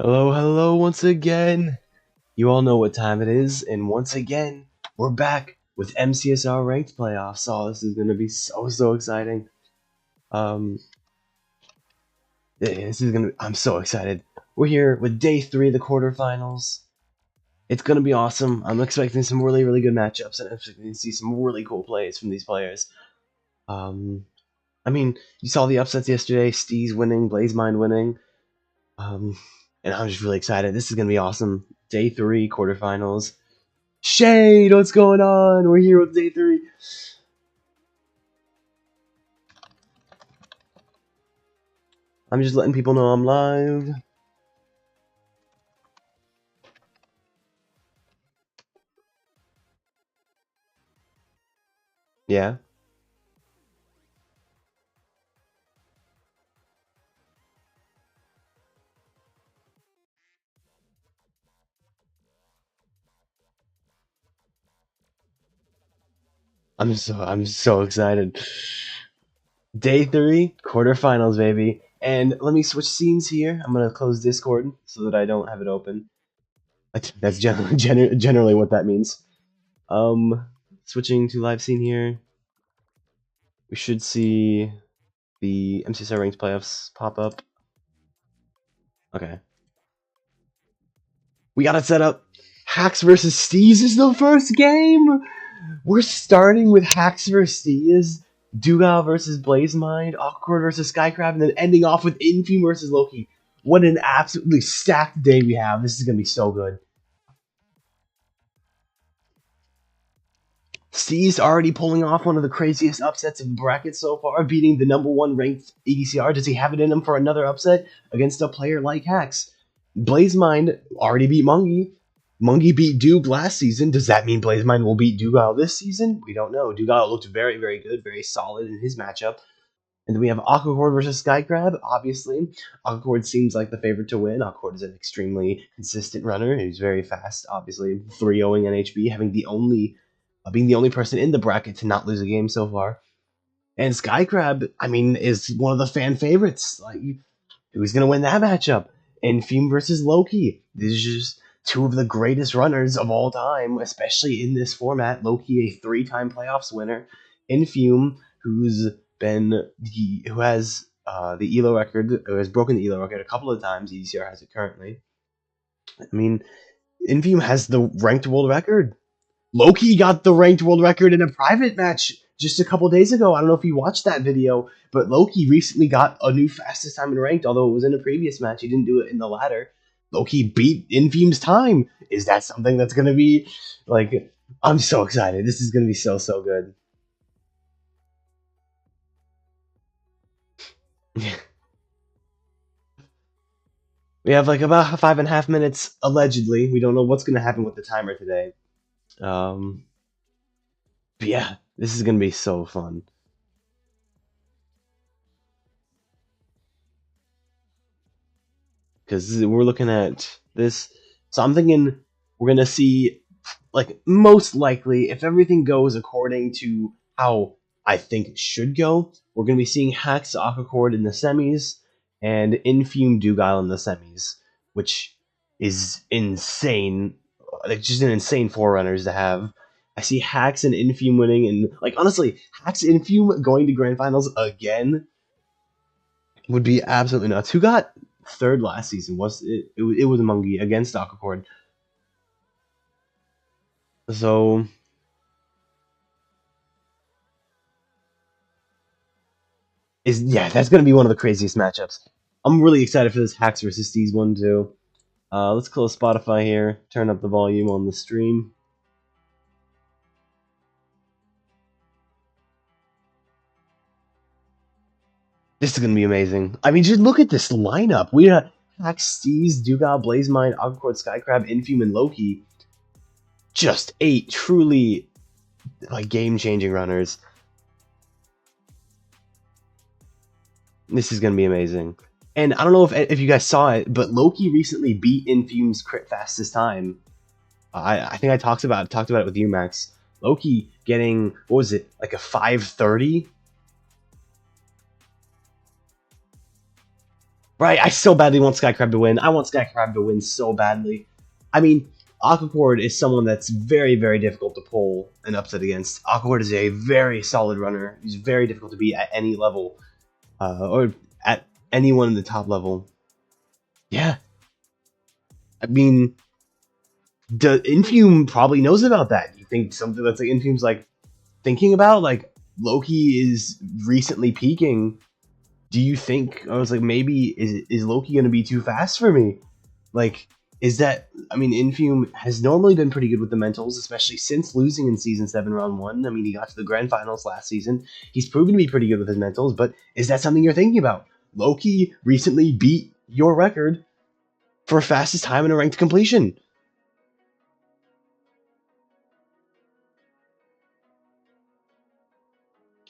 Hello once again. You all know what time it is, and once again, we're back with MCSR ranked playoffs. Oh, this is gonna be so exciting. Um, I'm so excited. We're here with day 3 of the quarterfinals. It's gonna be awesome. I'm expecting some really good matchups, and I'm expecting to see some really cool plays from these players. Um, I mean, you saw the upsets yesterday. Steez winning, BlazeMind winning. And I'm just really excited. This is gonna be awesome. Day 3 quarterfinals. Shade, what's going on? We're here with day 3. I'm just letting people know I'm live. Yeah. I'm so excited. Day 3 quarterfinals, baby. And let me switch scenes here. I'm gonna close Discord so that I don't have it open. That's generally what that means. Switching to live scene here. We should see the MCSR ranked playoffs pop up. Okay. We got it set up. Hacks versus Steez is the first game. We're starting with Hacks versus Steez, Dugal versus BlazeMind, Awkward versus Skycrab, and then ending off with Infume versus Loki. What an absolutely stacked day we have. This is going to be so good. Steez already pulling off one of the craziest upsets of the bracket so far, beating the #1 ranked EDCR. Does he have it in him for another upset against a player like Hacks? BlazeMind already beat Mungie. Mungie beat Duke last season. Does that mean BlazeMind will beat Dugal this season? We don't know. Dugal looked very good, very solid in his matchup. And then we have Aquacord versus Skycrab, obviously. Aquacord seems like the favorite to win. Aquacord is an extremely consistent runner. He's very fast, obviously. 3-0ing NHB, having being the only person in the bracket to not lose a game so far. And Skycrab, I mean, is one of the fan favorites. Like, who's going to win that matchup? Infume versus Loki. These are just two of the greatest runners of all time, especially in this format. Loki, a 3-time playoffs winner. Infume, who has the ELO record, who has broken the ELO record a couple of times. EDCR has it currently. I mean, Infume has the ranked world record. Loki got the ranked world record in a private match just a couple days ago. I don't know if you watched that video, but Loki recently got a new fastest time in ranked, although it was in a previous match. He didn't do it in the ladder. Loki beat Infume's time. Is that something that's going to be, like, I'm so excited. This is going to be so good. We have, like, about 5.5 minutes, allegedly. We don't know what's going to happen with the timer today. But yeah, this is going to be so fun. Because we're looking at this. So I'm thinking we're going to see, like, most likely, if everything goes according to how I think it should go, we're going to be seeing Hacks Aquacord in the semis and Infume Dugal in the semis, which is insane. Like, just an insane forerunners to have. I see Hacks and Infume winning, and, like, honestly, Hacks and Infume going to grand finals again would be absolutely nuts. Who got third last season? Was it was Mungie against Aquacord. So that's gonna be one of the craziest matchups. I'm really excited for this Hacks versus Steez one too. Let's close Spotify here. Turn up the volume on the stream. This is gonna be amazing. I mean, just look at this lineup. We got Hacks, Steez, Dugal, BlazeMind, Aquacord, Skycrab, Infume, and Loki. Just 8 truly, like, game-changing runners. This is gonna be amazing. And I don't know if you guys saw it, but Loki recently beat Infume's crit fastest time. I think I talked about it with you, Max. Loki getting, what was it, like a 5:30? Right, I so badly want Skycrab to win. I want Skycrab to win so badly. I mean, Aquacord is someone that's very, very difficult to pull an upset against. Aquacord is a very solid runner. He's very difficult to beat at any level, or at anyone in the top level. Yeah. I mean, Infume probably knows about that. You think something that's like Infume's like thinking about? Like, Loki is recently peaking. Do you think, I was like, maybe is Loki going to be too fast for me? Like, is that, I mean, Infume has normally been pretty good with the mentals, especially since losing in Season 7 Round 1. I mean, he got to the Grand Finals last season. He's proven to be pretty good with his mentals, but is that something you're thinking about? Loki recently beat your record for fastest time in a ranked completion.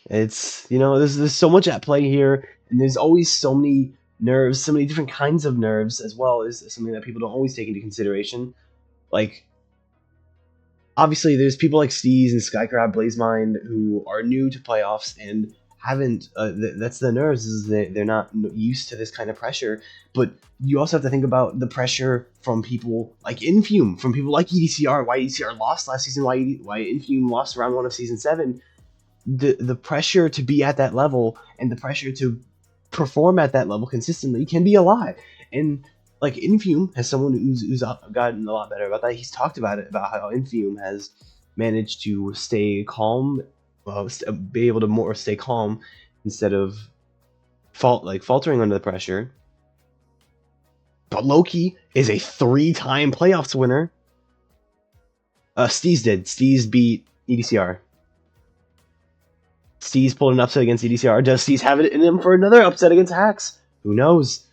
It's, you know, there's so much at play here, and there's always so many nerves, so many different kinds of nerves, as well as something that people don't always take into consideration. Like, obviously, there's people like Steez and Skycrab, Blazemind, who are new to playoffs and haven't, that's the nerves, is they're not used to this kind of pressure. But you also have to think about the pressure from people like Infume, from people like EDCR, why EDCR lost last season, why Infume lost round 1 of Season 7. The pressure to be at that level and the pressure to perform at that level consistently can be a lot. And like Infume, as someone who's gotten a lot better about that, he's talked about it, about how Infume has managed to stay calm, be able to more stay calm instead of faltering under the pressure. But Loki is a 3-time playoffs winner. Steez beat EDCR. Steez pulled an upset against EDCR. Does Steez have it in him for another upset against Hax? Who knows?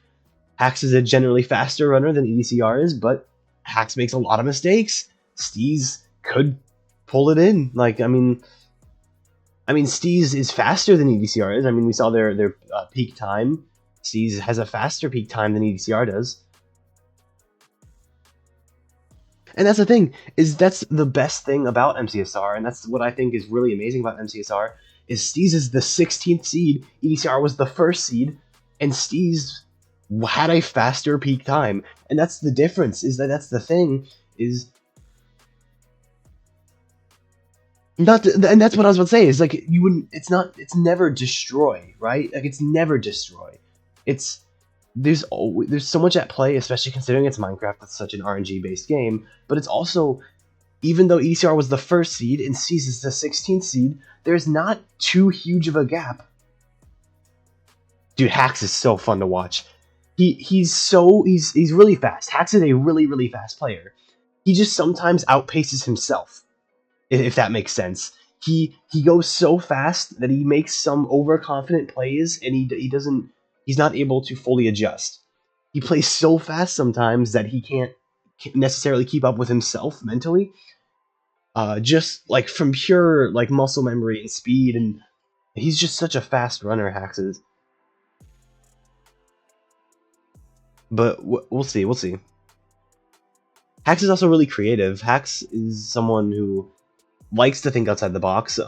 Hax is a generally faster runner than EDCR is, but Hax makes a lot of mistakes. Steez could pull it in. Like, I mean, Steez is faster than EDCR is. I mean, we saw their peak time. Steez has a faster peak time than EDCR does. And that's the thing, is that's the best thing about MCSR, and that's what I think is really amazing about MCSR, is Steez is the 16th seed, EDCR was the 1st seed, and Steez had a faster peak time. And that's the difference, is that's the thing, is... and that's what I was about to say, is like, you wouldn't, it's never destroy, right? Like, it's never destroy. There's so much at play, especially considering it's Minecraft, that's such an RNG-based game, but it's also, even though EDCR was the 1st seed and Steez is the 16th seed, there's not too huge of a gap. Dude, Hax is so fun to watch. He's really fast. Hax is a really, really fast player. He just sometimes outpaces himself, if that makes sense. He goes so fast that he makes some overconfident plays, and he's not able to fully adjust. He plays so fast sometimes that he can't necessarily keep up with himself mentally. Just like from pure like muscle memory and speed, and he's just such a fast runner, Hax is. But we'll see. Hax is also really creative. Hax is someone who likes to think outside the box.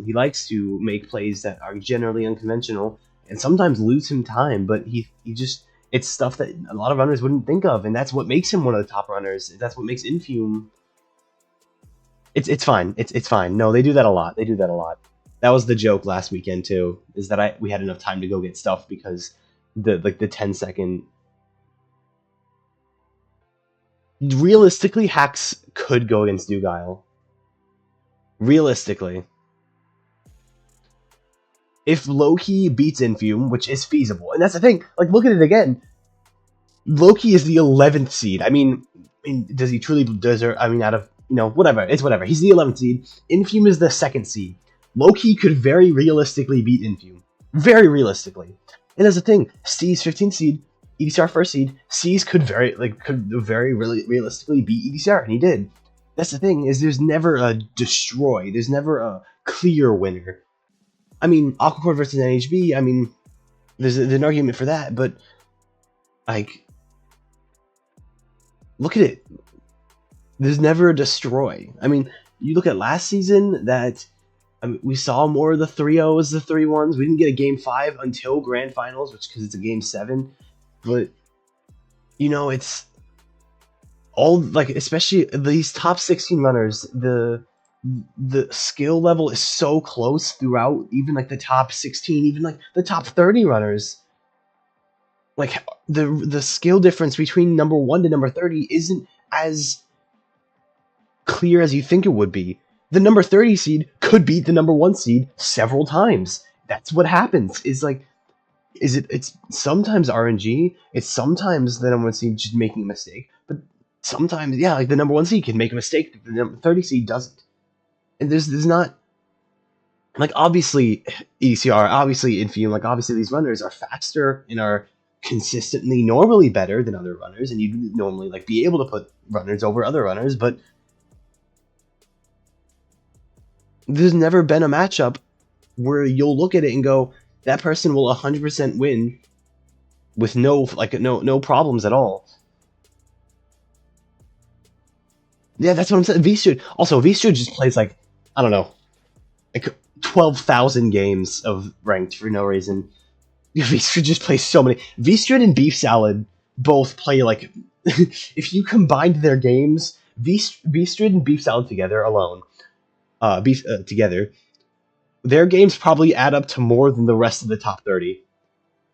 He likes to make plays that are generally unconventional and sometimes lose him time, but he just, it's stuff that a lot of runners wouldn't think of, and that's what makes him one of the top runners. That's what makes Infume. It's fine. It's fine. No, they do that a lot. That was the joke last weekend too, is that we had enough time to go get stuff because the 10-second. Realistically, Hax could go against Dugile. Realistically. If Loki beats Infume, which is feasible, and that's the thing, like, look at it again. Loki is the 11th seed. I mean, does he truly deserve, out of, whatever, it's whatever. He's the 11th seed. Infume is the 2nd seed. Loki could very realistically beat Infume. Very realistically. And that's the thing, Steez 15th seed, EDCR 1st seed, Steez could very realistically beat EDCR, and he did. That's the thing, is there's never a destroy. There's never a clear winner. I mean, Aquacord versus NHB, there's an argument for that, but, like, look at it. There's never a destroy. You look at last season, we saw more of the 3-0s, the 3-1s. We didn't get a Game 5 until Grand Finals, because it's a Game 7. but it's all like, especially these top 16 runners, the skill level is so close throughout, even like the top 16, even like the top 30 runners. Like the skill difference between number 1 to number 30 isn't as clear as you think it would be. The number 30 seed could beat the number 1 seed several times. That's what happens. It's sometimes RNG, it's sometimes the number 1 seed just making a mistake, but sometimes, yeah, like the number 1 seed can make a mistake, the number 30 seed doesn't. And there's not, like, obviously ECR, obviously Infium, like, obviously these runners are faster and are consistently normally better than other runners, and you'd normally like be able to put runners over other runners, but there's never been a matchup where you'll look at it and go, that person will 100% win with no problems at all. Yeah, that's what I'm saying. V-Strid just plays like, I don't know, like 12,000 games of ranked for no reason. V-Strid just plays so many. V-Strid and Beef Salad both play like, if you combined their games, V-Strid and Beef Salad together alone, together, their games probably add up to more than the rest of the top 30.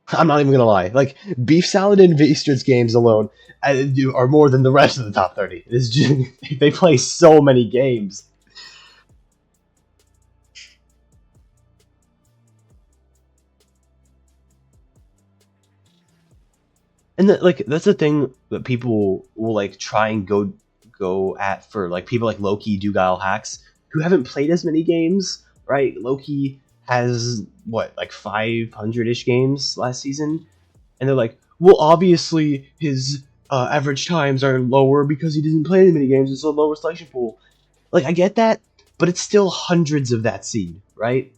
I'm not even gonna lie. Like, Beef Salad and V-Strid's games alone are more than the rest of the top 30. It's just, they play so many games. And that's the thing that people will like try and go at for like people like Loki, Dugile, Hacks, who haven't played as many games, right? Loki has what, like 500-ish games last season, and they're like, well, obviously his average times are lower because he doesn't play as many games. It's a lower selection pool. Like, I get that, but it's still hundreds of that seed, right?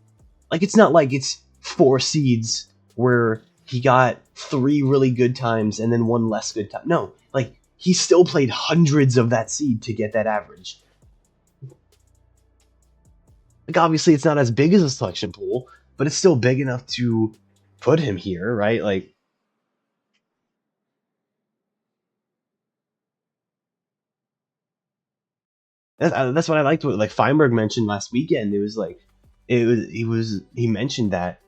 Like, it's not like it's 4 seeds where he got 3 really good times and then 1 less good time. No, like, he still played hundreds of that seed to get that average. Like, obviously, it's not as big as a selection pool, but it's still big enough to put him here, right? Like, that's what I liked. What like Feinberg mentioned last weekend. It was like, he mentioned that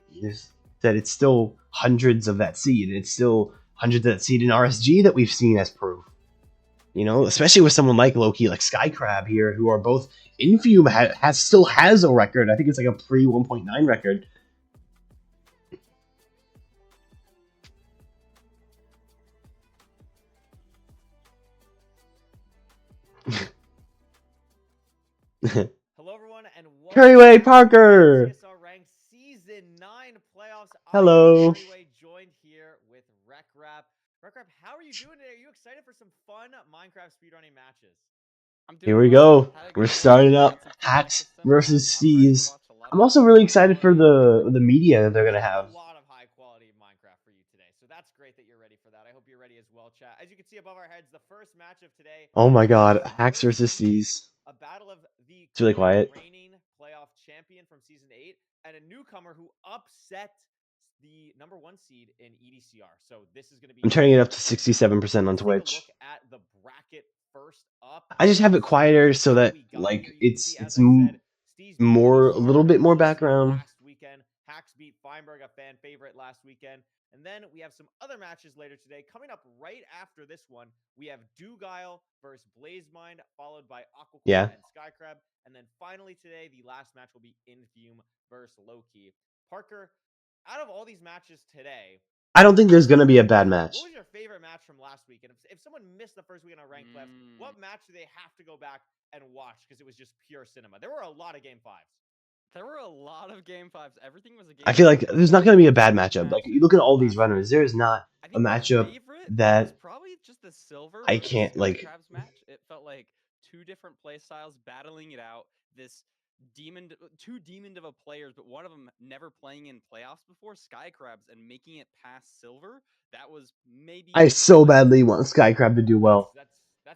that it's still hundreds of that seed, and it's still hundreds of that seed in RSG that we've seen as proof. Especially with someone like Loki, like Skycrab here, who are both Infium still has a record. I think it's like a pre 1.9 record. Hello, everyone, and Curryway Parker. MCSR ranked season 9 playoffs. Hello. Curryway joined here with RecRap. RecRap, how are you doing today? Are you excited for some fun Minecraft speedrunning matches? Here we go. We're starting up Hacks versus Steez. I'm also really excited for the media they're gonna have. A lot of high quality Minecraft for you today, so that's great that you're ready for that. I hope you're ready as well, chat. As you can see above our heads, the first match of today. Oh my God, Hacks versus Steez. A battle of the It's really quiet. reigning playoff champion from season 8 and a newcomer who upset the number 1 seed in EDCR. So this is going to be. I'm turning it up to 67% on Twitch. Look at the bracket first up. I just have it quieter so that like it's more, a little bit more background. Last weekend, Hacks beat Feinberg, a fan favorite, last weekend. And then we have some other matches later today. Coming up right after this one, we have Dugile versus Blazemind, followed by Aquacore and Skycrab. And then finally today, the last match will be Infume versus Loki. Parker, out of all these matches today, I don't think there's going to be a bad match. What was your favorite match from last week? And if someone missed the first weekend on Ranked Playoffs, what match do they have to go back and watch because it was just pure cinema? There were a lot of Game 5s. There were a lot of Game 5s. Everything was a game. I feel like there's not going to be a bad matchup. Like, you look at all these runners, there's not a matchup that probably just the Silver I can't like. Match. It felt like 2 different play styles battling it out. This two demon of players, but one of them never playing in playoffs before, Skycrabs, and making it past Silver. That was maybe. I so badly want Skycrab to do well.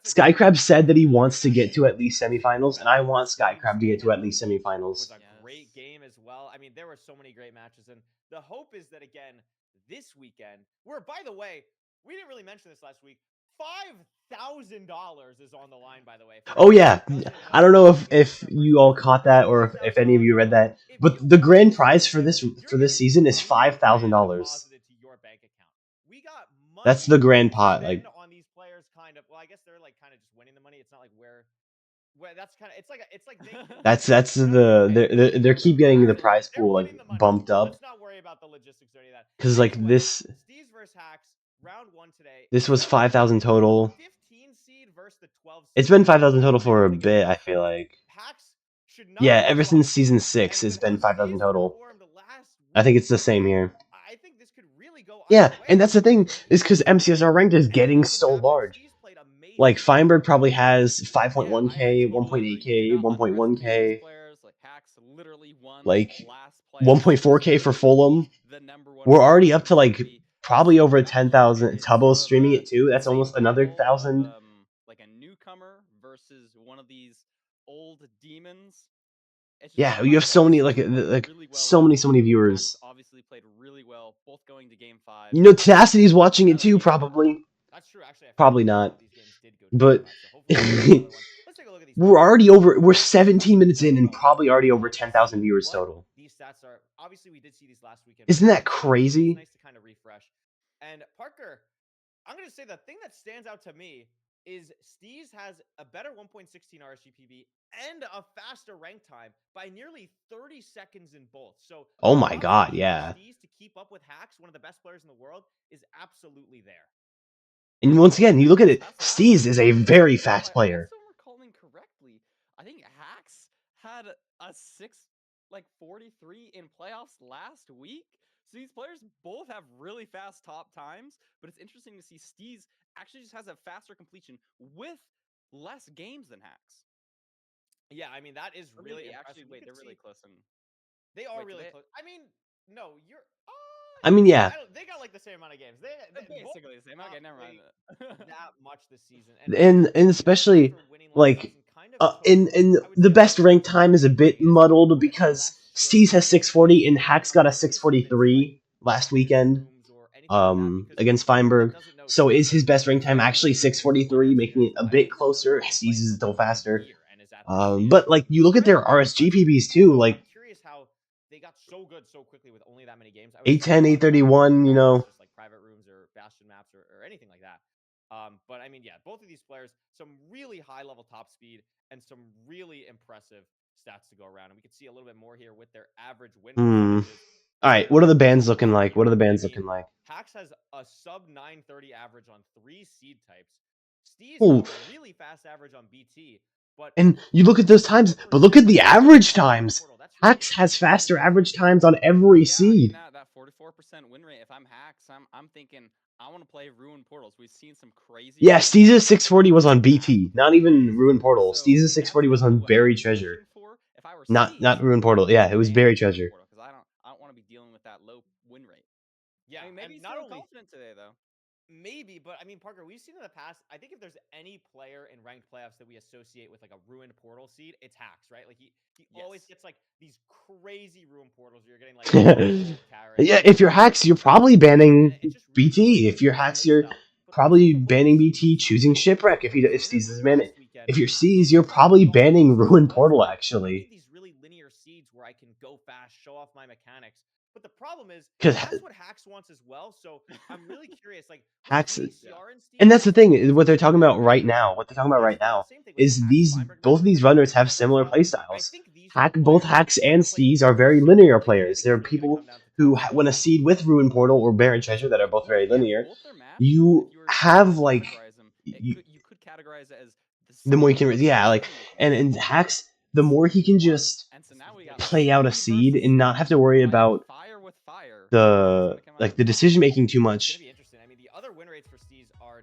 Skycrab said that he wants to get to at least semifinals, and I want Skycrab to get to at least semifinals. It was a great game as well. I mean, there were so many great matches, and the hope is that, again, this weekend, by the way, we didn't really mention this last week. $5,000 is on the line, by the way. Oh yeah, I don't know if you all caught that or if any of you read that, but the grand prize for this season is $5,000. We got money. That's the grand pot. Like on these players, kind of. Well, I guess they're like kind of just winning the money. It's not like where that's kind of. It's like they're keep getting the prize pool like bumped up. Let's not worry about the logistics or any of that. Because like this, Steez versus Hacks, round 1 today. This was 5,000 total. 15 seed versus the 12 seed. It's been 5,000 total for a bit, I feel like. Hacks should not. Yeah, ever since season 6, it's been 5,000 total. I think it's the same here. I think this could really go. Yeah, and that's the thing, is because MCSR ranked is getting so large. Like Feinberg probably has 5.1k, 1.8k, 1.1k. Like 1.4k for Fulham. We're already up to like probably over 10,000. Tubbo's streaming it too. That's almost another 1,000. Like a newcomer versus one of these old demons. Yeah, you have so many so many viewers. Obviously played really well, both going to game 5. You know, Tenacity's watching it too, probably. That's true. Actually, probably not. But we're 17 minutes in and probably already over 10,000 viewers total. These stats are obviously we did see these last weekend. Isn't that crazy? It's nice to kind of refresh. And Parker, I'm gonna say the thing that stands out to me is Steez has a better 1.16 RSGPV and a faster rank time by nearly 30 seconds in both. So oh my god, yeah. Steez to keep up with Hacks, one of the best players in the world, is absolutely there. And once again, you look at it, Steez is a very fast player. If I'm recalling correctly, I think Hacks had a 6:43 in playoffs last week. So these players both have really fast top times, but it's interesting to see Steez actually just has a faster completion with less games than Hacks. Yeah, I mean that is really impressive. Actually, wait, they're really close. They are really close. I mean, no, you're. I mean, yeah. They got like the same amount of games. They basically the same. Okay, never mind. That much this season, and especially like in the best rank time is a bit muddled because Steez has 640 and Hacks got a 643 last weekend against Feinberg. So is his best rank time actually 643, making it a bit closer? Steez is still faster. But like you look at their RSGPBs too, like they got so good so quickly with only that many games. 810, 831, you know. Just like private rooms or bastion maps or anything like that. But I mean, yeah, both of these players, some really high level top speed and some really impressive stats to go around. And we can see a little bit more here with their average win percentages. All right, what are the bands looking like? Hacks has a sub 930 average on 3 seed types. Steez has a really fast average on BT. And you look at those times, but look at the average times. Hacks has faster average times on every seed. I mean, that 44% win rate. If I'm Hacks, I'm thinking I want to play Ruin Portals. We've seen some crazy. Yeah, Steez's 640 was on BT, not even Ruin Portal. Steez's 640 was on Buried Treasure. Not Ruin Portal. Yeah, it was Buried Treasure. Because I don't want to be dealing with that low win rate. Yeah, I mean, maybe he's not confident today though. Maybe, but I mean, Parker, we've seen in the past, I think if there's any player in ranked playoffs that we associate with like a ruined portal seed, it's Hacks, right? Like he always gets like these crazy ruined portals where you're getting like yeah, if you're Hacks, you're probably banning BT. If you're Hacks, you're probably banning BT, choosing Shipwreck if Steez is banning. If you're Steez, you're probably banning Ruined Portal actually. These really linear seeds where I can go fast, show off my mechanics. But the problem is that's what Hacks wants as well. So I'm really curious, like Hacks, and that's the thing. What they're talking about right now. Is both of these runners have similar playstyles. Both Hacks and Steez are very linear players. There are people who win a seed with Ruin Portal or Buried Treasure that are both very linear. You have like you could categorize it as the more you can, yeah, like and Hacks, the more he can just play out a seed and not have to worry about the decision making too much.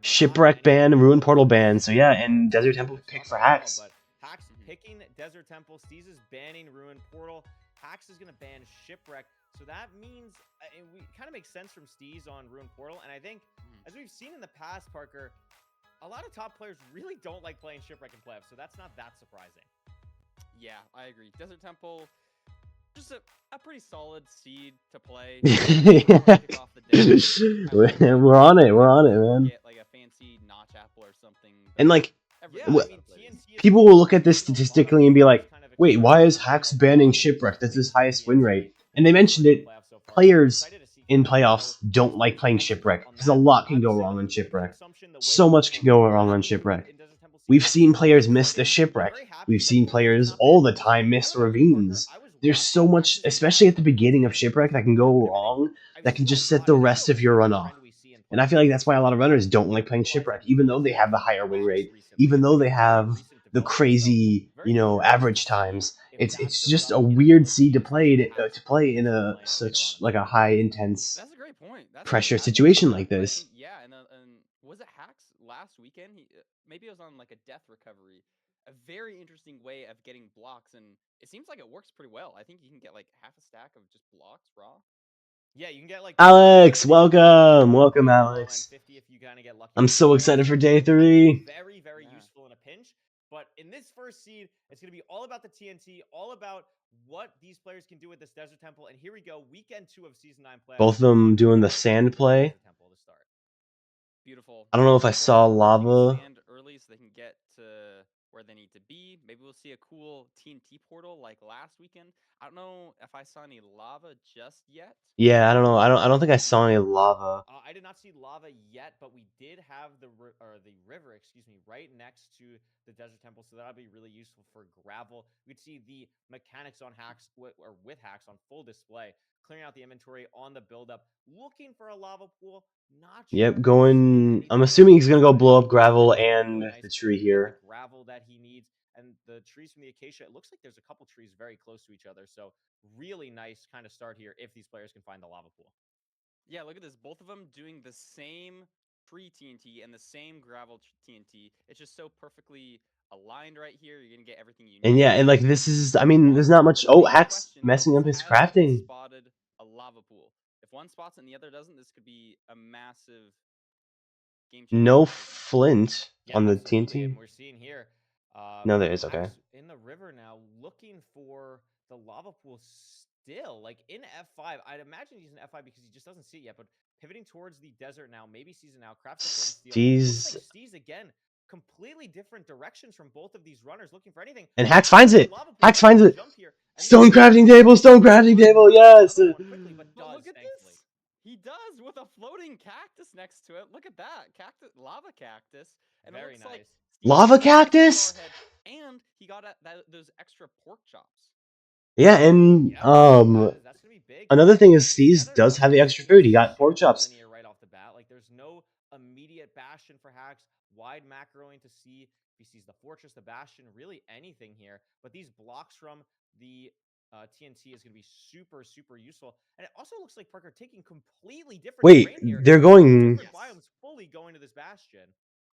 Shipwreck ban, Ruin Portal ban, so yeah, and Desert Temple pick for Hacks. But Hacks picking Desert Temple, Steez is banning Ruin Portal, Hacks is gonna ban Shipwreck, so that means it kind of makes sense from Steez on Ruin Portal, and I think as we've seen in the past, Parker, a lot of top players really don't like playing Shipwreck in playoffs, so that's not that surprising. Yeah, I agree. Desert Temple, just a pretty solid seed to play. Kick off the We're on it. We're on it, man. Get like a fancy notch apple or something. And like, Yeah, Wh- I mean, TNT is people one will of look at this those games a lot of statistically and be like, players kind of wait, why is express Hacks a banning love Shipwreck? That's his for highest win TNT rate. And they mentioned over the it. playoffs so far. So Players excited to see in kind of how playoffs don't like playing execute Shipwreck on because a that. lot I can would go say wrong with on the food Shipwreck. consumption, the way So that much people can go wrong on react to food Shipwreck. in Desert Temple We've season seen is players really miss the exciting. I'm Shipwreck. very happy We've that seen TNT has players not all banned the this. time I miss don't know about you, Parker. ravines. I was There's so watching much, Hax's especially at Playoffs the Watchparty beginning of today, Shipwreck, that can keeping up go and everything. wrong. I've That can seen a just set lot, the and I think rest a of your weird runoff. trend we see in And I feel like playoffs that's why a lot of is runners don't the like playing people, I Shipwreck, think, even though don't they have the like higher win rocks rate, recently. even It's though like they a very have recent the development. So crazy, very curious to average see times. if that It's shows just up a in a weird more seed consistent to Hax play in TNT a lineup later on such in the like a season. high intense That's a great point. That's pressure I didn't situation think like about that, but I this. think yeah, and was it Hacks last weekend? Maybe it was on like a death recovery. A very interesting way of getting blocks, and it seems like it works pretty well. I think you can get like half a stack of just blocks raw. Yeah, you can get like Alex, 50 if you get welcome, lucky on the low end, Alex. 50 if you kind of get lucky I'm on the so high end. excited for So day can be 3. very, very Yeah. useful in a pinch. But in this first seed, it's going to be all about the TNT, all about what these players can do with this Desert Temple. And here we go, weekend 2 of Season 9 playoffs. Both of them doing the Underdog sand in play. Desert Temple to start. Beautiful. I don't know if I Both saw of them pushing lava. sand early so they can get to where they need to be. Maybe we'll see a cool TNT portal like last weekend. I don't know if I saw any lava just yet. Yeah, I don't know. I don't think I saw any lava. I did not see lava yet, but we did have the river, excuse me, right next to the Desert Temple, so that'll be really useful for gravel. We'd see the mechanics on Hacks or with Hacks on full display, clearing out the inventory on the buildup, looking for a lava pool. Not Yep, sure if we're seeing going. I'm anything there assuming he's just gonna go yet. blow up Looks like gravel it's gonna be and really nice the tree to get the here. gravel that he needs. And the trees from the acacia, it looks like there's a couple trees very close to each other. So really nice kind of start here if these players can find the lava pool. Yeah, look at this. Both of them doing the same tree TNT and the same gravel TNT. It's just so perfectly aligned right here. You're going to get everything you need. And yeah, and like this is. I mean, there's One, not much. the Oh, big Hacks question messing is, up his has he crafting. spotted a lava pool? If one spots and the other doesn't, this could be a massive game changer. No flint Yeah, on the absolutely. And TNT. we're seeing here, No, there is. Okay. Hacks in the river now, looking for the lava pool still. Like in F5, I'd imagine he's in F5 because he just doesn't see it yet. But pivoting towards the desert now, maybe sees it now. Crafts the flint and steel. Looks Steez like Steez again. Completely different directions from both of these runners, looking for anything. and Hacks finds it. Lava pool, Hacks finds it. jump here, and Stone crafting table. Stone crafting table. Yes. another one quickly, but But does look at thankfully. this. He does with a floating cactus next to it. Look at that. Lava cactus. And Very it looks nice. like Lava cactus. And he got those extra pork chops. Yeah, and That's gonna be big. another thing is Steez Together, does that's have the gonna extra food. He got pork super chops. linear right off the bat. Like there's no immediate bastion for Hacks. Wide macroing to see if he sees the fortress, the bastion, really anything here. But these blocks from the TNT is going to be super, super useful. And it also looks like Parker taking completely different terrain here. They're going. Different biomes fully going to this bastion.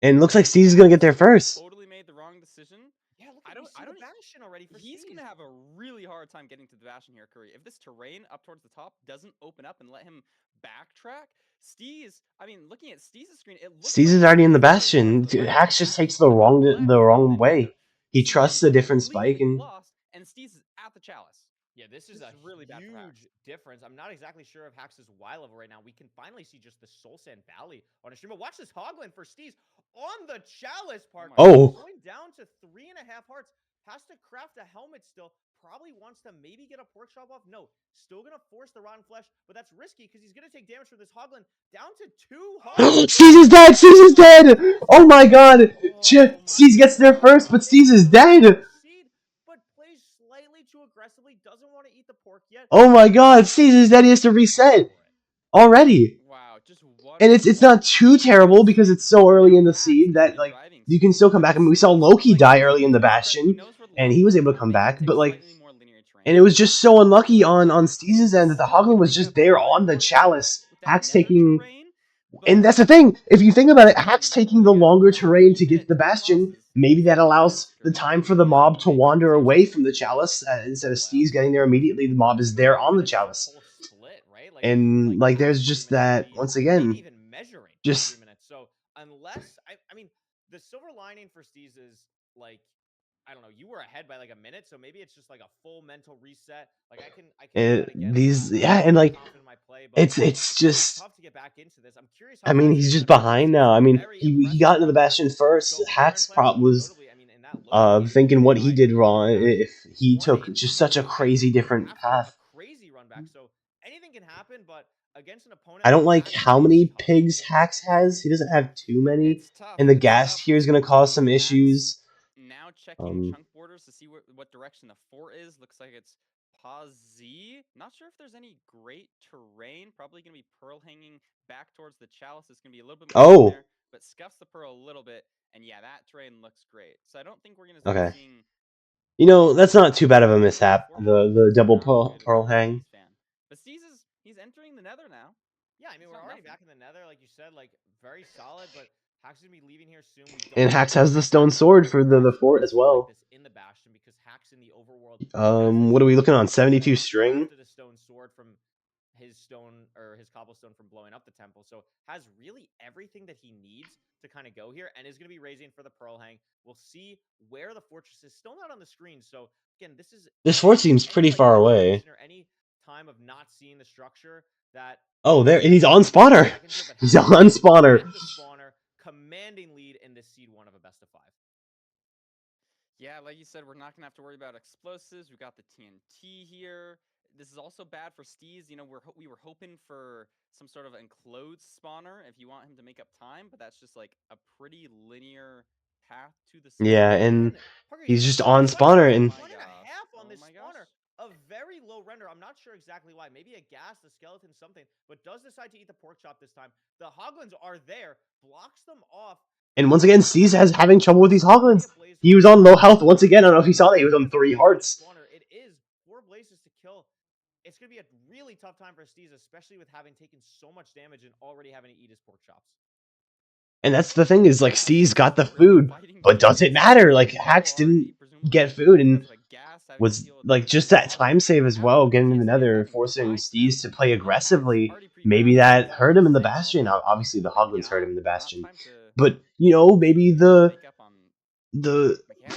And it looks like Steez is gonna get there first. Totally made the wrong decision. Yeah, look, I don't see the bastion already for He's Steez. gonna have a really hard time getting to the bastion here, Curry. If this terrain up towards the top doesn't open up and let him backtrack, Steez. I mean, looking at Steez's screen, it looks Steez like is already in the he's bastion. going right, Hacks and just Hacks takes is the going left wrong and way. He Steez trusts is a different spike completely and. lost, and Steez is at the chalice. Yeah, this is a really bad for Hacks. huge difference. I'm not exactly sure of Hacks' Y level right now. We can finally see just the Soul Sand Valley on a stream. But watch this Hogland for Steez on the chalice part. Oh. Going down to 3.5 hearts. Has to craft a helmet still. Probably wants to maybe get a pork chop off. No, still going to force the rotten flesh, but that's risky because he's going to take damage from this Hogland down to 2 hearts. Steez is dead! Steez is dead! Oh my god! Steez gets there first, but Steez is dead! But plays slightly too aggressively, doesn't want to eat the pork yet. Oh my god, Steez is dead, he has to reset already. Wow, just one. And it's not too terrible because it's so early in the seed that like you can still come back. I mean, we saw Loki die early in the Bastion, and he was able to come back, but like, and it was just so unlucky on Steez's end that the Hogland was just there on the chalice. Hacks taking, and that's the thing. If you think about it, Hacks taking the longer terrain to get to the Bastion, maybe that allows the time for the mob to wander away from the chalice instead of Steez getting there immediately. The mob is there on the chalice. And like there's just that once again just so unless I mean the silver lining for Steez is like I don't know, you were ahead by like a minute, so maybe it's just like a full mental reset. Like I can do that again. And like Confident in my play, but it's gonna be just. tough to get back into this. I'm curious I how mean, Hax he's is just gonna fare. behind He's now. I had a mean, very he impressive got into the run Bastion first. so far in Hax playoffs, most was notably. I mean, in that low game, he was thinking leading what he by did wrong. 4 If matches, he won took it, just beat such a the hype crazy different after a path. crazy run back. So anything can happen, but against an opponent I don't like like Hax, how it's many tough. pigs Hax has. He doesn't have too many, It's tough. and the It's gas tough. here is We're going to cause seeing some Hax issues. now checking chunk borders to see what direction the fort is. Looks like it's pause Z. Not sure if there's any great terrain. Probably going to be pearl hanging back towards the chalice. It's going to be a little bit more in there, but scuffs the pearl a little bit. And yeah, that terrain looks great. So I don't think we're going to be Okay. seeing. You know, that's not too bad of a mishap. Fortress The double sound good if pearl you're a hang. Steez fan. But Steez he's entering the nether now. Yeah, I mean, It's we're not already nothing. back in the nether, like you said, like very solid, but Hax is gonna be leaving here soon. We don't And know Hax if has the stone sword for the fort as well. like this in the Bastion, because Hax in the overworld has What are we looking on? this 72 string? crafted a stone sword from his stone or his cobblestone from blowing up the temple, so has really everything that he needs to kind of go here, and is going to be raising for the pearl hang. We'll see where the fortress is. Still not on the screen, so again, This fort seems pretty far away. or any time of not seeing the structure that Oh, there, and he's on spawner. He's on spawner. at the spawner, commanding lead in this seed 1 of a best of 5. Yeah, like you said, we're not gonna have to worry about explosives. We got the TNT here. This is also bad for Steez. You know, we were hoping for some sort of enclosed spawner if you want him to make up time, but that's just like a pretty linear path to the spawner. Yeah, and he's just on spawner, and 1.5 on this spawner. A very low render. I'm not sure exactly why. Maybe a gas, the skeleton, something, but does decide to eat the pork chop this time. The hoglins are there, blocks them off. And once again, Steez has having trouble with these hoglins. He was on low health once again. I don't know if you saw that. He was on 3 hearts. It is 4 blazes to kill. It's going to be a really tough time for Steez, especially with having taken so much damage and already having to eat his pork chops. And that's the thing is, like, Steez got the food, but does it matter? Like, Hax didn't get food and was, like, just that time save as well, getting in the nether, forcing Steez to play aggressively. Maybe that hurt him in the Bastion. Obviously, the hoglins hurt him in the Bastion. But, you know, maybe the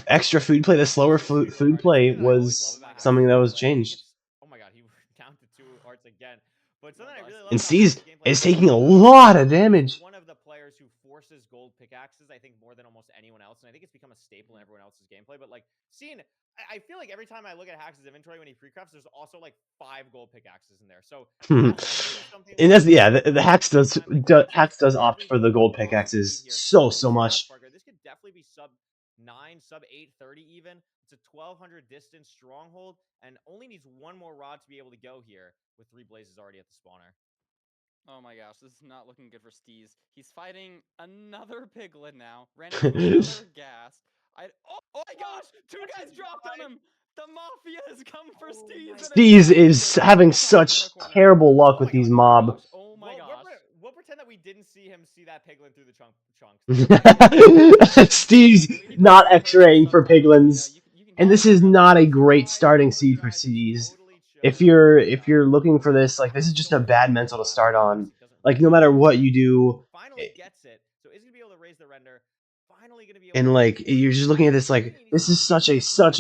extra food play, the slower food play was something that was changed. Oh my god, he down to 2 hearts again. But something I really love And about Steez is taking a lot of damage. One of the players who forces gold pickaxes, I think, more than almost anyone else, and I think it's become a staple in everyone else's gameplay. But like I feel like every time I look at Hax's inventory when he pre-crafts, there's also like 5 gold pickaxes in there. So and that's the Hax does opt for the gold pickaxes so much. This could definitely be sub 9, sub 830 even. It's a 1200 distance stronghold, and only needs 1 more rod to be able to go here with 3 blazes already at the spawner. Oh my gosh, this is not looking good for Steez. He's fighting another piglin now. Ran into another gas. Oh my gosh! 2 guys dropped on him! The Mafia has come for Steez! Steez is having such terrible luck with these mob. Oh my gosh. We'll pretend that we didn't see him see that piglin through the chunks. Steez not X-raying for piglins. And this is not a great starting seed for Steez. If you're looking for this, like, this is just a bad mental to start on. Like, no matter what you do, finally gets it. So is gonna be able to raise the render. Finally gonna be able and like you're just looking at this like this is such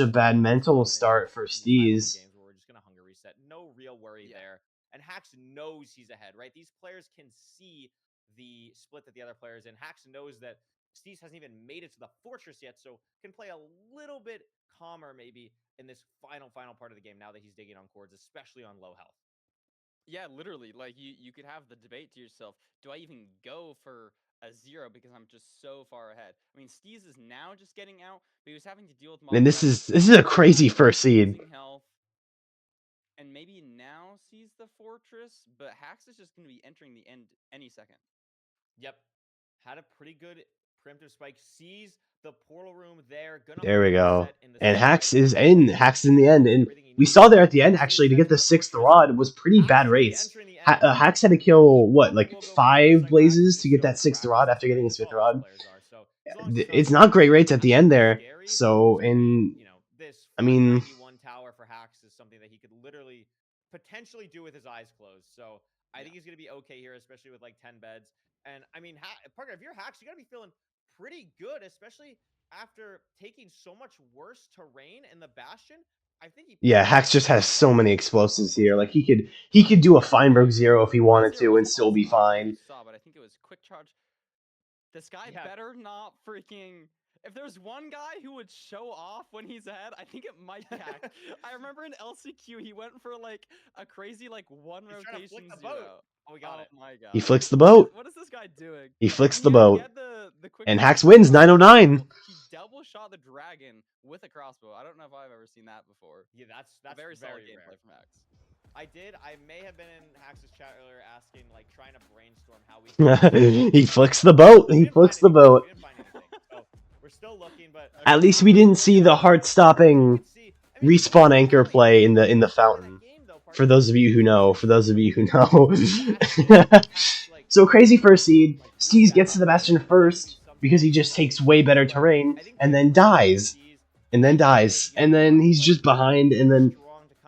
a bad mental start for Steez. We're just gonna hunger reset. No real worry there. And Hax knows he's ahead, right? These players can see the split that the other players in. Hax knows that Steez hasn't even made it to the fortress yet, so can play a little bit calmer maybe in this final part of the game now that he's digging on cords, especially on low health. Yeah, literally. Like you could have the debate to yourself, do I even go for a 0 because I'm just so far ahead? I mean, Steez is now just getting out, but he was having to deal with And this is a crazy first seed. Health, and maybe now sees the fortress, but Hax is just going to be entering the end any second. Yep. Had a pretty good preemptive spike. Sees the portal room there. There we go. And Hax is in the end. And we saw there at the end, actually, to get the 6th rod was pretty bad rates. Hax had to kill, what, like 5 blazes to get that 6th rod after getting his 5th rod? It's not great rates at the end there. So, I mean, 91 tower for Hax is something that he could literally potentially do with his eyes closed. So I think he's going to be okay here, especially with like 10 beds. And I mean, Parker, if you're Hax, you got to be feeling pretty good, especially after taking so much worse terrain in the Bastion. I think Yeah, Hax just has so many explosives here. Like he could do a Feinberg 0 if he wanted to and still be fine. Saw, but I think it was quick charge. This guy better not freaking. If there's one guy who would show off when he's ahead, I think it might be Hax. I remember in LCQ he went for like a crazy like one rotation 0. Oh, we got it. My god. He flicks the boat. What is this guy doing? He flicks the boat. The and Hax wins 909. He double shot the dragon with a crossbow. I don't know if I've ever seen that before. Yeah, that's very solid rare. gameplay from Hax. I did. I may have been in Hax's chat earlier asking, like, trying to brainstorm how we. He flicks the boat. He flicks the boat. We didn't find anything, so we're still looking, but at least we didn't see the heart-stopping respawn anchor play in the fountain. For those of you who know. So crazy first seed. Steez gets to the Bastion first because he just takes way better terrain and then dies. And then he's just behind, and then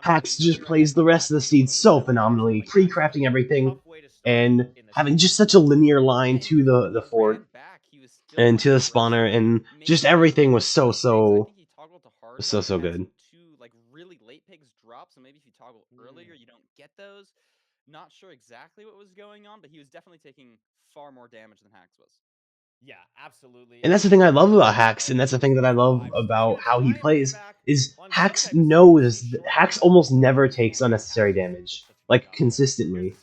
Hax just plays the rest of the seeds so phenomenally, pre-crafting everything, and having just such a linear line to the fort, and to the spawner, and just everything was so good. Like really late pigs drop, so maybe if you toggle earlier, you don't get those. Not sure exactly what was going on, but he was definitely taking far more damage than Hax was. Yeah, absolutely. And that's the thing I love about Hax, and that's the thing that I love about how he plays, is Hax almost never takes unnecessary damage, like, consistently.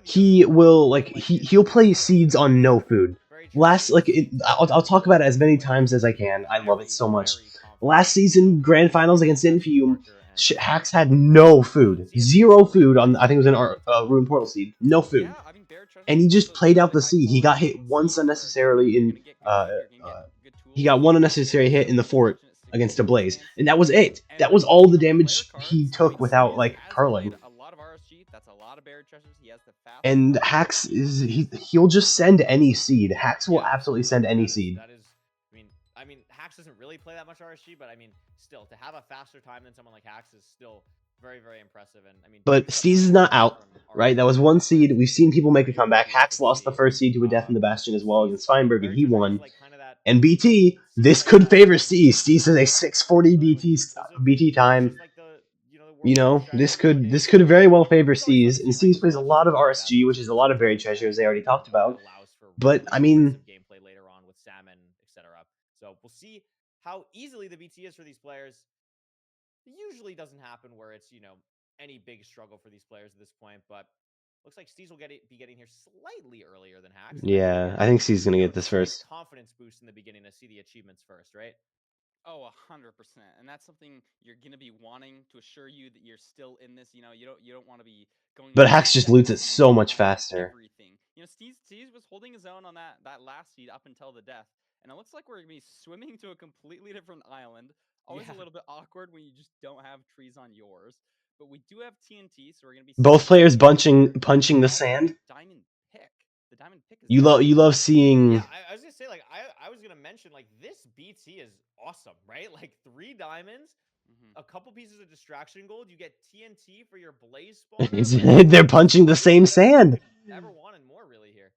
He will, like, he'll play seeds on no food. I'll talk about it as many times as I can, I love it so much. Last season, Grand Finals against Infume, Hax had no food. 0 food on, I think it was an Ruin Portal seed. No food. And he just played out the seed. He got hit once unnecessarily in, he got one unnecessary hit in the fort against a Blaze. And that was it. That was all the damage he took without, like, purling. And Hax he'll just send any seed. Hax will absolutely send any seed. I mean, Hax doesn't really play that much RSG, but I mean, still, to have a faster time than someone like Hax is still very, very impressive. And I mean, but Steez is not out, right? That was one seed. We've seen people make a comeback. Hax lost the first seed to a death in the Bastion as well against Feinberg, and he won. And BT, this could favor Steez. Steez has a 640 BT time. You know, this could very well favor Steez. And Steez plays a lot of RSG, which is a lot of buried treasures they already talked about. But I mean, gameplay later on with Salmon, etc. So we'll see how easily the BT is for these players. It usually doesn't happen where it's, you know, any big struggle for these players at this point, but looks like Steez will be getting here slightly earlier than Hax. Yeah, I think Steez is going to get this first. Confidence boost in the beginning to see the achievements first, right? Oh, 100%. And that's something you're going to be wanting to assure you that you're still in this. You know, you don't want to be going. But Hax just loots it so much faster. Everything. You know, Steez was holding his own on that last seed up until the death. And it looks like we're going to be swimming to a completely different island. Always a little bit awkward when you just don't have trees on yours. But we do have TNT, so we're going to be... Both players punching the sand. Diamond pick. The diamond pick is... You love seeing... Yeah, I was going to say, like, I was going to mention, like, this BT is awesome, right? Like, 3 diamonds, a couple pieces of distraction gold. You get TNT for your Blaze spawn. They're punching the same sand. Never wanted more, really, here.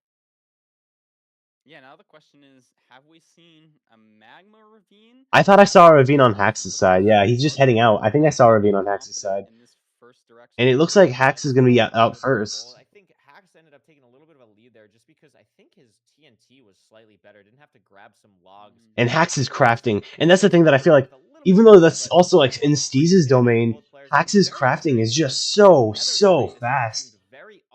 Yeah, now the question is, have we seen a magma ravine? I thought I saw a ravine on Hax's side. Yeah, he's just heading out. I think I saw a ravine on Hax's side. And it looks like Hax is going to be out first. I think Hax ended up taking a little bit of a lead there just because I think his TNT was slightly better. Didn't have to grab some logs. And Hax is crafting. And that's the thing that I feel like, even though that's also like in Steez's domain, Hax's crafting is just so fast.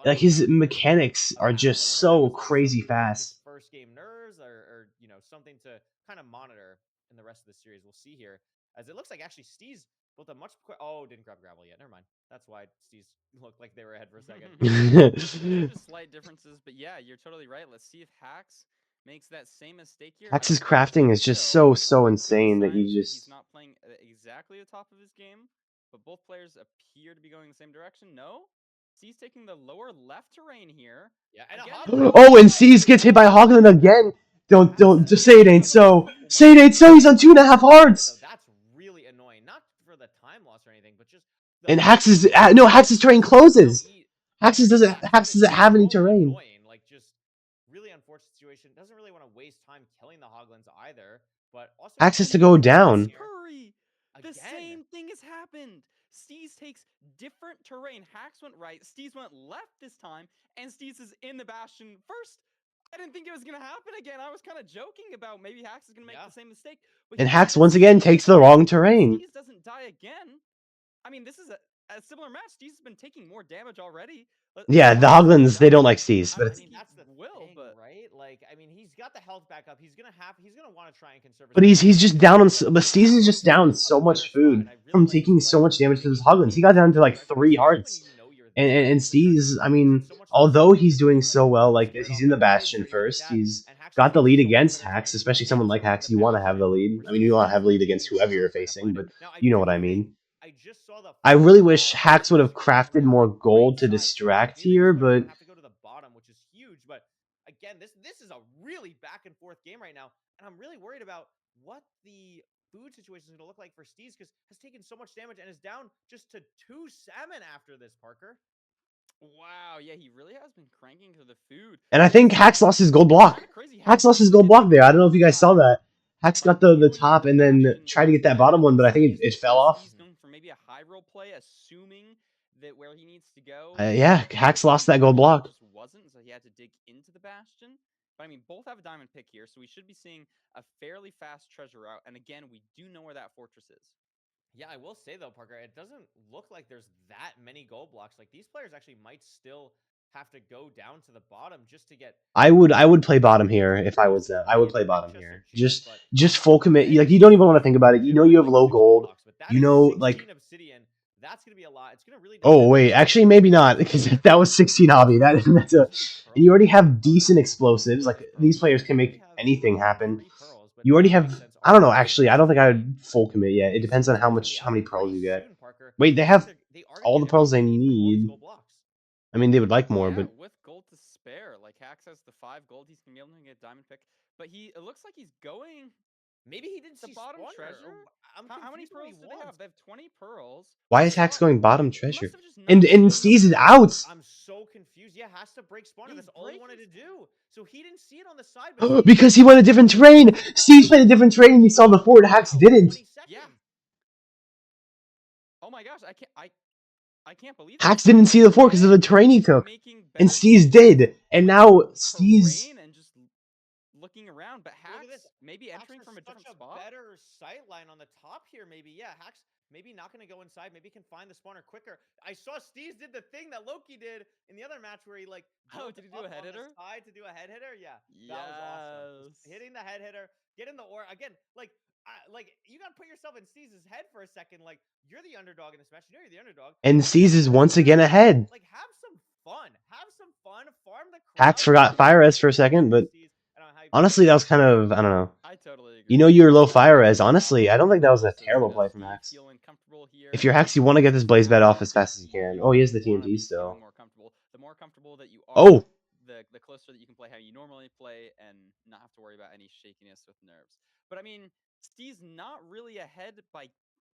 Like his mechanics are just so crazy fast. First game nerves or you know, something to kind of monitor in the rest of the series. We'll see here. As it looks like actually Steez built a much quick... Oh, didn't grab gravel yet. Never mind. That's why Steez looked like they were ahead for a second. Just slight differences, but yeah, you're totally right. Let's see if Hax makes that same mistake here. Hax's crafting is just so insane that he's not playing exactly the top of his game, but both players appear to be going the same direction. No? Steez taking the lower left terrain here. Yeah, and and Steez gets hit by Hoglin again. Don't just say it ain't so. Say it ain't so. He's on 2.5 hearts. So that's really annoying. Not for the time loss or anything, but just. And Hax's terrain closes. Hax doesn't have any terrain. Like just really unfortunate situation. Doesn't really want to waste time killing the Hoglins either. But also Hacks has to go down. Curry. The Again. same thing has happened. Steez takes different terrain. Hacks went right. Steez went left this time, and Steez is in the Bastion first. I didn't think it was gonna happen again. I was kind of joking about maybe Hacks is gonna make the same mistake. But And Hacks once again takes the wrong terrain. Steez doesn't die again. I mean, this is a similar match. Steez has been taking more damage already. Yeah, the Hoglins, they don't like Steez, but I mean, that's the thing, right? Like, I mean, he's got the health back up. He's gonna want to try and conserve. But he's just down on. But Steez is just down so much food from taking so much damage to those Hoglins. He got down to like 3 hearts. And Steez, I mean, although he's doing so well, like he's in the Bastion first, he's got the lead against Hacks, especially someone like Hacks. You want to have the lead. I mean, you want to have lead against whoever you're facing, but you know what I mean. I really wish Hacks would have crafted more gold to distract here, but have to go to the bottom, which is huge. But again, this is a really back and forth game right now, and I'm really worried about what the food situation is going to look like for Steez, because has taken so much damage and is down just to 2 salmon after this, Parker. Wow, yeah, he really has been cranking to the food. And I think Hacks lost his gold block. Hacks lost his gold block there. I don't know if you guys saw that. Hacks got the top and then tried to get that bottom one, but I think it fell off. He's going for maybe a high roll play, assuming that where he needs to go. Yeah, Hacks lost that gold block. Just wasn't, so he had to dig into the Bastion. But I mean, both have a diamond pick here, so we should be seeing a fairly fast treasure route. And again, we do know where that fortress is. Yeah, I will say though, Parker, it doesn't look like there's that many gold blocks. Like these players actually might still have to go down to the bottom just to get. I would play bottom here if I was them. I would play bottom here. Just full commit. Like you don't even want to think about it. You know you have low gold. You know like. That's gonna be a lot. It's gonna really. Oh wait, actually maybe not, because that was 16 hobby. That's a. And you already have decent explosives. Like these players can make anything happen. You already have. I don't know. Actually, I don't think I would full commit yet. It depends on how many pearls you get. Wait, they have all the pearls they need. I mean, they would like more, but with gold to spare, like Hacks has the 5 gold, he's gonna be able to get a diamond pick. But it looks like he's going. Maybe he didn't the see bottom Spawner. treasure. How many pearls do they have? They have 20 pearls. Why is Hacks going bottom treasure? And Steez is out. I'm so confused. Yeah, has to break Spawner. That's all he wanted to do. So he didn't see it on the side. But because he went a different terrain. Steez played a different terrain and he saw the fort. Hacks didn't. Yeah. Oh my gosh, I can't believe that. Hacks didn't see the fort because of the terrain he took. And Steez did. And now Steez. And just looking around, but Hacks maybe entering from a different spot. Better sight line on the top here, maybe. Yeah, Hacks maybe not going to go inside. Maybe can find the spawner quicker. I saw Steez did the thing that Loki did in the other match where he like. Oh, did he do a head hitter? Side to do a head hitter, yeah. Yes. That was awesome. Hitting the head hitter, getting the ore again. Like you got to put yourself in Steez's head for a second. Like you're the underdog in this match. You know you're the underdog. And Steez is once again ahead. Like have some fun. Farm the. Hacks forgot fire res for a second, but. Honestly, that was kind of, I don't know. I totally agree. You know you're low fire res. Honestly, I don't think that was a terrible play from Hacks. If you're Hacks, you want to get this blaze bed off as fast as you can. Oh, he has the TNT still. The more comfortable that you are, oh! The closer that you can play how you normally play and not have to worry about any shakiness with nerves. But I mean, Steez not really ahead by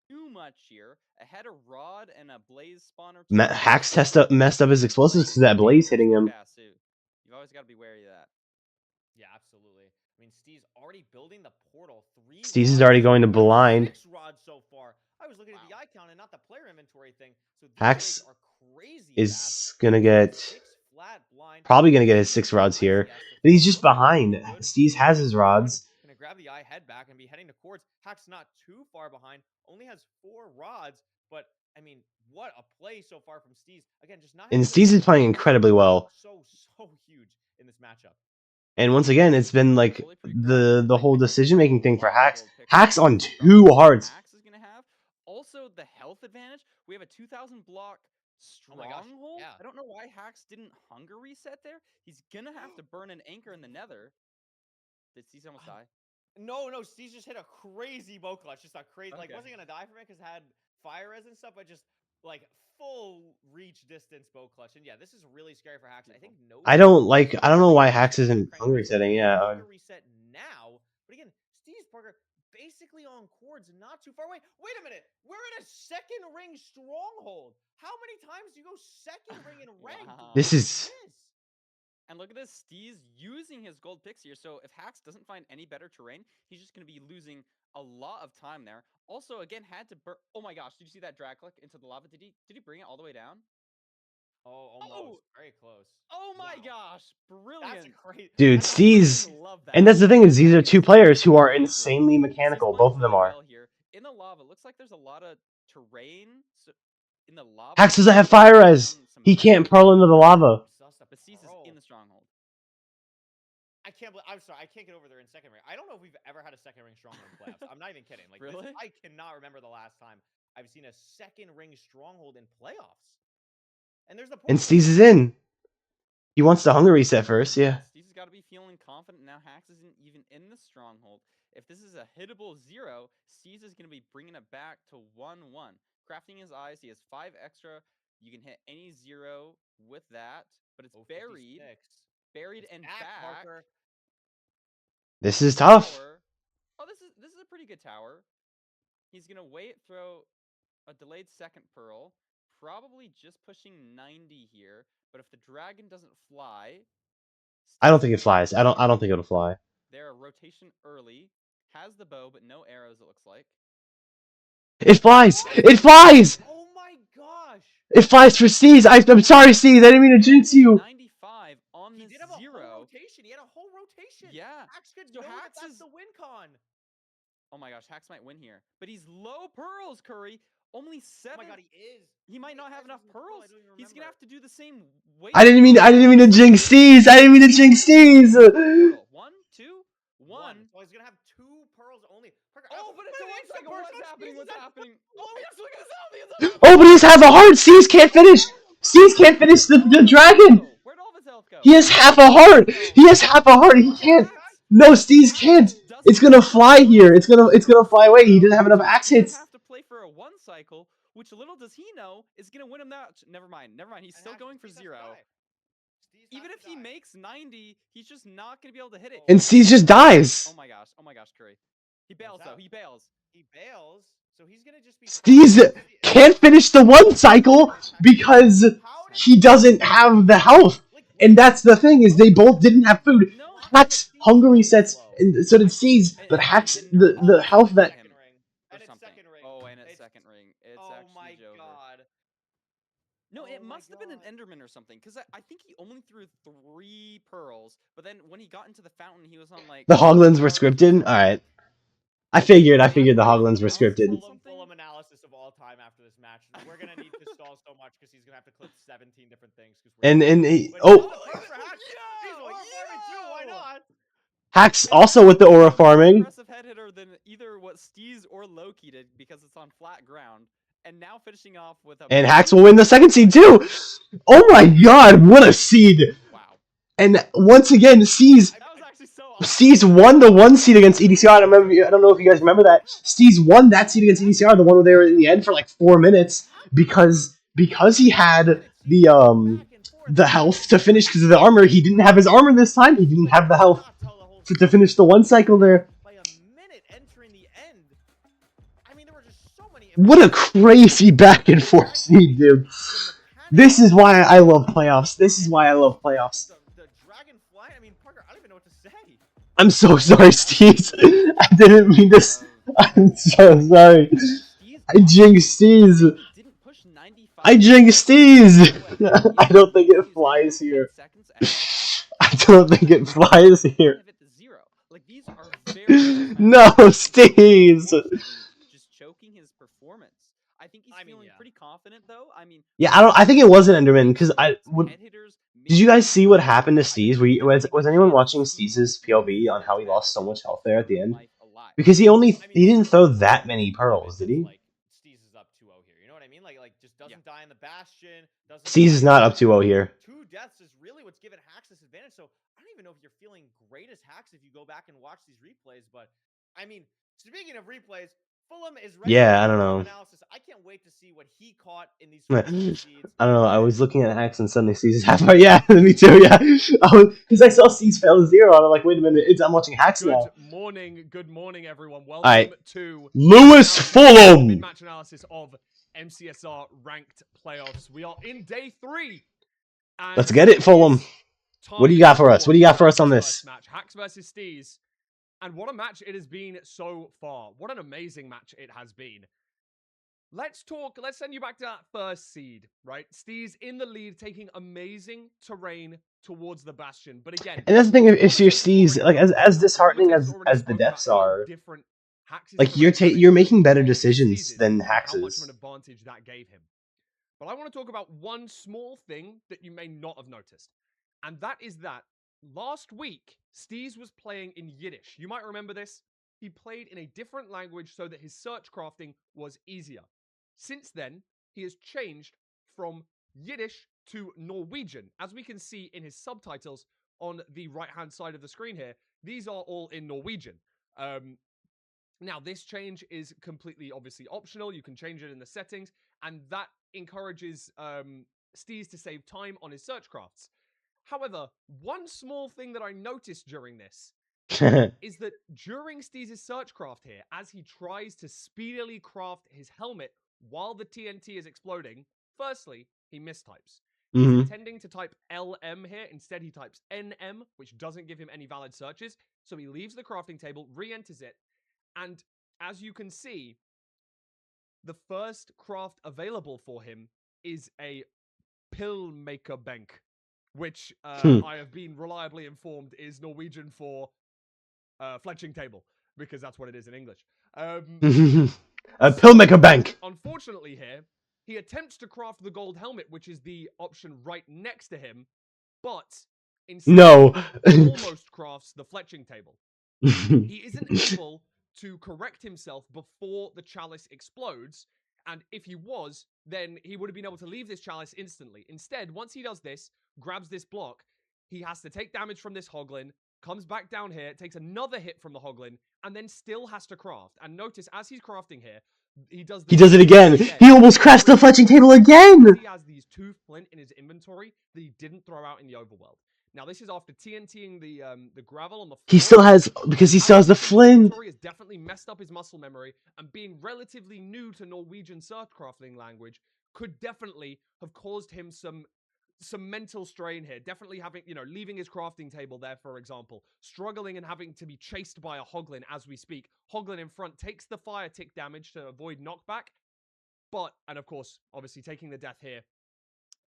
too much here. Ahead of Rod and a blaze spawner. Hacks messed up his explosives because that blaze hitting him. You've always got to be wary of that. Yeah, absolutely. I mean, Steez already building the portal. Steez is already going to blind. 6 rods so far. I was looking at the eye count and not the player inventory thing. So Hacks are crazy is gonna get probably gonna get his 6 rods here, but he's just behind. Steez has his rods. Gonna grab the eye head back and be heading to quartz. Hacks not too far behind. Only has 4 rods, but I mean, what a play so far from Steez. Again, just not. And Steez is playing incredibly well. So huge in this matchup. And once again, it's been like the whole decision-making thing for Hacks. Hacks on 2 hearts. Hacks is going to have. Also, the health advantage. We have a 2,000 block stronghold. Yeah. I don't know why Hacks didn't hunger reset there. He's going to have to burn an anchor in the nether. Did Steez almost die? No, Steez just hit a crazy bow clutch. Just a crazy, like, wasn't going to die from it because it had fire res and stuff, but just, like, full reach distance bow clutch. And yeah, this is really scary for Hacks. I think I don't know why Hacks isn't hunger resetting. Yeah. Hunger reset now. But again, Steez Parker basically on cords, not too far away. Wait a minute. We're in a 2nd ring stronghold. How many times do you go 2nd ring in rank? This is And look at this, Steez using his gold picks here. So if Hax doesn't find any better terrain, he's just going to be losing a lot of time there. Also, again, had to burn. Oh my gosh, did you see that drag click into the lava? Did he bring it all the way down? Oh, almost. Very close. Oh my gosh, brilliant. That's great. Dude, That's Steez. Love that. And that's the thing is, these are two players who are insanely mechanical. Both of them are. Well here. In the lava, looks like there's a lot of terrain. So in the lava, Hax doesn't have fire res. He can't pearl into the lava. But Steez is in the stronghold. I can't believe. I'm sorry. I can't get over there in second ring. I don't know if we've ever had a second ring stronghold in playoffs. I'm not even kidding. Like, really? I cannot remember the last time I've seen a second ring stronghold in playoffs. And there's the point. And Steez is in. He wants the hunger reset first, yeah. Steez has got to be feeling confident now. Hax isn't even in the stronghold. If this is a hittable 0, Steez is going to be bringing it back to 1-1. Crafting his eyes, he has 5 extra. You can hit any 0 with that, but it's buried. 56. Buried and back. Parker. This is tough. Oh, this is a pretty good tower. He's gonna wait, throw a delayed second pearl, probably just pushing 90 here. But if the dragon doesn't fly, I don't think it flies. I don't think it'll fly. There, rotation early, has the bow but no arrows. It looks like it flies. It flies. Oh my gosh! It flies for Steez. I'm sorry, Steez. I didn't mean to jinx you. 95 on the 0. He had a whole rotation. He had a whole rotation. Yeah. Hax could know Hax that's the win con. Oh my gosh, Hax might win here. But he's low pearls, Curry. Only 7. Oh my god, he is. He might not have enough pearls. He's gonna have to do the same weight. I didn't mean to jinx Steez. I didn't mean to jinx Steez. 1, 2, 1. So he's gonna have 2 pearls only. Oh, but it's a 1 cycle. What's happening? What's happening? Oh yes, look at this. Oh, but he has half a heart. Steez can't finish. Steez can't finish the dragon. Where'd all of his health go? He has half a heart. He has half a heart. He can't. No, Steez can't. It's gonna fly here. It's gonna fly away. He doesn't have enough axe hits. Have to play for a 1 cycle, which little does he know is gonna win him that. Never mind. He's still going for 0. Even if he makes 90, he's just not gonna be able to hit it. And Steez just dies. Oh my gosh, Curry. He bails though. He bails. So he's gonna just be. Steez can't finish the 1 cycle because he doesn't have the health. And that's the thing is they both didn't have food. Hax hunger resets, and so did Steez, but Hax the health that. Oh, and it's second ring. It's actually Jover. God. No, it must have been an Enderman or something, because I think he only threw 3 pearls, but then when he got into the fountain, he was on like. The Hoglins were scripted. All right, I figured the Hoglins were scripted. Full analysis of all time after this match. We're gonna need to stall so much because he's gonna have to clip 17 different things. Why not? Hax also with the aura farming. Aggressive head hitter than either what Steez or Loki did because it's on flat ground, and now finishing off with a. And Hax will win the second seed too. Oh my god, what a seed! Wow. And once again, Steez won the 1 seed against EDCR. I don't know if you guys remember that. Steez won that seed against EDCR, the one where they were in the end for like 4 minutes, because he had the health to finish because of the armor. He didn't have his armor this time. He didn't have the health to finish the 1 cycle there. What a crazy back and forth seed, dude. This is why I love playoffs. The dragonfly, I mean, Parker, I don't even know what to say. I'm so sorry, Steez. I didn't mean this. I'm so sorry. I jinxed Steez. I don't think it flies here. No, Steez. Just choking his performance. I think he's feeling pretty confident though. Yeah, I think it was an Enderman because Did you guys see what happened to Steez? Was anyone watching Steez's POV on how he lost so much health there at the end? Because he didn't throw that many pearls, did he? Steez is up 2-0 here. You know what I mean? Like just doesn't die in the bastion. Steez is not up 2-0 here. 2 deaths is really what's given Hax this advantage. So I don't even know if you're feeling great as Hax if you go back and watch these replays. But I mean, speaking of replays, Fulham is ready. Yeah, I don't know. Analysis. I can't wait to see what he caught in these. I don't know. I was looking at Hax and suddenly Steez half. Yeah, me too. Yeah, because I saw Steez fail 0, and I'm like, wait a minute, I'm watching Hax now. Good morning, everyone. Welcome to Lewis Fulham mid-match analysis of MCSR ranked playoffs. We are in day 3. Let's get it, Fulham. What do you got for us? What do you got for us on this match? Hacks versus Steez. And what a match it has been so far. What an amazing match it has been. Let's send you back to that first seed, right? Steez in the lead, taking amazing terrain towards the Bastion. But again... And that's the thing, if you're Steez, like, as disheartening as the deaths are, like, you're making better decisions than Hacks is. How much of an advantage that gave him. But I want to talk about one small thing that you may not have noticed. And that is that last week, Steez was playing in Yiddish. You might remember this. He played in a different language so that his search crafting was easier. Since then, he has changed from Yiddish to Norwegian. As we can see in his subtitles on the right-hand side of the screen here, these are all in Norwegian. Now, this change is completely, obviously, optional. You can change it in the settings, and that encourages Steez to save time on his search crafts. However, one small thing that I noticed during this is that during Steez's search craft here, as he tries to speedily craft his helmet while the TNT is exploding, firstly, he mistypes. He's intending to type LM here. Instead, he types NM, which doesn't give him any valid searches. So he leaves the crafting table, re-enters it, and as you can see, the first craft available for him is a pill maker bank, which I have been reliably informed is Norwegian for fletching table, because that's what it is in English. A pill maker bank. Unfortunately here, he attempts to craft the gold helmet, which is the option right next to him, but instead he almost crafts the fletching table. He isn't able to correct himself before the chalice explodes, and if he was, then he would have been able to leave this chalice instantly. Instead, once he does this, grabs this block, he has to take damage from this hoglin, comes back down here, takes another hit from the hoglin, and then still has to craft. And notice, as he's crafting here, he does it again. He almost crashed the fletching table again! He has these 2 flint in his inventory that he didn't throw out in the overworld. Now, this is after TNTing the gravel on the floor. He still has, because he still has the flint. Has definitely messed up his muscle memory, and being relatively new to Norwegian search crafting language could definitely have caused him some mental strain here. Definitely having, leaving his crafting table there, for example. Struggling and having to be chased by a hoglin as we speak. Hoglin in front takes the fire tick damage to avoid knockback. And of course, obviously taking the death here.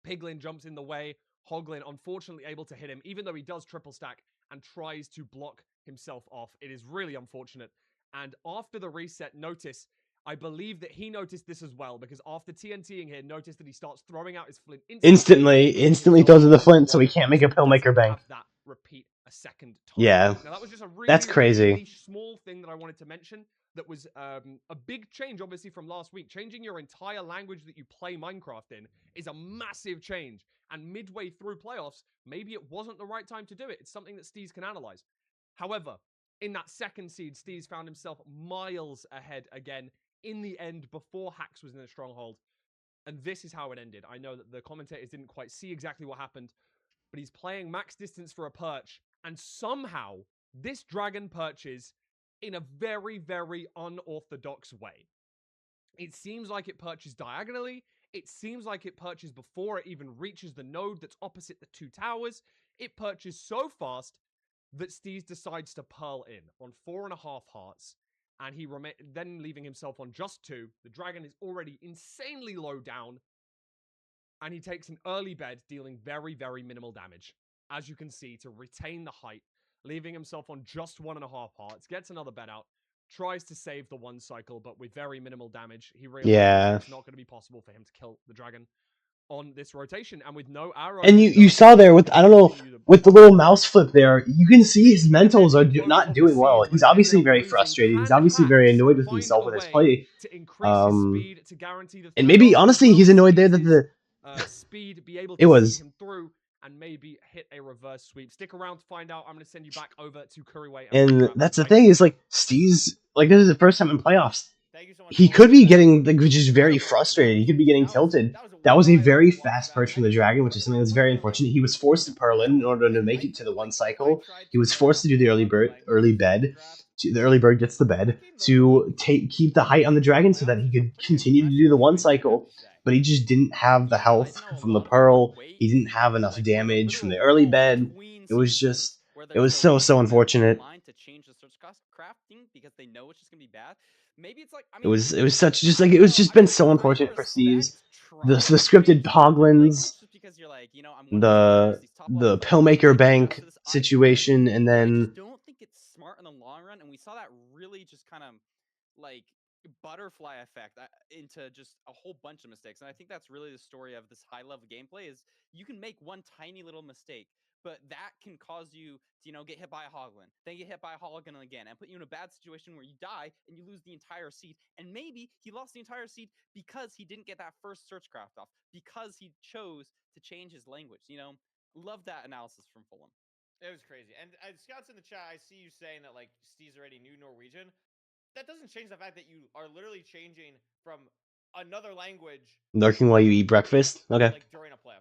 Piglin jumps in the way. Hoglin, unfortunately, able to hit him, even though he does triple stack and tries to block himself off. It is really unfortunate. And after the reset, notice, I believe that he noticed this as well, because after TNTing here, notice that he starts throwing out his flint instantly throws in the flint, so he can't make a pill maker bank. That repeat a second time. Yeah, now, that was just a really, that's crazy. Really small thing that I wanted to mention. That was a big change, obviously, from last week. Changing your entire language that you play Minecraft in is a massive change. And midway through playoffs, maybe it wasn't the right time to do it. It's something that Steez can analyze. However, in that second seed, Steez found himself miles ahead again in the end before Hacks was in the stronghold. And this is how it ended. I know that the commentators didn't quite see exactly what happened, but he's playing max distance for a perch. And somehow, this dragon perches in a very, very unorthodox way. It seems like it perches diagonally. It seems like it perches before it even reaches the node that's opposite the 2 towers. It perches so fast that Steez decides to pearl in on 4.5 hearts. And he then leaving himself on just 2. The dragon is already insanely low down. And he takes an early bed, dealing very, very minimal damage. As you can see, to retain the height. Leaving himself on just 1.5 hearts. Gets another bed out. Tries to save the 1 cycle, but with very minimal damage. He realizes it's not going to be possible for him to kill the dragon on this rotation, and with no arrow. And you saw there with, I don't know, with the little mouse flip there, you can see his mentals are not doing well. He's obviously very frustrated. He's obviously very annoyed with himself with his play. And maybe, honestly, he's annoyed there that the speed be able to see him through and maybe hit a reverse sweep. Stick around to find out. I'm going to send you back over to Curryway. And that's the thing, is like, Steez, like, this is the first time in playoffs. He could be getting, like, just very frustrated. He could be getting tilted. That was a very fast perch from the dragon, which is something that's very unfortunate. He was forced to pearl in order to make it to the 1 cycle. He was forced to do the early bed. The early bird gets the bed to keep the height on the dragon so that he could continue to do the 1 cycle. but he just didn't have the Yeah, I health know a from the lot of Pearl. weight, He didn't have enough like, for the damage from the literal early room bed. between It was sequences just, where it there's was no so amount of unfortunate. line to change the search crafting because they know it's just gonna be bad. Maybe it's like, I It mean, was such just I like don't it was know. just I mean, been I so can kind of unfortunate for Steve's. respect The trying to scripted change the number language Poglins, just because you're like, I'm one of these players, these top level the players, I Pillmaker need to Bank adjust to this. I can, situation, and but I then just don't think it's smart in the long run. And we saw that really just kind of like butterfly effect into just a whole bunch of mistakes. And I think that's really the story of this high level gameplay is you can make one tiny little mistake, but that can cause you to, get hit by a Hoglin, then get hit by a Hoglin again, and put you in a bad situation where you die and you lose the entire seed. And maybe he lost the entire seed because he didn't get that first search craft off, because he chose to change his language. Love that analysis from Fulham. It was crazy. And Scouts in the chat, I see you saying that like Steve's already knew Norwegian. That doesn't change the fact that you are literally changing from another language lurking while you eat breakfast. Okay. like during a playoff.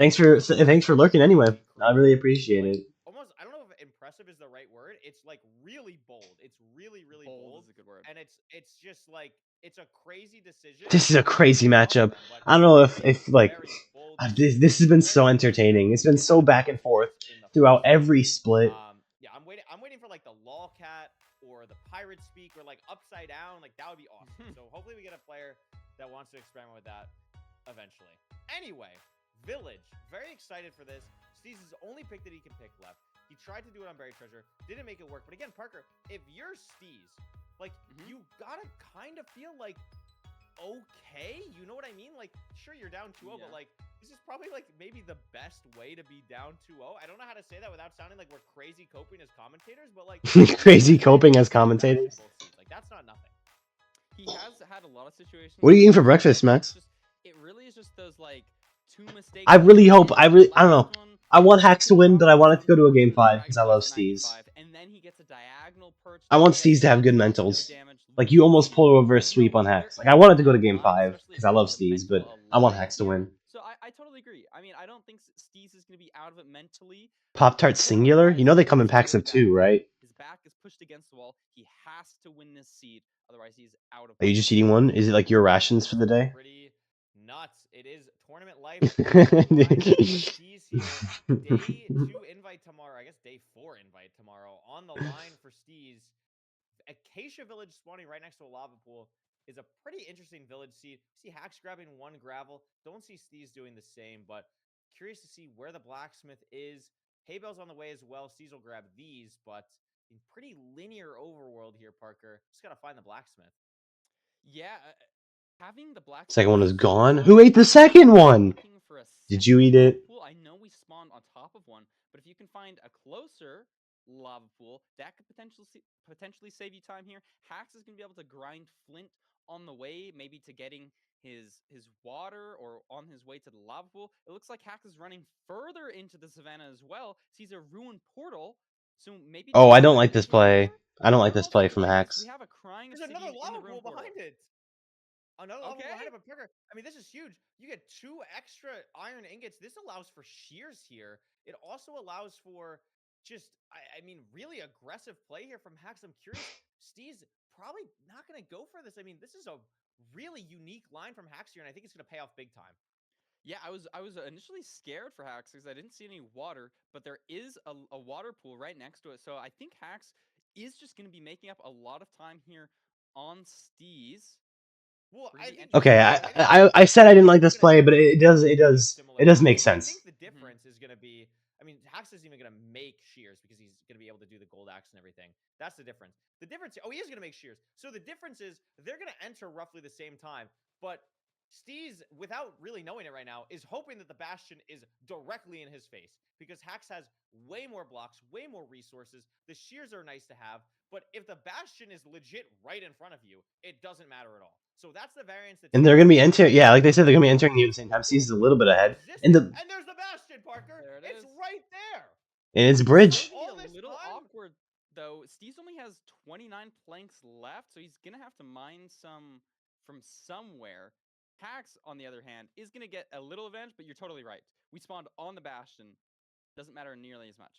Thanks for lurking anyway. I really appreciate it. Almost, I don't know if impressive is the right word. It's like really bold. It's really bold. Is a good word. And it's just like it's a crazy decision. This is a crazy matchup. I don't know if like this has been so entertaining. It's been so back and forth throughout every split. Yeah, I'm waiting for like the lolcat or the pirate speak or like upside down. Like that would be awesome. So hopefully we get a player that wants to experiment with that eventually. Anyway, Village, very excited for this. Steve's is the only pick that he can pick left. He tried to do it on Buried Treasure, didn't make it work. But again, Parker, if you're Steve's, like you gotta kind of feel like okay, you know what I mean? Like, sure, you're down 2-0, but like this is probably like maybe the best way to be down 2-0. I don't know how to say that without sounding like we're crazy coping as commentators, but like crazy coping as commentators. Like that's not nothing. He has had a lot of situations. What are you eating for breakfast, Max? It really is just those like two mistakes. I don't know. I want Hacks to win, but I want it to go to a game 5 because I love Steez. And then he gets a diagonal perch. I want Steez to have good mentals. Like you almost pull a reverse sweep on Hacks. Like I want it to go to game 5 because I love Steez, but I want Hacks to win. So I totally agree. I mean, I don't think Steez is going to be out of it mentally. Pop-Tart singular? You know they come in packs of 2, right? His back is pushed against the wall. He has to win this seed, otherwise he's out of. Are you just eating one? Is it like your rations for the day? Pretty nuts. It is tournament life. Steez here. Day 2 invite tomorrow. I guess day 4 invite tomorrow. On the line for Steez. Acacia Village spawning right next to a lava pool is a pretty interesting village seed. See Hacks grabbing 1 gravel. Don't see Steez doing the same, but curious to see where the blacksmith is. Haybell's on the way as well. Steez will grab these, but in pretty linear overworld here, Parker. Just got to find the blacksmith. Yeah, having the blacksmith. Second one is gone. Who ate the second one? Did you eat it? Pool. I know we spawned on top of one, but if you can find a closer lava pool, that could potentially save you time here. Hacks is going to be able to grind flint on the way, maybe to getting his water or on his way to the lava pool. It looks like Hacks is running further into the savannah as well. Sees a ruined portal, so maybe. Oh, I don't like this play. I don't like this play from Hacks. We have a crying There's city another lava in the pool behind it. Another level behind it, but Parker, I mean, this is huge. You get 2 extra iron ingots. This allows for shears here. It also allows for just, I mean, really aggressive play here from Hacks. I'm curious. Steez probably not going to go for this. I mean, this is a really unique line from Hacks here, and I think it's going to pay off big time. Yeah, I was initially scared for Hacks because I didn't see any water, but there is a water pool right next to it. So I think Hacks is just going to be making up a lot of time here on Steez. Well, okay, I said I didn't like this play, but it does make sense. I think the difference is going to be, I mean, Hacks isn't even going to make shears because he's going to be able to do the gold axe and everything. That's the difference. The difference, he is going to make shears. So the difference is they're going to enter roughly the same time, but Steez, without really knowing it right now, is hoping that the Bastion is directly in his face because Hacks has way more blocks, way more resources. The shears are nice to have, but if the Bastion is legit right in front of you, it doesn't matter at all. So that's the variance. And they're going to be entering, yeah, like they said, they're going to be entering you at the same time. Steez is a little bit ahead. And there's the Bastion, Parker. It's right there. And it's bridge. A little awkward, though. Steez only has 29 planks left, so he's going to have to mine some from somewhere. Hacks, on the other hand, is going to get a little advantage, but you're totally right. We spawned on the Bastion. Doesn't matter nearly as much.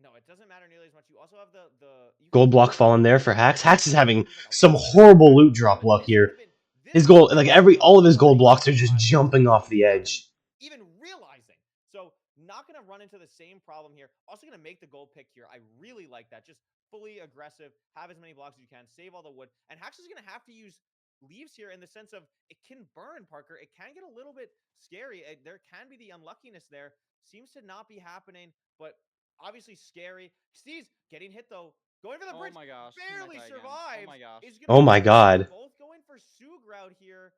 No, it doesn't matter nearly as much. You also have the gold block falling there for Hacks. Hacks is having some horrible loot drop luck here. His gold, like all of his gold blocks are just jumping off the edge. Even realizing. So not going to run into the same problem here. Also going to make the gold pick here. I really like that. Just fully aggressive. Have as many blocks as you can. Save all the wood. And Hax is going to have to use leaves here in the sense of it can burn, Parker. It can get a little bit scary. There can be the unluckiness there. Seems to not be happening, but obviously scary. Steve's getting hit though. Going for the bridge. Oh my gosh. Barely survives. Oh my gosh. Oh my god. Both going for Sug out here.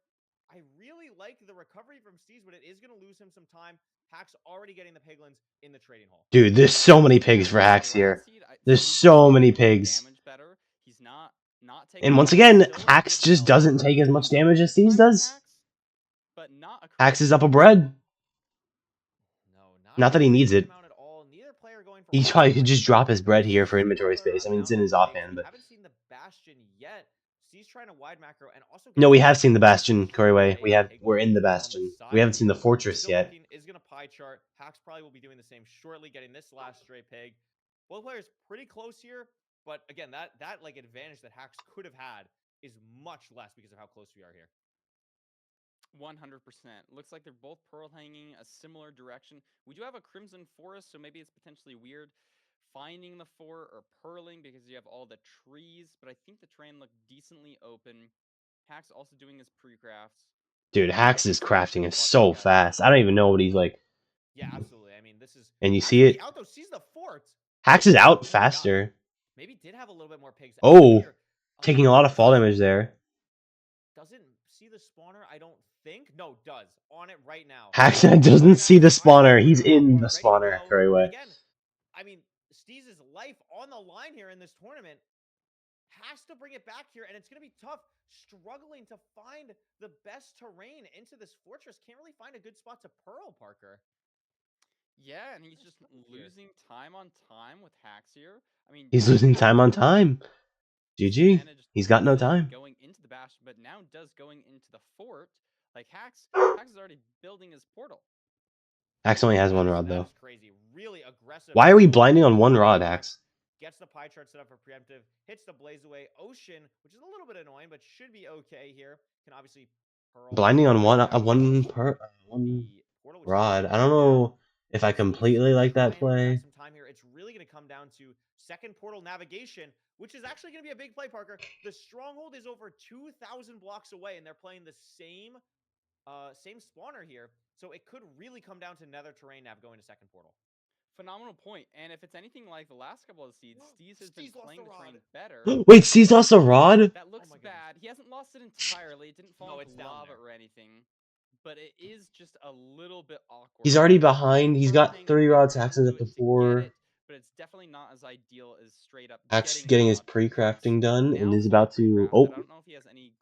I really like the recovery from Steez, but it is going to lose him some time. Hax already getting the piglins in the trading hall. Dude, there's so many pigs for Hax here. There's so many pigs. He's not and once again, Hax just doesn't take as much damage as Steez does. Hax is up a bread. Not that he needs it. He probably could just drop his bread here for inventory space. I mean, it's in his offhand, but... haven't seen the Bastion yet. Steez trying to wide macro and also... No, we have seen the Bastion, Corey. We're in the Bastion. We haven't seen the Fortress yet. Is going to pie chart. Hax probably will be doing the same shortly, getting this last stray pig. Both players pretty close here, but again, that like advantage that Hax could have had is much less because of how close we are here. 100%. Looks like they're both pearl hanging a similar direction. We do have a Crimson Forest, so maybe it's potentially weird finding the fort or pearling because you have all the trees, but I think the terrain looked decently open. Hax also doing his pre-crafts. Dude, Hax's crafting is so fast. I don't even know what he's like. Yeah, absolutely. I mean, this is... And you see it? Out though, sees the fort. Hax is out faster. Maybe did have a little bit more pigs. Oh, taking a lot of fall damage there. Doesn't see the spawner, I don't think. No, does. On it right now. Hax doesn't see the spawner. He's in the spawner, very well. Again, I mean, Steez's life on the line here in this tournament. Has to bring it back here, and it's going to be tough. Struggling to find the best terrain into this fortress. Can't really find a good spot to pearl, Parker. Yeah, and he's just losing time on time with Hax here. I mean, he's losing time on time. GG. He's got no time. Going into the Bastion, but now does going into the fort. Like Hax is already building his portal. Hax only has one rod though. That's crazy. Really aggressive. Why are we blinding on one rod, Hax? Gets the pie chart set up for preemptive, hits the blaze away. Ocean, which is a little bit annoying, but should be okay here. Can obviously pearl. Blinding on one rod. I don't know if I completely like that play. Some time here. It's really going to come down to second portal navigation, which is actually going to be a big play, Parker. The stronghold is over 2,000 blocks away, and they're playing the same spawner here. So it could really come down to nether terrain nav going to second portal. Phenomenal point. And if it's anything like the last couple of seeds, Steez has been playing the terrain better. Wait, Steez lost a rod? That looks bad. He hasn't lost it entirely. It didn't fall into lava or anything. But it is just a little bit awkward. He's already behind. He's got 3 rods. Hax is at the 4. But it's definitely not as ideal as straight up. Hax getting his pre-crafting done and is about to... Oh,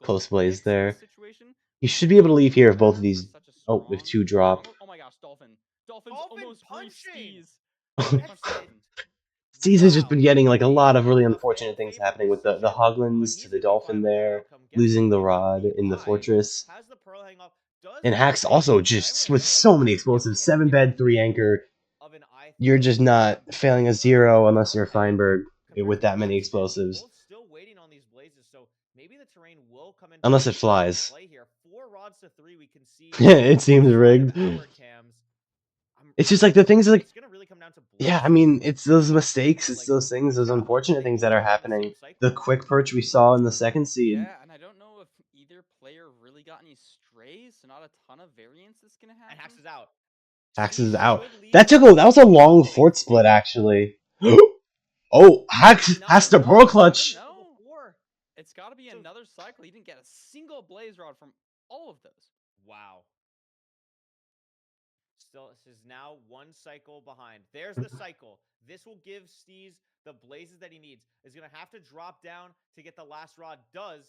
close blaze there. He should be able to leave here if both of these... Oh, if 2 drop. Oh my gosh, Dolphin. Dolphin's almost punching. Steez has just been getting like a lot of really unfortunate things happening with the Hoglins to the Dolphin there, losing the rod in the fortress. And Hax also just with so many explosives, 7 bed, 3 anchor. You're just not failing a 0 unless you're Feinberg with that many explosives. Unless it flies. It seems rigged. It's just like the things like, yeah, I mean, it's those mistakes, it's those things, those unfortunate things that are happening. The quick perch we saw in the second seed. Yeah, and I don't know if either player really got any strays, so not a ton of variance is gonna happen. And Hax is out. Hax is out. That was a long fort split actually. Oh, Hax has to pearl clutch. No. It's got to be another cycle. He didn't get a single blaze rod from all of those. Wow. Still, this is now 1 cycle behind. There's the cycle. This will give Steez the blazes that he needs. Is going to have to drop down to get the last rod. Does.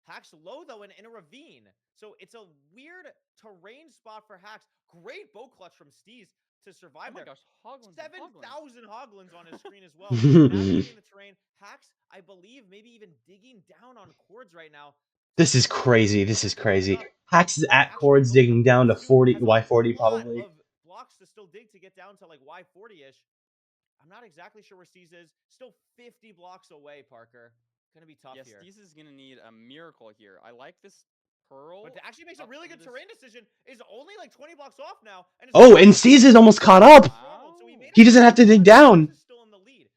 Hax low, though, in a ravine. So it's a weird terrain spot for Hax. Great bow clutch from Steez to survive. Oh my gosh, Hoglins. 7,000 Hoglins on his screen as well. Navigating the terrain. Hax, I believe, maybe even digging down on cords right now. This is crazy. This is crazy. Hax is at cords digging down to 40, Y40 probably. Blocks to still dig to get down to like Y40-ish. I'm not exactly sure where Steez is. Still 50 blocks away, Parker. Gonna be tough here. Steez is gonna need a miracle here. I like this Pearl. But actually makes a up really through good this- terrain decision. Is only like 20 blocks off now. And it's Oh, and Steez is almost caught up. So he made He it doesn't have to dig Hax down. is still in the lead.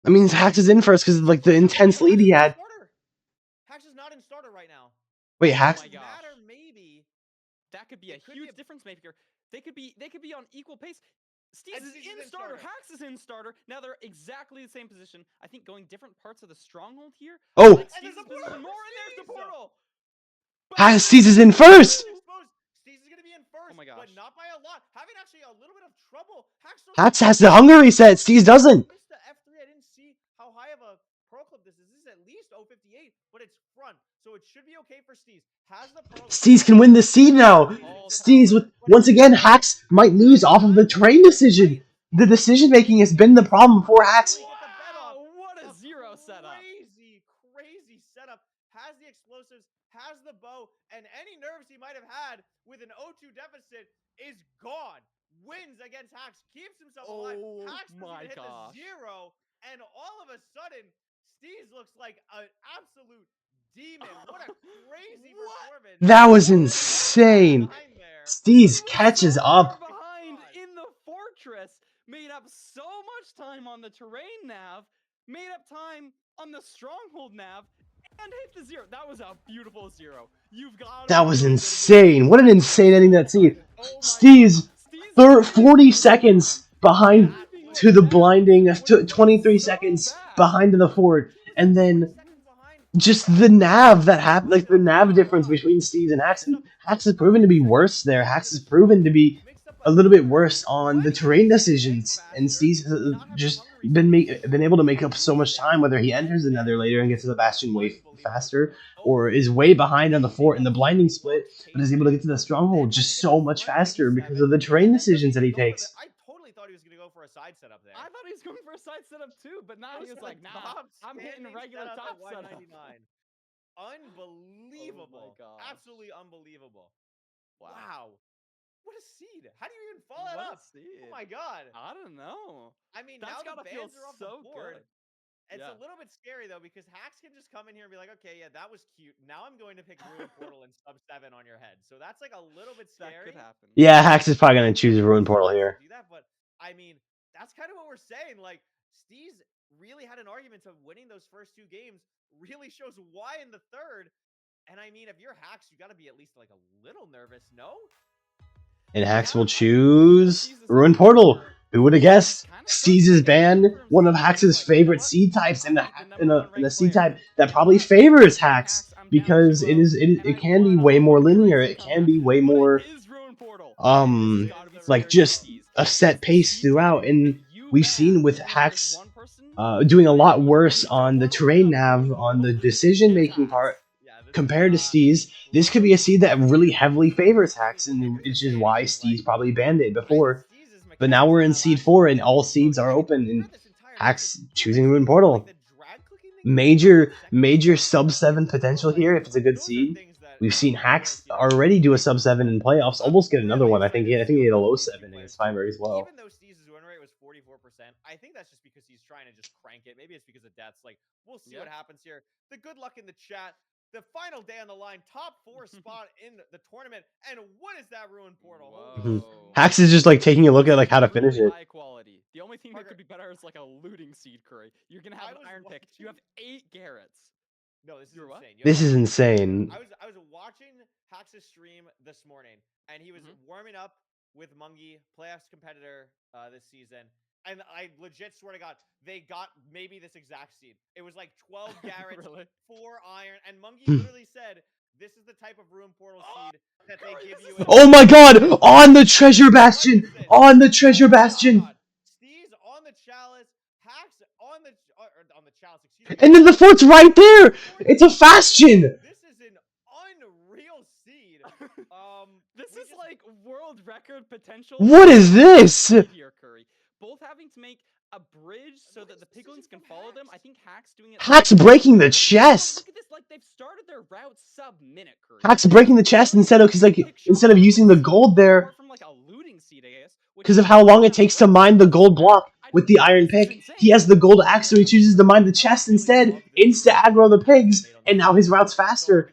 I mean, Hax is in first because of like the intense lead he had. Hax is not in starter right now. Wait, Hax? Oh my gosh. Matter maybe. That could be a huge difference maker. They could be on equal pace. Steez And is Steez in starter. Hax is in starter. Now they're exactly the same position. I think going different parts of the stronghold here. Oh, And there's a portal more, and there's the portal. Steez is in first. Steez is gonna be in first, Oh my gosh. but not by a lot. Having actually a little bit of trouble. Hax has the hunger reset. Steez doesn't. Missed the F3. I didn't see how high of a pro clip this is. This is at least 058, but it's front, so it should be okay for Steez. Has the pearl. Steez can win the seed now. Steez with once again, Hax might lose off of the terrain decision. The decision making has been the problem for Hax. Wow, what a zero setup. Crazy setup. Has the explosives, has the bow, and any nerves he might have had with an O2 deficit is gone. Wins against Hax, keeps himself alive. Hax doesn't hit the zero, and all of a sudden, Steez looks like an absolute demon. What a crazy performance. That was insane. Steez catches up. Behind in the fortress, made up so much time on the terrain nav, made up time on the stronghold nav, and hit the zero. That was a beautiful zero. You've got. That was insane. What an insane ending that scene. Steez, 40 seconds behind to the blinding, 23 seconds behind to the fort, and then just the nav that happened, like the nav difference between Steez and Hax. Hax has proven to be worse there. Hax has proven to be a little bit worse on the terrain decisions, and Steez has just been able to make up so much time, whether he enters the nether later and gets to the bastion way faster, or is way behind on the fort in the blinding split, but is able to get to the stronghold just so much faster because of the terrain decisions that he takes. I totally thought he was going to go for a side setup there. I thought he was going for a side setup too, but now he was like, nah, I'm hitting a regular top setup. Unbelievable. Oh absolutely unbelievable. Wow. Wow. What a seed. How do you even follow that up? Oh my god. I don't know. I mean, That's now the gotta feel bans are off so the board. good. It's a little bit scary though, because Hax can just come in here and be like, okay, yeah, that was cute. Now I'm going to pick Ruin Portal and sub 7 on your head. So that's like a little bit scary. That could happen. Yeah, Hax is probably going to choose Ruin Portal here. Do that, but I mean, that's kind of what we're saying. Like, Steez really had an argument of winning those first two games. Really shows why in the third. And I mean, if you're Hax, you got to be at least like a little nervous, no? And Hax will choose Ruin Portal. Who would have guessed? Steez's ban, one of Hax's favorite seed types, in a seed type that probably favors Hax because it can be way more linear. It can be way more like just a set pace throughout. And we've seen with Hax doing a lot worse on the terrain nav, on the decision making part. Compared to Steez, this could be a seed that really heavily favors Hax, and which is why Steez probably banned it before. But now we're in seed 4, and all seeds are open, and Hax choosing Ruin Portal. Major sub 7 potential here if it's a good seed. We've seen Hax already do a sub 7 in playoffs, almost get another one. I think he had a low 7 against Feinberg as well. Even though Steez's win rate was 44%, I think that's just because he's trying to just crank it. Maybe it's because of deaths. Like, we'll see what happens here. The good luck in the chat. The final day on the line, top 4 spot in the tournament, and what is that Ruin Portal? Hax is just like taking a look at like how to finish it. High quality. The only thing that could be better is like a looting seed curry. You're gonna have an iron pick. You have 8 Garrets. No, this is insane. This is insane. I was watching Hax's stream this morning, and he was warming up with Mungie, playoffs competitor this season. And I legit swear to God, they got maybe this exact seed. It was like 12 Garrets, 4 iron, and Mungie literally said, "This is the type of Ruin Portal seed that they give you." Oh my God! On the treasure bastion! On the treasure bastion! Steez on the chalice, Hax on the chalice. Excuse me. And then the fort's right there. It's a bastion. This is an unreal seed. This is like world record potential. What is this? Here, Curry. Both having to make a bridge so that the piglins can follow them. I think Hax doing it. Hax breaking the chest. Look at this, like they've started their route sub-minute, Curry. Hax breaking the chest instead of using the gold there. From like a looting seed, I guess. Because of how long it takes to mine the gold block with the iron pick. He has the gold axe, so he chooses to mine the chest instead. Insta aggro the pigs, and now his route's faster.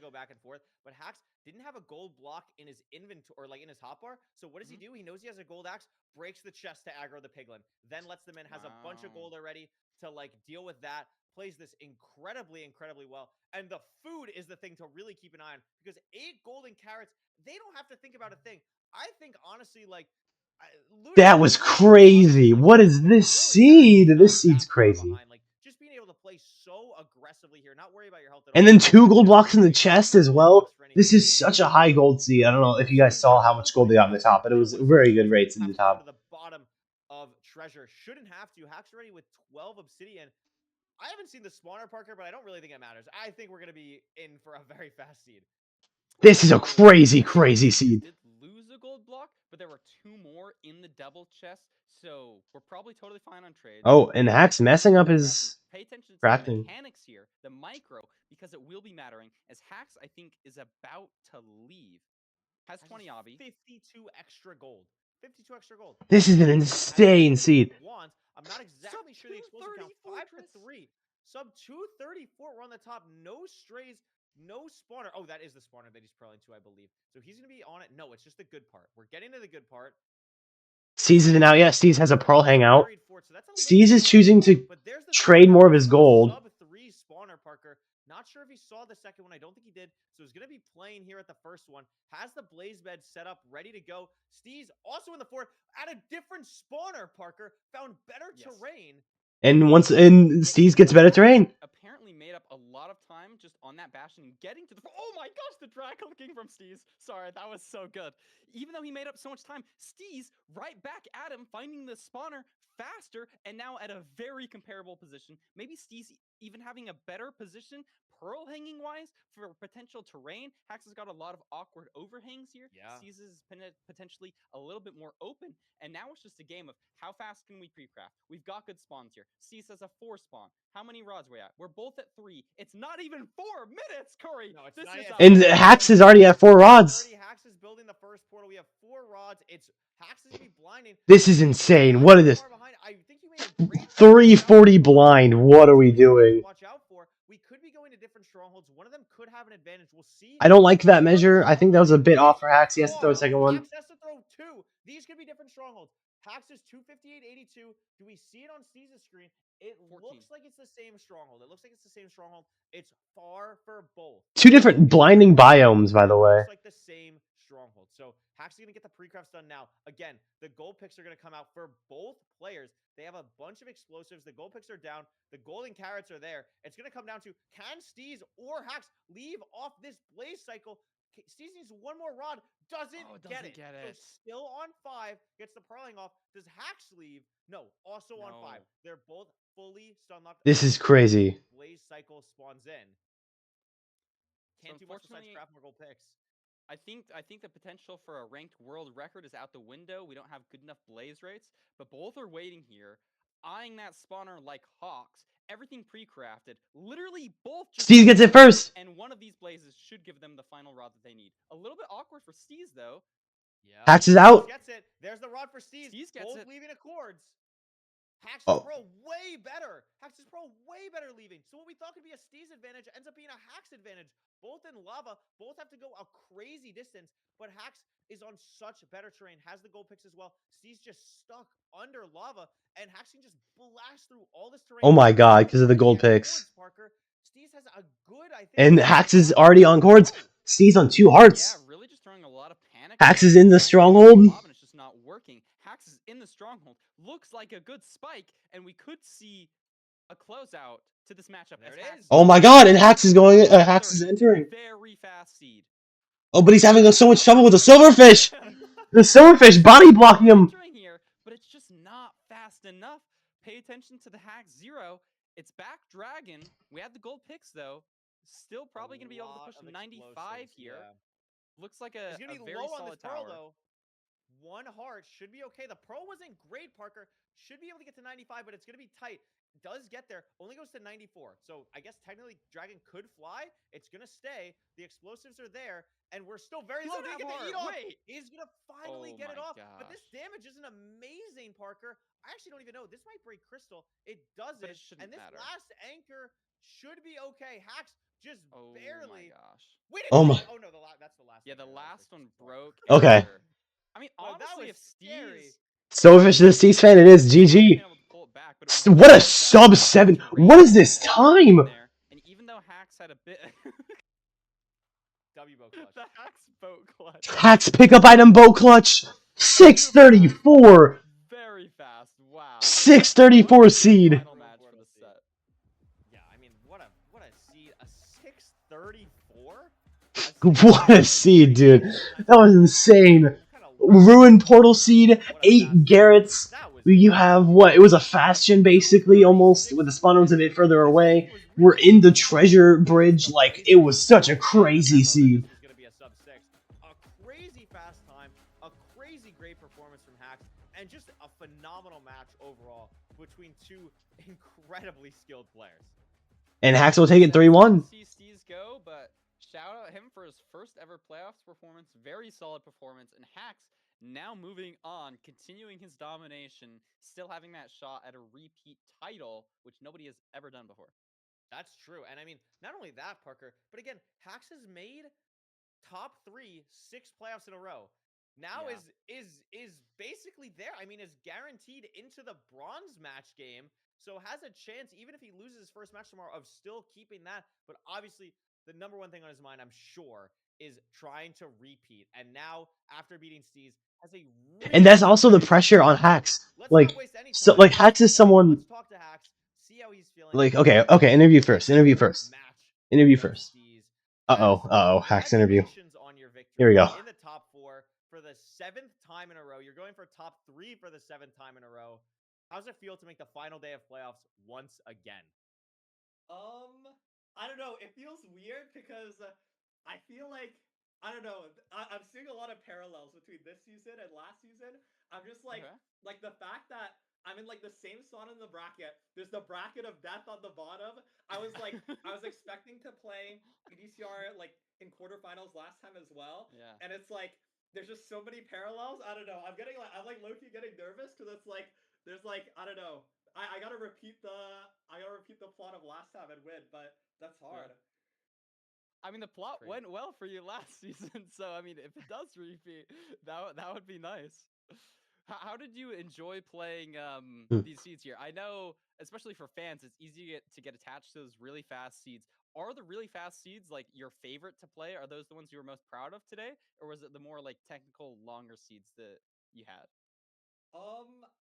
gold block in his inventory, or like in his hotbar. So what does he do? He knows he has a gold axe, breaks the chest to aggro the piglin, then lets them in, has a bunch of gold already to like deal with that. Plays this incredibly well. And the food is the thing to really keep an eye on, because 8 golden carrots, they don't have to think about a thing. I think honestly, like, that was crazy. What is this seed? This seed's crazy. Like, just being able to play so aggressively here, not worry about your health at all. And then 2 gold blocks in the chest as well. This is such a high gold seed. I don't know if you guys saw how much gold they got in the top, but it was very good rates in the top. To the bottom of treasure. Shouldn't have to. Hack's already with 12 obsidian. I haven't seen the spawner, Parker, but I don't really think it matters. I think we're going to be in for a very fast seed. This is a crazy seed. Did lose a gold block, but there were 2 more in the double chest, so we're probably totally fine on trades. Oh, and Hack's messing up his pay attention to crafting. the mechanics here, the micro, because it will be mattering, as Hax, I think, is about to leave. Has 20 obby. 52 extra gold. 52 extra gold. This is an insane seed. I'm not exactly sure the explosive count. 5 to 3. Sub 234. We're on the top. No strays. No spawner. Oh, that is the spawner that he's prowling to, I believe. So he's going to be on it. No, it's just the good part. We're getting to the good part. Steez isn't out yet. Steez has a pearl hangout. Steez is choosing to trade more of his gold. Sub 3 spawner, Parker. Not sure if he saw the second one. I don't think he did. So he's going to be playing here at the first one. Has the blaze bed set up, ready to go. Steez also in the fourth at a different spawner, Parker. Found better terrain. And Steez gets better terrain. Apparently made up a lot of time just on that bastion and getting to the... Oh my gosh, the drag clicking from Steez. Sorry, that was so good. Even though he made up so much time, Steez right back at him, finding the spawner faster and now at a very comparable position. Maybe Steez even having a better position pearl hanging wise for potential terrain. Hax has got a lot of awkward overhangs here. Yeah. Steez is potentially a little bit more open. And now it's just a game of how fast can we pre-craft? We've got good spawns here. Steez has a 4 spawn. How many rods we at? We're both at 3. It's not even 4 minutes, Corey. No, it's this not is yet. And Hax is already at 4 rods. Hax is building the first portal. We have 4 rods. It's Hax is gonna be blinding. This is insane. What is this? I think you made a great 340 blind. What are we doing? Watch out for. We could be going to different strongholds. One of them could have an advantage. We'll see. I don't like that measure. I think that was a bit off for Hax. He has to throw a second one. Hax has to throw 2. These could be different strongholds. Hax is 258.82. Do we see it on Steez's screen? It 14. looks like it's the same stronghold. It's far for both. 2 different blinding biomes, by the way. Looks like the same stronghold. So Hax is going to get the pre-crafts done now. Again, the gold picks are going to come out for both players. They have a bunch of explosives. The gold picks are down. The golden carrots are there. It's going to come down to, can Steez or Hax leave off this blaze cycle? Steez needs 1 more rod. Doesn't get it. So still on 5. Gets the pearling off. Does Hax leave? No. Also on 5. They're both fully stun locked. This is crazy. Blaze cycle spawns in. Can't do much besides craft more gold picks. I think the potential for a ranked world record is out the window. We don't have good enough blaze rates, but both are waiting here, eyeing that spawner like hawks. Everything pre-crafted. Literally both. Steez gets it first. And one of these blazes should give them the final rod that they need. A little bit awkward for Steez though. Yeah. Hax is out. Gets it. There's the rod for Steez. Steez gets both it. leaving accords. Hax's pro way better. Hax's pro way better leaving. So what we thought could be a Steez advantage ends up being a Hax advantage. Both in lava. Both have to go a crazy distance. But Hax is on such better terrain. Has the gold picks as well. Steez just stuck under lava. And Hax can just blast through all this terrain. Oh my god, because of the gold picks. Steez has a good, I think. And Hax is already on cords. Steez on 2 hearts. Yeah, really just throwing a lot of panic. Hax is in the stronghold. It's just not working. Hax is in the stronghold. Looks like a good spike, and we could see a closeout to this matchup. There it is. Oh my god, and Hax is going. Hax is entering. Very fast seed. Oh, but he's having so much trouble with the silverfish. The silverfish body blocking him. Here, but it's just not fast enough. Pay attention to the Hax 0. It's back dragon. We had the gold picks though. Still probably going to be able to push 95 here. Yeah. Looks like a very low solid on this tower. though. 1 heart should be okay. The pro wasn't great, Parker. Should be able to get to 95, but it's going to be tight. Does get there. Only goes to 94. So I guess technically Dragon could fly. It's going to stay. The explosives are there. And we're still very low. Did he get the eat off? He's going to finally get it off. Gosh. But this damage isn't amazing, Parker. I actually don't even know. This might break crystal. It doesn't. But it and this matter. last anchor should be okay. Hax just barely. My gosh. Wait, oh my. Oh no, that's the Yeah, the last one broke. Okay. after- I mean, Well, that honestly, was if scary. Steez... So if it's the Steez fan, it is might have GG. been able to pull it back, but it What a was that sub 7. great What is this ball in time? there, and even though Hacks had a bit... W boat clutch. The Hacks boat clutch. Hacks pickup item boat clutch. 634. Very fast. Wow. 634 seed. Final match for the set. Yeah, I mean, what a seed. A 634? What a seed, dude. That was insane. Ruined Portal seed, 8 Garrets. You have what? It was a Fastion basically, almost, with the spawn rooms a bit further away. We're in the treasure bridge. Like, it was such a crazy seed. Going to be a sub 6. A crazy fast time, a crazy great performance from Hacks, and just a phenomenal match overall between two incredibly skilled players. And Hacks will take it 3-1. See Steez go, but shout out him for his first ever playoffs performance. Very solid performance, and Hacks now moving on, continuing his domination, still having that shot at a repeat title, which nobody has ever done before. That's true. And I mean, not only that, Parker, but again, Hacks has made top 3 6 playoffs in a row. Now is basically there. I mean, is guaranteed into the bronze match game. So has a chance, even if he loses his first match tomorrow, of still keeping that. But obviously, the number one thing on his mind, I'm sure, is trying to repeat. And now, after beating Steez, has a really And that's also the pressure on Hacks. Like, so, like, Hacks is someone... Let's talk to Hacks, see how he's feeling. Like, okay, interview first. Hacks interview. Here we go. In the top 4 for the 7th time in a row. You're going for top 3 for the 7th time in a row. How's it feel to make the final day of playoffs once again? I don't know. It feels weird because I feel like, I don't know. I'm seeing a lot of parallels between this season and last season. I'm just like the fact that I'm in like the same spot in the bracket. There's the bracket of death on the bottom. I was expecting to play EDCR like in quarterfinals last time as well. Yeah. And it's like, there's just so many parallels. I don't know. I'm like low-key getting nervous because it's like, there's like, I don't know. I gotta repeat the plot of last time and win, but that's hard. Yeah. I mean, the plot went well for you last season, so I mean, if it does repeat, that would be nice. How did you enjoy playing these seeds here? I know, especially for fans, it's easy to get attached to those really fast seeds. Are the really fast seeds like your favorite to play? Are those the ones you were most proud of today, or was it the more like technical, longer seeds that you had?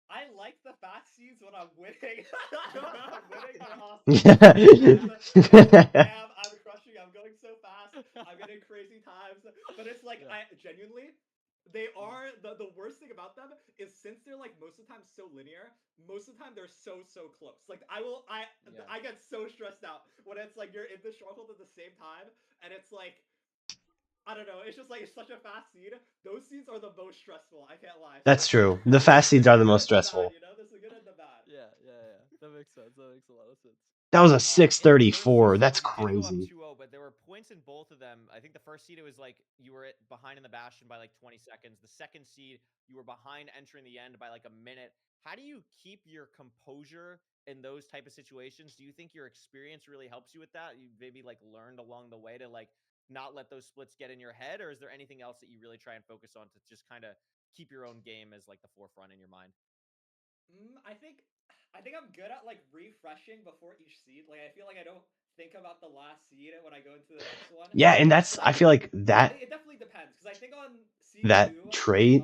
I like the fast seeds when I'm winning. I'm winning, they're awesome. I'm crushing. I'm going so fast. I'm getting crazy times. But it's like, I genuinely, they are, the worst thing about them is since they're like most of the time so linear, most of the time they're so close. Like I get so stressed out when it's like you're in the stronghold at the same time, and it's like, I don't know. It's just like, it's such a fast seed. Those seeds are the most stressful. I can't lie. That's true. The fast seeds are the most stressful. You know, there's the good and the bad. Yeah. That makes sense. That makes a lot of sense. That was a 634. That's crazy. 2-0, but there were points in both of them. I think the first seed, it was like you were behind in the Bastion by like 20 seconds. The second seed, you were behind entering the end by like a minute. How do you keep your composure in those type of situations? Do you think your experience really helps you with that? You maybe like learned along the way to like not let those splits get in your head, or is there anything else that you really try and focus on to just kind of keep your own game as like the forefront in your mind? I think I'm good at like refreshing before each seed. Like I feel like I don't think about the last seed when I go into the next one. Yeah, and that's, I feel like that... It definitely depends, because I think on seed that 2, trait...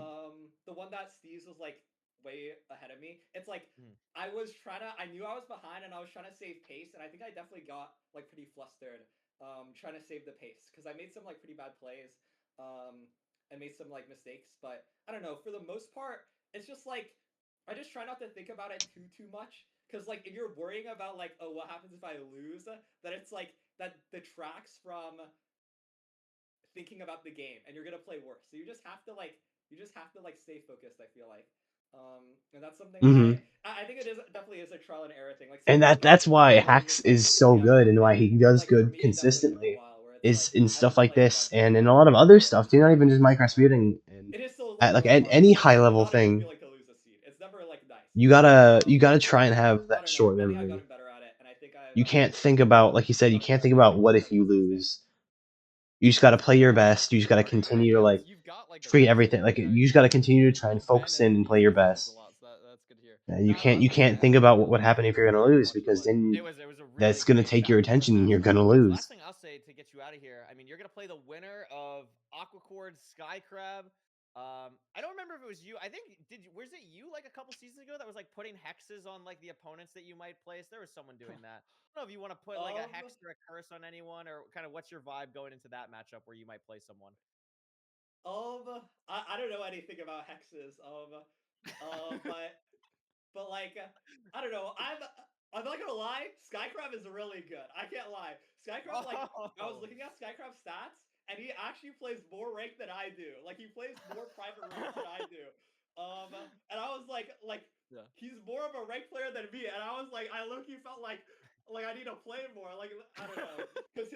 the one that Steez was like way ahead of me, it's like I knew I was behind and I was trying to save pace, and I think I definitely got like pretty flustered trying to save the pace, because I made some like pretty bad plays and made some like mistakes. But I don't know, for the most part, it's just like I just try not to think about it too much, because like if you're worrying about like, oh, what happens if I lose, that it's like that detracts from thinking about the game, and you're gonna play worse. So you just have to like stay focused, I feel like. And that's something I think it definitely is a trial and error thing. Like, and that's why Hacks is so good, and why he does good consistently, is in stuff like this and in a lot of other stuff. Not even just Minecraft speeding, and at like any high level thing. It's never like nice. You gotta try and have that short memory. You can't think about, like you said, you can't think about what if you lose. You just got to play your best. You just got to Right, continue to yeah, like you've got like the treat reps everything there. like Yeah, you just got to continue to try and both Ben focus in and play he's your used those a best. lot, so that's good to hear. And you No, I can't like think that. about I what like happen that. if you're It's gonna very lose, smart to because play. then It was a really that's gonna great take your matchup for attention and last you're week. gonna The lose. last thing I'll say to get you out of here, I mean, you're gonna play the winner of Aquacord Sky Crab. I don't remember if it was you. I think was it you like a couple seasons ago that was like putting hexes on like the opponents that you might place? There was someone doing that. I don't know if you want to put like a hex or a curse on anyone, or kind of what's your vibe going into that matchup where you might play someone. I don't know anything about hexes. But like, I don't know. I'm not gonna lie. Skycrab is really good. I can't lie. Skycrab, like, I was looking at Skycrab stats, and he actually plays more rank than I do. Like, he plays more private ranks than I do. And I was like, Yeah. he's more of a rank player than me. And I was like, I low-key felt like I need to play more. Like, I don't know, because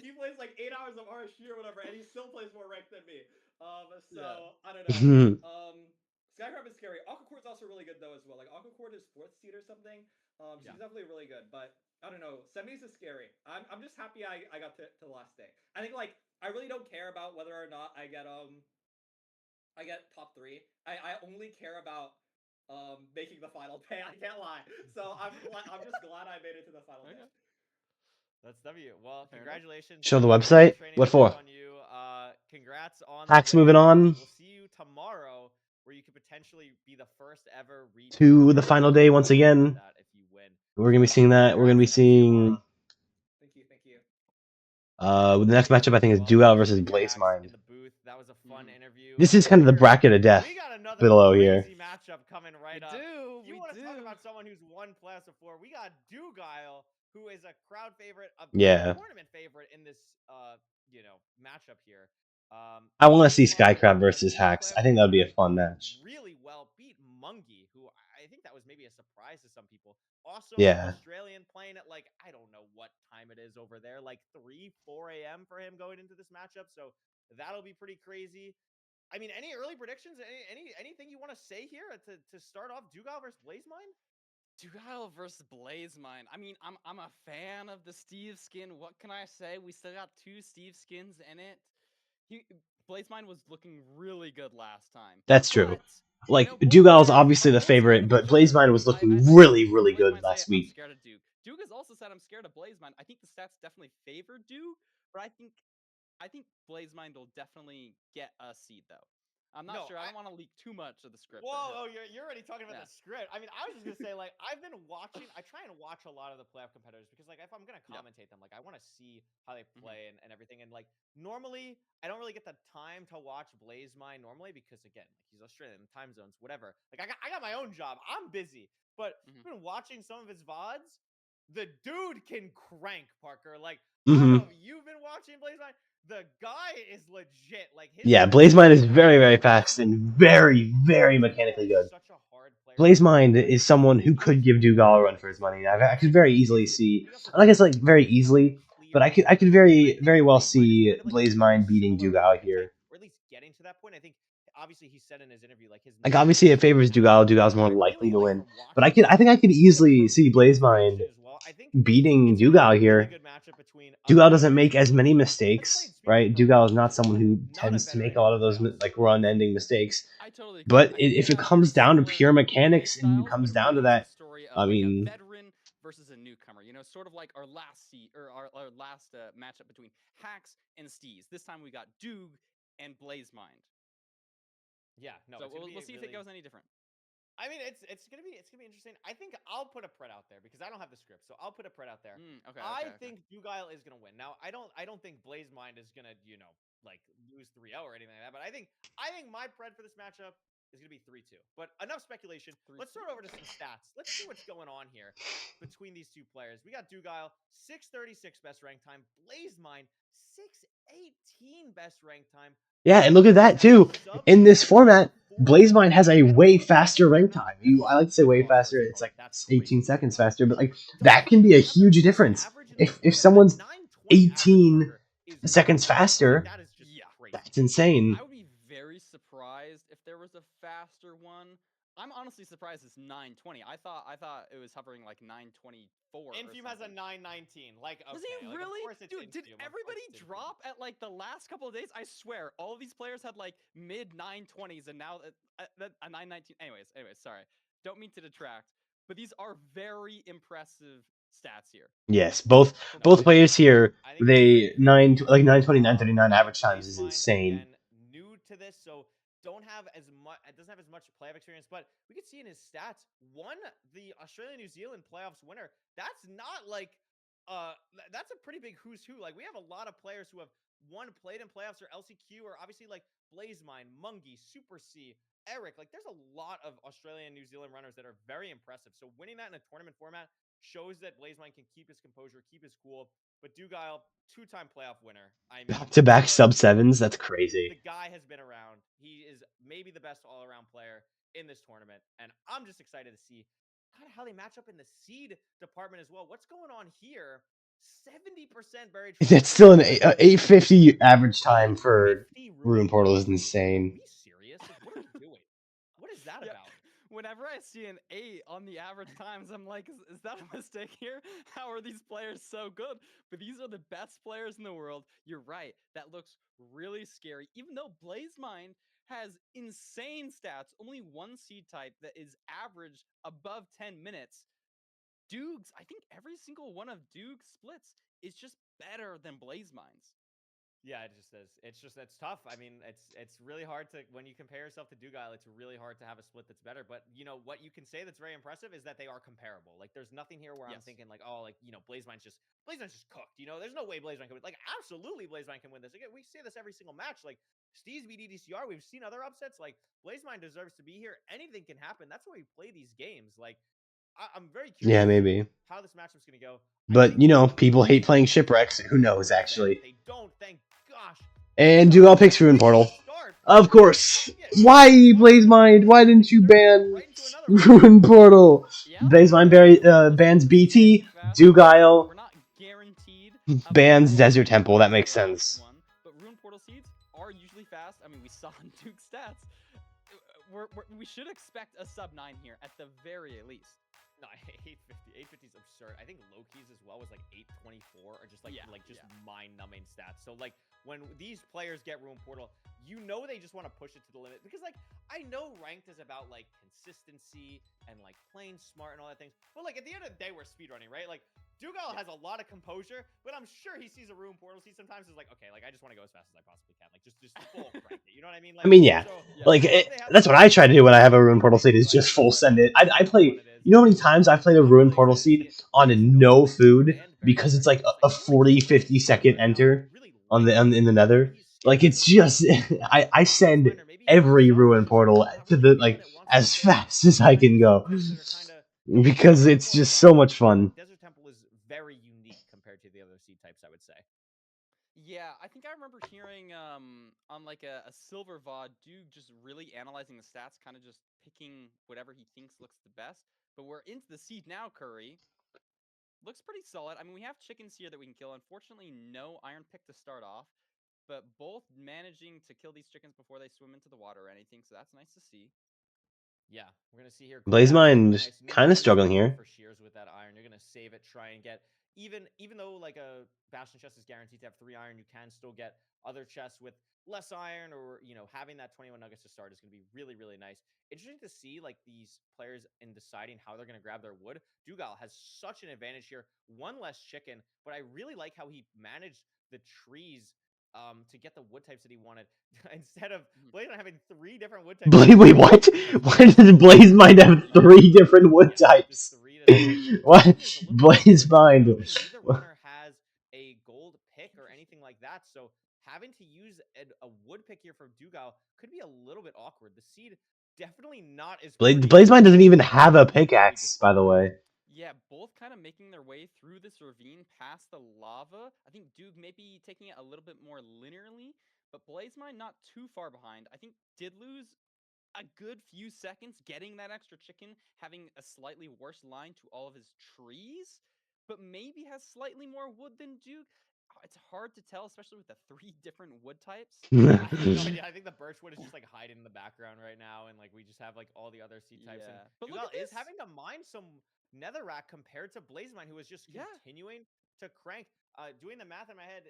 he plays like 8 hours of RSG or whatever, and he still plays more rank than me. So Yeah. I don't know. Skycrab is scary. Aquacord's also really good though as well. Like Aquacord is 4th seed or something. So he's definitely really good. But I don't know. Semis is scary. I'm just happy I got to the last day. I think like I really don't care about whether or not I get top 3. I only care about making the final day. I can't lie. So I'm just glad I made it to the final day. That's W. Well, congratulations. Show the website. What for? On you. Congrats on Hacks the win. moving on. We'll see you tomorrow, where you could potentially be the first ever to the final day once again. If you win. We're gonna be seeing that. We're gonna be seeing. Thank you. The next matchup I think is Dugal versus Blazemind. In the booth. That was a fun interview. This is kind of the bracket of death We got another below here. crazy matchup coming right up. If you want to talk about someone who's won Playoffs before, we got Dugal, who is a crowd favorite, a tournament favorite in this matchup here. I want to see Skycrab versus Hacks. I think that would be a fun match. Really well beat Mungie, who I think that was maybe a surprise to some people. Also, Australian playing at like, I don't know what time it is over there, like 3, 4 a.m. for him going into this matchup. So that'll be pretty crazy. I mean, any early predictions? Anything you want to say here to start off Dugal versus Blazemind? Dugal versus Blazemind. I mean, I'm a fan of the Steve skin. What can I say? We still got 2 Steve skins in it. Blazemind was looking really good last time. That's true. Like, Dugal's obviously the favorite, but Blazemind was looking really, really good last week. I'm scared of Duke. Duke has also said I'm scared of Blazemind. I think the stats definitely favor Duke, but I think Blazemind will definitely get a seed though. I'm not sure. I don't want to leak too much of the script. Whoa, you're already talking about the script. I mean, I was just gonna say, like, I've been watching. I try and watch a lot of the playoff competitors because, like, if I'm gonna commentate them, like, I want to see how they play and everything. And like, normally, I don't really get the time to watch Blazemind normally because, again, like, he's Australian, time zones, whatever. Like, I got my own job. I'm busy, but I've been watching some of his VODs. The dude can crank, Parker. Like, I don't know if you've been watching Blazemind. The guy is legit. Like, Blazemind is very, very fast and very, very mechanically good. Blazemind is someone who could give Dugal a run for his money. I could very easily see, I guess like very easily, but I could very, very well see Blazemind beating Dugal here. Or at least getting to that point. I think obviously he said in his interview like obviously it favors Dugal. Dugal's more likely to win, but I think I could easily see Blazemind beating Dugal here. Dugal doesn't make as many mistakes, right? Dugal is not someone who tends to make a lot of those like run-ending mistakes. But if it comes down to pure mechanics and it comes down to that, I mean, veteran versus a newcomer, sort of like our last matchup between Hacks and Steez. This time we got Doog and Blazemind. Yeah, no. So we'll see if it goes any different. I mean, it's gonna be interesting. I think I'll put a pred out there because I don't have the script, so I'll put a pred out there. I think Dugal is gonna win. Now, I don't think Blazemind is gonna like lose 3-0 or anything like that. But I think my pred for this matchup is gonna be 3-2. But enough speculation. Let's start over to some stats. Let's see what's going on here between these two players. We got Dugal 636 best rank time, Blazemind 618 best rank time. Yeah, and look at that too. In this format, Blazemind has a way faster rank time. I like to say way faster. It's like 18 seconds faster, but like that can be a huge difference. If someone's 18 seconds faster, that's insane. I would be very surprised if there was a faster one. I'm honestly surprised it's 920. I thought it was hovering like 924. Infume has a 919. Like, okay, Does he like, really? of course it's Dude, did Infume. Of course everybody it's Infume. drop at like the last couple of days? I swear, all of these players had like mid 920s, and now a 919. Anyways, sorry. Don't mean to detract, but these are very impressive stats here. Yes, both players here. They 920, 939 average times is insane. Again, new to this, so don't have as much. It doesn't have as much playoff experience, but we can see in his stats, won the Australia-New Zealand playoffs winner. That's not like, that's a pretty big who's who. Like, we have a lot of players who have played in playoffs or LCQ, or obviously like Blazemine, Mungie, Super C, Eric. Like, there's a lot of Australian and New Zealand runners that are very impressive. So winning that in a tournament format shows that Blazemine can keep his composure, keep his cool. But Dugile, 2-time playoff winner. I mean, Back-to-back sub-7s, that's crazy. The guy has been around. He is maybe the best all-around player in this tournament, and I'm just excited to see kind of how they match up in the seed department as well. What's going on here? 70% buried. That's still an 850 average time for Ruin Portal is insane. Are we serious? Like, what are we doing? What is that about? Whenever I see an 8 on the average times, I'm like, is that a mistake here? How are these players so good? But these are the best players in the world. You're right. That looks really scary. Even though Blazemine has insane stats, only one seed type that is average above 10 minutes. Duke's, I think every single one of Duke's splits is just better than Blazemine's. Yeah, it just is. It's tough. I mean, it's really hard to, when you compare yourself to Dugile, it's really hard to have a split that's better. But you know what you can say that's very impressive is that they are comparable. Like, there's nothing here where I'm thinking like, oh, like, you know, Blazemine's just cooked. You know, there's no way Blazemine can win. Like, absolutely, Blazemine can win this. Again, we say this every single match. Like, Steez beat EDCR. We've seen other upsets. Like, Blazemine deserves to be here. Anything can happen. That's why we play these games. Like, I'm very curious. Yeah, maybe. How this matchup's gonna go. But you know, people hate playing shipwrecks. Who knows, actually? They don't. Thank gosh. And Dugile picks Ruin Portal. Of course. Why, Blazemine? Why didn't you ban Ruin Portal? Blazemine bans BT. Dugile bans Desert Temple. That makes sense. But Ruin Portal seeds are usually fast. I mean, we saw in Duke's stats. We should expect a sub 9 here at the very least. No, 850. 850 is absurd. I think Loki's as well was like 824, or just like mind-numbing stats. So like when these players get Ruin Portal, you know they just want to push it to the limit, because like I know ranked is about like consistency and like playing smart and all that things, but like at the end of the day we're speedrunning, right? Like Dugile has a lot of composure, but I'm sure he sees a Ruin Portal. He sometimes is like, okay, like I just want to go as fast as I possibly can, like just full crank it. You know what I mean? Like, I mean, yeah. Like that's what I try to do when I have a Ruin Portal seed, is just full send it. I play. You know how many times I've played a Ruin Portal seed on a no food because it's like a 40-50 second enter on in the Nether. Like, it's just I send every Ruin Portal to the like as fast as I can go, because it's just so much fun. Desert Temple is very unique compared to the other seed types, I would say. Yeah, I think I remember hearing on like a silver VOD, Duke just really analyzing the stats, kind of just picking whatever he thinks looks the best. But we're into the seed now, Curry. Looks pretty solid. I mean, we have chickens here that we can kill. Unfortunately, no iron pick to start off, but both managing to kill these chickens before they swim into the water or anything, so that's nice to see. Yeah, we're gonna see here. Blazemine kind of struggling here. For shears with that iron, you're gonna save it, try and get even though like a bastion chest is guaranteed to have 3 iron, you can still get other chests with less iron, or you know, having that 21 nuggets to start is gonna be really, really nice. Interesting to see like these players in deciding how they're gonna grab their wood. Dugile has such an advantage here, 1 less chicken, but I really like how he managed the trees to get the wood types that he wanted, instead of Blazemine having 3 different wood types. Wait, what? Why does Blazemine have 3 different wood types? What? Blazemine. Neither runner has a gold pick or anything like that, so having to use a wood pick here from Dugile could be a little bit awkward. The seed definitely not as Blazemine doesn't even have a pickaxe, by the way. Yeah, both kind of making their way through this ravine past the lava. I think Duke may be taking it a little bit more linearly, but Blazemine not too far behind. I think did lose a good few seconds getting that extra chicken, having a slightly worse line to all of his trees, but maybe has slightly more wood than Duke. it's hard to tell, especially with the 3 different wood types. I have no idea. I think the birchwood is just like hiding in the background right now, and like we just have like all the other seed types. Yeah, And but look Dugal at is this. having to mine some netherrack compared to Blazemine, who is just Yeah. continuing to crank. Doing the math in my head,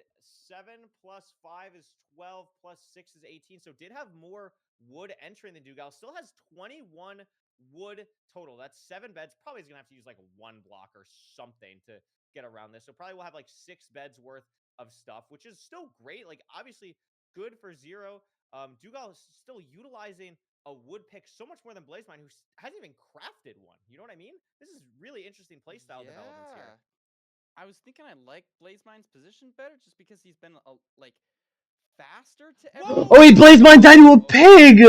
7 plus 5 is 12 plus 6 is 18. So did have more wood entering than Dugal. Still has 21 wood total. That's 7 beds. Probably is gonna have to use like 1 block or something to get around this. So probably we'll have like 6 beds worth of stuff, which is still great. Like obviously good for 0. Dugal is still utilizing a wood pick so much more than Blazemine, who hasn't even crafted one. You know what I mean? This is really interesting playstyle developments here. I was thinking I like Blazemine's position better just because he's been like faster to everything. Oh, he Blazemine died to a pig!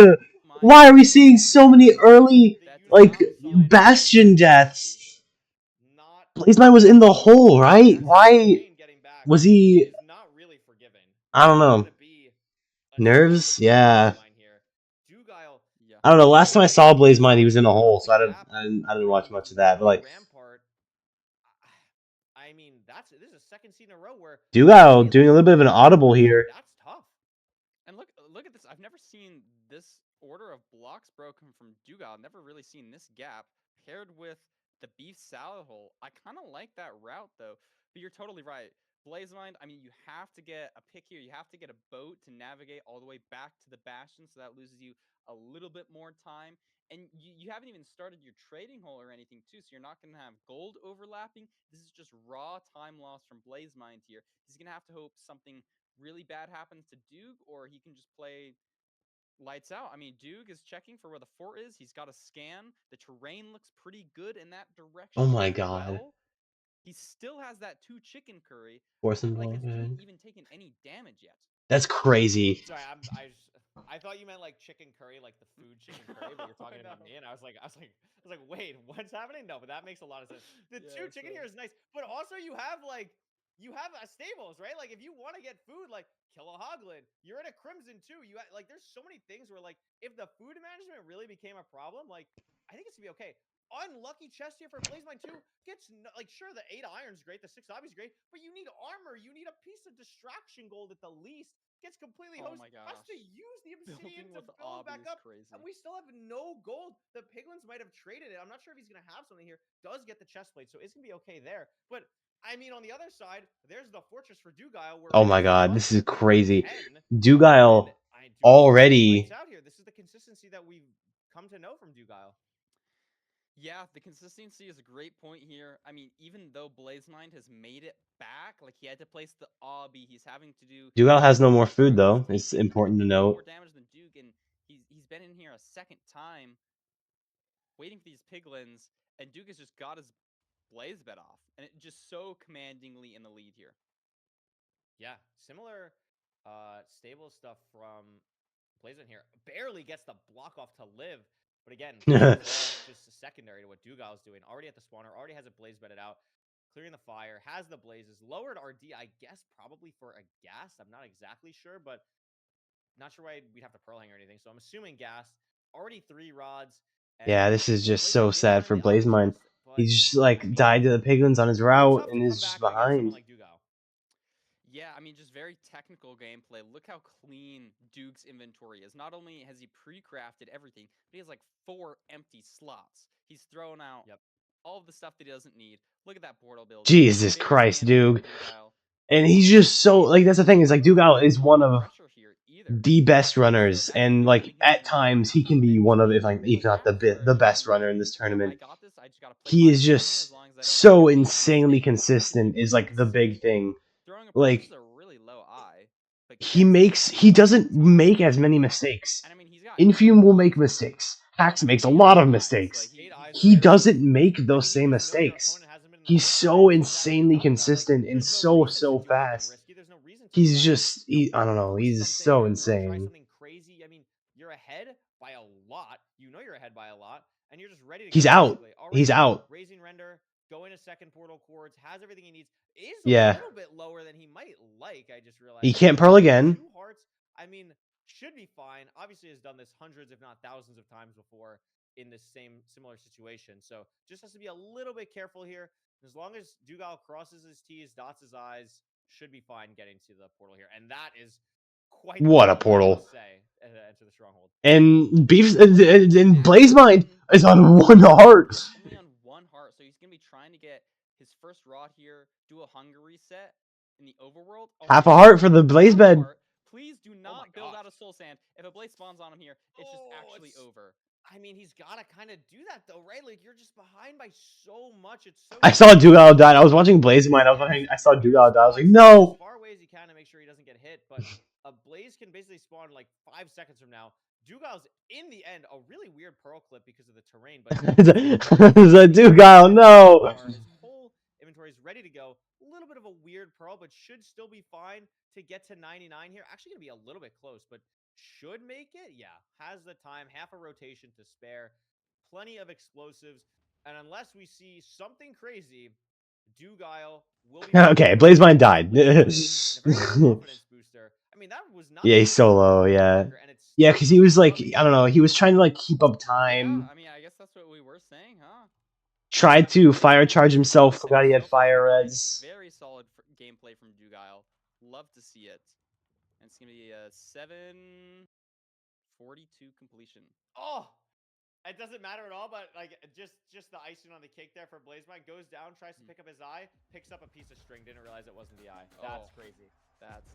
Why are we seeing so many early, like, Bastion deaths? Blazemine was in the hole, right? Why was he... Not really forgiving. I don't know. Nerves? Yeah. I don't know. Last time I saw Blazemine, he was in a hole, so I didn't watch much of that. But like, Rampart, I mean, this is a second seed in a row where Dugal doing a little bit of an audible here. That's tough. And look at this. I've never seen this order of blocks broken from Dugal. I've never really seen this gap paired with the beef salad hole. I kind of like that route though. But you're totally right. Blazemine, I mean, you have to get a pick here. You have to get a boat to navigate all the way back to the Bastion, so that loses you a little bit more time. And you haven't even started your trading hole or anything, too, so you're not going to have gold overlapping. This is just raw time loss from Blazemine here. He's going to have to hope something really bad happens to Duke, or he can just play lights out. I mean, Duke is checking for where the fort is. He's got a scan. The terrain looks pretty good in that direction. Oh my god. Well. He still has that 2 chicken curry. Force him Like, has Duke ahead. even taken any damage yet? That's crazy. Sorry, I thought you meant like chicken curry, like the food chicken curry, but you're talking about me, and I was like, wait, what's happening? No, but that makes a lot of sense. The 2 chicken here is nice, but also you have a stables, right? Like if you want to get food, like kill a hoglin. You're in a crimson too. Like there's so many things where like if the food management really became a problem, like I think it's gonna be okay. Unlucky chest here for Blazemine 2 gets like sure the 8 iron's great, the 6 obby's great, but you need armor, you need a piece of distraction gold at the least. Gets completely Oh hosed. my Has to gosh. use the obsidian Building to with build back obby is up, crazy. and we still have no gold. The piglins might have traded it. I'm not sure if he's gonna have something here. Does get the chest plate, so it's gonna be okay there. But I mean, on the other side, there's the fortress for Dugal. Where Oh my god, this is crazy. Dugal already. out here. This is the consistency that we've come to know from Dugal. Yeah, the consistency is a great point here. I mean, even though Blazemine has made it back, like he had to place the obby, he's having to do. Dugal has no more food though. It's important to note. More damage than Duke, and he's been in here a second time, waiting for these piglins, and Duke has just got his blaze bed off, and it just so commandingly in the lead here. Yeah, similar stable stuff from Blazemine here. Barely gets the block off to live. But again, just secondary to what Dugal is doing. Already at the spawner, already has a blaze bedded out, clearing the fire, has the blazes, lowered RD, I guess probably for a gas. I'm not exactly sure, but not sure why we'd have to pearl hang or anything. So I'm assuming gas. Already 3 rods. Yeah, this is just so sad for Blazemine. He's just like died to the piglins on his route and is just behind. Like yeah, I mean, just very technical gameplay. Look how clean Duke's inventory is. Not only has he pre-crafted everything, but he has like 4 empty slots. He's thrown out all of the stuff that he doesn't need. Look at that portal build. Jesus Christ, Duke. And he's just so, like, that's the thing, is like Dugal is one of the best runners, and like at times he can be one of, if not the best runner in this tournament. He is just so insanely consistent is like the big thing. Like he doesn't make as many mistakes. Infume will make mistakes. Hax makes a lot of mistakes. He doesn't make those same mistakes. He's so insanely consistent and so fast. He's just, I don't know, he's so insane. Something crazy. I mean, you're ahead by a lot. You know you're ahead by a lot, and you're just ready to He's out. He's out. Raising render, going to second portal chords, has everything he needs. Is a little bit lower than he might like, I just realized. He can't pearl again. 2 hearts, I mean, should be fine. Obviously has done this hundreds, if not thousands of times before in this similar situation. So just has to be a little bit careful here. As long as Dugal crosses his T's, dots his I's, should be fine getting to the portal here. And that is quite What a the portal. I must say, enter the stronghold. And Beefs and Blazemind is on 1 heart. Only on 1 heart, so he's gonna be trying to get his first rod here, do a hunger reset in the overworld. Oh, Half a heart for the Blaze bed. Please do not build out a soul sand. If a blaze spawns on him here, it's just actually over. I mean, he's got to kind of do that, though, right? Like, you're just behind by so much. It's so... I saw Dugal die. I was watching Blazemind. I saw Dugal die. I was like, no! As far away as he can to make sure he doesn't get hit, but a Blaze can basically spawn, like, 5 seconds from now. Dugal's, in the end, a really weird Pearl clip because of the terrain, but... It's a Dugal, no! His whole inventory is ready to go. A little bit of a weird Pearl, but should still be fine to get to 99 here. Actually, going to be a little bit close, but should make it. Yeah, has the time, half a rotation to spare, plenty of explosives, and unless we see something crazy, Dugal will be... Okay, Blazemind died. Confidence booster. I mean, that was not... Yeah, he's so low, yeah. Yeah, because he was like, I don't know, he was trying to like keep up time. Yeah, I mean, I guess that's what we were saying, huh? Tried to fire charge himself, forgot he had fire res. Very solid gameplay from Dugal. Love to see it. And it's going to be a 7:42 completion. Oh! It doesn't matter at all, but like just the icing on the cake there for Blazemind. Goes down, tries to pick up his eye, picks up a piece of string, didn't realize it wasn't the eye. That's crazy. That's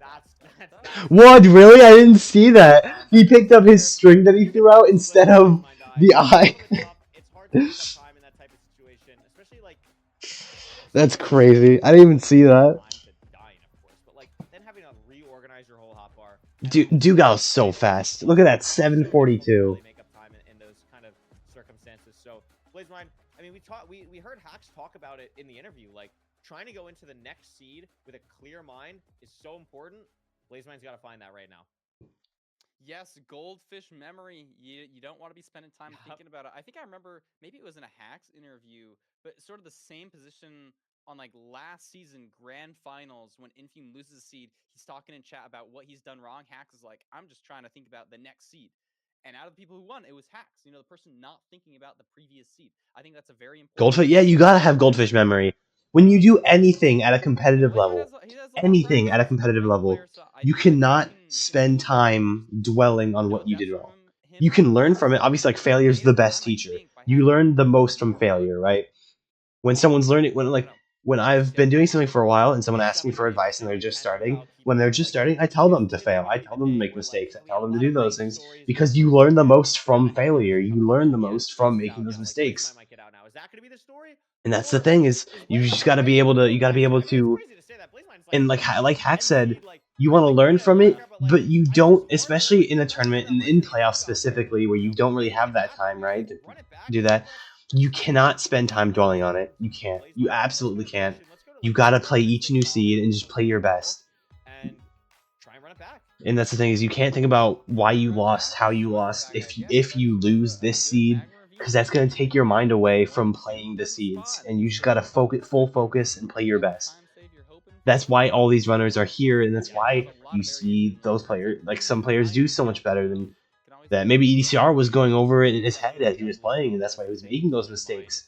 What? Really? I didn't see that. He picked up his string that he threw out instead of the eye. It's hard to pick up time in that type of situation, especially like... That's crazy. I didn't even see that. But like then having to reorganize your whole hotbar. Dugal's so fast. Look at that, 742. So Blazemind, I mean, we heard Hacks talk about it in the interview. Like trying to go into the next seed with a clear mind is so important. Blazemind's got to find that right now. Yes, goldfish memory. You don't want to be spending time thinking about it. I think I remember maybe it was in a Hacks interview, but sort of the same position on like last season grand finals when Infume loses a seed. He's talking in chat about what he's done wrong. Hacks is like, I'm just trying to think about the next seed. And out of the people who won, it was Hacks. You know, the person not thinking about the previous seed. I think that's a very important... Goldfish, yeah, you gotta have goldfish memory. When you do anything at a competitive level, you cannot spend time dwelling on what you did wrong. You can learn from it. Obviously, like, failure's the best teacher. You learn the most from failure, right? When someone's learning, when I've been doing something for a while and someone asks me for advice and they're just starting, I tell them to fail. I tell them to make mistakes. I tell them to do those things because you learn the most from failure. You learn the most from making those mistakes. And that's the thing is you just got to be able to, and like Hack said, you want to learn from it, but you don't, especially in a tournament and in playoffs specifically where you don't really have that time, right, to do that. You cannot spend time dwelling on it. You can't. You absolutely can't. You gotta play each new seed and just play your best. And that's the thing is you can't think about why you lost, how you lost, if you lose this seed, because that's gonna take your mind away from playing the seeds. And you just gotta full focus and play your best. That's why all these runners are here, and that's why you see those players, like some players do so much better than that. Maybe EDCR was going over it in his head as he was playing, and that's why he was making those mistakes.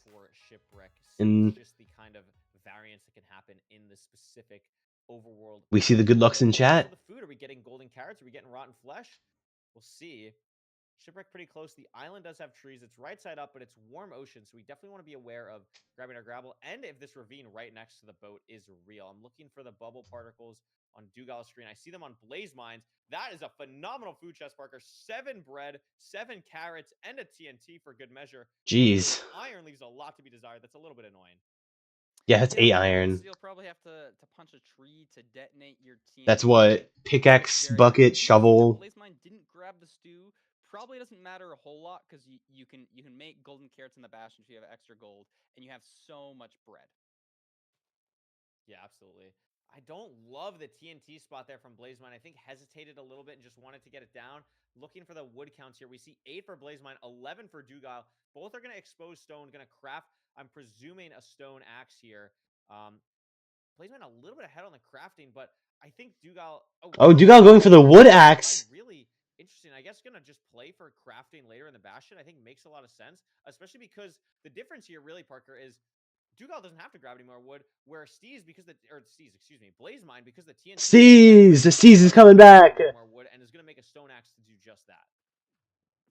And just the kind of variance that can happen in the specific overworld. We see the good lucks in chat. The food, are we getting golden carrots? Are we getting rotten flesh? We'll see. Shipwreck pretty close. The island does have trees. It's right side up, but it's warm ocean, so we definitely want to be aware of grabbing our grapple, and if this ravine right next to the boat is real. I'm looking for the bubble particles on Dugal's screen. I see them on Blazemind's. That is a phenomenal food chest, Parker. 7 bread, 7 carrots, and a TNT for good measure. Jeez. Iron leaves a lot to be desired. That's a little bit annoying. Yeah, that's 8 iron. You'll probably have to punch a tree to detonate your TNT. That's what? Pickaxe, bucket, shovel. Blazemind didn't grab the stew. Probably doesn't matter a whole lot because you can make golden carrots in the bastion if you have extra gold, and you have so much bread. Yeah, absolutely. I don't love the TNT spot there from Blazemind. I think hesitated a little bit and just wanted to get it down. Looking for the wood counts here. We see 8 for Blazemind, 11 for Dugal. Both are going to expose stone, going to craft, I'm presuming, a stone axe here. Blazemind a little bit ahead on the crafting, but I think Dugal... Oh, Dugal going for the wood axe. Really interesting. I guess going to just play for crafting later in the bastion, I think makes a lot of sense, especially because the difference here really, Parker, is Dugal doesn't have to grab any more wood. Where Blazemind, because the TNT. The Steez is coming back. More wood and is going to make a stone axe to do just that.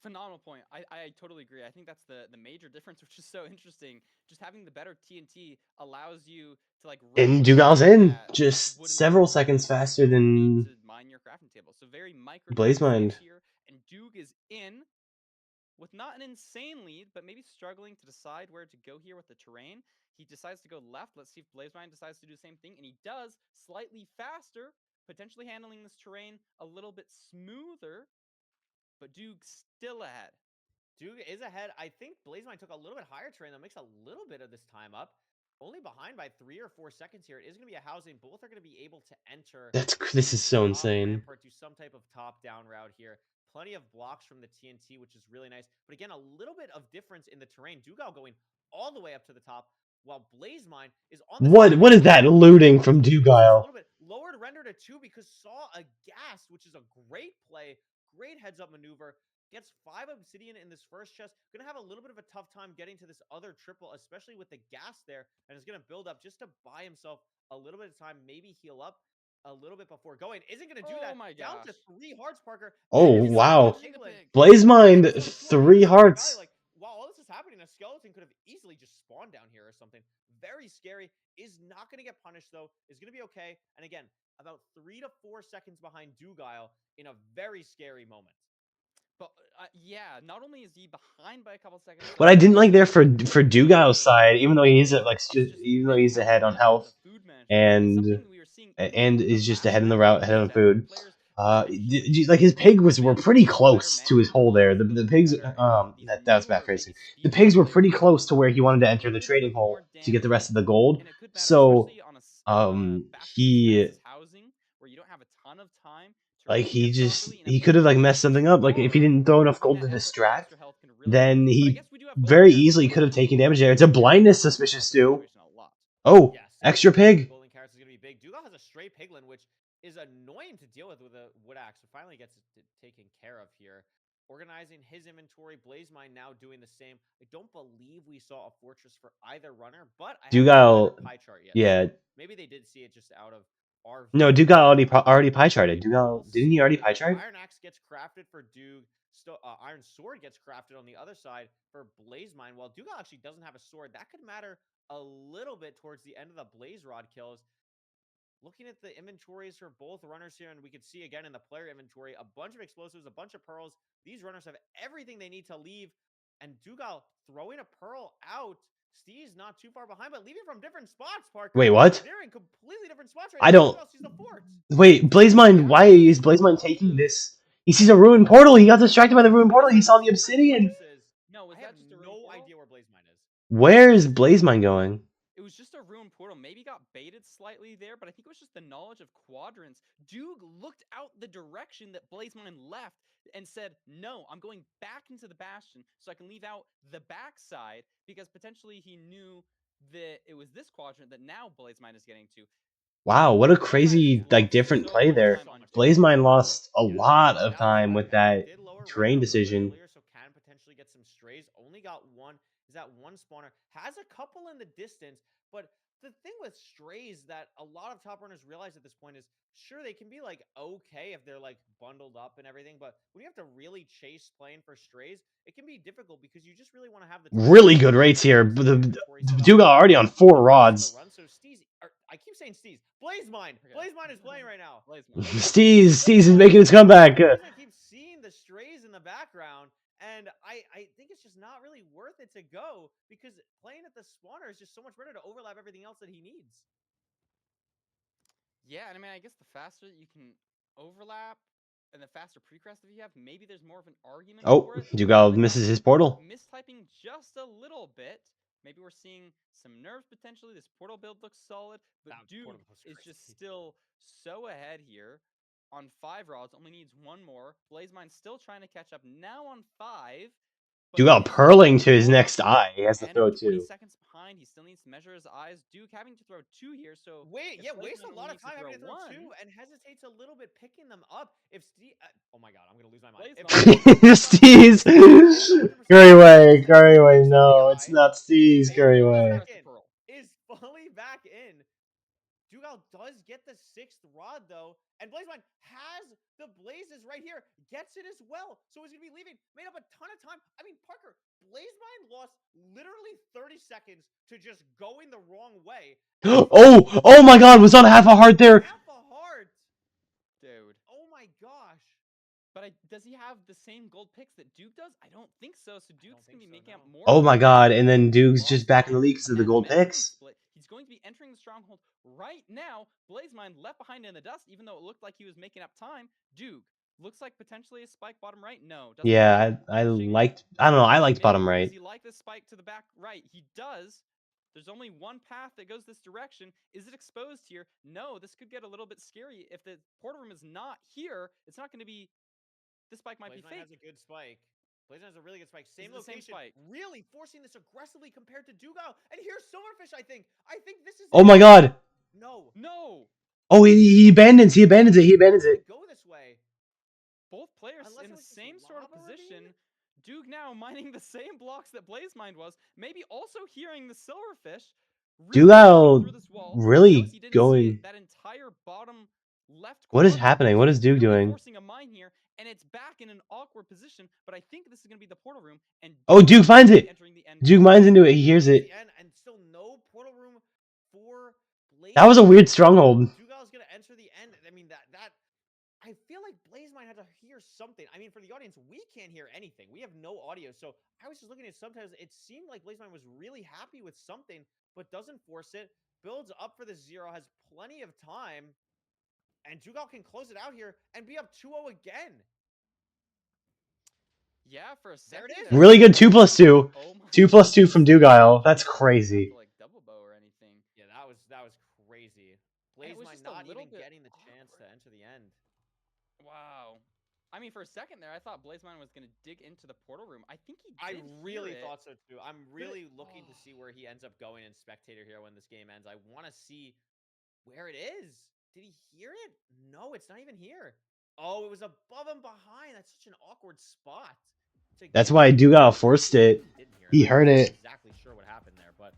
Phenomenal point. I totally agree. I think that's the major difference, which is so interesting. Just having the better TNT allows you to like. And Dugal's in just several seconds faster than to mine your crafting table. So very micro Blazemind here, and Dug is in with not an insane lead, but maybe struggling to decide where to go here with the terrain. He decides to go left. Let's see if Blazemind decides to do the same thing, and he does, slightly faster, potentially handling this terrain a little bit smoother. But Dug's still ahead. Dug is ahead. I think Blazemind took a little bit higher terrain. That makes a little bit of this time up. Only behind by 3 or 4 seconds here. It is going to be a housing. Both are going to be able to enter. This is so insane. Rampart, do some type of top-down route here. Plenty of blocks from the TNT, which is really nice. But again, a little bit of difference in the terrain. Dugal going all the way up to the top, while Blazemind is on the What is that looting from Dugal? A little bit lowered render to 2 because saw a gas, which is a great play. Great heads-up maneuver. Gets 5 obsidian in this first chest. Gonna have a little bit of a tough time getting to this other triple, especially with the gas there, and is gonna build up just to buy himself a little bit of time, maybe heal up a little bit before going. Isn't gonna do that. My Down gosh. to 3 hearts, Parker. Oh wow. Blazemind 3 hearts. Like, while all this is happening, a skeleton could have easily just spawned down here or something. Very scary. Is not gonna get punished though. Is gonna be okay. And again, about 3 to 4 seconds behind Dugal in a very scary moment. But yeah, not only is he behind by a couple seconds. What I didn't like there for Dugal's side, even though he's ahead on health and is just ahead in the route, ahead on food. Like his pigs were pretty close to his hole there. The pigs, that was bad phrasing. The pigs were pretty close to where he wanted to enter the trading hole to get the rest of the gold. So, he could have like messed something up. Like if he didn't throw enough gold to distract, then he very easily could have taken damage there. It's a blindness suspicious too. Oh, extra pig. Golden carrots is gonna be big. Dugal has a stray piglin, which is annoying to deal with a wood axe, but finally gets it taken care of here. Organizing his inventory. Blazemind now doing the same. I don't believe we saw a fortress for either runner, but I Dugal, pie chart yet. Yeah. Maybe they did see it just out of our. No, Dugal already pie charted. Dugal, didn't he already pie chart? Iron axe gets crafted for Dug. Iron sword gets crafted on the other side for Blazemind. While Dugal actually doesn't have a sword, that could matter a little bit towards the end of the Blaze Rod kills. Looking at the inventories for both runners here, and we can see again in the player inventory, a bunch of explosives, a bunch of pearls. These runners have everything they need to leave, and Dugal throwing a pearl out. Steve's not too far behind, but leaving from different spots, Parker. Wait, what? They're in completely different spots right I don't. Wait, Blazemind, why is Blazemind taking this? He sees a ruined portal. He got distracted by the ruined portal. He saw the obsidian. No, I have no idea where Blazemind is. Where is Blazemind going? It was just a ruined portal. Maybe got baited slightly there, but I think it was just the knowledge of quadrants. Dug looked out the direction that Blazemind left and said, no, I'm going back into the bastion so I can leave out the backside, because potentially he knew that it was this quadrant that now Blazemind is getting to. Wow, what a crazy, like, different play there. Blazemind lost a lot of time with that terrain decision. So can potentially get some strays. Only got one. Is that one spawner. Has a couple in the distance, but the thing with strays that a lot of top runners realize at this point is, sure, they can be like okay if they're like bundled up and everything, but when you have to really chase playing for strays, it can be difficult because you just really want to have the really good rates here. The Dugal already on 4 rods. So I keep saying Steez. Blazemind. Blazemind is playing right now. Steez is making his comeback. I keep seeing the strays in the background. And I think it's just not really worth it to go, because playing at the spawner is just so much better to overlap everything else that he needs. Yeah, and I mean, I guess the faster you can overlap and the faster pre-crest that you have, maybe there's more of an argument for it. Dugal misses his portal. Mistyping just a little bit. Maybe we're seeing some nerves potentially. This portal build looks solid, but Dug is just still so ahead here. On 5 rods, only needs 1 more. Blazemind still trying to catch up, now on 5. Dugal purling to his next eye. He has to throw 2. 20 seconds behind. He still needs to measure his eyes. Dug having to throw 2 here, so waste a lot of time having to throw 2 and hesitates a little bit picking them up. If Steve, oh my god, I'm gonna lose my mind. Steez, Curryway, no, it's not Steez, Curryway. Is does get the 6th rod, though. And BlazeMind has the blazes right here. Gets it as well. So he's going to be leaving. Made up a ton of time. I mean, Parker, BlazeMind lost literally 30 seconds to just going the wrong way. Oh my god, was on half a heart there. Half a heart. Dude. Oh my gosh. But does he have the same gold picks that Duke does? I don't think so. So Duke's going to be making up more. Oh my god, and then Duke's just back in the league because of the gold picks. He's going to be entering the stronghold right now. BlazeMind left behind in the dust, even though it looked like he was making up time. Duke looks like potentially a spike bottom right. No. Yeah, I liked bottom right. Does he like this spike to the back right? He does. There's only one path that goes this direction. Is it exposed here? No, this could get a little bit scary. If the portal room is not here, it's not going to be... This spike might be fake. Has a good spike. BlazeMind has a really good spike. Same location. Really forcing this aggressively compared to Dugal. And here's Silverfish, I think. I think this is... Oh my god. No. Oh, he abandons it. Go this way. Both players in the same sort of position. Duke now mining the same blocks that BlazeMind was. Maybe also hearing the Silverfish. Dugal really going... That entire bottom left. What is happening? What is Duke doing? Forcing a mine here, and it's back in an awkward position. But I think this is going to be the portal room. And Duke finds it. Duke mines into it. He hears it. And still no portal room for BlazeMind. That was a weird stronghold. Dugal's going to enter the end. I mean, that I feel like BlazeMind had to hear something. I mean, for the audience, we can't hear anything. We have no audio. So I was just looking at sometimes it seemed like BlazeMind was really happy with something, but doesn't force it. Builds up for the 0, has plenty of time. And Dugal can close it out here and be up 2-0 again. Yeah, for a second. There it is. Really good 2+2. 2+2 from Dugal. That's crazy. Like double bow or anything. Yeah, that was crazy. BlazeMind not even getting the chance to enter the end. Wow. I mean, for a second there, I thought BlazeMind was going to dig into the portal room. I think he did. I really thought so too. I'm really looking to see where he ends up going in spectator here when this game ends. I want to see where it is. Did he hear it? No, it's not even here. Oh, it was above and behind. That's such an awkward spot. That's why Dugal forced it. He heard it. I'm not exactly sure what happened there, but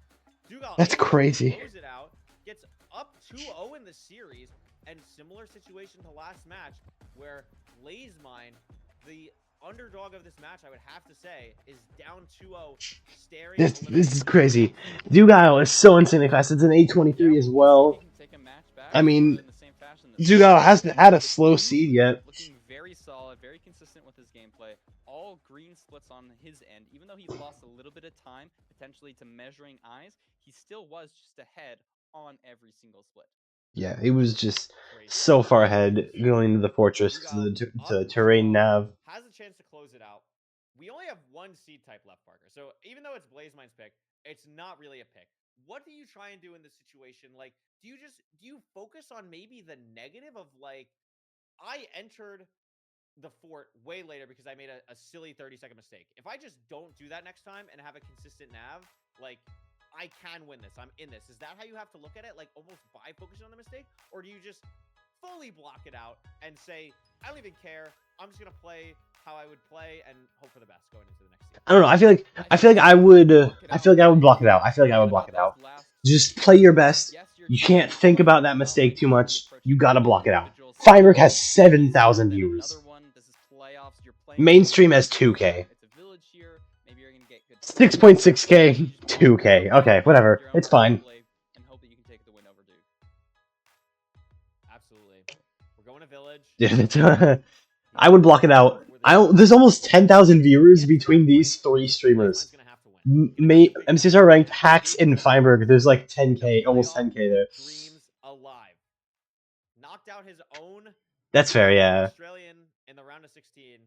Dugal That's crazy. Close it out, gets up 2-0 in the series, and similar situation to last match where BlazeMind, the underdog of this match, I would have to say, is down 2-0, staring. This is crazy. Dugal is so insanely fast. It's an 823 as well. I mean, Dugal hasn't had a slow seed yet. Looking very solid, very consistent with his gameplay. All green splits on his end. Even though he lost a little bit of time, potentially to measuring eyes, he still was just ahead on every single split. Yeah, he was just so far ahead going to the fortress to the terrain nav. Has a chance to close it out. We only have one seed type left, Parker. So even though it's BlazeMind's pick, it's not really a pick. What do you try and do in this situation? Like, do you focus on maybe the negative of like, I entered the fort way later because I made a silly 30-second mistake. If I just don't do that next time and have a consistent nav, like, I can win this. I'm in this. Is that how you have to look at it? Like, almost by focusing on the mistake? Or do you just fully block it out and say, I don't even care. I'm just going to play how I would play and hope for the best going into the next season? I don't know. I feel like I would block it out. I feel like I would block it out. Just play your best. You can't think about that mistake too much. You got to block it out. Firework has 7,000 viewers. Mainstream has 2K. 6.6K, 2K. Okay, whatever. It's fine. Absolutely. We're going to village. Yeah, I would block it out. There's almost 10,000 viewers between these 3 streamers. MCSR ranked, Hacks, and Feinberg. There's like 10K, almost 10K there. Dreams alive. Knocked out his own. That's fair, yeah. Australian in the round of 16.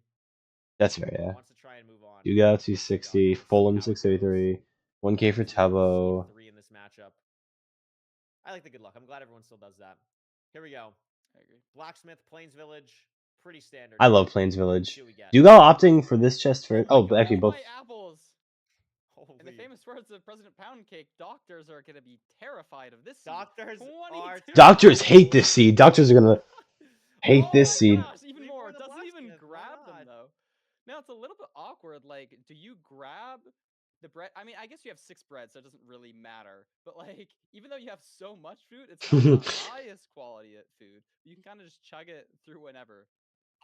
That's fair, yeah. Wants to try and move on. Dugal 260, Fulham 633, 1K for Tubbo. 3 in this matchup. I like the good luck. I'm glad everyone still does that. Here we go. I agree. Blacksmith, Plains Village, pretty standard. I love Plains Village. Dugal opting for this chest for actually both. Apples. In the famous words of President Poundcake, doctors are going to be terrified of this. Doctors hate this seed. Doctors are gonna hate this seed. Gosh, even more. Doesn't even grab them though. Now it's a little bit awkward. Like, do you grab The bread. I mean, I guess you have 6 bread, so it doesn't really matter. But like, even though you have so much food, it's not the highest quality of food. You can kind of just chug it through whenever.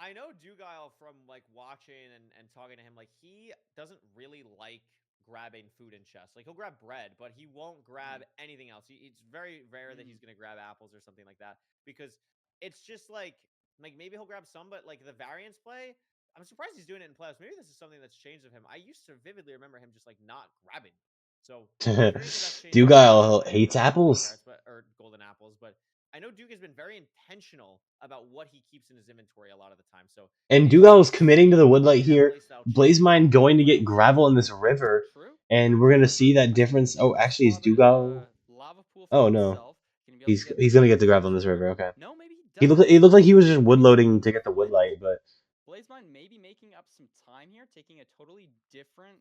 I know Duguile from like watching and talking to him, like he doesn't really like grabbing food in chests. Like he'll grab bread, but he won't grab anything else. It's very rare that he's gonna grab apples or something like that because it's just like maybe he'll grab some, but like the variance play, I'm surprised he's doing it in playoffs. Maybe this is something that's changed of him. I used to vividly remember him just like not grabbing. So I'm curious if that's changed. Duguile hates apples. Carrots, or golden apples, but I know Duke has been very intentional about what he keeps in his inventory a lot of the time. So and Duguile is committing to the Woodlight here. Blazemind going to get gravel in this river, and we're gonna see that difference. Oh, actually, is Duguile? Oh no, he's gonna get the gravel in this river. Okay. No, maybe he looked like he was just woodloading to get the Woodlight, but Blazemind maybe making up some time here, taking a totally different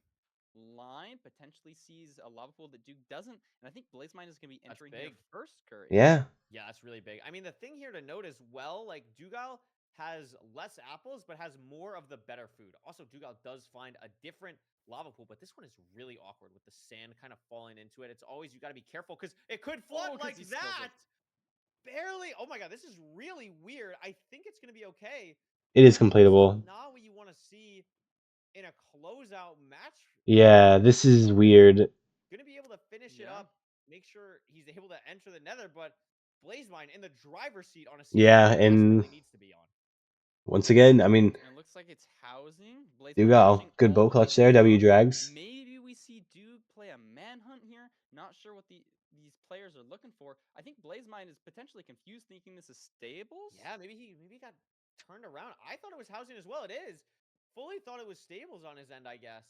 line, potentially sees a lava pool that Duke doesn't, and I think Blazemind is going to be entering here first, Curry. Yeah, that's really big. I mean, the thing here to note as well, like Duguile has less apples, but has more of the better food. Also, Duguile does find a different lava pool, but this one is really awkward with the sand kind of falling into it. It's always, you got to be careful because it could flood like that. Barely. Oh my god, this is really weird. I think it's going to be okay. It is completable. Not what you want to see in a closeout match. Yeah, this is weird. Gonna be able to finish it up, make sure he's able to enter the nether, but Blazemind in the driver's seat on a and really needs to be on. Once again, I mean, it looks like it's housing. Duguile, good bow clutch there. W drags. Maybe we see Duke play a manhunt here. Not sure what these players are looking for. I think Blazemind is potentially confused, thinking this is stables. Yeah, maybe he got turned around. I thought it was housing as well. It is. Fully thought it was stables on his end, I guess.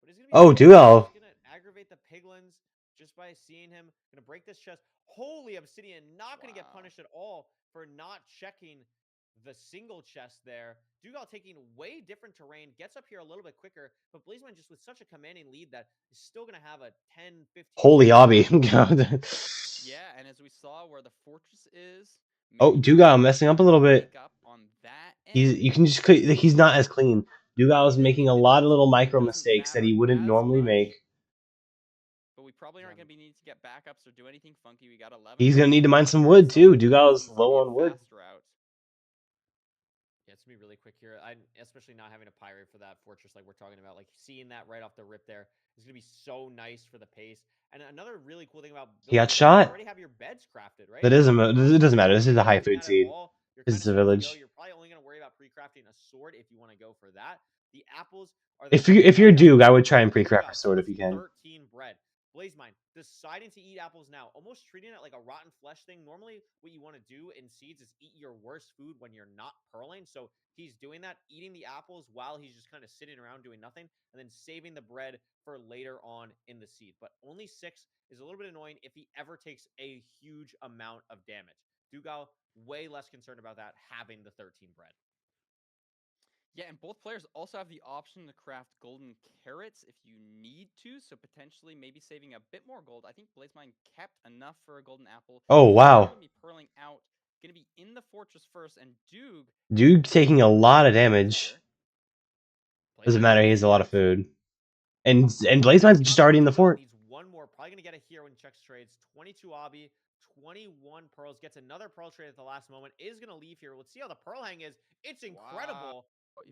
But he's gonna be Duguile. He's gonna aggravate the piglins just by seeing him. Gonna break this chest. Holy Obsidian, not gonna get punished at all for not checking the single chest there. Duguile taking way different terrain, gets up here a little bit quicker, but Blazemind just with such a commanding lead that is still gonna have a 10, 15. Holy obby. Yeah, and as we saw where the fortress is. Duguile messing up a little bit. You can just he's not as clean. Duguile is making a lot of little micro mistakes that he wouldn't normally make. But we probably aren't going to need to get backups or do anything funky. We got 11. He's going to need to mine some wood too. Duguile is low on wood. Yeah, it's going to be really quick here. Especially not having a pirate for that fortress like we're talking about. Like seeing that right off the rip there is going to be so nice for the pace. And another really cool thing about he got shot. You already have your beds crafted, right? It doesn't matter. This is a high food seed. This is a village. You're probably only going to worry about pre-crafting a sword if you want to go for that. The apples are if you're Duke, I would try and pre-craft a sword if you can. 13 bread. Blazemind deciding to eat apples now, almost treating it like a rotten flesh thing. Normally, what you want to do in seeds is eat your worst food when you're not pearling. So he's doing that, eating the apples while he's just kind of sitting around doing nothing, and then saving the bread for later on in the seed. But only 6 is a little bit annoying if he ever takes a huge amount of damage. Duguile, way less concerned about that, having the 13 bread. Yeah, and both players also have the option to craft golden carrots if you need to, so potentially maybe saving a bit more gold. I think Blazemind kept enough for a golden apple. Oh, wow. Going to be pearling out, going to be in the fortress first, and Duke taking a lot of damage. Doesn't matter, he has a lot of food. And Blazemind's just already in the fort. Needs one more, probably going to get it here when checks trades. 22 obby, 21 pearls, gets another pearl trade at the last moment, is going to leave here. Let's see how the pearl hang is. It's incredible. Wow.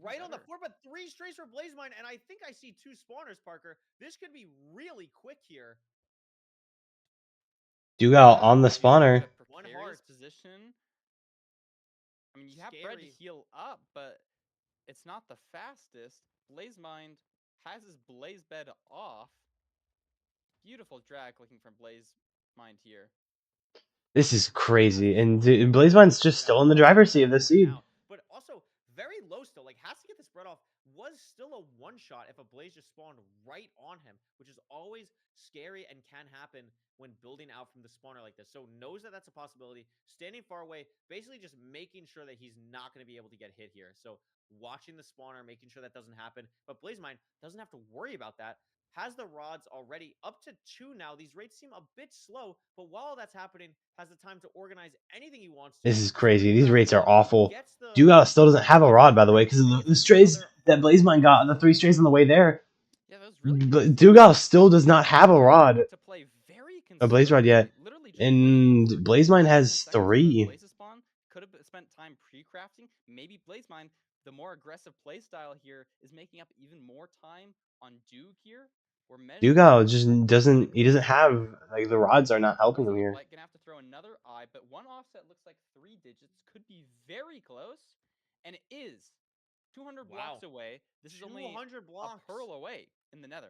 Right on the floor, but 3 strays for Blazemind, and I think I see 2 spawners, Parker. This could be really quick here. Duguile on the spawner. One hard position. I mean, you have bread to heal up, but it's not the fastest. Blazemind has his blaze bed off. Beautiful drag looking from Blazemind here. This is crazy, and Blazemind's just still in the driver's seat of the seed. But also very low still. Like has to get the spread off. Was still a one-shot if a blaze just spawned right on him, which is always scary and can happen when building out from the spawner like this. So knows that that's a possibility. Standing far away, basically just making sure that he's not going to be able to get hit here. So watching the spawner, making sure that doesn't happen. But Blazemind doesn't have to worry about that. Has the rods already up to 2 now. These rates seem a bit slow, but while that's happening, has the time to organize anything he wants to. This is crazy. These rates are awful. Duguile still doesn't have a rod, by the way, because of the strays that Blazemind got, the 3 strays on the way there. Yeah, those really But Dugal still does not have a rod, to play very a Blaze Rod yet, conservatively, literally just and waiting. Blazemine 5 to 10 has seconds for those 3. Blazes spawn. Could have spent time pre-crafting. Maybe Blazemine, the more aggressive playstyle here, is making up even more time on Duke here. We're measuring Dugal just doesn't. He doesn't have the rods are not helping him here. Gonna have to throw another eye, but one offset looks like 3 digits. Could be very close, and it is 200 blocks away. This is only 200 blocks. A pearl away in the nether.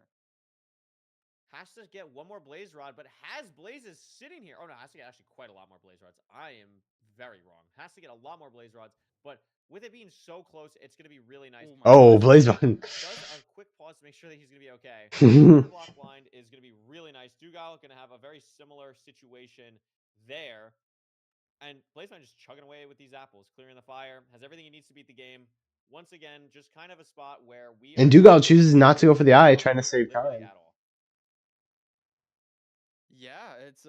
Has to get one more blaze rod, but has blazes sitting here. Oh no, has to get actually quite a lot more blaze rods. I am very wrong. Has to get a lot more blaze rods, but with it being so close, it's going to be really nice. Oh, Blazemine does a quick pause to make sure that he's going to be okay. 200 block blind is going to be really nice. Dugal going to have a very similar situation there. And Blazemine just chugging away with these apples, clearing the fire, has everything he needs to beat the game. Once again, just kind of a spot where we and Dugal chooses not to go for the eye, trying to save time. Yeah, it's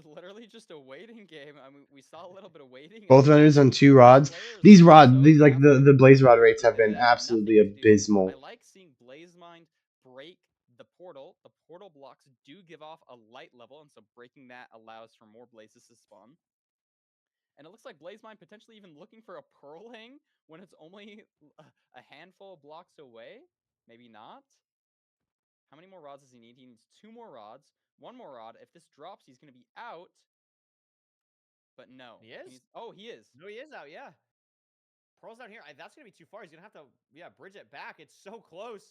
literally just a waiting game. I mean, we saw a little bit of waiting. Both vendors on 2 rods. These the Blaze Rod rates have been absolutely abysmal. I like seeing Blazemine break the portal. The portal blocks do give off a light level, and so breaking that allows for more blazes to spawn. And it looks like Blazemine potentially even looking for a pearl hang when it's only a handful of blocks away. Maybe not. How many more rods does he need? He needs 2 more rods. 1 more rod. If this drops, he's going to be out. But no. He is? He is. No, he is out, yeah. Pearl's down here. That's going to be too far. He's going to have to, bridge it back. It's so close.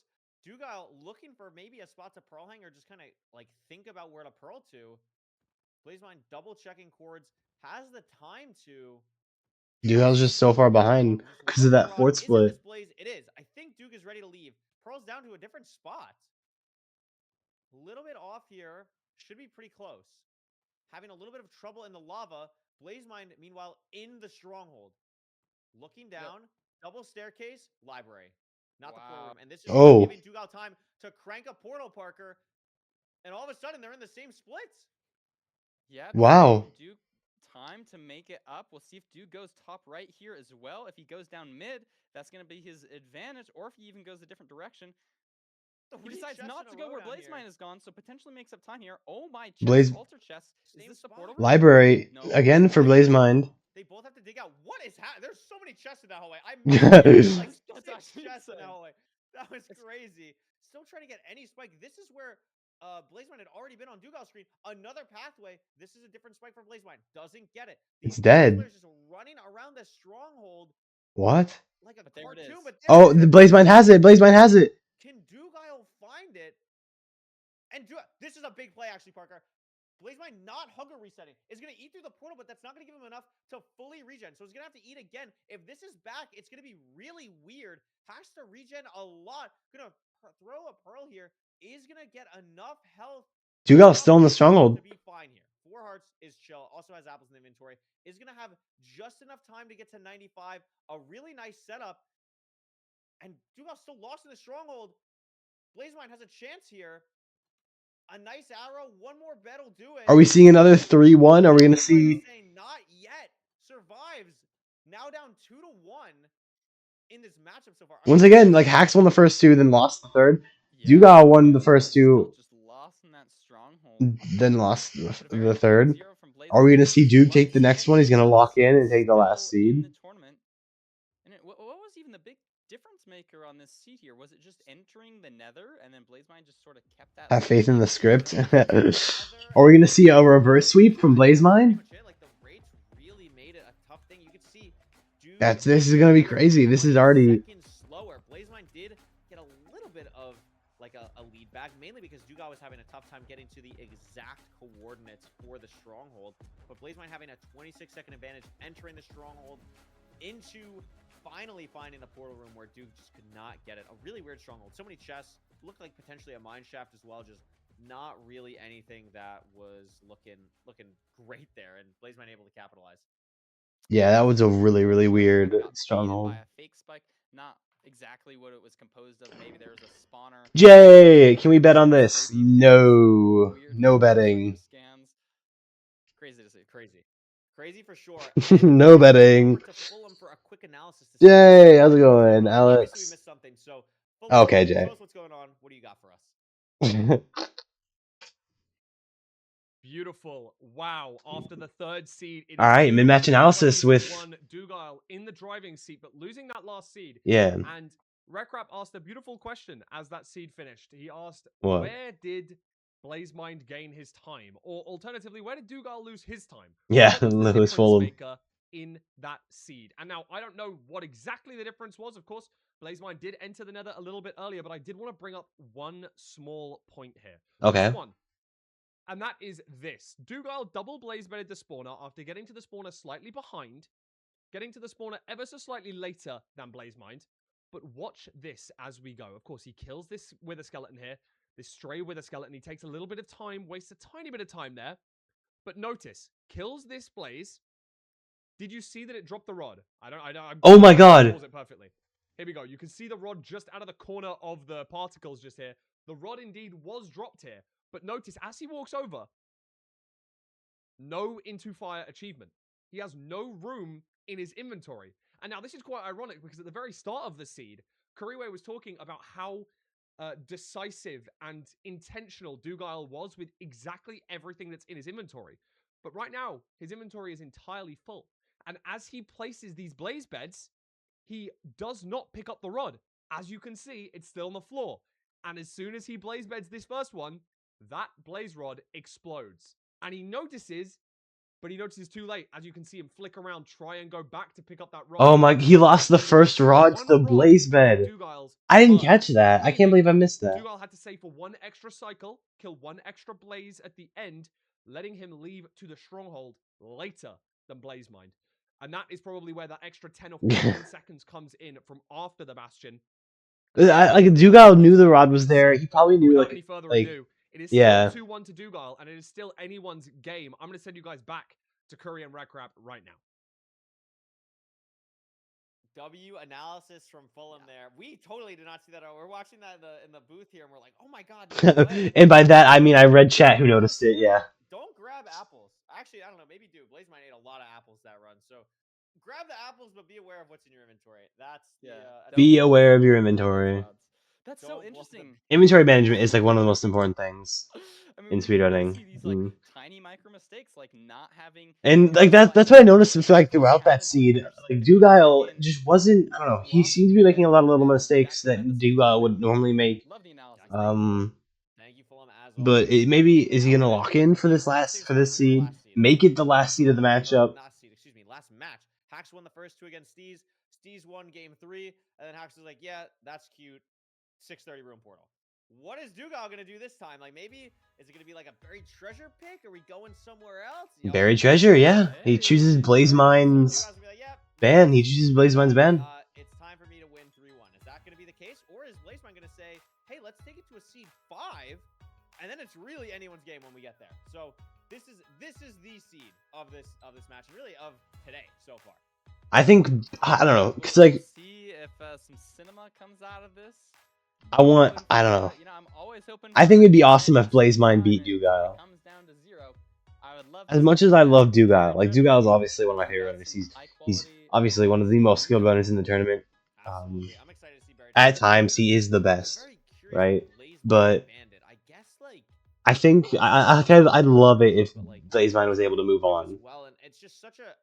Dugal looking for maybe a spot to pearl hang or just kind of, think about where to pearl to. Blazemine double-checking chords. Has the time to. Dugal's just so far behind because of that fort split. It is. I think Duke is ready to leave. Pearl's down to a different spot. A little bit off here. Should be pretty close. Having a little bit of trouble in the lava. Blazemine, meanwhile, in the stronghold. Looking down. Double staircase. Library. Not the portal room. And this is giving Dugal time to crank a portal, Parker. And all of a sudden, they're in the same splits. Yeah. Wow. Duke time to make it up. We'll see if Duke goes top right here as well. If he goes down mid, that's going to be his advantage. Or if he even goes a different direction. He decides not to go where Blazemine has gone, so potentially makes up time here. Oh my chest, altar chest. Is this the portal room? Library, again for Blazemine. They both have to dig out. What is happening? There's so many chests in that hallway. I missed chests in that hallway. That was crazy. Still trying to get any spike. This is where Blazemine had already been on Dugal's screen. Another pathway. This is a different spike from Blazemine. Doesn't get it. It's dead. Just running around the stronghold. What? Like a cartoon, but oh, the Blazemine has it. Blazemine has it. Can Dugal find it? And this is a big play, actually, Parker. Blazemine not hunger resetting. Is going to eat through the portal, but that's not going to give him enough to fully regen. So he's going to have to eat again. If this is back, it's going to be really weird. Has to regen a lot. Going to throw a pearl here. Is going to get enough health. Dugal's still in the stronghold. To be fine here. 4 hearts is chill. Also has apples in the inventory. Is going to have just enough time to get to 95. A really nice setup. And Dugal's still lost in the stronghold. Blazemine has a chance here. A nice arrow. 1 more bet will do it. Are we seeing another 3-1? Are we going to see? Not yet. Survives. Now down 2-1 in this matchup so far. Once again, Hacks won the first 2, then lost the third. Yeah. Dugal won the first 2, just lost in that stronghold. Then lost the third. Are we going to see Duke take the next one? He's going to lock in and take the last seed. What was even the big difference maker on this seed here? Was it just entering the nether and then Blazemine just sort of kept that? Have faith in the script. Are we going to see a reverse sweep from Blazemine? The rates really made it a tough thing. You could see this is going to be crazy. This is already slower. Blazemine did get a little bit of a lead back, mainly because Dugal was having a tough time getting to the exact coordinates for the stronghold. But Blazemine having a 26-second advantage entering the stronghold into finally finding the portal room where Duke just could not get it. A really weird stronghold. So many chests. Looked like potentially a mine shaft as well. Just not really anything that was looking great there. And Blazemine able to capitalize. Yeah, that was a really, really weird stronghold. By a fake spike. Not exactly what it was composed of. Maybe there was a spawner. Jay, can we bet on this? No. No betting. Crazy to see. Crazy for sure. No betting. Jay, how's it going, Alex? We missed something, so okay, Jay. What's going on? What do you got for us? Beautiful. Wow. After the third seed. All right, mid-match analysis with Dugal in the driving seat, but losing that last seed. yeah. And Rekrap asked a beautiful question as that seed finished. He asked, What? where did BlazeMind gain his time? Or alternatively, where did Dugal lose his time? Yeah, What was the Lewis difference Fulham. maker in that seed? And now, I don't know what exactly the difference was. Of course, BlazeMind did enter the Nether a little bit earlier, but I did want to bring up one small point here. Okay. Just one. And that is this. Dugal double blaze bedded the spawner after getting to the spawner slightly behind, getting to the spawner ever so slightly later than BlazeMind. But watch this as we go. Of course, he kills this wither skeleton here, this stray wither skeleton. He takes a little bit of time, wastes a tiny bit of time there. But notice, kills this blaze. Did you see that it dropped the rod? Oh my god. It perfectly. Here we go. You can see the rod just out of the corner of the particles just here. The rod indeed was dropped here. But notice, as he walks over, no into fire achievement. He has no room in his inventory. And now this is quite ironic because at the very start of the seed, Kuriwe was talking about how decisive and intentional Dugal was with exactly everything that's in his inventory. But right now, his inventory is entirely full. And as he places these blaze beds, he does not pick up the rod. As you can see, it's still on the floor. And as soon as he blaze beds this first one, that blaze rod explodes. And he notices, but he notices too late. As you can see him flick around, try and go back to pick up that rod. Oh my, he lost the first rod to the blaze bed. I didn't catch that. I can't believe I missed that. Dugal had to save for one extra cycle, kill one extra blaze at the end, letting him leave to the stronghold later than BlazeMind. And that is probably where that extra 10 or 15 seconds comes in from after the Bastion. Like Dugal knew the rod was there. He probably knew without any further ado, it is yeah. still 2-1 to Dugal, and it is still anyone's game. I'm going to send you guys back to Curry and Rekrap right now. W analysis from Fulham there. We totally did not see that. We're watching that in the booth here, and we're like, oh my god. No and by that, I mean I read chat who noticed it, yeah. Don't grab apples. Actually, I don't know. Maybe do. BlazeMind ate a lot of apples that run, so grab the apples, but be aware of what's in your inventory. That's be aware of your inventory. That's so interesting. Inventory management is like one of the most important things I mean, in speedrunning. These like tiny micro mistakes, like not having, and like that's what I noticed like throughout that seed. Like Dugal just wasn't. I don't know. He seemed to be making a lot of little mistakes that Dugal would normally make. Thank you, Fulham, as but maybe is he gonna lock in for this seed? Make it the last seed of the matchup. Last match. Hax won the first two against Steez. Steez won game 3, and then Hax was like, "Yeah, that's cute." 630 room portal. What is Dugal gonna do this time? Like, maybe is it gonna be like a buried treasure pick? Are we going somewhere else? Buried treasure, yeah. He chooses BlazeMind's ban. He chooses BlazeMind's ban. It's time for me to win 3-1. Is that gonna be the case, or is BlazeMind gonna say, "Hey, let's take it to a seed 5," and then it's really anyone's game when we get there? So this is the seed of this match, and really of today so far. I think I don't know, cause like see if some cinema comes out of this. I don't know. You know, I'm always hoping. I think it'd be awesome if BlazeMind beat Dugal. As much as I love Dugal, like Dugal is obviously one of my favorite runners. He's obviously one of the most skilled runners in the tournament. At times he is the best, right? But I think I'd love it if BlazeMind was able to move on. Well, and it's just such a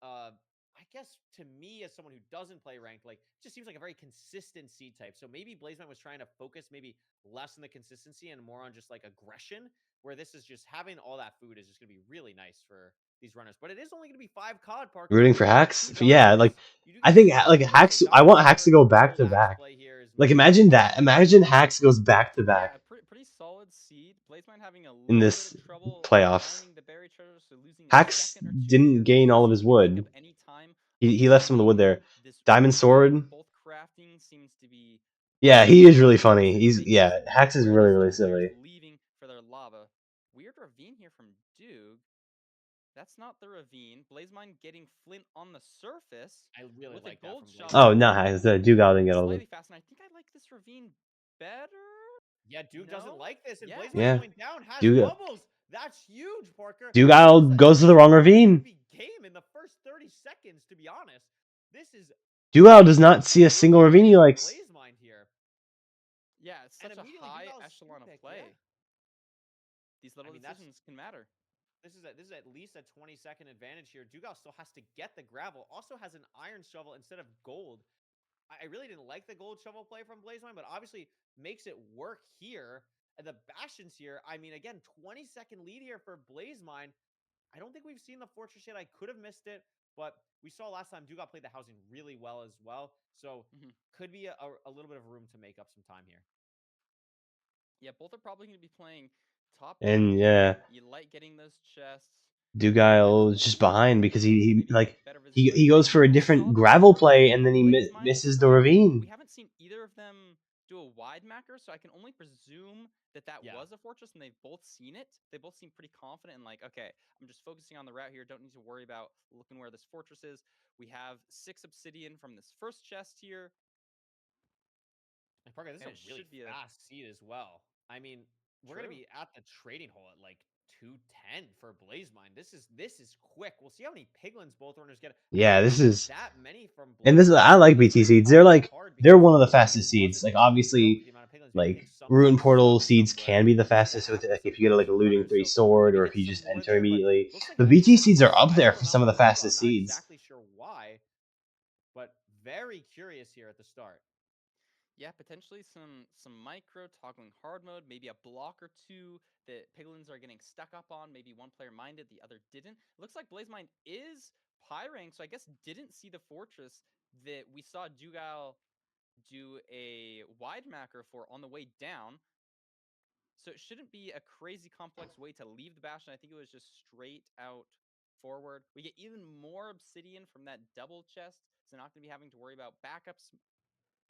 I guess to me as someone who doesn't play ranked, like it just seems like a very consistent seed type. So maybe BlazeMind was trying to focus maybe less on the consistency and more on just like aggression, where this is just having all that food is just gonna be really nice for these runners. But it is only gonna be 5 COD Parker. Rooting for Hax? Yeah, like I think like Hax, I want Hax to go back to back. Like imagine that. Imagine Hax goes back to back. Pretty solid seed. BlazeMind having a in this playoffs. Hax didn't gain all of his wood. He left some of the wood there. Diamond Sword. Yeah, he is really funny. Hax is really silly. Leaving for their lava. Weird ravine here from Duke. That's not the ravine. BlazeMind getting Flint on the surface. I really like that. Oh no, Hax. Dugal didn't get all of it. Fast, and I think I like this ravine better. Yeah, Duke doesn't like this. And BlazeMind going down has bubbles. That's huge, Parker. Dugal goes to the wrong ravine. Game in the first 30 seconds, to be honest. This is Dugal does not see a single ravine he likes. BlazeMind here. Yeah, it's such a high echelon of play. these little decisions can matter. This is at least a 20-second advantage here. Dugal still has to get the gravel. Also has an iron shovel instead of gold. I really didn't like the gold shovel play from BlazeMind, but obviously makes it work here. And the Bastions here, I mean, again, 20-second lead here for BlazeMind. I don't think we've seen the Fortress yet. I could have missed it, but we saw last time Dugal played the housing really well as well. So could be a little bit of room to make up some time here. Yeah, both are probably going to be playing top. And yeah, you like getting those chests. Dugal is just behind because he goes for a different gravel play and then he misses the ravine. We haven't seen either of them do a wide macro, so I can only presume that was a fortress, and they've both seen it. They both seem pretty confident and like, okay, I'm just focusing on the route here. Don't need to worry about looking where this fortress is. We have 6 obsidian from this first chest here. And Parker, this is a really fast seed as well. I mean, we're going to be at the trading hole at like 210 for BlazeMind. This is quick. We'll see how many piglins both runners get. Yeah, this is that many from BlazeMind. And this is, I like BT seeds. They're one of the fastest seeds. Like obviously, like Ruin Portal seeds can be the fastest with like if you get like a looting 3 sword or if you just enter immediately. The BT seeds are up there for some of the fastest seeds. I'm not exactly sure why, but very curious here at the start. Yeah, potentially some micro toggling hard mode, maybe a block or 2 that piglins are getting stuck up on. Maybe one player minded, the other didn't. It looks like BlazeMind is pyring, so I guess didn't see the fortress that we saw Dugal do a wide macro for on the way down. So it shouldn't be a crazy complex way to leave the Bastion. I think it was just straight out forward. We get even more obsidian from that double chest, so not going to be having to worry about backups.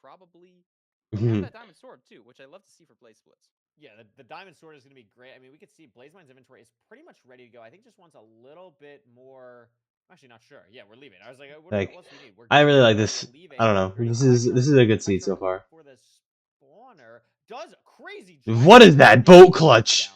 Probably. We have that diamond sword too, which I love to see for play splits. Yeah, the diamond sword is going to be great. I mean, we could see BlazeMind's inventory is pretty much ready to go. I think just wants a little bit more. I'm actually not sure. Yeah, we're leaving. I was like, what else we need? I really like this. I don't know. This is a good seed so far. For the spawner, does crazy. What is that boat clutch?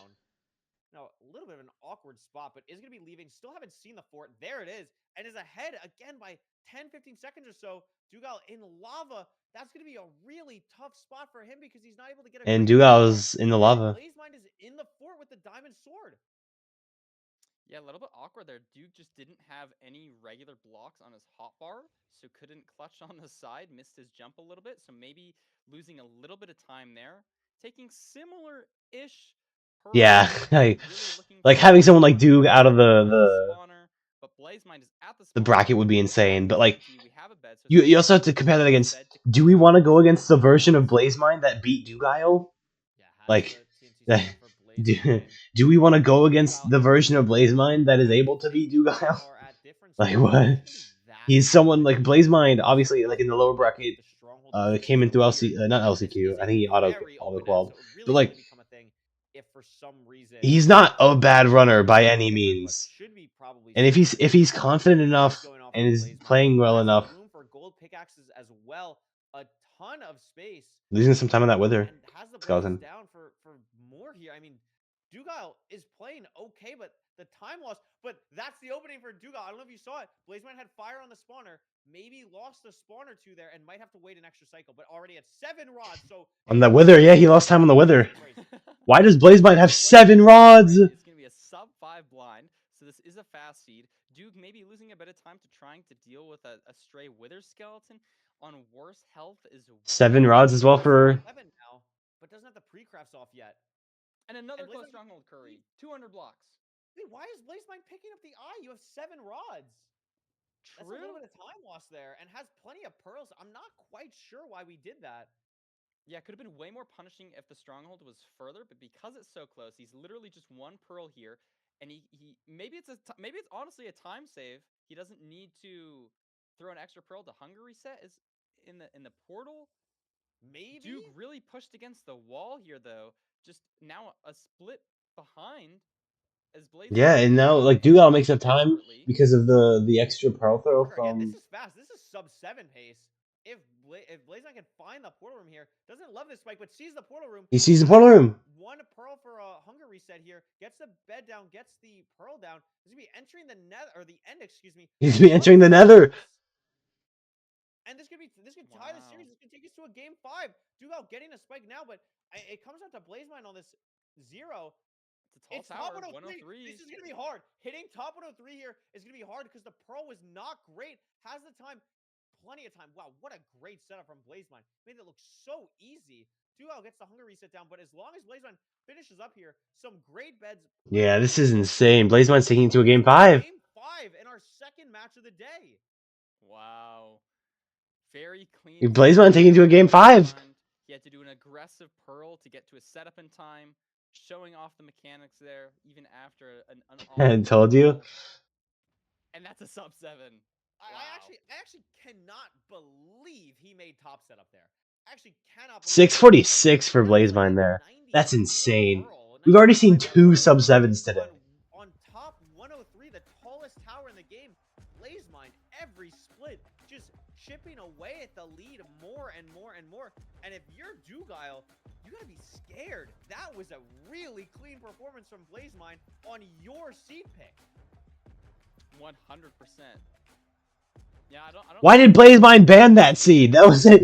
Now, a little bit of an awkward spot, but is going to be leaving. Still haven't seen the fort. There it is, and is ahead again by 10-15 seconds or so. Dugal in lava. That's going to be a really tough spot for him because he's not able to get a. And Dugal's in the lava. BlazeMind is in the fort with the diamond sword. Yeah, a little bit awkward there. Duke just didn't have any regular blocks on his hotbar, so couldn't clutch on the side, missed his jump a little bit, so maybe losing a little bit of time there. Taking similar-ish. Yeah, like having someone like Duke out of the bracket would be insane, but like you also have to compare that against. Do we want to go against the version of BlazeMind that beat Dugal? Like, do we want to go against the version of BlazeMind that is able to beat Dugal? Like what? He's someone like BlazeMind, obviously, like in the lower bracket, came in through not LCQ. I think he auto qualled, but like. If for some reason he's not a bad runner by any means, and if he's confident enough and is playing well enough, for gold pickaxes as well, a ton of space. Losing some time on that wither skeleton. Down for more here. I mean, Dugal is playing okay, but the time loss. But that's the opening for Dugal. I don't know if you saw it. BlazeMind had fire on the spawner. Maybe lost a spawn or 2 there and might have to wait an extra cycle, but already at 7 rods. So on the wither, yeah, he lost time on the wither. Why does BlazeMind have 7 rods? It's going to be a sub 5 blind, so this is a fast seed. Duke maybe losing a bit of time to trying to deal with a stray wither skeleton on worse health is 7 rods as well for. 11 now, but doesn't have the pre-crafts off yet. And another close stronghold curry. 200 blocks. Wait, why is BlazeMind picking up the eye? You have 7 rods. True. That's a little bit of time lost there, and has plenty of pearls. I'm not quite sure why we did that. Yeah, it could have been way more punishing if the stronghold was further, but because it's so close, he's literally just 1 pearl here, and he maybe it's honestly a time save. He doesn't need to throw an extra pearl to hunger reset. Is in the portal. Maybe Duke really pushed against the wall here, though. Just now a split behind. Yeah, and now like Dugal makes up time because of the extra pearl throw from. Again, this is fast. This is sub 7 pace. If BlazeMind can find the portal room here, doesn't love this spike, but sees the portal room. He sees the portal room. 1 pearl for a hunger reset here. Gets the bed down. Gets the pearl down. He's gonna be entering the nether or the end. Excuse me. He's gonna be entering the nether. And this could tie the series. This could take us to a game 5. Dugal getting a spike now, but it comes out to BlazeMind on this 0. It's top 103. This is going to be hard. Hitting top 103 here is going to be hard because the Pearl was not great. Has the time, plenty of time. Wow, what a great setup from Blazemine. Made it look so easy. Duo gets the hunger reset down, but as long as Blazemine finishes up here, some great beds. Yeah, this is insane. Blazemine's taking to a game 5. Game 5 in our second match of the day. Wow. Very clean. Blazemine taking to a game 5. He had to do an aggressive Pearl to get to a setup in time, showing off the mechanics there, even after an I told you. And that's a sub 7. Wow. I actually cannot believe he made top setup there. I actually cannot believe 646 for Blazemine there. That's insane. We've already seen 2 sub 7s today. On top 103, the tallest tower in the game, Blazemine every split just chipping away at the lead more and more and more. And if you're Duguile, you gotta be scared. That was a really clean performance from Blazemine on your seed pick. 100%. Yeah, I don't Why did Blazemine ban that seed? That was it.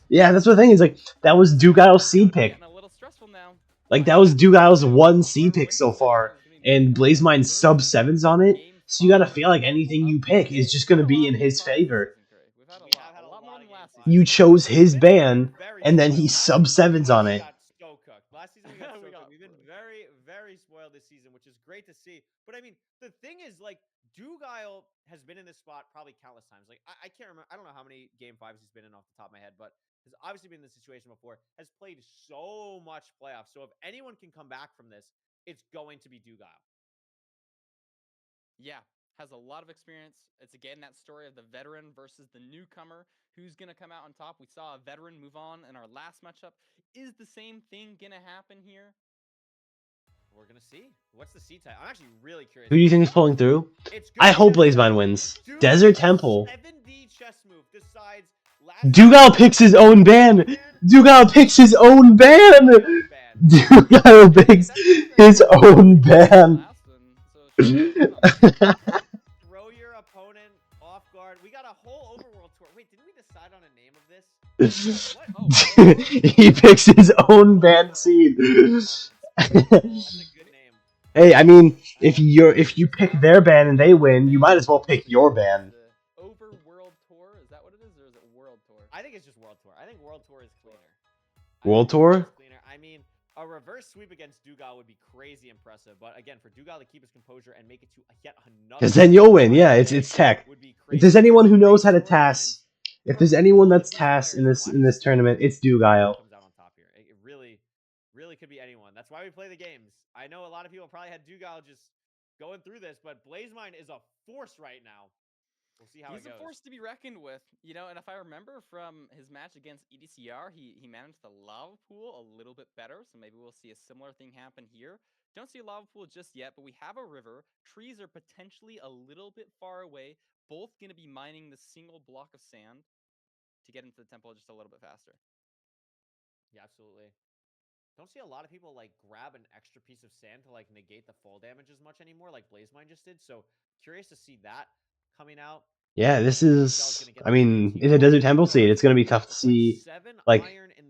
Yeah, that's the thing. Is like that was Duguile's seed pick. A little stressful now. Like that was Duguile's 1 seed pick so far, and Blazemine's sub 7s on it. So you gotta feel like anything you pick is just gonna be in his favor. You chose his ban, and then he sub 7s on it. Last season we got so cooked. We've been very, very spoiled this season, which is great to see. But I mean, the thing is, like, Duguile has been in this spot probably countless times. Like, I can't remember. I don't know how many game 5s he's been in off the top of my head, but has obviously been in this situation before. Has played so much playoffs. So if anyone can come back from this, it's going to be Duguile. Yeah, has a lot of experience. It's again that story of the veteran versus the newcomer. Who's going to come out on top? We saw a veteran move on in our last matchup. Is the same thing going to happen here? We're going to see. What's the seed type? I'm actually really curious. Who do you think is pulling through? I hope Blazemine wins. Desert Temple. 7D chess move decides Duguile picks his own ban. Duguile picks his own ban. Duguile picks his own ban. Throw your opponent off guard. We got a whole overworld tour. Wait, didn't we decide on a name of this? He picks his own ban seed. That's a good name. Hey, I mean, if you pick their ban and they win, you might as well pick your ban. Overworld tour? Is that what it is, or is it World Tour? I think it's just World Tour. I think World Tour is cleaner. World Tour? I mean, a reverse sweep against Duguile would be crazy impressive, but again, for Duguile to keep his composure and make it to yet another, because then you'll win. Yeah, it's tech. If there's anyone who knows how to TAS, if there's anyone that's TAS in this tournament, it's Duguile. Comes out on top here. It really could be anyone. That's why we play the games. I know a lot of people probably had Duguile just going through this, but Blazemine is a force right now. We'll see how it goes. He's a force to be reckoned with, you know. And if I remember from his match against EDCR, he managed the lava pool a little bit better. So maybe we'll see a similar thing happen here. Don't see a lava pool just yet, but we have a river. Trees are potentially a little bit far away. Both going to be mining the single block of sand to get into the temple just a little bit faster. Yeah, absolutely. Don't see a lot of people like grab an extra piece of sand to like negate the fall damage as much anymore, like Blazemine just did. So curious to see that coming out. Yeah, this is. I mean, it's a Desert Temple seed. It's going to be tough to see. Like,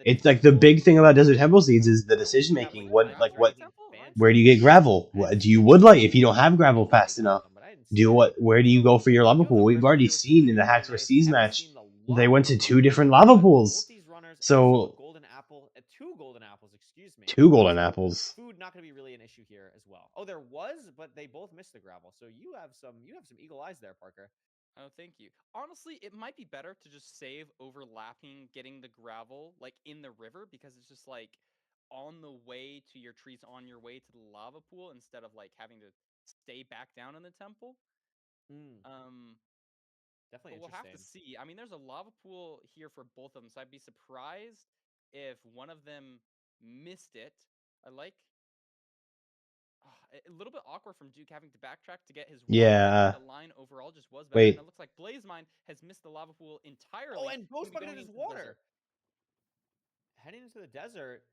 it's like the big thing about Desert Temple seeds is the decision making. Where do you get gravel? What do you woodlight if you don't have gravel fast enough? Where do you go for your lava pool? We've already seen in the Hacks vs. Seas match, they went to 2 different lava pools. So. 2 golden apples. Food not going to be really an issue here as well. Oh, there was, but they both missed the gravel. So you have some eagle eyes there, Parker. Oh, thank you. Honestly, it might be better to just save overlapping getting the gravel like in the river, because it's just like on the way to your trees, on your way to the lava pool, instead of like having to stay back down in the temple. Definitely. We'll have to see. I mean, there's a lava pool here for both of them, so I'd be surprised if one of them missed it. I like a little bit awkward from Duke having to backtrack to get his the line overall just was better. Wait. And it looks like Blazemine has missed the lava pool entirely. Oh, and Ghost Bucket is water. Heading into the desert.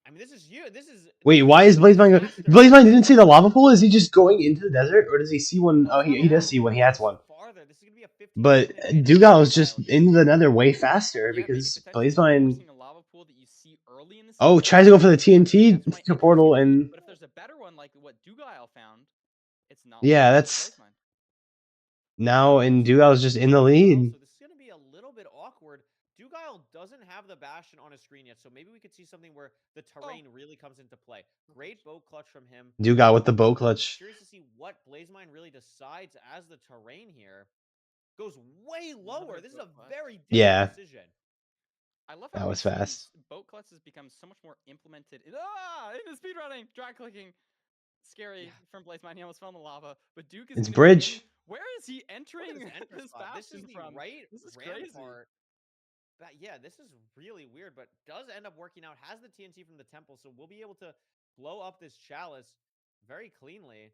I mean, this is you. This is. Wait, why is Blazemine going? Blazemine didn't see the lava pool. Is he just going into the desert, or does he see one? Oh, he does see one. He has one. This is gonna be a 15 But Duguile is just into the nether way faster because Blazemine. A lava pool that you see early in the Oh, tries to go for the TNT That's my to portal interesting- and But if there's a better one like what Duguile found, it's not. yeah, like that's Blazemind. now and Dugal's just in the Well, lead. so this is going to be a little bit awkward. Duguile doesn't have the Bastion on his screen yet, so maybe we could see something where the terrain really comes into play. Great bow clutch from him. Dugal with the bow clutch. Curious to see what Blazemind really decides as the terrain here goes way lower. This is a very different decision. I love That how was fast. boat clutch has become so much more implemented. In the speedrunning, drag clicking. Scary from Blazemind. He almost fell in the lava. But Duke is It's gonna bridge. be where is he entering this spot. This bastion is the from? right This is rampart. crazy. But yeah, this is really weird, but does end up working out. Has the TNT from the temple, so we'll be able to blow up this chalice very cleanly.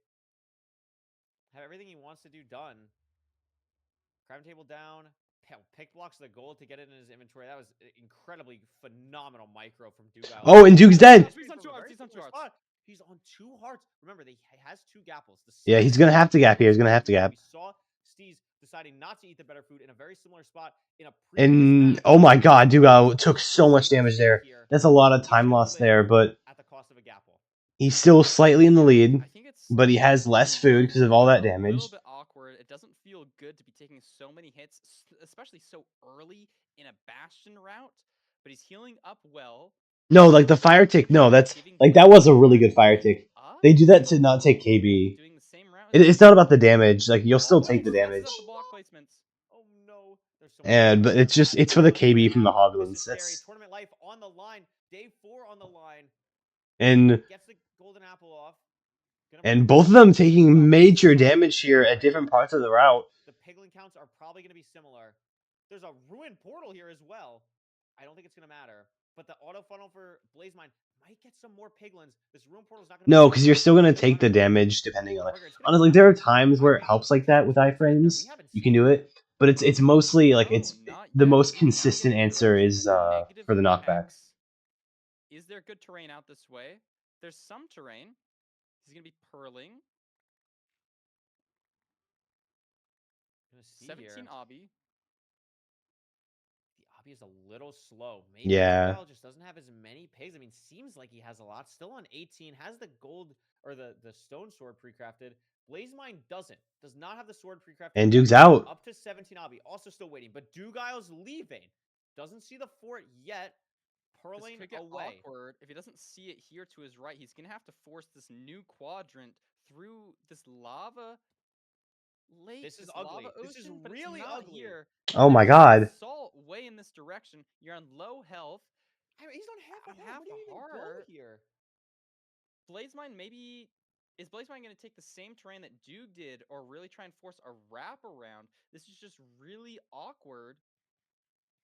Have everything he wants to do done. Crime table down. Pick blocks the gold to get it in his inventory. That was incredibly phenomenal micro from Dugal. Oh, and Duke's dead. He's on 2 hearts. He's on 2 hearts. He's on 2 hearts. Remember, he has 2 gapples. Yeah, he's gonna have to gap here. He's gonna have to gap. We saw Steez deciding not to eat the better food in a very similar spot in a And oh my god, Dugal took so much damage there. That's a lot of time lost there, but at the cost of a gapple. he's still slightly in the lead. I think it's But he has less food because of all that a damage. little bit awkward. It doesn't feel good to be taking so many hits, especially so early in a bastion route. But he's healing up well. No, like the fire tick. No, that's like that was a really good fire tick. They do that to not take KB. Doing the same route. It's not about the damage. Like you'll still take the damage. Oh no! And but it's for the KB from the Hoglins. That's tournament life on the line. Day 4 on the line. and Gets the golden apple off. and both of them taking major damage here at different parts of the route. The piglin counts are probably going to be similar. There's a ruined portal here as well. I don't think it's going to matter. But the auto funnel for Blazemind might get some more piglins. This ruined portal's not going to No, because you're still gonna take the damage depending on it. Honestly, like, there are times where it helps like that with iframes. You can do it, but it's mostly like it's the most consistent answer is for the knockback. Is there good terrain out this way? There's some terrain. He's gonna be purling. 17 obby. The obby is a little slow. Maybe Dugal just doesn't have as many pigs. I mean, seems like he has a lot. Still on 18. Has the gold or the stone sword pre-crafted. Blazemind doesn't. Does not have the sword pre-crafted. And Duke's out. Up to 17 obby. Also still waiting. But Dugal's leaving. Doesn't see the fort yet. Purling this could get away. Awkward. If he doesn't see it here to his right, he's gonna have to force this new quadrant through this lava lake. This is ugly. This is really ugly. Here. Oh my god. Salt way in this direction. You're on low health. I mean, he's on half a heart here. Blazemind maybe is Blazemind going to take the same terrain that Duke did, or really try and force a wraparound? This is just really awkward.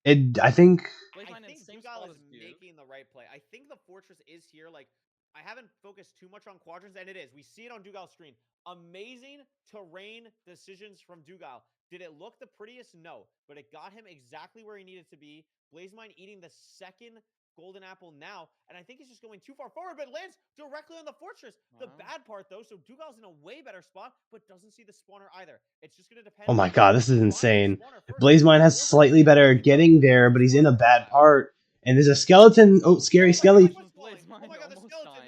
I think Dugal is making the right play. I think the fortress is here. Like, I haven't focused too much on quadrants, and it is. We see it on Dugal's screen. Amazing terrain decisions from Dugal. Did it look the prettiest? No, but it got him exactly where he needed to be. Blazemind eating the second golden apple now, and I think he's just going too far forward, but lands directly on the fortress. The bad part, though, so Dugal's in a way better spot, but doesn't see the spawner either. It's just going to depend. Oh my god, this is insane. Blazemind has slightly better getting there, but he's in a bad part. And there's a skeleton. Oh, scary skelly.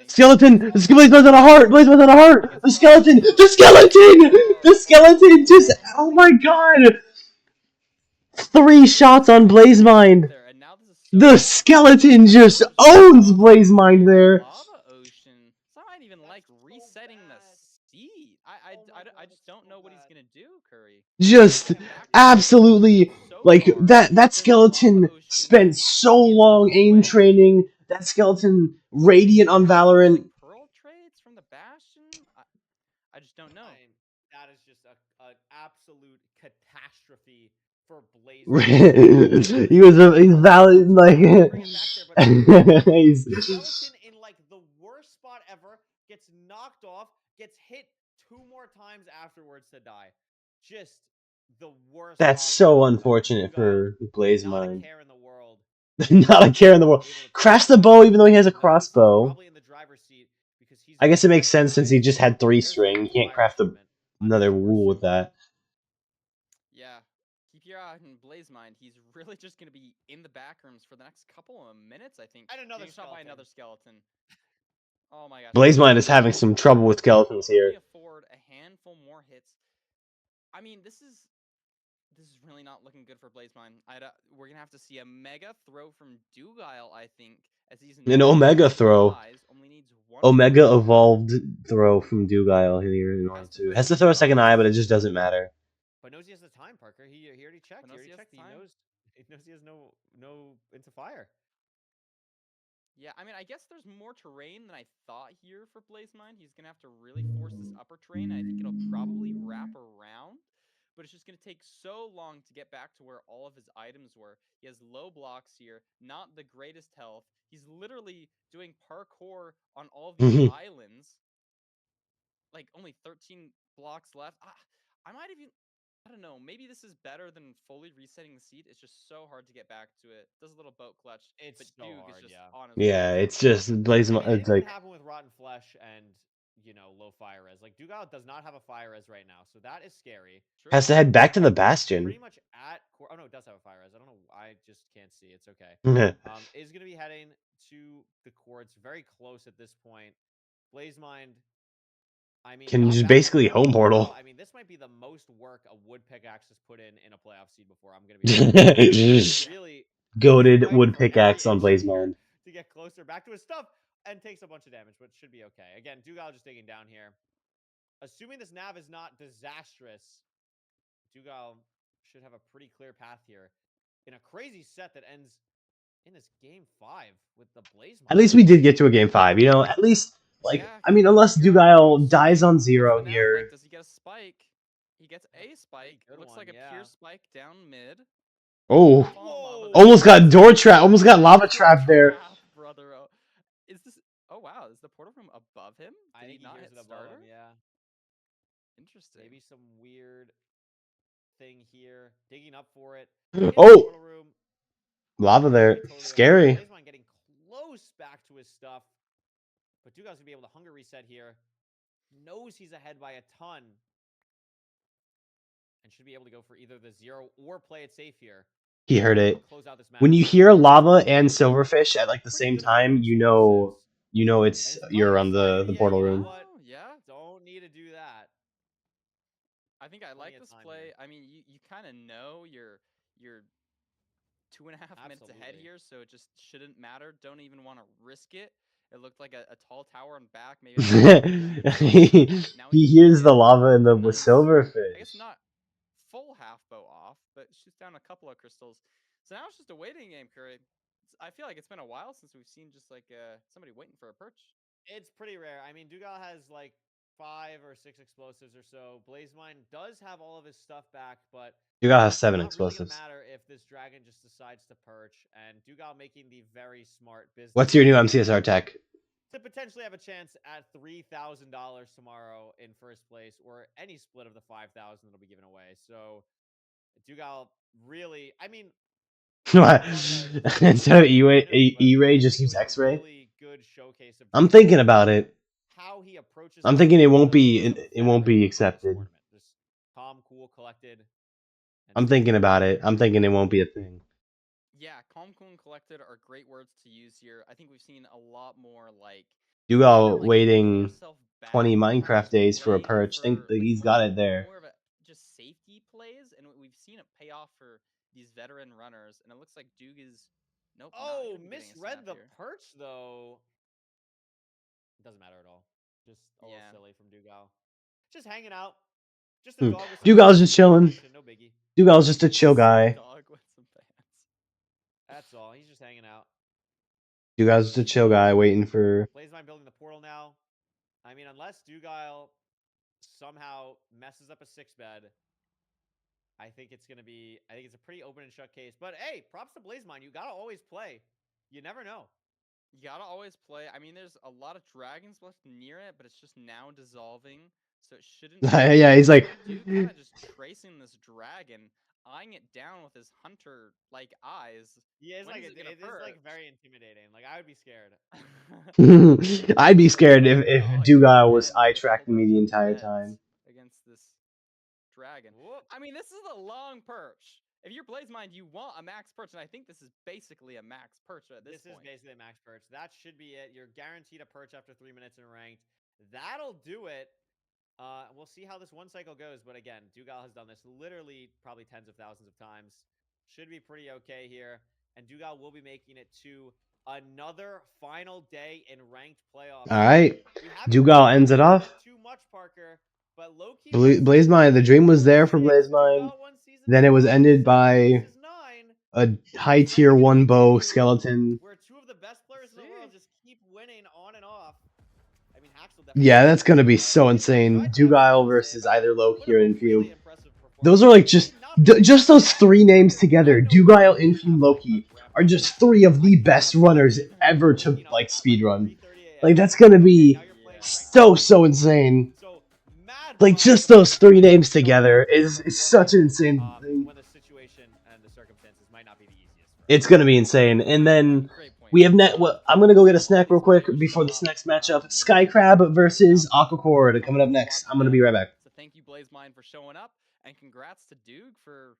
Skeleton! The Blazemind's on a heart! Blazemind's on a heart! The skeleton! The skeleton! The skeleton just... Oh my god! 3 shots on Blazemind! The skeleton just owns Blazemind there! Lava ocean. Some might even like resetting the seed. I just don't know what he's gonna do, Curry. Just absolutely... Like, that skeleton spent so long aim training. That skeleton radiant on Valorant. Like pearl trades from the Bastion? I just don't know. That is just an absolute catastrophe for Blaze. He's valid, like he's skeleton in like the worst spot ever, gets knocked off, gets hit 2 more times afterwards to die. Just the worst. That's so unfortunate for Blazemind. Not a care in the world. Not a care in the world. Crash the bow even though he has a crossbow. I guess it makes sense since he just had 3 string. You can't craft another rule with that. Yeah. Keep your on Blazemind, he's really just going to be in the back rooms for the next couple of minutes, I think. And another Getting shot by skeleton. another skeleton. Oh my gosh. Blazemind is having some trouble with skeletons Only here. afford a handful more hits. I mean, this is really not looking good for Blazemind. We're gonna have to see a mega throw from Dugile, I think, as he's An Omega throw. Only needs one Omega more. evolved throw from Dugile here in order to. Has to throw a second eye, but it just doesn't matter. But knows he has the time, Parker. He already checked. He already checked. He knows he has no into fire. Yeah, I mean, I guess there's more terrain than I thought here for Blazemind. He's gonna have to really force this upper terrain. I think it'll probably wrap around, but it's just gonna take so long to get back to where all of his items were. He has low blocks here, not the greatest health. He's literally doing parkour on all of these islands. Like only 13 blocks left. I might even. I don't know. Maybe this is better than fully resetting the seat. It's just so hard to get back to it. Does a little boat clutch. It's but so Duke hard, is just yeah. on his Yeah, way. it's just Blazemind. I mean, it's like can happen with Rotten Flesh and low fire res. Like Dugile does not have a fire res right now, so that is scary. True. Has to head back to the Bastion. Pretty much at oh no, it does have a fire res. I don't know. I just can't see. It's okay. Is gonna be heading to the courts, very close at this point. Blazemind. I mean, Can just basically home portal. I mean, this might be the most work a wood pickaxe has put in a playoff seed before. I'm gonna be really goated wood pickaxe on Blazemind to get closer back to his stuff and takes a bunch of damage, but should be okay. Again, Dugile just digging down here. Assuming this nav is not disastrous, Dugile should have a pretty clear path here in a crazy set that ends in this game 5 with the Blazemind. At least we did get to a game 5. At least. Like, yeah, I mean, unless Dugile dies on 0 here. Like, does he get a spike? He gets a spike. Looks like a pure spike down mid. Oh. Whoa. Almost got door trap. Almost got lava trap there. Brother. Is this... Oh, wow. Is the portal room above him? I think he not hit starter? Him, yeah. Interesting. Maybe some weird thing here. Digging up for it. Oh. Lava there. Scary. Blazemind getting close back to his stuff. But Dugile's going to be able to hunger reset here. Knows he's ahead by a ton. And should be able to go for either the 0 or play it safe here. He heard it. When you hear lava and silverfish at like the same time, you know you're on the portal room. Yeah, don't need to do that. I think I like this play. I mean, you kind of know you're 2.5 minutes ahead here, so it just shouldn't matter. Don't even want to risk it. It looked like a tall tower on back. Maybe he hears the lava and the silverfish. I guess not full half bow off, but shoots down a couple of crystals. So now it's just a waiting game, Curry. I feel like it's been a while since we've seen just like somebody waiting for a perch. It's pretty rare. I mean, Dugile has like 5 or 6 explosives or so. Blazemind does have all of his stuff back, but Dugile has 7 explosives. It doesn't matter if this dragon just decides to perch, and Dugile making the very smart business. What's your new MCSR tech? To potentially have a chance at $3,000 tomorrow in first place, or any split of the 5,000 that'll be given away. So, Dugile really, I mean, instead of E-Ray, just use X-Ray. Really good showcase of I'm thinking about it. How he approaches. I'm thinking it won't be accepted. Just calm, cool, collected. I'm thinking about it. I'm thinking it won't be a thing. Yeah, calm, cool, and collected are great words to use here. I think we've seen a lot more like Dugile waiting 20 Minecraft days for a perch. Think that he's got it there. More of just safety plays, and we've seen it pay off for these veteran runners. And it looks like Duke is nope. Oh, misread the perch though. It doesn't matter at all. Just a little silly from Dugile. Just hanging out. Just a dog with Dugile's just chilling. No biggie. Dugile's just a chill guy. Dog with some pants. That's all. He's just hanging out. Dugile's just a chill guy waiting for. Blazemind building the portal now. I mean, unless Dugile somehow messes up a 6-bed, I think it's gonna be. I think it's a pretty open and shut case. But hey, props to Blazemind. You gotta always play. You never know. You gotta always play. I mean, there's a lot of dragons left near it, but it's just now dissolving, so it shouldn't. Yeah, he's like. Dude, kind of just tracing this dragon, eyeing it down with his hunter-like eyes. Yeah, it's like it is like very intimidating. Like I would be scared. I'd be scared if Dugile was eye tracking me the entire time. Against this dragon. Whoop. I mean, this is a long perch. if you're Blazemind, you want a max perch, and I think this is basically a max perch at this point. This is basically a max perch. That should be it. You're guaranteed a perch after 3 minutes in ranked. That'll do it. We'll see how this one cycle goes, but again, Dugal has done this literally probably tens of thousands of times. Should be pretty okay here, and Dugal will be making it to another final day in ranked playoffs. All right. We haven't Dugal ends it off. too much, Parker, but low-key Blazemind, the dream was there for Blazemind. Blazemind. Then it was ended by a high tier 1 bow skeleton. Where two of the best players in the world just keep winning on and off. I mean, yeah, that's gonna be so insane. Dugal versus either Loki or Infume. Those are like just those 3 names together. Dugal, Infume, Loki are just 3 of the best runners ever to like speedrun. Like that's gonna be so insane. Like just those 3 names together is such an insane thing. When the situation and the circumstances might not be the easiest. It's gonna be insane. And then we have I'm gonna go get a snack real quick before this next matchup. Skycrab versus Aquacord coming up next. I'm gonna be right back. So thank you, Blazemind, for showing up, and congrats to Duke for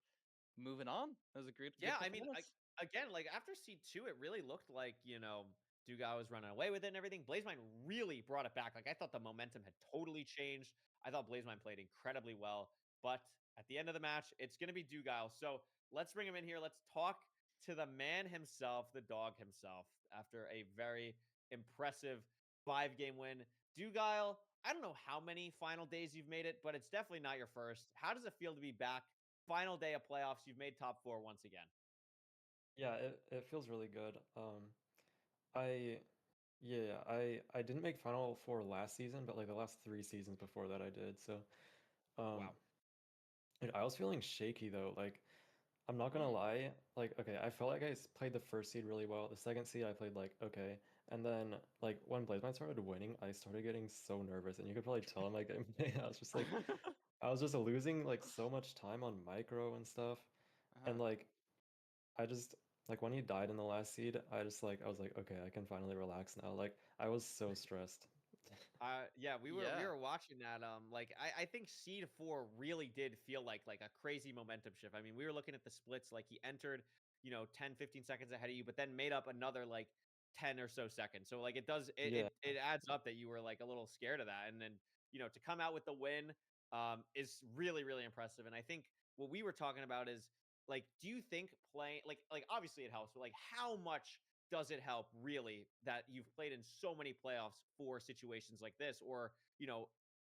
moving on. That was a great. Yeah, I mean, again, like after C2, it really looked like Dugal was running away with it and everything. Blazemind really brought it back. Like I thought the momentum had totally changed. I thought Blazemind played incredibly well, but at the end of the match, it's gonna be Dugal. So let's bring him in here. Let's talk to the man himself, the dog himself, after a very impressive 5-game win. Dugal, I don't know how many final days you've made it, but it's definitely not your first. How does it feel to be back? Final day of playoffs, you've made top 4 once again. Yeah, it feels really good. I didn't make Final Four last season, but like the last 3 seasons before that I did. So, Wow. I was feeling shaky though. Like, I'm not gonna lie. Like, okay, I felt like I played the first seed really well. The second seed I played like okay, and then like when Blazemind started winning, I started getting so nervous, and you could probably tell in my gameplay. I was just like, I was just losing like so much time on micro and stuff, and like, I just like when he died in the last seed, I was like, okay, I can finally relax now. Like, I was so stressed. Yeah, we were watching that. Like I think Seed 4 really did feel like a crazy momentum shift. I mean, we were looking at the splits, like he entered, 10, 15 seconds ahead of you, but then made up another like 10 or so seconds. So like it does it adds up that you were like a little scared of that. And then, to come out with the win is really, really impressive. And I think what we were talking about is like, do you think playing like obviously it helps, but like how much does it help really that you've played in so many playoffs for situations like this? Or,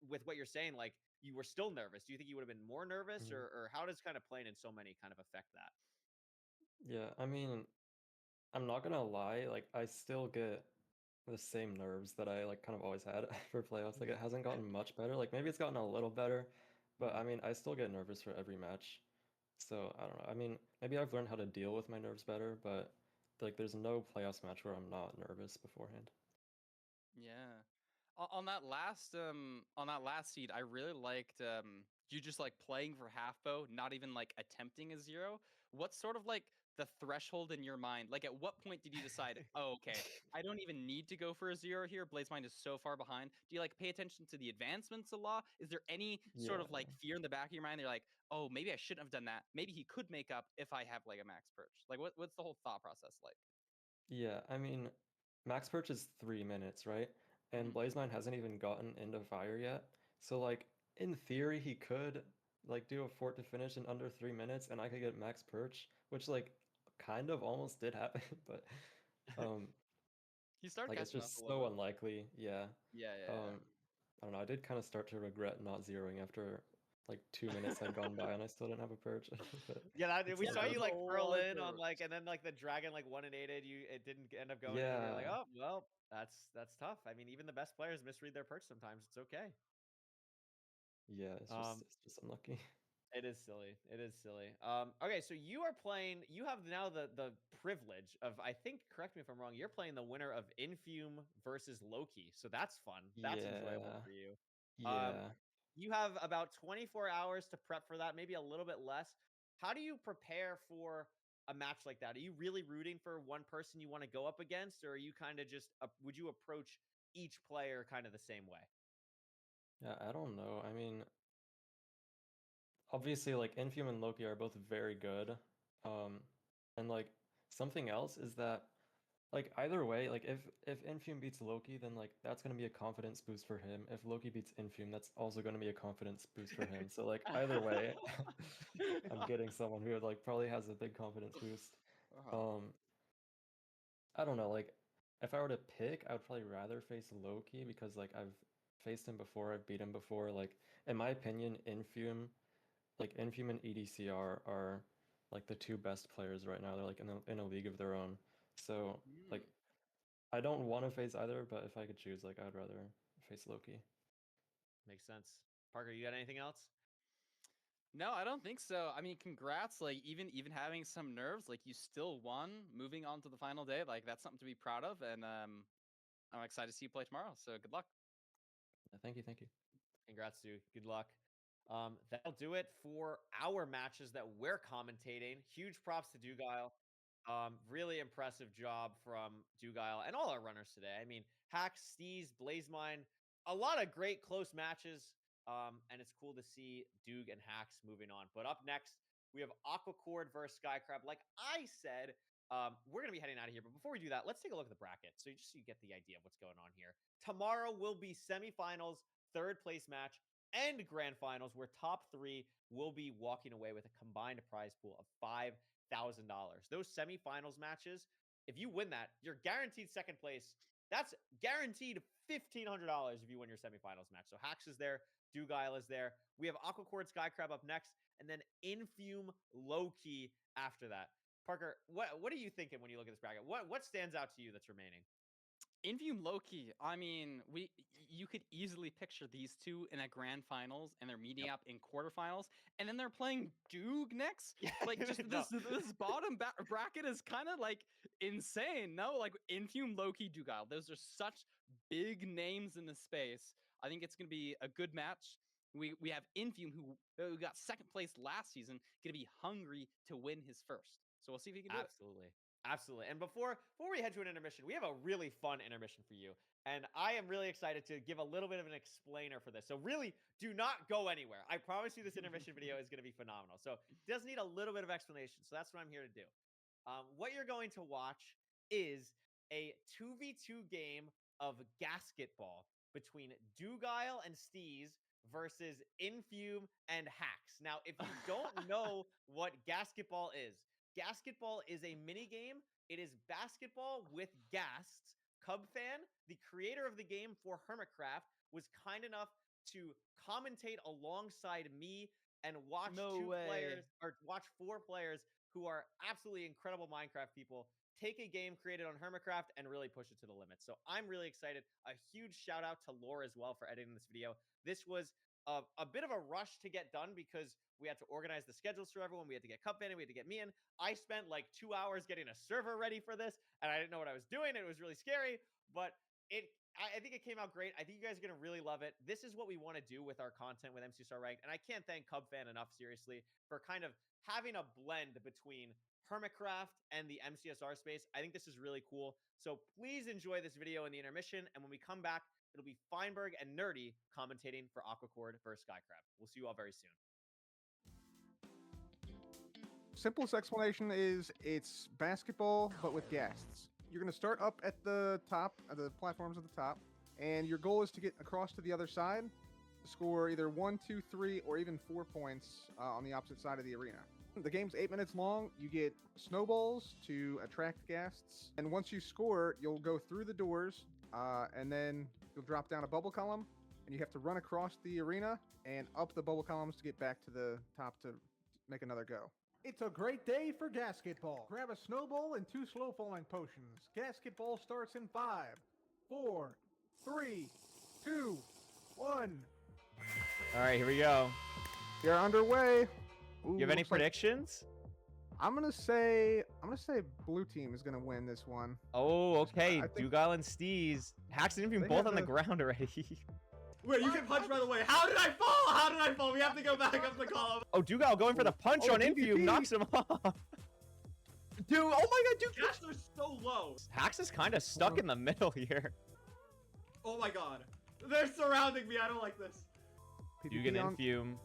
with what you're saying, like you were still nervous. Do you think you would have been more nervous or how does kind of playing in so many kind of affect that? Yeah, I mean, I'm not gonna lie, like I still get the same nerves that I like kind of always had for playoffs. Like it hasn't gotten much better. Like maybe it's gotten a little better, but I mean, I still get nervous for every match. So I don't know. I mean, maybe I've learned how to deal with my nerves better, but like there's no playoffs match where I'm not nervous beforehand. Yeah. On that last seed, I really liked you just like playing for half bow, not even like attempting a 0. What's sort of like the threshold in your mind? Like at what point did you decide, oh, okay, I don't even need to go for a 0 here. Blazemind is so far behind. Do you like pay attention to the advancements a lot? Is there any sort of like fear in the back of your mind? You're like, oh, maybe I shouldn't have done that. Maybe he could make up if I have like a max perch. Like what's the whole thought process like? Yeah, I mean, max perch is 3 minutes, right? And Blazemine hasn't even gotten into fire yet. So like in theory he could like do a fort to finish in under 3 minutes and I could get max perch, which like kind of almost did happen, but um He started like it's catching up a just little so bit. unlikely. Yeah. Yeah. I don't know, I did kind of start to regret not zeroing after like 2 minutes had gone by and I still didn't have a perch. But Yeah, we saw you like a curl lot in on of like, and then like the dragon like 1-8'd you. It didn't end up going in. And you're like, yeah. oh well, that's tough. I mean, even the best players misread their perch sometimes. It's okay. Yeah, Um, it's just unlucky. it is silly. It is silly. Okay, so you are playing. You have now the privilege of, I think. Correct me if I'm wrong. You're playing the winner of Infume versus Loki. So that's fun. That's enjoyable Yeah. for you. Um, Yeah. you have about 24 hours to prep for that, maybe a little bit less. How do you prepare for a match like that? Are you really rooting for one person you want to go up against, or are you kind of just would you approach each player kind of the same way? Yeah, I don't know. I mean, obviously, like, Infume and Loki are both very good. And, like, something else is that, like, either way, like, if Infume beats Loki, then, like, that's gonna be a confidence boost for him. If Loki beats Infume, that's also gonna be a confidence boost for him. So, like, either way, I'm getting someone who, like, probably has a big confidence boost. I don't know, like, if I were to pick, I would probably rather face Loki because, like, I've faced him before, I've beat him before. Like, in my opinion, Infume and EDCR are like the two best players right now. They're like in a league of their own. So like, I don't want to face either, but if I could choose, like, I'd rather face Loki. Makes sense. Parker, you got anything else? No, I don't think so. I mean, congrats. Like, even having some nerves, like, you still won. Moving on to the final day, like, that's something to be proud of. And I'm excited to see you play tomorrow. So good luck. Thank you, thank you. Congrats, dude. Good luck. That'll do it for our matches that we're commentating. Huge props to Duguile. Really impressive job from Duguile and all our runners today. I mean, Hacks, Steez, Blazemine, a lot of great close matches. And it's cool to see Dug and Hacks moving on. But up next, we have Aquacord versus Skycrab. Like I said, we're going to be heading out of here. But before we do that, let's take a look at the bracket. So you get the idea of what's going on here. Tomorrow will be semifinals, third place match, and grand finals, where top three will be walking away with a combined prize pool of $5,000. Those semifinals matches, if you win that, you're guaranteed second place. That's guaranteed $1,500 if you win your semifinals match. So Hacks is there, Duguile is there. We have Aquacord Skycrab up next, and then Infume Loki after that. Parker, what are you thinking when you look at this bracket? What stands out to you that's remaining? Infume Loki. I mean, you could easily picture these two in a grand finals, and they're meeting up in quarterfinals, and then they're playing Dug next. Like, just this bottom bracket is kind of like insane. No, like Infume Loki, Duguile. Those are such big names in the space. I think it's gonna be a good match. We have Infume, who got second place last season, gonna be hungry to win his first. So we'll see if he can do it. Absolutely. And before we head to an intermission, we have a really fun intermission for you. And I am really excited to give a little bit of an explainer for this. So really, do not go anywhere. I promise you this intermission video is going to be phenomenal. So it does need a little bit of explanation. So that's what I'm here to do. What you're going to watch is a 2v2 game of Gasketball between Duguile and Steez versus Infume and Hacks. Now, if you don't know what Gasketball is a mini game. It is basketball with ghasts. Cubfan, the creator of the game for Hermitcraft, was kind enough to commentate alongside me and watch watch four players who are absolutely incredible Minecraft people take a game created on Hermitcraft and really push it to the limit. So I'm really excited. A huge shout out to Laura as well for editing this video. This was a bit of a rush to get done because we had to organize the schedules for everyone. We had to get Cupfan in, we had to get me in. I spent like 2 hours getting a server ready for this, and I didn't know what I was doing. It was really scary, but I think it came out great. I think you guys are going to really love it. This is what we want to do with our content with MCSR Ranked, and I can't thank Cubfan enough, seriously, for kind of having a blend between Hermitcraft and the MCSR space. I think this is really cool. So please enjoy this video in the intermission, and when we come back, it'll be Feinberg and Nerdy commentating for Aquacord versus Skycrab. We'll see you all very soon. Simplest explanation is it's basketball, but with ghasts. You're going to start up at the top, the platforms at the top, and your goal is to get across to the other side, score either 1, 2, 3, or even 4 points on the opposite side of the arena. The game's 8 minutes long. You get snowballs to attract ghasts, and once you score, you'll go through the doors, and then you'll drop down a bubble column, and you have to run across the arena and up the bubble columns to get back to the top to make another go. It's a great day for Gasketball. Grab a snowball and 2 slow-falling potions. Gasketball starts in 5, 4, 3, 2, 1. All right, here we go. You're underway. Ooh, You have any predictions? I'm gonna say blue team is gonna win this one. Oh, okay. I think- Duguile and Steez. Hacks and Infume They both have on the the- ground already. Wait, you can punch by the way. How did I fall? How did I fall? We have to go back up the column. Oh, Duguile going for the punch Oh, on Infume PvP. knocks him off. Dude, oh my god, dude. Gosh, they're so low. Hacks is kind of stuck in the middle here. Oh my god. They're surrounding me. I don't like this. Dugan PvP on- Infume.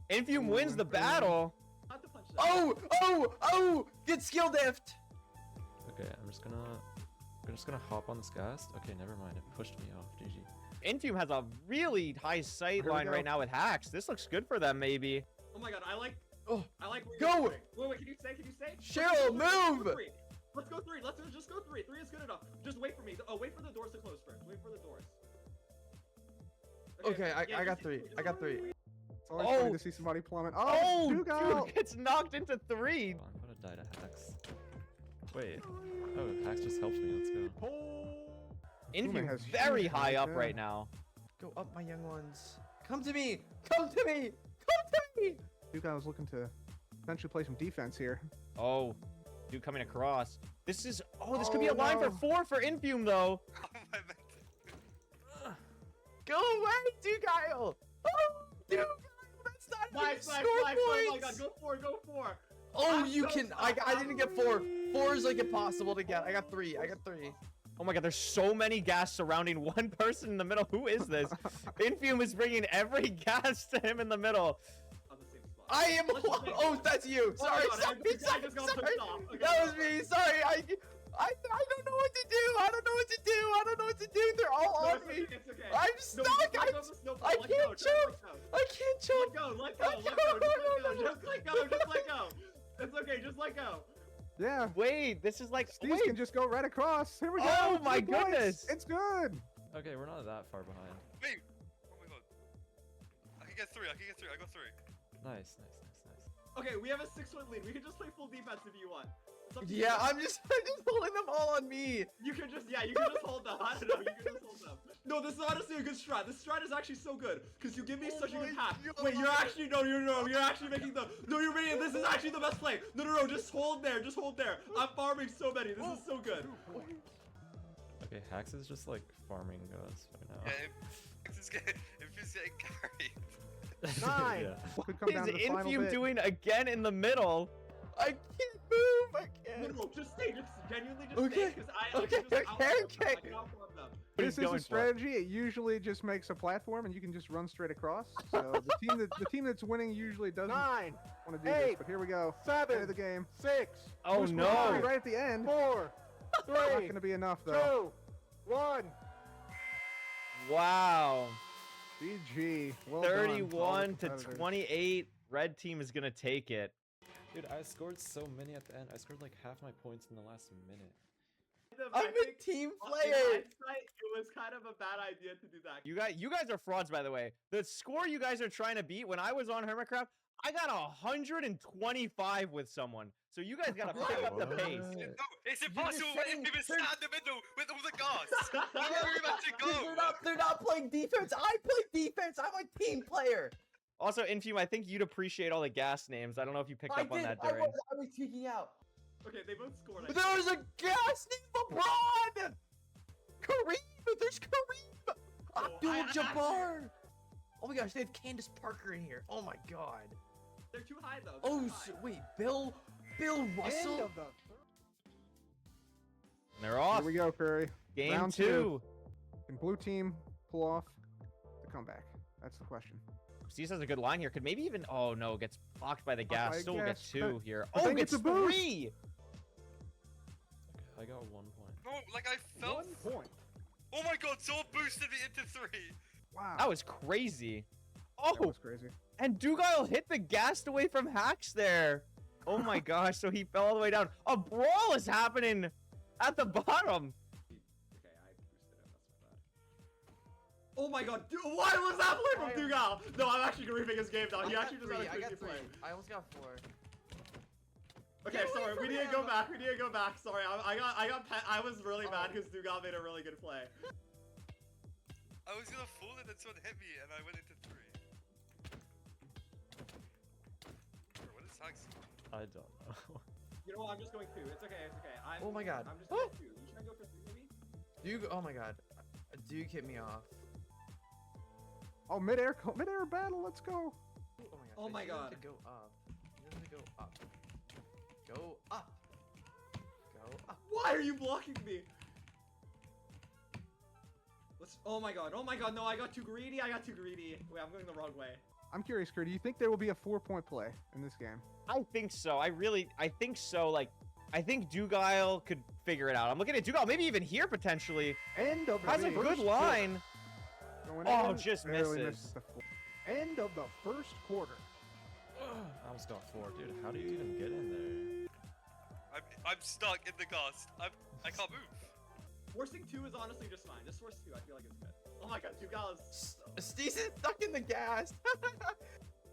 Infume wins the battle. Not to punch that. Oh! Get skill diffed. Okay, I'm just gonna hop on this ghast. Okay, never mind. It pushed me off. GG. Infume has a really high sight Here we line go. right now with hacks. This looks good for them, maybe. Oh my god, I like. Oh, I like. where go! you're going. Wait, can you say? Can you say? Cheryl, move! Let's go three. Let's just go three. Three is good enough. Just wait for me. Oh, wait for the doors to close first. Wait for the doors. Okay, yeah, I got just- three. I got three. It's always funny to see somebody plummet. Oh, Dugal! dude gets knocked into 3. I'm gonna die to hacks. Wait. Oh, hacks just helped me. Let's go. Infume has very huge high damage, up yeah. right now. Go up, my young ones. Come to me! Come to me! Come to me! Dugal was looking to potentially play some defense here. Oh, dude coming across. This is, this could be a Oh, line no. for 4 for Infume though. Go away, Dugal! Oh, Dugal! That's not how you Nice, score nice, nice. Oh my points! god, go four. Oh, I'm you so can. sorry. I didn't get 4. 4 is like impossible to get. I got 3. I got 3. Oh my god, there's so many gas surrounding one person in the middle. Who is this? Infume is bringing every gas to him in the middle. On the same spot. I am. Let's just make Oh, it. that's you. Oh my Sorry, God, sorry, I sorry, just got sorry. pushed off. Okay, That was okay. me. Sorry. I don't know what to do. I don't know what to do. I don't know what to do. They're all No, on it's me. okay, it's okay. I'm No, stuck. just let go of the snowball. I Let can't go, just jump. let go. I can't jump. Let go, just let go. It's okay, just let go. Yeah. Wait, this is like, Steve can just go right across. Here we go. Oh my 2 points. goodness. It's good. Okay, we're not that far behind. Wait! Oh my god. I can get 3, I got 3. Nice. Okay, we have a 6-point lead. We can just play full defense if you want. It's up to you. Yeah, I'm just holding them all on me. You can just hold them. I don't know, you can just hold them. No, this is honestly a good strat. This strat is actually so good because you give me such a good hack. Wait, you're actually you're actually making this is actually the best play. No, just hold there, I'm farming so many. This is so good. Okay, hacks is just like farming us right now. Yeah, if it's getting carried. 9. Yeah. Could come down is to the final Infume bit. doing again in the middle? I can't move. I can't. No, just stay, just genuinely just Okay, stay because I okay, can just okay, outfarm them. okay. I can outfarm them. What This he's is going a for. strategy. It usually just makes a platform, and you can just run straight across. So the team that's winning usually doesn't 9. want to do this. 8, But here we go. 7. End of the game. 6. Oh Boost no. one right at the end. 4. Not 3. going to be enough though. 2. 1. Wow. GG. Well done to all the 31 to competitors. 28. Red team is gonna take it. Dude, I scored so many at the end. I scored like half my points in the last minute. I'm I a think, team in player. hindsight, it was kind of a bad idea to do that. You guys are frauds, by the way. The score you guys are trying to beat, when I was on Hermitcraft, I got 125 with someone. So you guys gotta pick up the pace. No, it's impossible when saying if you they're- stand in the middle with all the guards. Where are you about to go? They're not playing defense. I play defense. I'm a team player. Also, Infume, I think you'd appreciate all the gas names. I don't know if you picked I up on did. that I during. was tweaking out. Okay, they both scored. I But there was a gas name LeBron. Kareem. There's Kareem. Abdul-Jabbar. Oh my gosh, they have Candace Parker in here. Oh my god. They're too high though. They're Oh, too high. wait, Bill End Russell. of the They're off. Here we go, Curry. Game round 2. 2. Can blue team pull off the comeback? That's the question. Steve has a good line here. Could maybe even. Oh no, gets blocked by the gas. by Still gas. gets 2 here. I Oh, think gets it's a boost. 3. Okay, I got 1 point. No, like I felt. 1 point. Oh my god, Zor boosted me into 3. Wow. That was crazy. That Oh, was crazy. and Dugal hit the gas away from hacks there. Oh my gosh, so he fell all the way down. A brawl is happening at the bottom. Okay, I boosted him. That's bad. Oh my god, dude, why was that play from Dugal? No, I'm actually griefing his game now. He actually just had a crazy play. I almost got 4. Okay, sorry, we need to go back. Sorry, I was really mad because Dugal made a really good play. I was gonna fall and then someone hit me and I went into 3. Bro, what is Sax? I don't know. You know what? I'm just going 2. It's okay. Oh my god. I'm just going 2. You trying to go for 3 maybe? Duke. Oh my god. Duke hit me off. Oh, midair battle. Let's go. Oh my I need him god. To go up. I need him to go up. Go up. Go up. Why are you blocking me? Let's. Oh my god. No, I got too greedy. Wait, I'm going the wrong way. I'm curious, Kurt. Do you think there will be a 4-point play in this game? I think so. I think so. Like, I think Dugile could figure it out. I'm looking at Dugile, maybe even here potentially. End of the Has a good first line. quarter. Oh, Going in, just barely misses. the end of the first quarter. I almost got 4, dude. How do you even get in there? I'm stuck in the gas. I can't move. Forcing 2 is honestly just fine. Just force 2. I feel like it's good. Oh my god, Dugale is... Steve's stuck in the gas.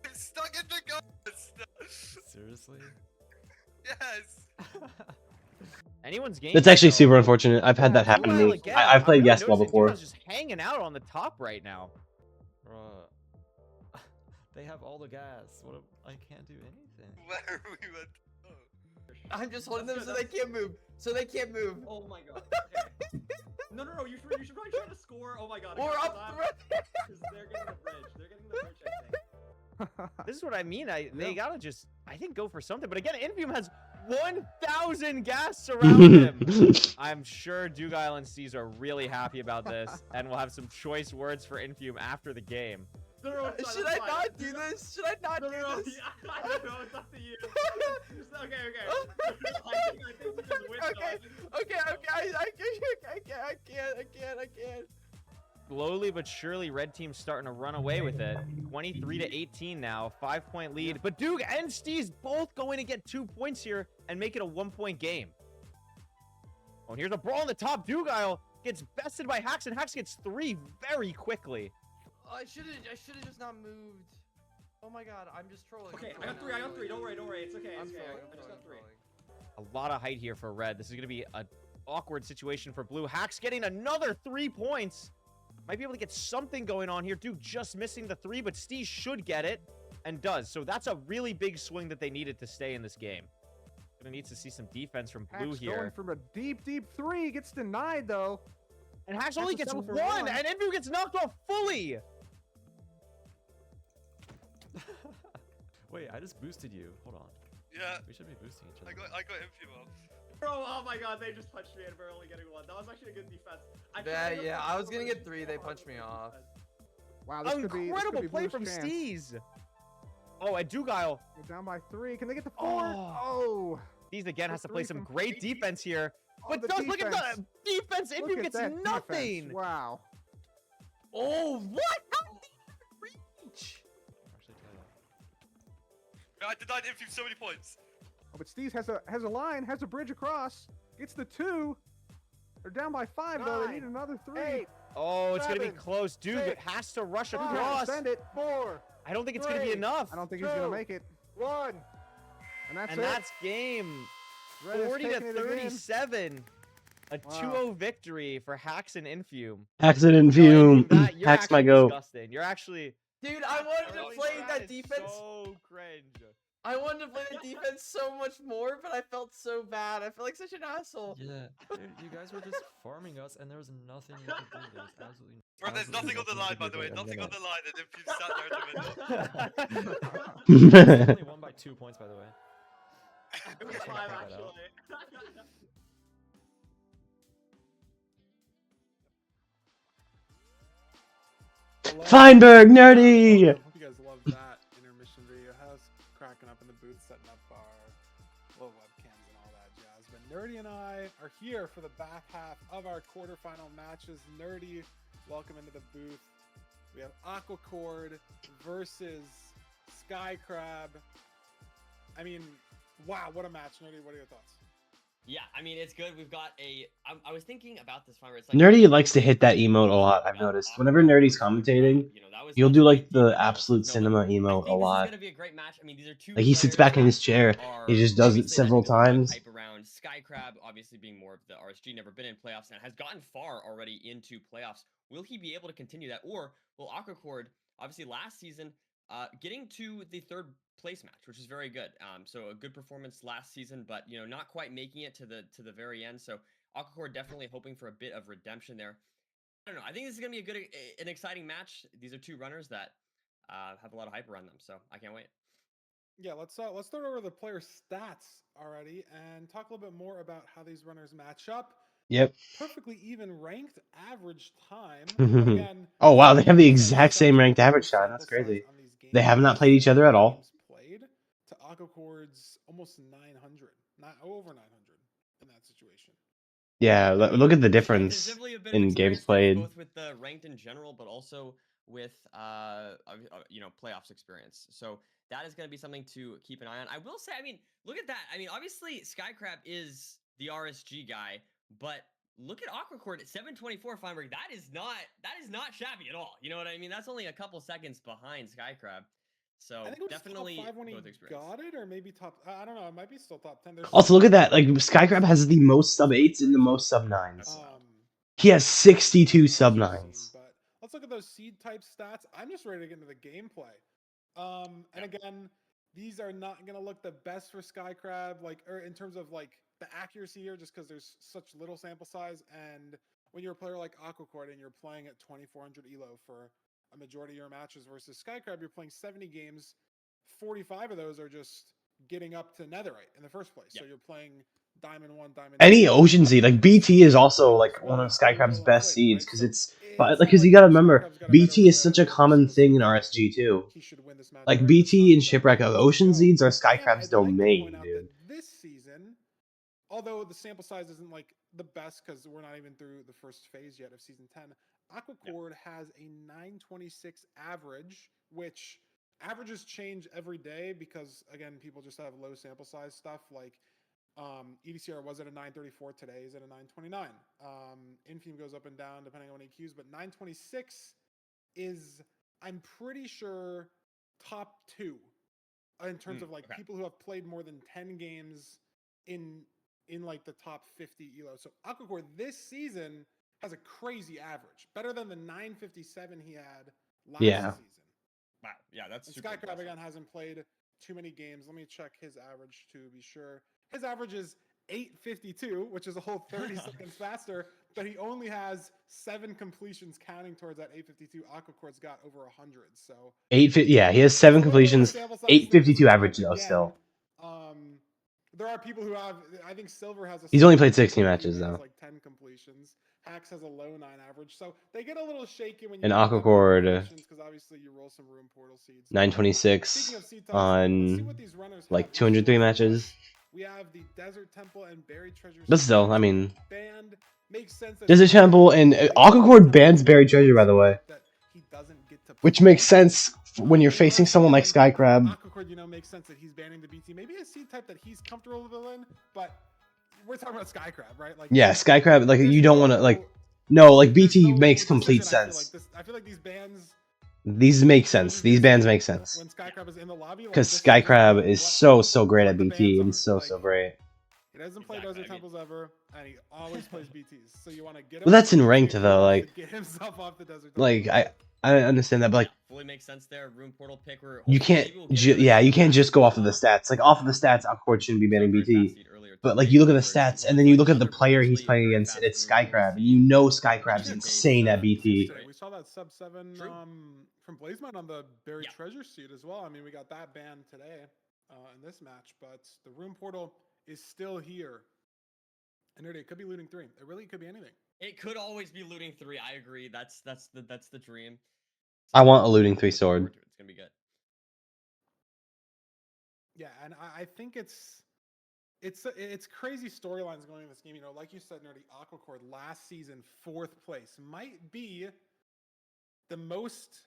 I'm stuck in the gas. Seriously? Yes. Anyone's game. That's actually though. super unfortunate. I've had that happen to Dugile me. again. I've played I'm really basketball noticing before. Dugile's just hanging out on the top right now. Bruh. They have all the gas. What? I can't do anything. Where we went. Oh. I'm just holding them so they can't move. So they can't move. Oh my god. Okay. No, you should probably try to score. Oh my god. Or okay, up the because they're getting the bridge. They're getting the bridge, I think. This is what I mean. They gotta just, I think, go for something. But again, Infume has 1,000 gas surround him. I'm sure Dugile and Steez are really happy about this, and we'll have some choice words for Infume after the game. No, it's fine, Should it's I fine. not do this? Should I not No, do this? I don't know. It's up to you. Okay. I think you just win. I can't. Slowly but surely, red team's starting to run away with it. 23-18 now, 5-point lead. But Duke and Steez both going to get 2 points here and make it a 1-point game. Oh, and here's a brawl in the top. Dugile gets bested by Hax, and Hax gets 3 very quickly. I should have just not moved. Oh my god, I'm just trolling. Okay, I got 3. Don't worry. It's okay. I'm It's okay. trolling, I just got 3. A lot of height here for red. This is going to be an awkward situation for blue. Hax getting another 3 points. Might be able to get something going on here. Duke just missing the 3, but Steve should get it and does. So that's a really big swing that they needed to stay in this game. Gonna need to see some defense from blue Hax here. going from a deep 3 gets denied though. And Hax Has only to gets settle for 1, one. and Envu gets knocked off fully. Wait, I just boosted you. Hold on. Yeah. We should be boosting each other. I got Infume off. Bro, oh my god, they just punched me and we're only getting 1. That was actually a good defense. Yeah, I was gonna get 3. They punched me off. Wow, this could be Incredible play Blue's from chance. Steez. Oh, and Dugile. They're down by 3. Can they get the 4? Oh. Oh. Steez again has to play Three some from great defense here. Oh, But the does look at defense. the defense. Look Envu at gets that nothing. defense. Wow. Oh, what? How did he reach? Actually, try that. I denied Infume so many points. Oh, but Steez has a line, has a bridge across, gets the 2. They're down by 5 though. They need another 3. Oh, it's going to be 7, close. Dude, it 6, has to rush 5, across. Send it. 4. I don't think it's going to be 3, enough. I don't think he's gonna make it. 1. And that's And it. that's game. Red is 40 to taking it again. 37. A Wow. 2-0 victory for Hax and Infume. Hax and No, Infume. Infume, you're Hax my actually goat. disgusting. You're actually... Dude, I wanted to play that is defense. So cringe. I wanted to play the defense so much more, but I felt so bad. I felt like such an asshole. Yeah, dude, you guys were just farming us, and there was nothing you could do. There was absolutely. Bro, there's nothing on the line, by the way. Nothing on the line, and Infume sat there in the middle. It's only won by 2 points, by the way. It was 5 Check that out. actually. Feinberg, nerdy. I hope you guys love that intermission video. How's cracking up in the booth, setting up our little webcams and all that jazz. But Nerdy and I are here for the back half of our quarterfinal matches. Nerdy, welcome into the booth. We have Aquacord versus Sky Crab. I mean, wow, what a match. Nerdy, what are your thoughts? Yeah, I mean, it's good. We've got a... I was thinking about this one where it's like... Nerdy likes to hit that emote a lot, I've noticed. Whenever Nerdy's commentating, he'll do like the absolute cinema emote a lot. Gonna be a great match. I mean, these are two Like he sits back in his chair, he just does it several times. Hype around Sky Crab, obviously being more of the RSG, never been in playoffs and has gotten far already into playoffs. Will he be able to continue that, or will Aquacord, obviously last season, getting to the 3rd place match, which is very good. So a good performance last season, but you know, not quite making it to the very end. So Aquacord definitely hoping for a bit of redemption there. I don't know. I think this is gonna be an exciting match. These are two runners that have a lot of hype around them, so I can't wait. Yeah, let's start over the player stats already and talk a little bit more about how these runners match up. Yep. Perfectly even ranked average time. Mhm. Again, Oh wow, they have the exact same ranked average time. That's sample size crazy. on these They have not played each other at all. Played to Aquacord's almost 900, not over 900 in that situation. Yeah, look at the There's difference definitely a bit of in games experience there, played. both with the ranked in general, but also with playoffs experience. So that is going to be something to keep an eye on. I will say, I mean, look at that. I mean, obviously Skycrab is the RSG guy, but look at Aquacord at 724 Feinberg. That is not shabby at all. You know what I mean? That's only a couple seconds behind Skycrab. So I think it was definitely top 5 when he both experience. got it, or maybe top. I don't know. It might be still top 10. There's Also, look at that. Like, Skycrab has the most sub-8s and the most sub-9s. That's wild. He has 62 sub-9s. But let's look at those seed type stats. I'm just ready to get into the gameplay. And again, these are not going to look the best for Skycrab, like, or in terms of like the accuracy here, just because there's such little sample size. And when you're a player like Aquacord and you're playing at 2400 elo for a majority of your matches versus Skycrab, you're playing 70 games. 45 of those are just getting up to Netherite in the first place. So you're playing Diamond 1, Diamond 2. Any Ocean Seed, like BT is also like one of Skycrab's best seeds because because you gotta remember BT is such a common thing in RSG too. Like BT and Shipwreck, Ocean Seeds are Skycrab's domain, dude. This season, although the sample size isn't like the best because we're not even through the first phase yet of season 10, Aquacord has a 926 average, which averages change every day because again, people just have low sample size stuff. Like EDCR was at a 934 today, is at a 929. Infume goes up and down depending on when he queues, but 926 is, I'm pretty sure, top 2 in terms of like people who have played more than 10 games in like the top 50 elo. So Aquacord this season has a crazy average, better than the 957 he had last season. Wow, yeah, that's and super Skycrab impressive. again hasn't played too many games. Let me check his average to be sure. His average is 852, which is a whole 30 seconds faster, but he only has 7 completions counting towards that 852. Aquacord's got over 100, so 850, yeah, he has 7 completions, 852 average though still. There are people who have, I think Silver has a... He's only played 16 matches though. Like 10 completions. Hax has a low 9 average, so they get a little shaky when you... And Aquacord, because obviously you roll some room portal seeds. 926 on like 203 matches. We have the Desert Temple and Buried Treasure. But still, I mean, banned. Makes sense. Desert Temple and Aquacord bans Buried Treasure, by the way, which makes sense when you're facing someone like Skycrab. Aquacord, you know, makes sense that he's banning the BT. Maybe a seed type that he's comfortable with, but we're talking about Skycrab, right? Like, yeah, Skycrab, like you don't want to like. No, like BT makes complete sense. I feel like these bans. These make sense. These bans make sense. When Skycrab is in the lobby, because Skycrab is so great at BT and so great. He doesn't play Desert Temples ever, and he always plays BTs. So you want to get him. Well, that's in ranked though. Like, get himself off the Desert. Like I understand that, but like fully makes sense there. Room portal pick where you can't. You can't just go off of the stats. Like off of the stats, Aquacord shouldn't be banning BT. But like you look at the stats, and then you look at the player he's playing against, and it's Skycrab, and you know Skycrab's insane at BT. We saw that sub 7 from Blazemine on the Buried Treasure seed as well. I mean, we got that banned today in this match, but the room portal is still here. And it could be looting 3. It really could be anything. It could always be looting 3. I agree. That's the dream. So I want a looting 3 sword. It's gonna be good. Yeah, and I think it's crazy storylines going in this game. You know, like you said, Nerdy, Aquacord last season 4th place might be the most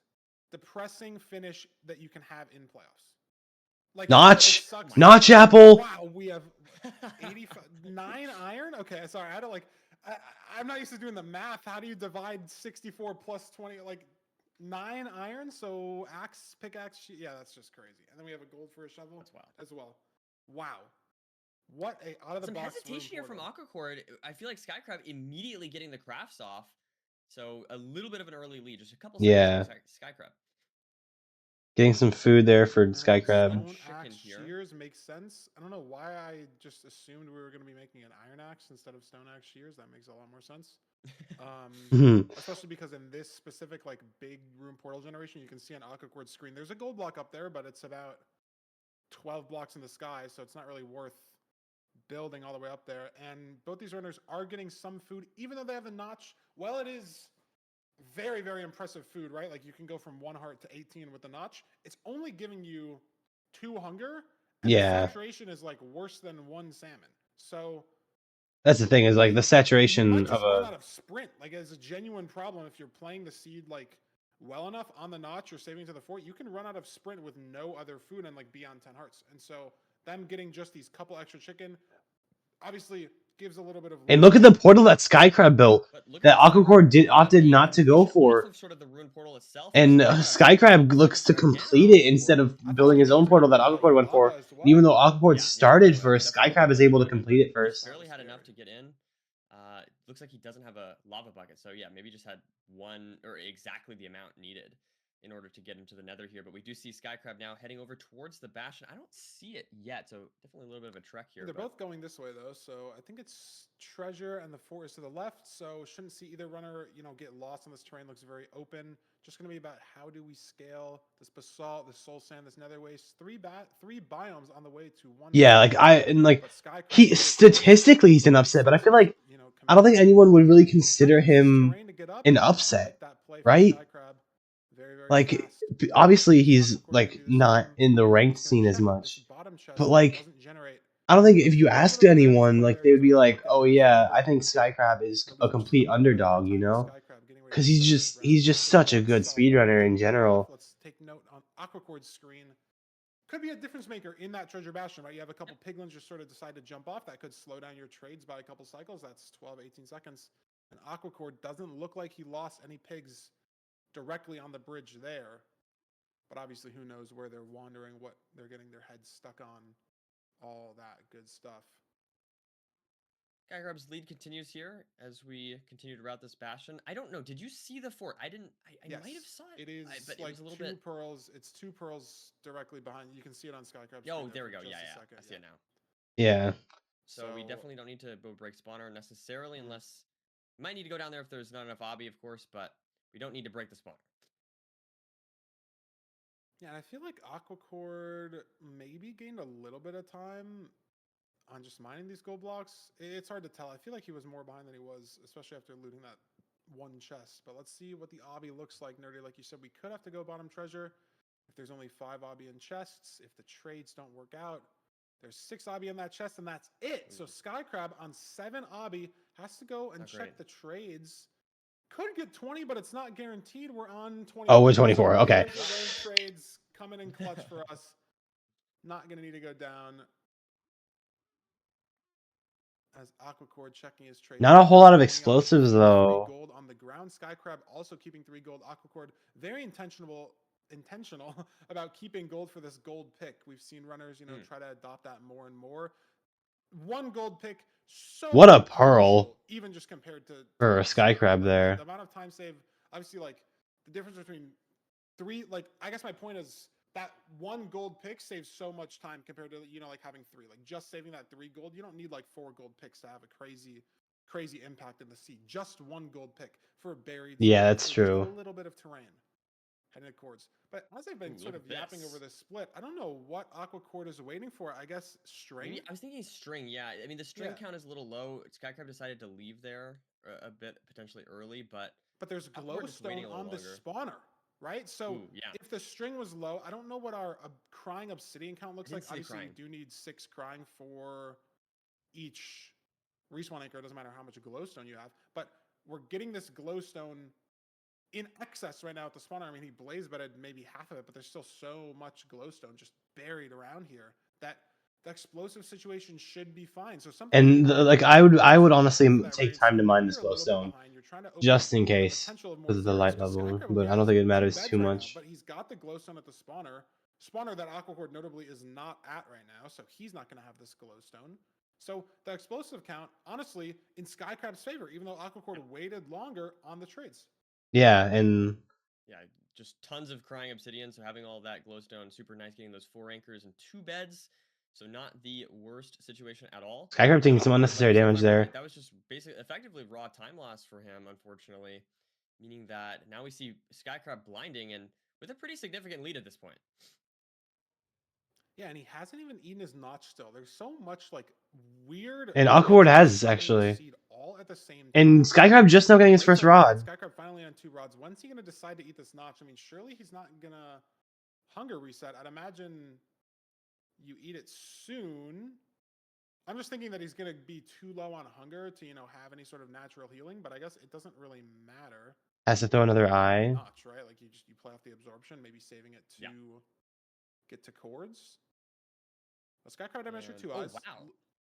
depressing finish that you can have in playoffs. Like Notch Apple. Wow, we have 9 iron. Okay, sorry, I had to like. I'm not used to doing the math. How do you divide 64 plus 20? Like 9 iron. So axe, pickaxe. Yeah, that's just crazy. And then we have a gold for a shovel. That's wild. As well. Wow. What a out of the box. Some hesitation here from Aquacord. I feel like Skycrab immediately getting the crafts off. So a little bit of an early lead, just a couple seconds for Skycrab. Getting some food there for Skycrab. Axe shears makes sense. I don't know why I just assumed we were going to be making an iron axe instead of stone axe shears. That makes a lot more sense. Especially because in this specific like big room portal generation, you can see on Aquacord's screen, there's a gold block up there, but it's about 12 blocks in the sky, so it's not really worth building all the way up there. And both these runners are getting some food, even though they have a notch. Well, it is very, very impressive food, right? Like you can go from 1 heart to 18 with the notch. It's only giving you 2 hunger, and the saturation is like worse than 1 salmon. So that's the thing, is like the you saturation might of just run a out of sprint. Like it's a genuine problem if you're playing the seed like well enough on the notch or saving to the fort. You can run out of sprint with no other food and like be on 10 hearts. And so them getting just these couple extra chicken obviously gives a little bit of. And look at the portal that Skycrab built that Aquacore opted game not to go off for. of sort of the ruined portal itself. And Skycrab looks to complete it instead of building his own portal that Aquacore went for. And even though Aquacore started first, Skycrab is able to complete it first. Barely had enough to get in. Looks like he doesn't have a lava bucket, so yeah, maybe just had one or exactly the amount needed in order to get into the nether here. But we do see Skycrab now heading over towards the Bastion. I don't see it yet, so definitely a little bit of a trek here. They're both going this way though, so I think it's treasure and the fort is to the left, so shouldn't see either runner, get lost on this terrain. Looks very open. Just going to be about how do we scale this basalt, this soul sand, this nether waste. Three biomes on the way to one. Yeah, he statistically he's an upset, but I feel like I don't think anyone would really consider him an upset, right? Like obviously he's like not in the ranked scene as much, but like I don't think if you asked anyone, like they would be like, "Oh yeah, I think Skycrab is a complete underdog," because he's just such a good speedrunner in general. Let's take note on Aquacore's screen. Could be a difference maker in that treasure bastion, right? You have a couple piglins just sort of decide to jump off. That could slow down your trades by a couple cycles. That's 12, 18 seconds. And Aquacore doesn't look like he lost any pigs directly on the bridge there. But obviously, who knows where they're wandering, what they're getting their heads stuck on, all that good stuff. Skycrab's lead continues here as we continue to route this bastion. I don't know. Did you see the fort? I didn't. I Yes, might have saw it. It is but like it was a little 2 bit. pearls. It's 2 pearls directly behind. You can see it on Skycrab's. Oh, there we go. Yeah, yeah. I see it now. Yeah. So we definitely don't need to break spawner necessarily, unless we might need to go down there if there's not enough obby, of course. But we don't need to break the spawner. Yeah, and I feel like Aquacord maybe gained a little bit of time on just mining these gold blocks. It's hard to tell. I feel like he was more behind than he was, especially after looting that one chest. But let's see what the obby looks like, Nerdy. Like you said, we could have to go bottom treasure if there's only 5 obby in chests. If the trades don't work out, there's 6 obby in that chest, and that's it. So Skycrab on 7 obby has to go and check the trades. Could get 20, but it's not guaranteed. We're on 24. Oh, we're 24. Okay. Trades coming in clutch for us. Not going to need to go down. As Aquacord checking his trade. Not a whole lot of explosives though. Gold on the ground. Skycrab also keeping 3 gold. Aquacord very intentional about keeping gold for this gold pick. We've seen runners, try to adopt that more and more. 1 gold pick. So what a pearl, even just compared to for a Skycrab there. The amount of time saved, obviously, like the difference between 3, like I guess my point is that 1 gold pick saves so much time compared to like having 3. Like just saving that 3 gold, you don't need like 4 gold picks to have a crazy impact in the seed. Just 1 gold pick for a buried. Yeah, that's true. A little bit of terrain heading towards. But as I've been sort of yapping over this split, I don't know what Aquacord is waiting for. I guess string. I was thinking string. Yeah, I mean the string count is a little low. Skycrab decided to leave there a bit potentially early, but there's glowstone on the spawner, right? So if the string was low, I don't know what our crying obsidian count looks like. Obviously, you do need 6 crying for each respawn anchor. It doesn't matter how much glowstone you have, but we're getting this glowstone in excess right now at the spawner. I mean, he blaze bedded maybe half of it, but there's still so much glowstone just buried around here that the explosive situation should be fine. So something I would honestly take time to mine this glowstone just in case because of the light level, but I don't think it matters too much. But he's got the glowstone at the spawner that Aquacord notably is not at right now, so he's not going to have this glowstone. So the explosive count, honestly, in Skycrab's favor, even though Aquacord waited longer on the trades. Yeah, and just tons of crying obsidian, so having all that glowstone, super nice. Getting those 4 anchors and 2 beds, so not the worst situation at all. Skycrab taking some unnecessary damage there. That was just basically effectively raw time loss for him, unfortunately, meaning that now we see Skycrab blinding and with a pretty significant lead at this point. Yeah, and he hasn't even eaten his notch still. There's so much like weird. And Aquacord has actually. All at the same time. And Skycrab just now getting his first rod. Skycrab finally on and 2 rods. When's he going to decide to eat this notch? I mean, surely he's not going to hunger reset. I'd imagine you eat it soon. I'm just thinking that he's going to be too low on hunger to, have any sort of natural healing, but I guess it doesn't really matter. Has to throw another eye. Notch, right? Like you play off the absorption, maybe saving it to get to chords. A Skycrab did measure 2 eyes. Oh wow,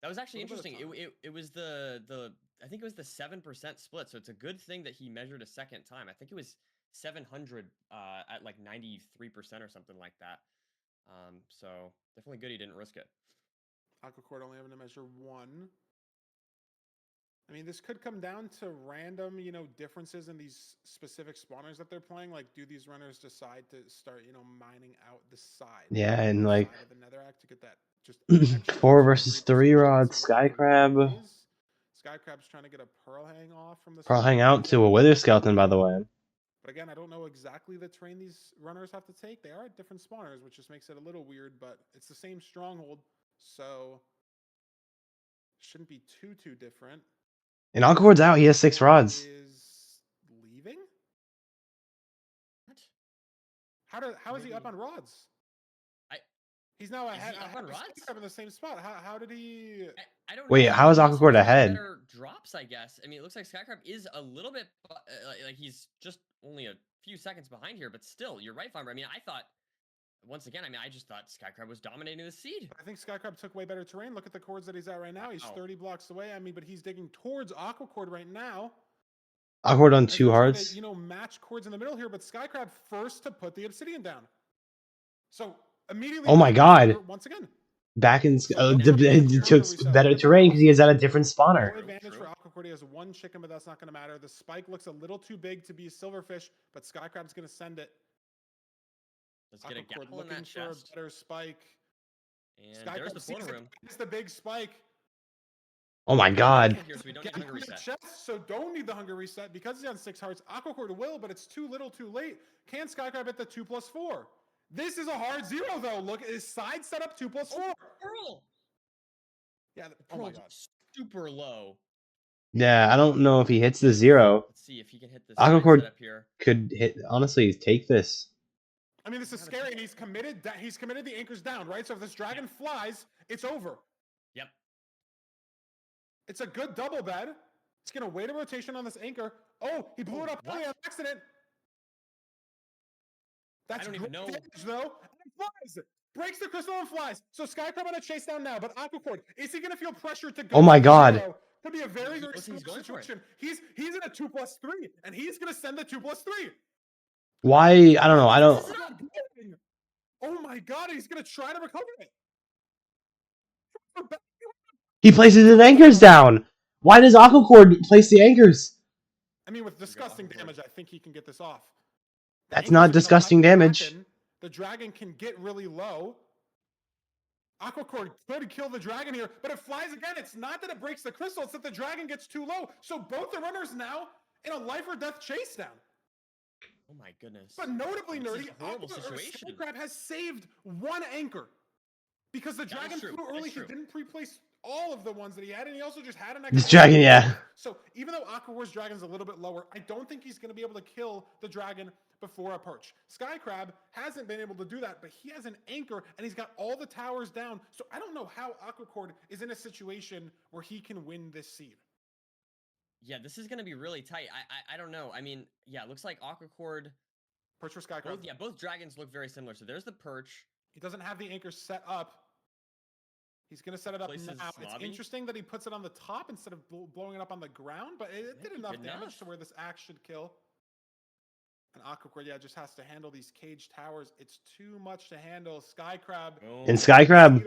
that was actually interesting. It was the I think it was the 7% split, so it's a good thing that he measured a second time. I think it was 700 at like 93% or something like that. So definitely good he didn't risk it. Aquacord only having to measure 1. I mean, this could come down to random, differences in these specific spawners that they're playing. Like, do these runners decide to start, mining out the side? Yeah, and like Side of the Netherrack to get that just 4 versus 3 rods. Skycrab. Skycrab's trying to get a Pearl Hang off from the Pearl Hang out to a Wither Skeleton, by the way. But again, I don't know exactly the terrain these runners have to take. They are at different spawners, which just makes it a little weird, but it's the same stronghold, so shouldn't be too different. And Aquacord's out. He has 6 rods. Is leaving? What? How is he up on rods? He's now ahead. Up on rods? In the same spot. How did he? I don't Wait, know. how is Aquacord ahead? Better drops, I guess. I mean, it looks like Skycrab is a little bit like he's just only a few seconds behind here, but still, you're right, Farmer. I mean, I thought once again, I just thought Skycrab was dominating the seed. I think Skycrab took way better terrain. Look at the chords that he's at right now. He's 30 blocks away. I mean, but he's digging towards Aquacord right now. Aquacord on 2 hearts. To, match chords in the middle here, but Skycrab first to put the obsidian down. So immediately. Oh my god. Once again. Back in took better terrain because he is at a different spawner. No advantage for Aquacord. He has 1 chicken, but that's not going to matter. The spike looks a little too big to be a silverfish, but Skycrab's going to send it. Let's get a gapple in that chest. For a better spike. And there's the corner room. It's the big spike. Oh my god. Here, so we don't need hunger reset. So don't need the hunger reset because he's on 6 hearts. Aquacord will, but it's too little too late. Can Skycrab hit the 2+4? This is a hard 0 though. Look, his side set up 2+4. Pearl. Yeah. Oh my god. Super low. Yeah, I don't know if he hits the 0. Let's see if he can hit this. Aquacord up here. could hit. Honestly, take this. I mean, this is scary, and he's committed. He's committed the anchors down, right? So if this dragon flies, it's over. Yep. It's a good double bed. It's gonna wait a rotation on this anchor. Oh, he blew it up early on accident. That's I don't even know. Damage, though. And flies. Breaks the crystal and flies. So Skycrab on a chase down now, but Aquacord, is he gonna feel pressure to go? Oh my god. Could be a very similar situation. He's in a 2+3, and he's gonna send the 2+3. Why? I don't know. I don't. Oh my god, he's gonna try to recover it. He places his anchors down. Why does Aquacord place the anchors? I mean, with disgusting damage, I think he can get this off. That's not disgusting damage. The dragon can get really low. Aquacord could kill the dragon here, but it flies again. It's not that it breaks the crystal, it's that the dragon gets too low. So both the runners now in a life or death chase down. Oh my goodness. But notably, Nerdy, Skycrab has saved 1 anchor. Because the dragon flew early, he didn't pre-place all of the ones that he had, and he also just had an extra. This dragon, yeah. So even though Aquacor's dragon's a little bit lower, I don't think he's going to be able to kill the dragon before a perch. Skycrab hasn't been able to do that, but he has an anchor, and he's got all the towers down. So I don't know how Aquacord is in a situation where he can win this seed. Yeah, this is going to be really tight. I don't know. I mean, yeah, it looks like Aquacord. Perch for Skycrab. Both dragons look very similar. So there's the perch. He doesn't have the anchor set up. He's going to set it up now. It's interesting that he puts it on the top instead of blowing it up on the ground, but it did enough damage to where this axe should kill. And Aquacord, yeah, just has to handle these cage towers. It's too much to handle. Skycrab. And Skycrab.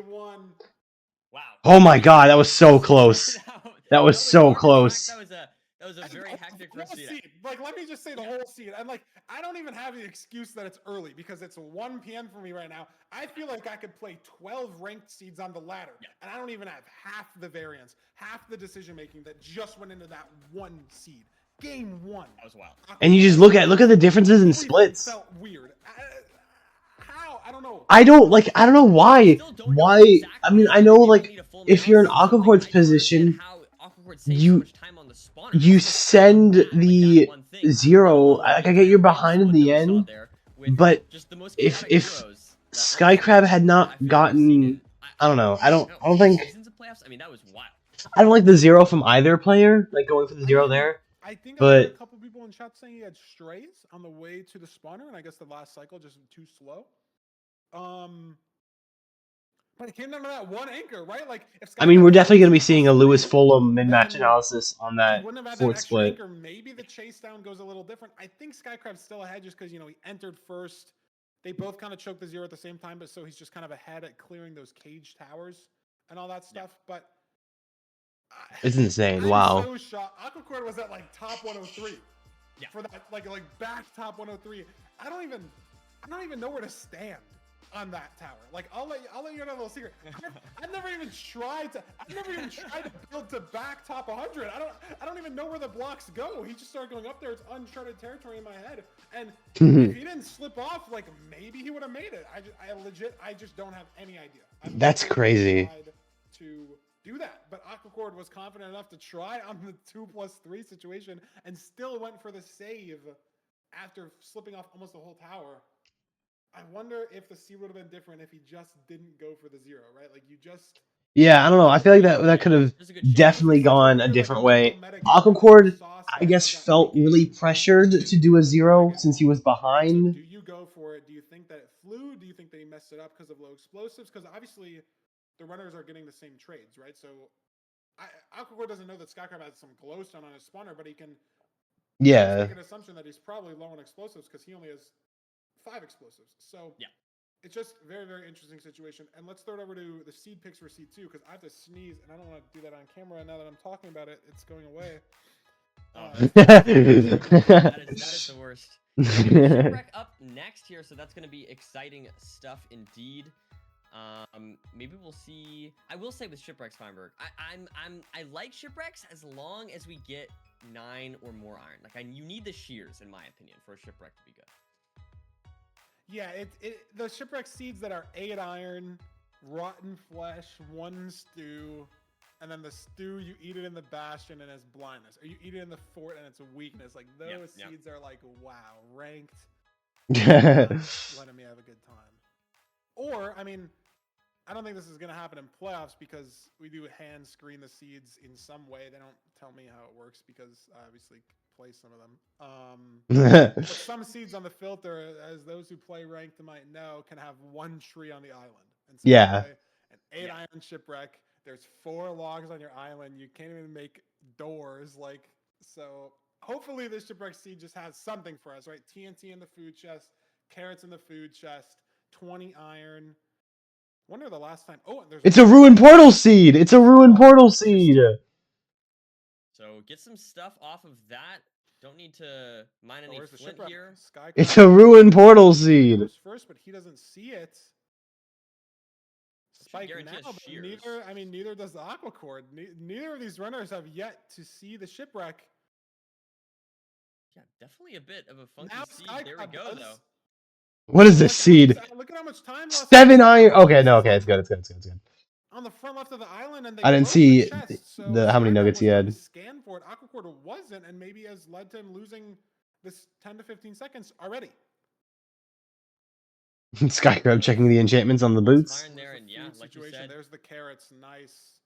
Wow. Oh my god, that was so close. That was so close. That was a very hectic first seed. Like, let me just say the whole seed. And like, I don't even have the excuse that it's early because it's 1 p.m. for me right now. I feel like I could play 12 ranked seeds on the ladder, and I don't even have half the variance, half the decision making that just went into that 1 seed. Game 1. That was wild. And you just look at the differences in splits. Felt weird. How? I don't know. I don't know why. Why? I mean, I know like if you're in Aquacord's position, the spawner. you It's just send that, like, the that one thing, let 0. alone Like, the I get you're entire behind in what the we saw end, there with but just the most if chaotic if zeros that Skycrab had I not feel like we've seen in, gotten, I don't know. I don't eight think seasons of playoffs. I mean, that was wild. I don't like the 0 from either player, like going for the 0 there. I think I heard a But couple people in chat saying he had strays on the way to the spawner, and I guess the last cycle just too slow. But it came down to that one anchor, right? Like, if I mean, Skycrab we're had definitely going to be two seeing a plus Lewis three, Fulham min-match then analysis on he that wouldn't have had that fourth extra split. anchor. Maybe the chase down goes a little different. I think Skycrab's still ahead just because, you know, he entered first. They both kind of choked the 0 at the same time, but so he's just kind of ahead at clearing those cage towers and all that stuff. But It's insane. I'm Wow. so shocked. Aquacord was at like top 103. Yeah. For that, like back top 103. I don't even know where to stand on that tower. Like, I'll let you know a little secret. I've never even tried to build to back top 100. I don't even know where the blocks go. He just started going up there. It's uncharted territory in my head. And if he didn't slip off, like, maybe he would have made it. I just don't have any idea. That's crazy. Tried to do that, but Aquacord was confident enough to try on the 2+3 situation and still went for the save after slipping off almost the whole tower. I wonder if the seed would have been different if he just didn't go for the 0, right? Like, you just... Yeah, I don't know. I feel like that could have definitely gone a different way. Aquacord, I guess, felt really pressured to do a 0 since he was So behind. do you go for it? Do you think that it flew? Do you think that he messed it up because of low explosives? Because obviously the runners are getting the same trades, right? So Aquacord doesn't know that Skycrab has some glowstone on his spawner, but he can make an assumption that he's probably low on explosives because he only has 5 explosives. So yeah, it's just very, very interesting situation. And let's throw it over to the seed picks for seed 2 because I have to sneeze and I don't want to do that on camera. Now that I'm talking about it, it's going away. that is the worst. Shipwreck up next here, so that's going to be exciting stuff indeed. Maybe we'll see. I will say with Shipwrecks, Feinberg, I like Shipwrecks as long as we get 9 or more iron. Like, you need the shears, in my opinion, for a Shipwreck to be good. Yeah, the Shipwreck seeds that are 8 iron, rotten flesh, 1 stew, and then the stew, you eat it in the bastion and it's blindness. Or you eat it in the fort and it's a weakness. Like, those seeds are like, wow, ranked. Letting me have a good time. Or, I mean, I don't think this is going to happen in playoffs because we do hand screen the seeds in some way. They don't tell me how it works because I obviously play some of them. But some seeds on the filter, as those who play ranked might know, can have 1 tree on the island. And so an 8 iron shipwreck. There's 4 logs on your island. You can't even make doors. Like, so hopefully this shipwreck seed just has something for us, right? TNT in the food chest, carrots in the food chest, 20 iron. Wonder the last time. Oh, there's. It's a ruined portal seed. It's a ruined portal seed. So get some stuff off of that. Don't need to mine any flint here. It's a ruined portal seed. First, but he doesn't see it. Spike now, but neither does the Aquacord. Neither of these runners have yet to see the shipwreck. Yeah, definitely a bit of a funky seed. There we go, though. What is this seed? Look at how much time. 7 iron. Okay, no, okay, it's good. It's good. On the front left of the island, and I didn't see how many nuggets he had. Scan for it. Aquacord wasn't, and maybe has led to him losing this 10 to 15 seconds already. Skycrab checking the enchantments on the boots. There, and yeah, like you said. There's the carrots. Nice.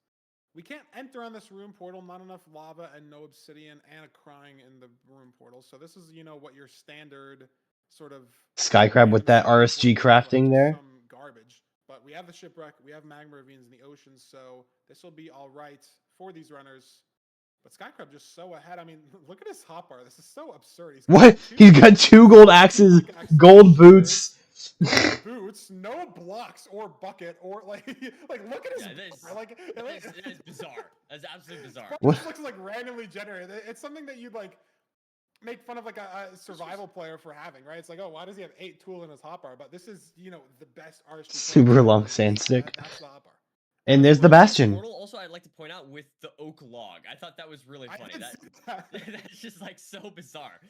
We can't enter on this room portal. Not enough lava and no obsidian and a crying in the room portal. So this is, what your standard sort of Skycrab with that RSG crafting there. Some garbage. But we have the shipwreck. We have magma ravines in the ocean. So this will be all right for these runners. But Skycrab just so ahead. I mean, look at his hotbar. This is so absurd. He's got 2 gold axes, gold boots. Boots, no blocks or bucket or like look at his it is bizarre. That's absolutely bizarre. This looks like randomly generated. It's something that you'd like make fun of like a survival player for having, right? It's like, oh, why does he have 8 tool in his hotbar? But this is, the best RSG. Super long sand stick. That's the hotbar. And there's the bastion. Also, I'd like to point out with the oak log. I thought that was really funny. That's just like so bizarre.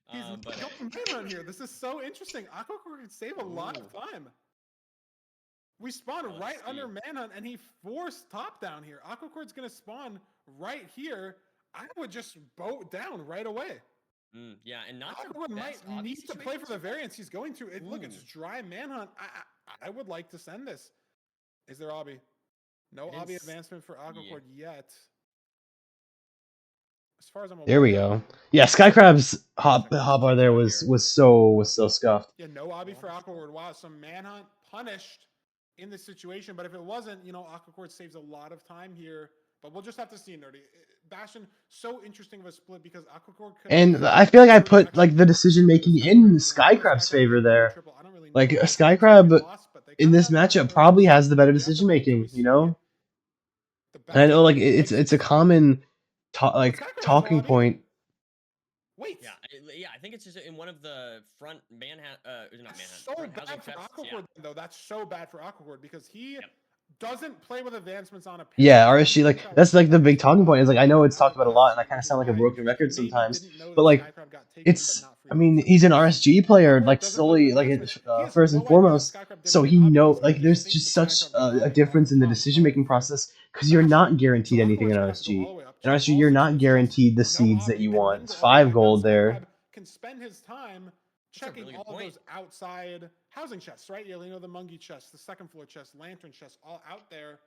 He's going around here. This is so interesting. Aquacord could save a lot of time. We spawned right under Manhunt, and he forced top down here. Aquacord's going to spawn right here. I would just boat down right away. Yeah, and not the Aquacord might best need to play for the situation. variance he's going to. Look, it's dry manhunt. I would like to send this. Is there obby? No It obby is- advancement for Aquacord yet. As far as I'm aware. There we go. Yeah, Skycrab's hotbar there was so scuffed. Yeah, no obby for Aquacord. Wow, some manhunt punished in this situation. But if it wasn't, Aquacord saves a lot of time here. But we'll just have to see, Nerdy. Bastion, so interesting of a split because Aquacord could. And I feel like I put like the decision making in Skycrab's favor there. Like Skycrab in this matchup probably has the better decision making, you know. And I know like it's a common talking point. Wait. Yeah, I think it's just in one of the front manhunt. Not manhunt. So front bad housing for chests, Aquacord though. That's so bad for Aquacord because he doesn't play with advancements on a pair. Yeah, RSG, like that's like the big talking point is like I know it's talked about a lot and I kind of sound like a broken record sometimes, but like it's I mean he's an RSG player like solely like first and foremost, so he like there's just such a difference in the decision making process because you're not guaranteed anything in RSG. In RSG you're not guaranteed the seeds that you want. It's 5 gold there. Can spend his time checking all of those outside housing chests, right? Yeah, the Mungie chest, the second floor chest, lantern chest, all out there.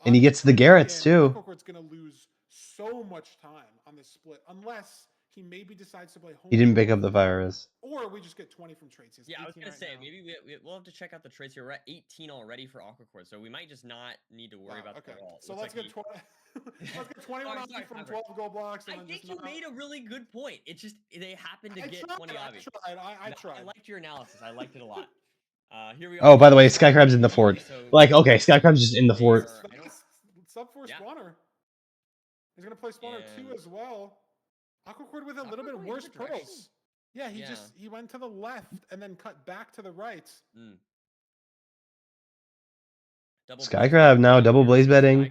And he gets the Garrets too. Aquacord's gonna lose so much time on this split unless he maybe decides to play home. He didn't pick up the virus. Or we just get 20 from trades. Yeah, I was gonna say maybe we'll have to check out the trades here. We're at 18 already for Aquacord, so we might just not need to worry about that at all. So let's get 20. Let's get 21 obby from 12 gold blocks. I think you made a really good point. It's just they happen to get 20 obby. I tried. I liked your analysis. I liked it a lot. Here we are. Oh, by the way, Skycrab's in the fort. Like, okay, Skycrab's just in the fort. Sub 4 spawner. He's gonna play spawner 2 as well. Aquacord with a little bit worse pearls. Yeah, he went to the left and then cut back to the right. Skycrab now double blaze betting.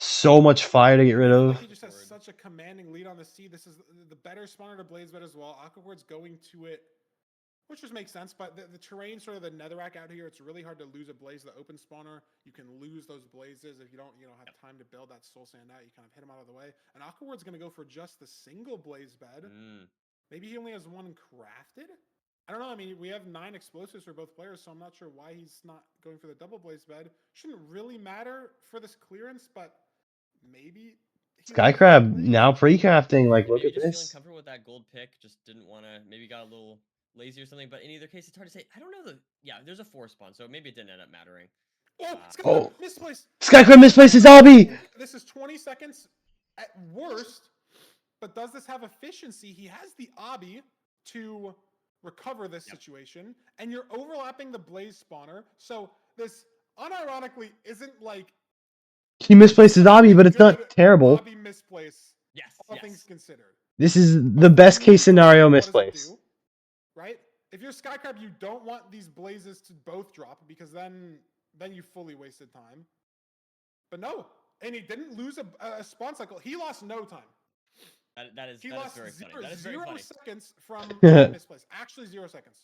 So much fire to get rid of. He just has such a commanding lead on the sea. This is the better spawner to blaze bet as well. Aquacord's going to it, which just makes sense. But the terrain, sort of the netherrack out here, it's really hard to lose a blaze. The open spawner, you can lose those blazes if you don't, have time to build that soul sand out. You kind of hit them out of the way. And Aquacord's going to go for just the single blaze bed. Maybe he only has one crafted. I don't know. I mean, we have 9 explosives for both players, so I'm not sure why he's not going for the double blaze bed. Shouldn't really matter for this clearance, but maybe. Skycrab now pre-crafting. Like, look at just feeling this. comfortable with that gold pick. Just didn't want to. Maybe got a little lazy or something. But in either case, it's hard to say. I don't know Yeah, there's a 4 spawn, so maybe it didn't end up mattering. Oh, misplaced. Skycrab misplaces obby. This is 20 seconds at worst, but does this have efficiency? He has the obby to recover this situation, and you're overlapping the blaze spawner. So this unironically isn't like He misplaces obby, but it's not terrible. obby misplace. Yes. All things considered. This is the best case scenario misplace. Right? If you're Skycrab, you don't want these blazes to both drop because then you fully wasted time. But no, and he didn't lose a spawn cycle. He lost no time. That is very funny. That is very zero funny. seconds from misplace. Actually, 0 seconds.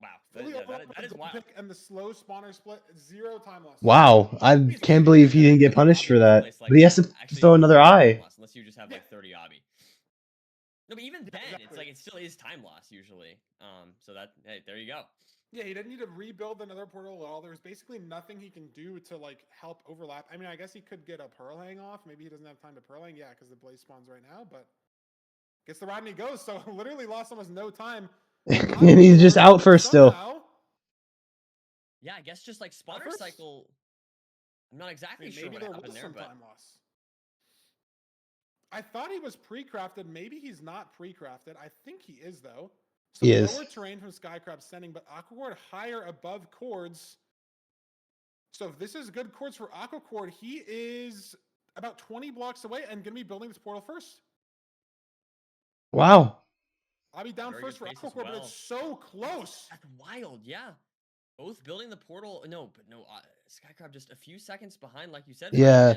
Wow. That is wild. And the slow spawner split, 0 time loss. Wow, I can't believe he didn't get punished for that. But he has to throw another eye. Unless you just have like 30 obby. No, but even then, it's like it still is time loss usually. So hey, there you go. Yeah, he didn't need to rebuild another portal at all. There's basically nothing he can do to like help overlap. I mean, I guess he could get a pearl hang off. Maybe he doesn't have time to pearl hang. Yeah, because the blaze spawns right now. But gets the rod and he goes. So literally lost almost no time. And he's just out first still. Yeah, I guess just like spawner cycle. I'm not exactly sure what happened there, but time loss. I thought he was pre-crafted. Maybe he's not pre-crafted. I think he is though. So he is. Lower terrain from Skycrab sending, but Aquacord higher above chords. So if this is good chords for Aquacord, he is about 20 blocks away and going to be building this portal first. Wow. I'll be down first for Aquacord, but it's so close. That's wild, yeah. Both building the portal. No, Skycrab just a few seconds behind, like you said. Yeah.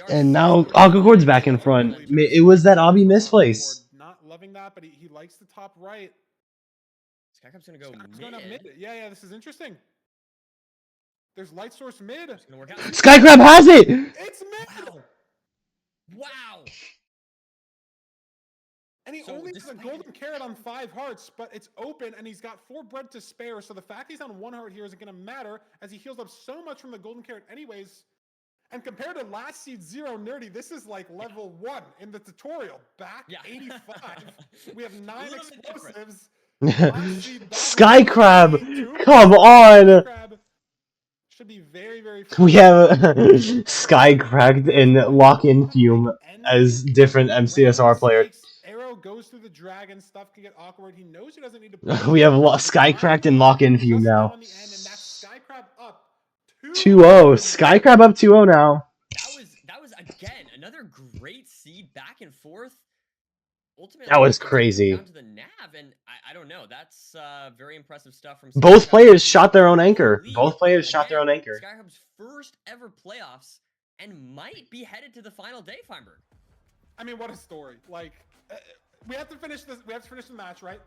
And now Aquacord's back in front. It was that obby misplace. Not loving that, but he likes the top right. Skycrab's going to go mid. Yeah, this is interesting. There's light source mid. It's gonna work out. Skycrab has it! It's mid! Wow. Wow. And he So only has a despite golden carrot on 5 hearts, but it's open and he's got 4 bread to spare. So the fact he's on 1 heart here isn't going to matter as he heals up so much from the golden carrot anyways. And compared to last seed 0 Nerdy, this is like level 1 in the tutorial. Back 85. We have 9 explosives. Last seed back Sky Crab, 82. come on! Sky Crab should be very, very fun. We have Sky Cracked and Lock-In Fume as different MCSR players. Arrow goes through the dragon. Stuff can get awkward. He knows he doesn't need to. We have Sky Cracked and Lock-In Fume now. On the end, and that's Sky Crab up 2-0. Sky Crab up 2-0 now. That was again another great seed back and forth. Ultimately, That was it did come crazy. down to the nav, and I don't know. That's very impressive stuff from Both Sky players Crab. shot their own anchor. Lead. Both players shot their Again, own anchor. Sky Crab's first ever playoffs and might be headed to the final day, Feinberg. I mean, what a story! Like, we have to finish this. We have to finish the match, right?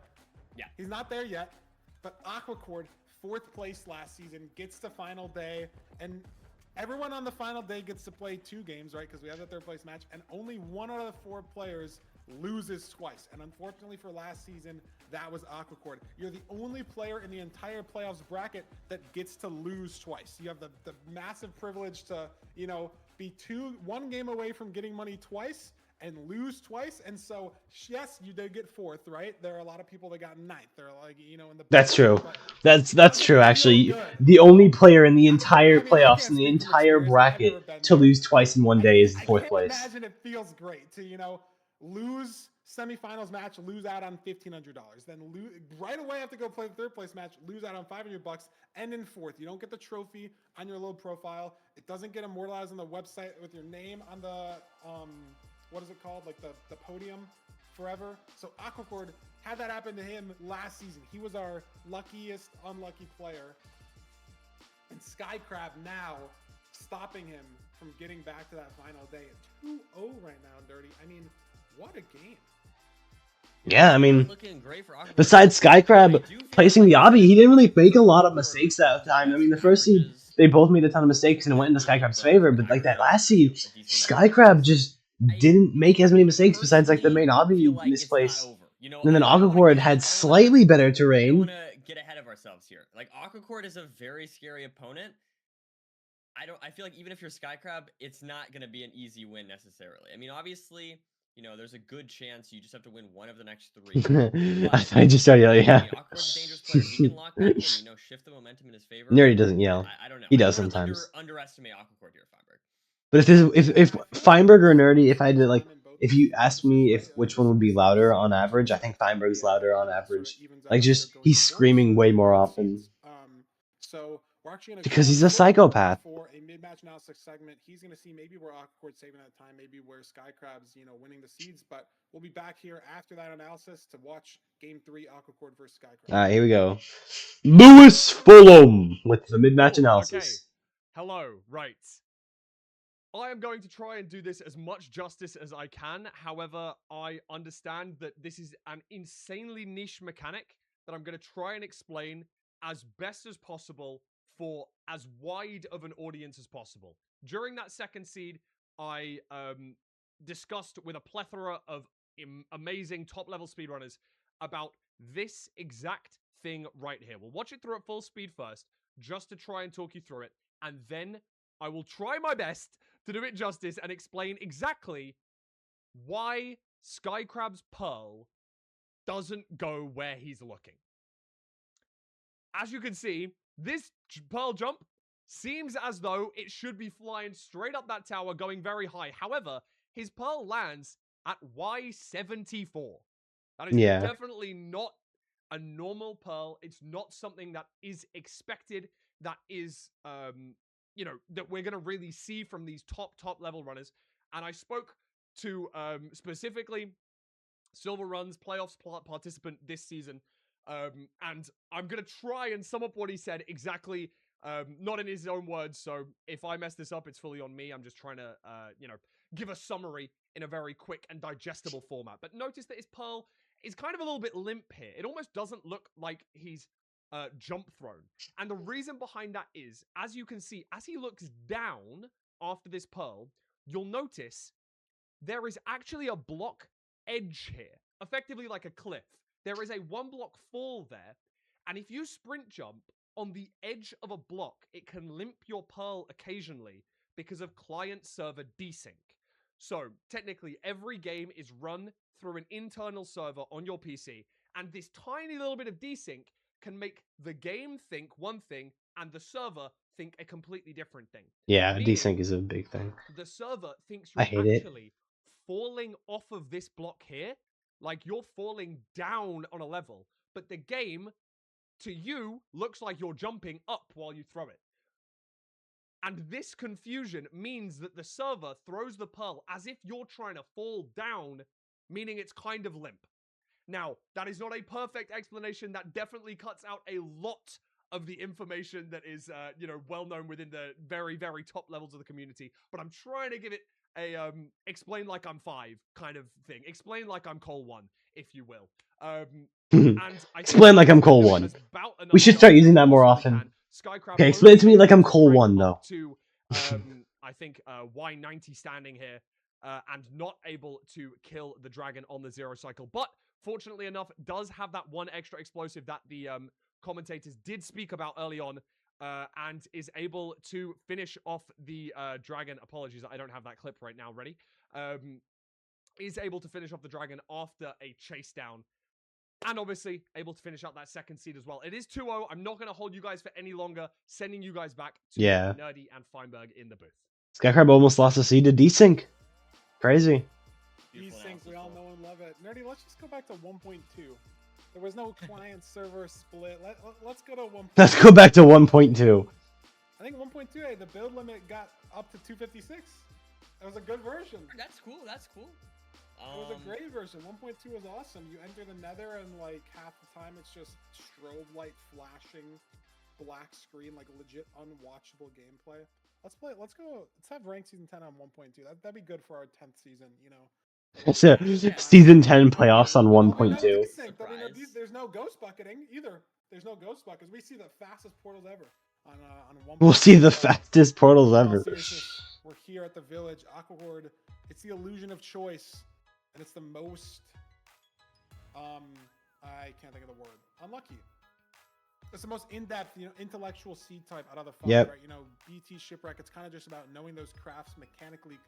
Yeah. He's not there yet, but Aquacord, 4th place last season, gets to final day, and everyone on the final day gets to play 2 games, right? Because we have the 3rd place match, and only 1 out of the 4 players loses twice. And unfortunately for last season, that was Aquacord. You're the only player in the entire playoffs bracket that gets to lose twice. You have the massive privilege to, you know, be 1 game away from getting money twice and lose twice. And so, yes, you did get 4th, right? There are a lot of people that got 9th. They're like, you know, in the That's true. That's true, actually. The only player in the entire playoffs, in the entire bracket, to lose twice in one day is 4th place. I imagine it feels great to, you know, lose semifinals match, lose out on $1,500. Then right away have to go play the 3rd place match, lose out on $500, end in 4th. You don't get the trophy on your low profile. It doesn't get immortalized on the website with your name on the what is it called? Like the podium forever. So Aquacord had that happen to him last season. He was our luckiest unlucky player. And Sky Crab now stopping him from getting back to that final day at 2-0 right now, Dirty. I mean, what a game. Yeah, I mean, Looking great for Aquacord. besides Sky Crab placing the obby, he didn't really make a lot of mistakes that time. I mean, the first seed, they both made a ton of mistakes and it went into Sky Crab's favor, but like that last seed, Sky Crab just didn't make as many mistakes besides like the main obby misplace. And then Aquacord had slightly better I don't terrain. want to get ahead of ourselves here. Like, Aquacord is a very scary opponent. I feel like even if you're Sky Crab, it's not going to be an easy win necessarily. I mean, obviously, you know, there's a good chance you just have to win one of the next 3. I just started yelling, yeah. Aquacor's a dangerous player. He can lock back in, you know, shift the momentum in his favor. Nerdy doesn't yell. I don't know. He does I don't wanna sometimes. underestimate Aquacord here, Feinberg. But if Feinberg or Nerdy, if I had to like, if you asked me if which one would be louder on average, I think Feinberg's louder on average. Like just he's screaming way more often. So we're actually gonna Because he's a psychopath. For a mid-match analysis segment, he's gonna see maybe where Aquacord saving that time, maybe where Sky Crab's, you know, winning the seeds. But we'll be back here after that analysis to watch Game 3, Aquacord versus Sky Crab. Alright, here we go. Lewis Fulham with the mid-match analysis. Okay. Hello, right. I am going to try and do this as much justice as I can. However, I understand that this is an insanely niche mechanic that I'm going to try and explain as best as possible for as wide of an audience as possible. During that 2nd seed, I discussed with a plethora of amazing top-level speedrunners about this exact thing right here. We'll watch it through at full speed first, just to try and talk you through it, and then I will try my best to do it justice and explain exactly why Sky Crab's Pearl doesn't go where he's looking. As you can see, this Pearl jump seems as though it should be flying straight up that tower, going very high. However, his Pearl lands at Y74. That is definitely not a normal Pearl. It's not something that is expected, that is, you know, that we're going to really see from these top level runners. And I spoke to specifically Silver Run's playoffs participant this season. And I'm going to try and sum up what he said exactly, not in his own words. So if I mess this up, it's fully on me. I'm just trying to, you know, give a summary in a very quick and digestible format. But notice that his Pearl is kind of a little bit limp here. It almost doesn't look like he's jump thrown. And the reason behind that is, as you can see, as he looks down after this Pearl, you'll notice there is actually a block edge here, effectively like a cliff. There is a 1 block fall there, and if you sprint jump on the edge of a block, it can limp your pearl occasionally because of client-server desync. So, technically, every game is run through an internal server on your PC, and this tiny little bit of desync can make the game think one thing and the server think a completely different thing. Yeah, Meaning, desync is a big thing. the server thinks I you're hate it. actually falling off of this block here, like you're falling down on a level, but the game, to you, looks like you're jumping up while you throw it. And this confusion means that the server throws the pearl as if you're trying to fall down, meaning it's kind of limp. Now, that is not a perfect explanation. That definitely cuts out a lot of the information that is, well known within the very, very top levels of the community. But I'm trying to give it a explain like I'm 5 kind of thing. Explain like I'm Cole 1, if you will. And I Explain like I'm Cole 1. We should start using that more often. Okay, explain it to me like I'm Cole 1, though. To, I think, Y90 standing here and not able to kill the dragon on the 0 cycle. But fortunately enough, does have that one extra explosive that the commentators did speak about early on, and is able to finish off the dragon. Apologies, I don't have that clip right now ready. Is able to finish off the dragon after a chase down. And obviously, able to finish out that second seed as well. It is 2-0. I'm not going to hold you guys for any longer. Sending you guys back to Nerdy and Feinberg in the booth. Skycrab almost lost a seed to desync. Crazy. Desync, we all know and love it. Nerdy, let's just go back to 1.2. There was no client-server split. Let's go to 1.2. Let's go back to 1.2. I think 1.2, the build limit got up to 256. That was a good version. That's cool. That's cool. It was a great version. 1.2 was awesome. You enter the nether and like half the time it's just strobe light flashing, black screen, like legit unwatchable gameplay. Let's have ranked season 10 on 1.2. That'd be good for our 10th season, you know. So, season 10 playoffs on 1.2. There's no ghost bucketing either. There's no ghost buckets. We see the fastest portals ever on 1.2. We'll see the fastest portals ever. We're here at the village. Aqua Horde, it's the illusion of choice. And it's the most, I can't think of the word, unlucky. It's the most in-depth, intellectual seed type out of the 5, right? BT Shipwreck, it's kind of just about knowing those crafts mechanically.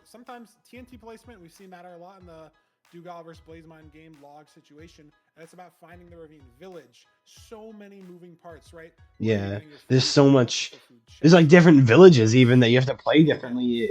Sometimes TNT placement, we've seen matter a lot in the Dugal versus Blazemine game log situation, and it's about finding the ravine village. So many moving parts, right? Yeah, there's so much. There's like different villages even that you have to play differently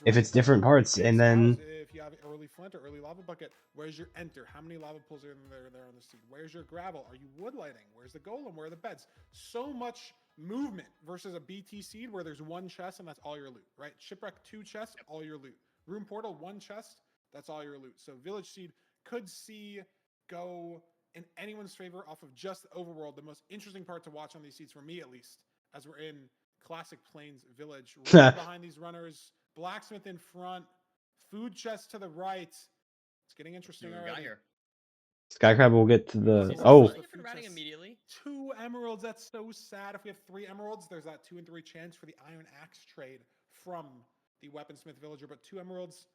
if it's different parts, and then if you have early flint or early lava bucket, where's your enter? How many lava pools are there on the seed? Where's your gravel? Are you wood lighting? Where's the golem? Where are the beds? So much movement versus a BT seed where there's 1 chest and that's all your loot, right? Shipwreck 2 chests, all your loot. Room portal 1 chest, that's all your loot. So village seed could see go in anyone's favor off of just the overworld. The most interesting part to watch on these seeds, for me at least, as we're in classic Plains Village, right behind these runners, blacksmith in front, food chest to the right. It's getting interesting already. Skycrab will get to the Different routing immediately. 2 emeralds. That's so sad. If we have 3 emeralds, there's that 2 and 3 chance for the iron axe trade from the weaponsmith villager. But 2 emeralds,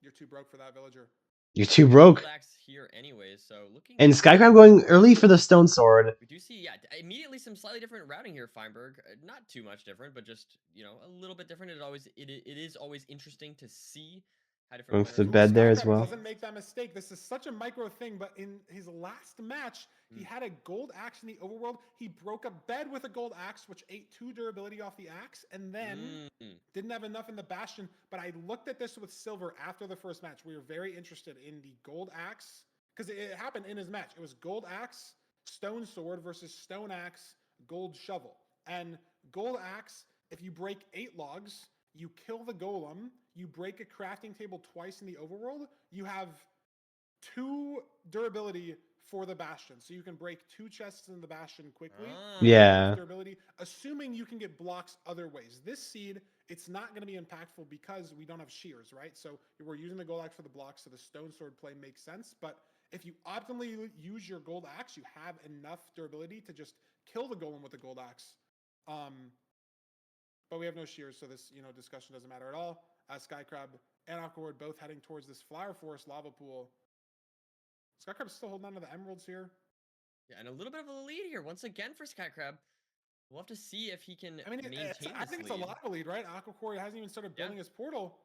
you're too broke for that villager. You're too broke. Here anyways, so and Skycrab going early for the stone sword. We do see, immediately some slightly different routing here, Feinberg. Not too much different, but just a little bit different. It is always interesting to see how different. With the bed there as well. Doesn't make that mistake. This is such a micro thing, but in his last match, he had a gold axe in the overworld. He broke a bed with a gold axe, which ate 2 durability off the axe, and then didn't have enough in the bastion. But I looked at this with Silver after the first match. We were very interested in the gold axe because it happened in his match. It was gold axe, stone sword versus stone axe, gold shovel. And gold axe, if you break 8 logs, you kill the golem, you break a crafting table twice in the overworld, you have 2 durability for the bastion. So you can break 2 chests in the bastion quickly. Yeah. Durability, assuming you can get blocks other ways. This seed, it's not going to be impactful because we don't have shears, right? So we're using the gold axe for the blocks, so the stone sword play makes sense. But if you optimally use your gold axe, you have enough durability to just kill the golem with the gold axe. But we have no shears, so this discussion doesn't matter at all. Skycrab and Aquacord both heading towards this Flower Forest lava pool. Skycrab's still holding on to the emeralds here. Yeah, and a little bit of a lead here once again for Skycrab. We'll have to see if he can maintain I think it's a lot of a lead, right? Aquacord hasn't even started building his portal.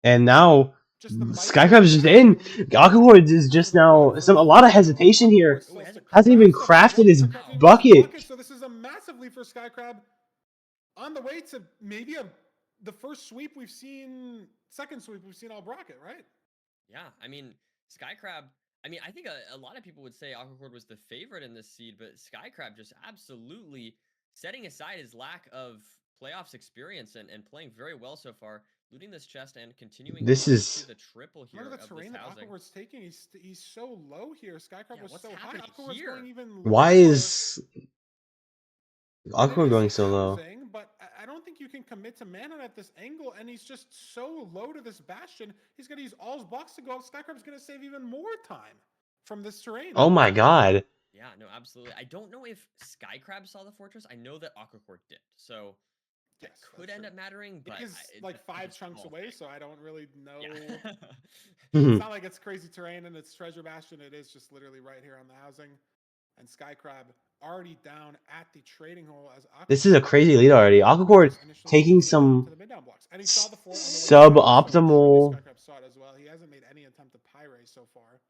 And now Just the Skycrab's just in. Aquacord is just now a lot of hesitation here. Hasn't even crafted his bucket. So this is a massive lead for Skycrab. On the way to maybe the first sweep we've seen, second sweep we've seen all bracket, right? Yeah, I mean, Skycrab, I mean, I think a lot of people would say Aquacord was the favorite in this seed, but Skycrab just absolutely setting aside his lack of playoffs experience and playing very well so far, looting this chest and continuing This on is to the triple here. Look at the terrain that Aquacor's taking. He's so low here. Skycrab was so high. Aquacor's going even lower. Why is Aquacord going so low? But I don't think you can commit to mana at this angle, and he's just so low to this bastion. He's going to use all his blocks to go up. Skycrab's going to save even more time from this terrain. Oh my god. Yeah, no, absolutely. I don't know if Skycrab saw the fortress. I know that Aquacord did. So that could end up mattering, but it's like 5 chunks away, so I don't really know. Yeah. It's not like it's crazy terrain and it's treasure bastion. It is just literally right here on the housing. And Skycrab already down at the trading hole as Aquacord. This is a crazy lead already. Aquacord taking some suboptimal. Skycrab saw it as well. He hasn't made any attempt to pyrate so far.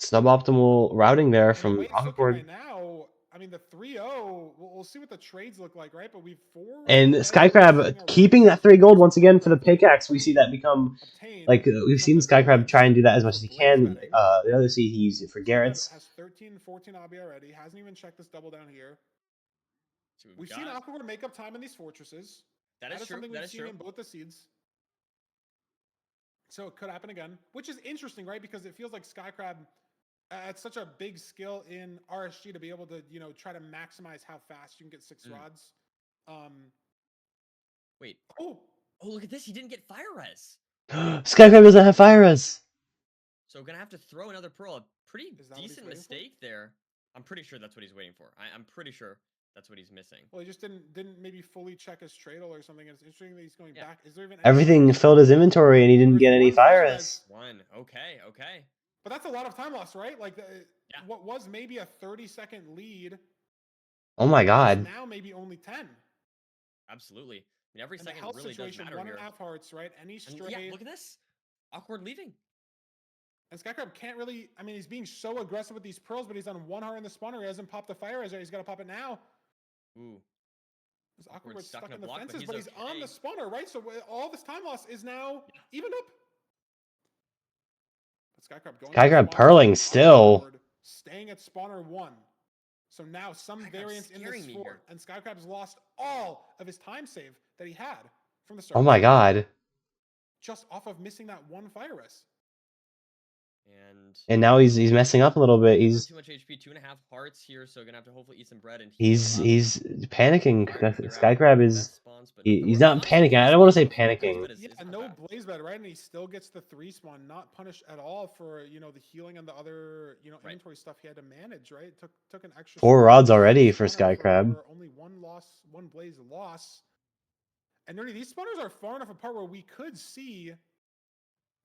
Suboptimal routing there from Aquacord. Right now, I mean, the 3-0, we'll see what the trades look like, right? But we've 4... And Skycrab keeping that 3 gold once again for the pickaxe. We see that become, like, we've seen Skycrab try and do that as much as he can. The other seed, he used it for Garrett's. Has 13, 14 obby already. Hasn't even checked this double down here. We've seen Aquacord make up time in these fortresses. That is true. Something we've seen in both the seeds. So it could happen again, which is interesting, right? Because it feels like Skycrab... at such a big skill in RSG to be able to, try to maximize how fast you can get 6 rods. Wait. Oh, look at this. He didn't get fire res. Skycrab doesn't have fire res. So gonna have to throw another pearl. A pretty decent mistake there. I'm pretty sure that's what he's waiting for. I'm pretty sure that's what he's missing. Well, he just didn't maybe fully check his tradle or something. It's interesting that he's going back. Is there even everything filled his inventory and he didn't get any fire res? Okay. But that's a lot of time lost, right? Like, what was maybe a 30-second lead. Oh my god. Now maybe only 10. Absolutely. I mean, every second health really situation, does matter 1.5 hearts, right? Any stray. Yeah, look at this. Awkward leaving. And Skycrab can't really. I mean, he's being so aggressive with these pearls, but he's on 1 heart in the spawner. He hasn't popped the fire as yet. He's got to pop it now. Ooh. This Awkward's stuck in the fences, but he's on the spawner, right? So all this time loss is now evened up. Skycrab purling still. Staying at spawner 1. So now some variance in this fort. And Skycrab's lost all of his time save that he had from the start. Oh my god. Just off of missing that 1 fire res. And now he's messing up a little bit. He's too much HP, 2.5 hearts here, so gonna have to hopefully eat some bread and he's panicking. Skycrab is he's not panicking. I don't want to say panicking. Yeah, no blaze bed, right? And he still gets the 3 spawn, not punished at all for the healing and the other inventory stuff he had to manage, right? Took an extra 4 rods already for Skycrab. Only 1 loss, 1 blaze loss. And Nerdy, these spawners are far enough apart where we could see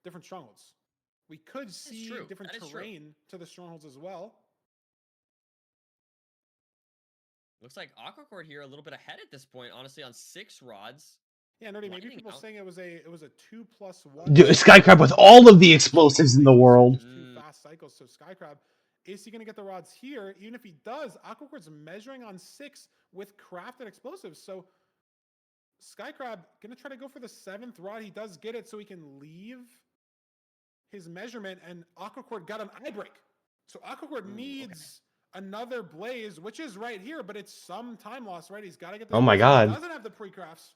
different strongholds. We could see different terrain to the strongholds as well. Looks like Aquacord here a little bit ahead at this point, honestly, on 6 rods. Yeah, Nerdy, maybe people saying it was a 2+1. Dude, Skycrab with all of the explosives in the world. 2 fast cycles. So Skycrab, is he going to get the rods here? Even if he does, Aquacord's measuring on 6 with crafted explosives. So Skycrab going to try to go for the 7th rod. He does get it, so he can leave his measurement, and Aquacord got an eye break. So Aquacord needs another blaze, which is right here, but it's some time loss, right? He's got to get the Oh my god. He doesn't have the pre-crafts.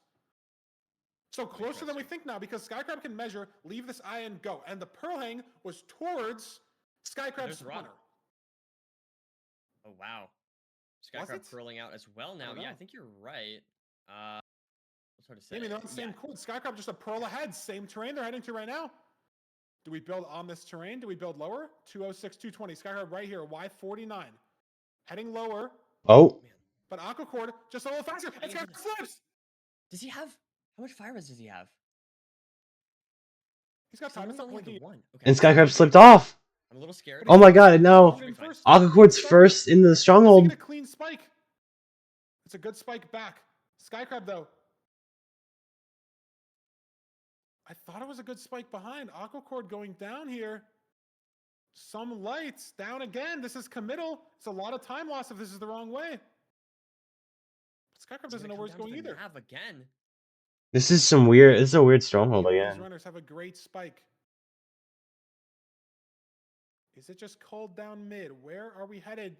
So closer than we think now, because Skycrab can measure, leave this eye and go. And the pearl hang was towards Skycrab's spawner. Oh wow. Skycrab curling out as well now. Yeah, I think you're right. What's hard to say? Maybe they're on the same chord. Skycrab just a pearl ahead. Same terrain they're heading to right now. Do we build on this terrain? Do we build lower? 206, 220. Skycrab right here. Y49. Heading lower. Oh. But Aquacord just a little faster. And Skycrab flips. Does he have? How much fire res does he have? He's got time. It's not blinking. One. Okay. And Skycrab slipped off. I'm a little scared. Oh my god, and now He's in first. Aquacort's first in the Does he stronghold. get a clean spike? It's a good spike back. Skycrab though. I thought it was a good spike behind. Aquacord going down here. Some lights down again. This is committal. It's a lot of time loss if this is the wrong way. Skycrab doesn't know where he's going either. Have again. This is a weird stronghold These again. runners have a great spike. Is it just cold down mid? Where are we headed?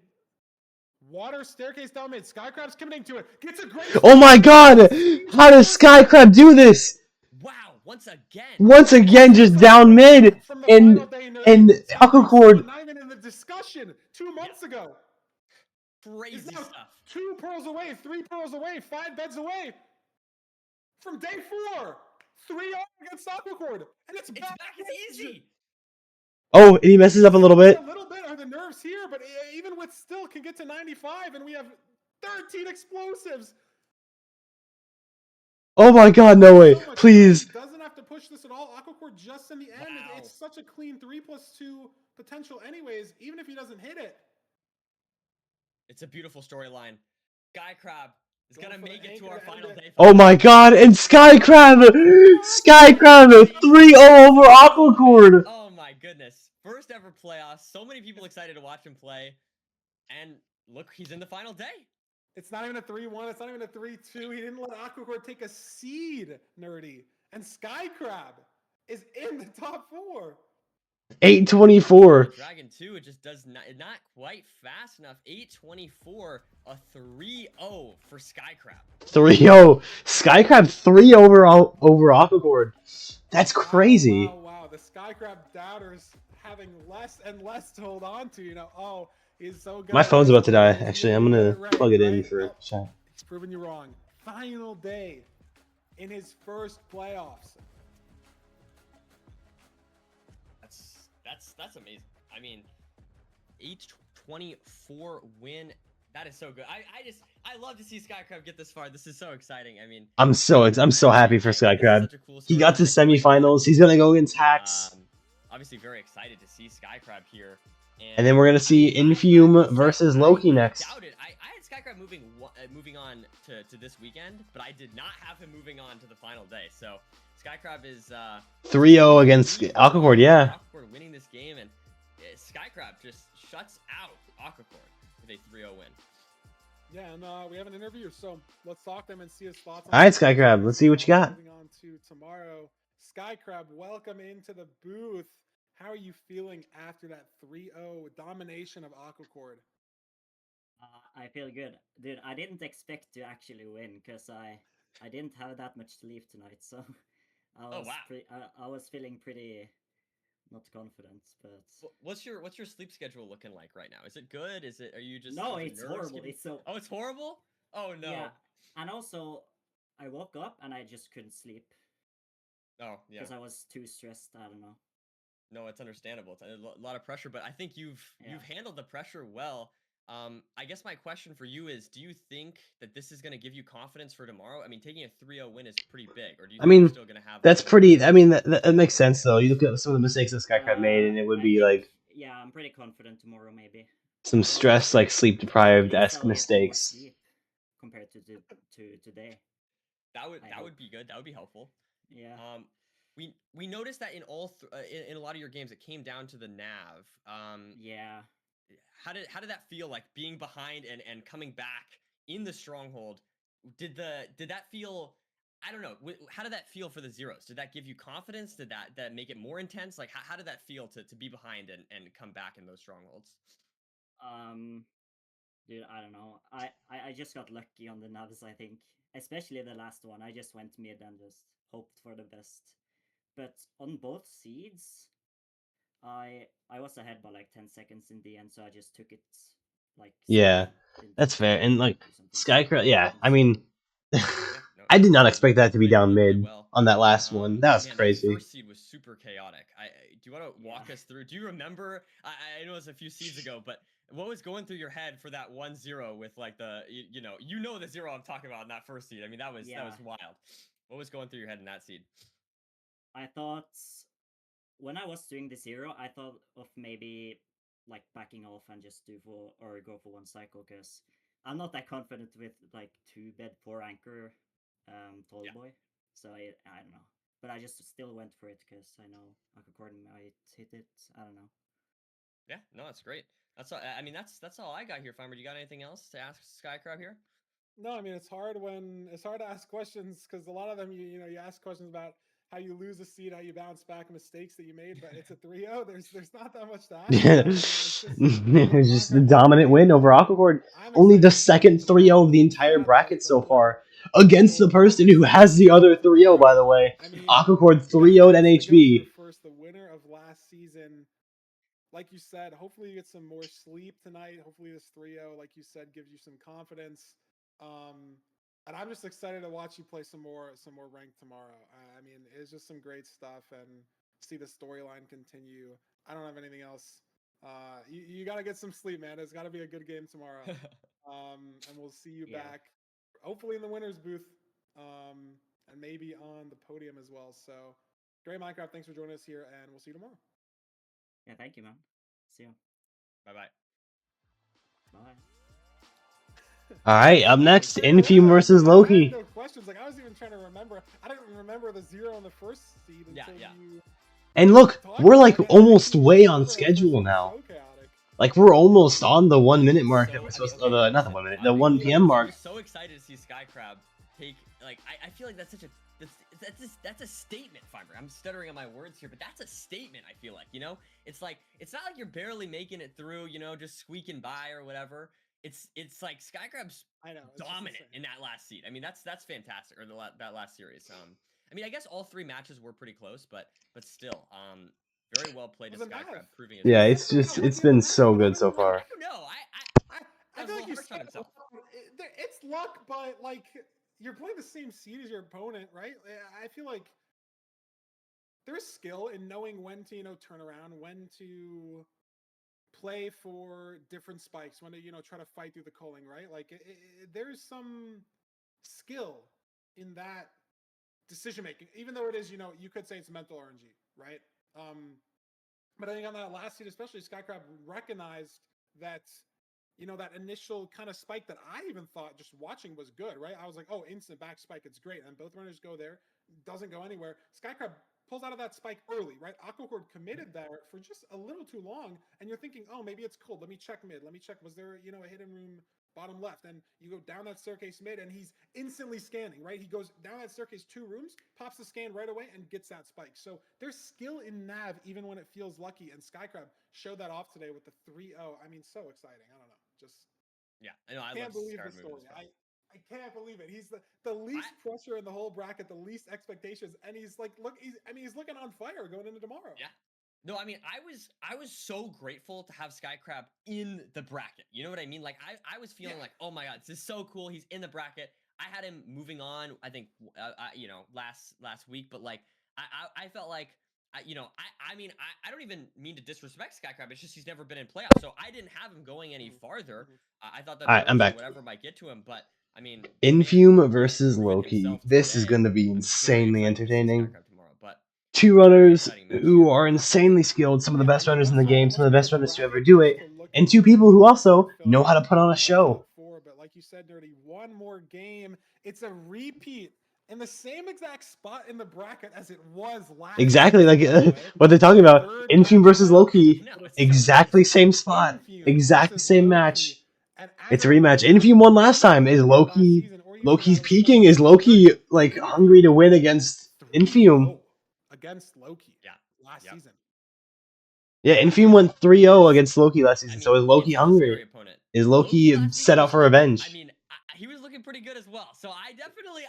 Water staircase down mid. Skycrab's committing to it. Gets a great. Oh my god! How does Skycrab do this? Wow! Once again. Once again, just down mid, and Aquacord. Not even in the discussion 2 months ago. Crazy stuff. 2 pearls away, 3 pearls away, 5 beds away from day 4. 3-0 against Aquacord, and it's back. It's easy. Oh, and he messes up a little bit. A little bit are the nerves here, but even with still can get to 95, and we have 13 explosives. Oh my god, no way. Please. Doesn't have to push this at all. Aquacord just in the end. Wow. It's such a clean 3+2 potential anyways, even if he doesn't hit it. It's a beautiful storyline. Skycrab is going to make it to our final day. Oh my god, and Skycrab 3-0 over Aquacord. Oh my goodness. First ever playoffs. So many people excited to watch him play. And look, he's in the final day. It's not even a 3-1. It's not even a 3-2. He didn't let Aquacord take a seed, Nerdy. And Skycrab is in the top 4. 824. Dragon 2, it just does not quite fast enough. 824, a 3-0 for Skycrab. 3-0. Skycrab 3 over Aquacord. That's crazy. Wow. The Skycrab doubters having less and less to hold on to. Oh, he's so good. My phone's about to die. Actually, I'm gonna plug it in for a chat. He's proven you wrong. Final day in his first playoffs. That's amazing. I mean, 824 win. That is so good. I love to see Skycrab get this far. This is so exciting. I mean, I'm so happy for Skycrab. He got to semifinals. He's gonna go against Hacks. Obviously, very excited to see Skycrab here. And then we're gonna see Infume versus Loki next. I had Skycrab moving on to this weekend, but I did not have him moving on to the final day. So Skycrab is 3-0 against Aquacord. Yeah. Aquacord winning this game, and Skycrab just shuts out Aquacord with a 3-0 win. Yeah, and we have an interview, so let's talk to him and see his thoughts. All right, Skycrab. Let's see what you got. Moving on to tomorrow. Skycrab, welcome into the booth. How are you feeling after that 3-0 domination of Aquacord? I feel good. Dude, I didn't expect to actually win because I didn't have that much sleep tonight, so I was feeling pretty not confident. But what's your sleep schedule looking like right now? Is it good? Are you just No, it's horrible. It's so Oh, it's horrible? Oh no. Yeah. And also I woke up and I just couldn't sleep. Oh, yeah. Because I was too stressed, I don't know. No, it's understandable. It's a lot of pressure, but I think you've handled the pressure well. I guess my question for you is, do you think that this is going to give you confidence for tomorrow? I mean, taking a 3-0 win is pretty big. Or do you think you're still going to have that's pretty. I mean, that makes sense though. You look at some of the mistakes that Skycrab made, and it would be like. Yeah, I'm pretty confident tomorrow, maybe. Some stress, like sleep deprived-esque mistakes. Compared to today. That would be good. That would be helpful. Yeah. We noticed that in in a lot of your games, it came down to the nav. Yeah. How did that feel, like being behind and coming back in the stronghold? Did that feel? I don't know. How did that feel for the zeros? Did that give you confidence? Did that make it more intense? Like how did that feel to be behind and come back in those strongholds? Dude, I don't know. I just got lucky on the navs, I think. Especially the last one. I just went mid and just hoped for the best. But on both seeds, I was ahead by like 10 seconds in the end, so I just took it like. Yeah, that's fair. And like Skycrab, yeah, I mean, I did not expect that to be down mid on that last one. That was crazy. The first seed was super chaotic. Do you want to walk us through? Do you remember? I know it's a few seeds ago, but what was going through your head for that 1-0 with like the you know the zero I'm talking about in that first seed? I mean that was wild. What was going through your head in that seed? I thought when I was doing the 0, I thought of maybe like backing off and just go for one cycle because I'm not that confident with like 2-bed 4 anchor tall boy. So I don't know, but I just still went for it because I know Aquacord might hit it. I don't know. Yeah, no, that's great. That's all. I mean, that's all I got here. Farmer, you got anything else to ask Skycrab here? No, I mean it's hard to ask questions because a lot of them you ask questions about how you lose a seed, how you bounce back, mistakes that you made, but it's a 3-0. There's not that much to ask. Yeah. It's just the dominant win over Aquacord. I'm Only the excited to second 3-0 of the entire bracket so far. Against the person who has the other 3-0, by the way. I mean, Aquacord we got 3-0'd things to go NHB. through first, the winner of last season. Like you said, hopefully you get some more sleep tonight. Hopefully this 3-0, like you said, gives you some confidence. And I'm just excited to watch you play some more ranked tomorrow. I mean, it's just some great stuff and see the storyline continue. I don't have anything else. You got to get some sleep, man. It's got to be a good game tomorrow. And we'll see you back, hopefully in the winner's booth, and maybe on the podium as well. So, great Minecraft. Thanks for joining us here, and we'll see you tomorrow. Yeah, thank you, man. See you. Bye-bye. Bye. Alright, up next, Infume versus Loki. I had no questions. Like I was even trying to remember. I didn't remember the 0 on the first seed until you. And look, we're like almost way on schedule now. Like we're almost on the 1 minute mark that we're supposed to, not the 1 minute, the 1 PM mark. I'm so excited to see Skycrab take, like, I feel like that's such a, that's a statement, Fiber. I'm stuttering on my words here, but that's a statement, I feel like, you know? It's like, it's not like you're barely making it through, you know, just squeaking by or whatever. It's like Skycrab's dominant in that last seed. I mean, that's fantastic, or that last series. I mean, I guess all 3 matches were pretty close, but still, very well played to Skycrab, proving his Yeah, it's been so good so far. I don't know. I feel like you said it's luck, but like you're playing the same seed as your opponent, right? I feel like there's skill in knowing when to turn around, when to play for different spikes, when to try to fight through the culling, right? Like there's some skill in that decision making, even though it is you could say it's mental RNG, right? But I think on that last seed, especially, Skycrab recognized that that initial kind of spike that I even thought just watching was good, right? I was like, oh, instant back spike, it's great. And both runners go there, doesn't go anywhere. Skycrab pulls out of that spike early, right? Aquacord committed there for just a little too long, and you're thinking, oh, maybe it's cold. Let me check mid. Let me check, was there, a hidden room bottom left? And you go down that staircase mid, and he's instantly scanning, right? He goes down that staircase 2 rooms, pops the scan right away, and gets that spike. So there's skill in Nav, even when it feels lucky, and Skycrab showed that off today with the 3-0. I mean, so exciting. I don't know. Just I know. I can't love believe the story. I can't believe it. He's the least pressure in the whole bracket, the least expectations, and he's like, he's looking on fire going into tomorrow. Yeah. No, I mean, I was so grateful to have Skycrab in the bracket. You know what I mean? Like, I was feeling like, oh my god, this is so cool. He's in the bracket. I had him moving on, I think, last week, but like, I felt like, I mean, I don't even mean to disrespect Skycrab. It's just he's never been in playoffs, so I didn't have him going any farther. I thought that I'm back. whatever might get to him, but I mean, Infume versus Loki. This is going to be insanely entertaining. But 2 runners who are insanely skilled, some of the best runners in the game, some of the best runners to ever do it, and 2 people who also know how to put on a show. But like you said, Nerdy, one more game. It's a repeat in the same exact spot in the bracket as it was last. Exactly, like what they're talking about. Infume versus Loki. Exactly same spot. Exactly same match. It's a rematch. Infume won last time. Is Loki's peaking? Is Loki like hungry to win against Infume? Against Loki. Last season. Yeah, Infume went 3-0 against Loki last season. So is Loki hungry? Is Loki set out for revenge? I mean, he was looking pretty good as well. So I definitely,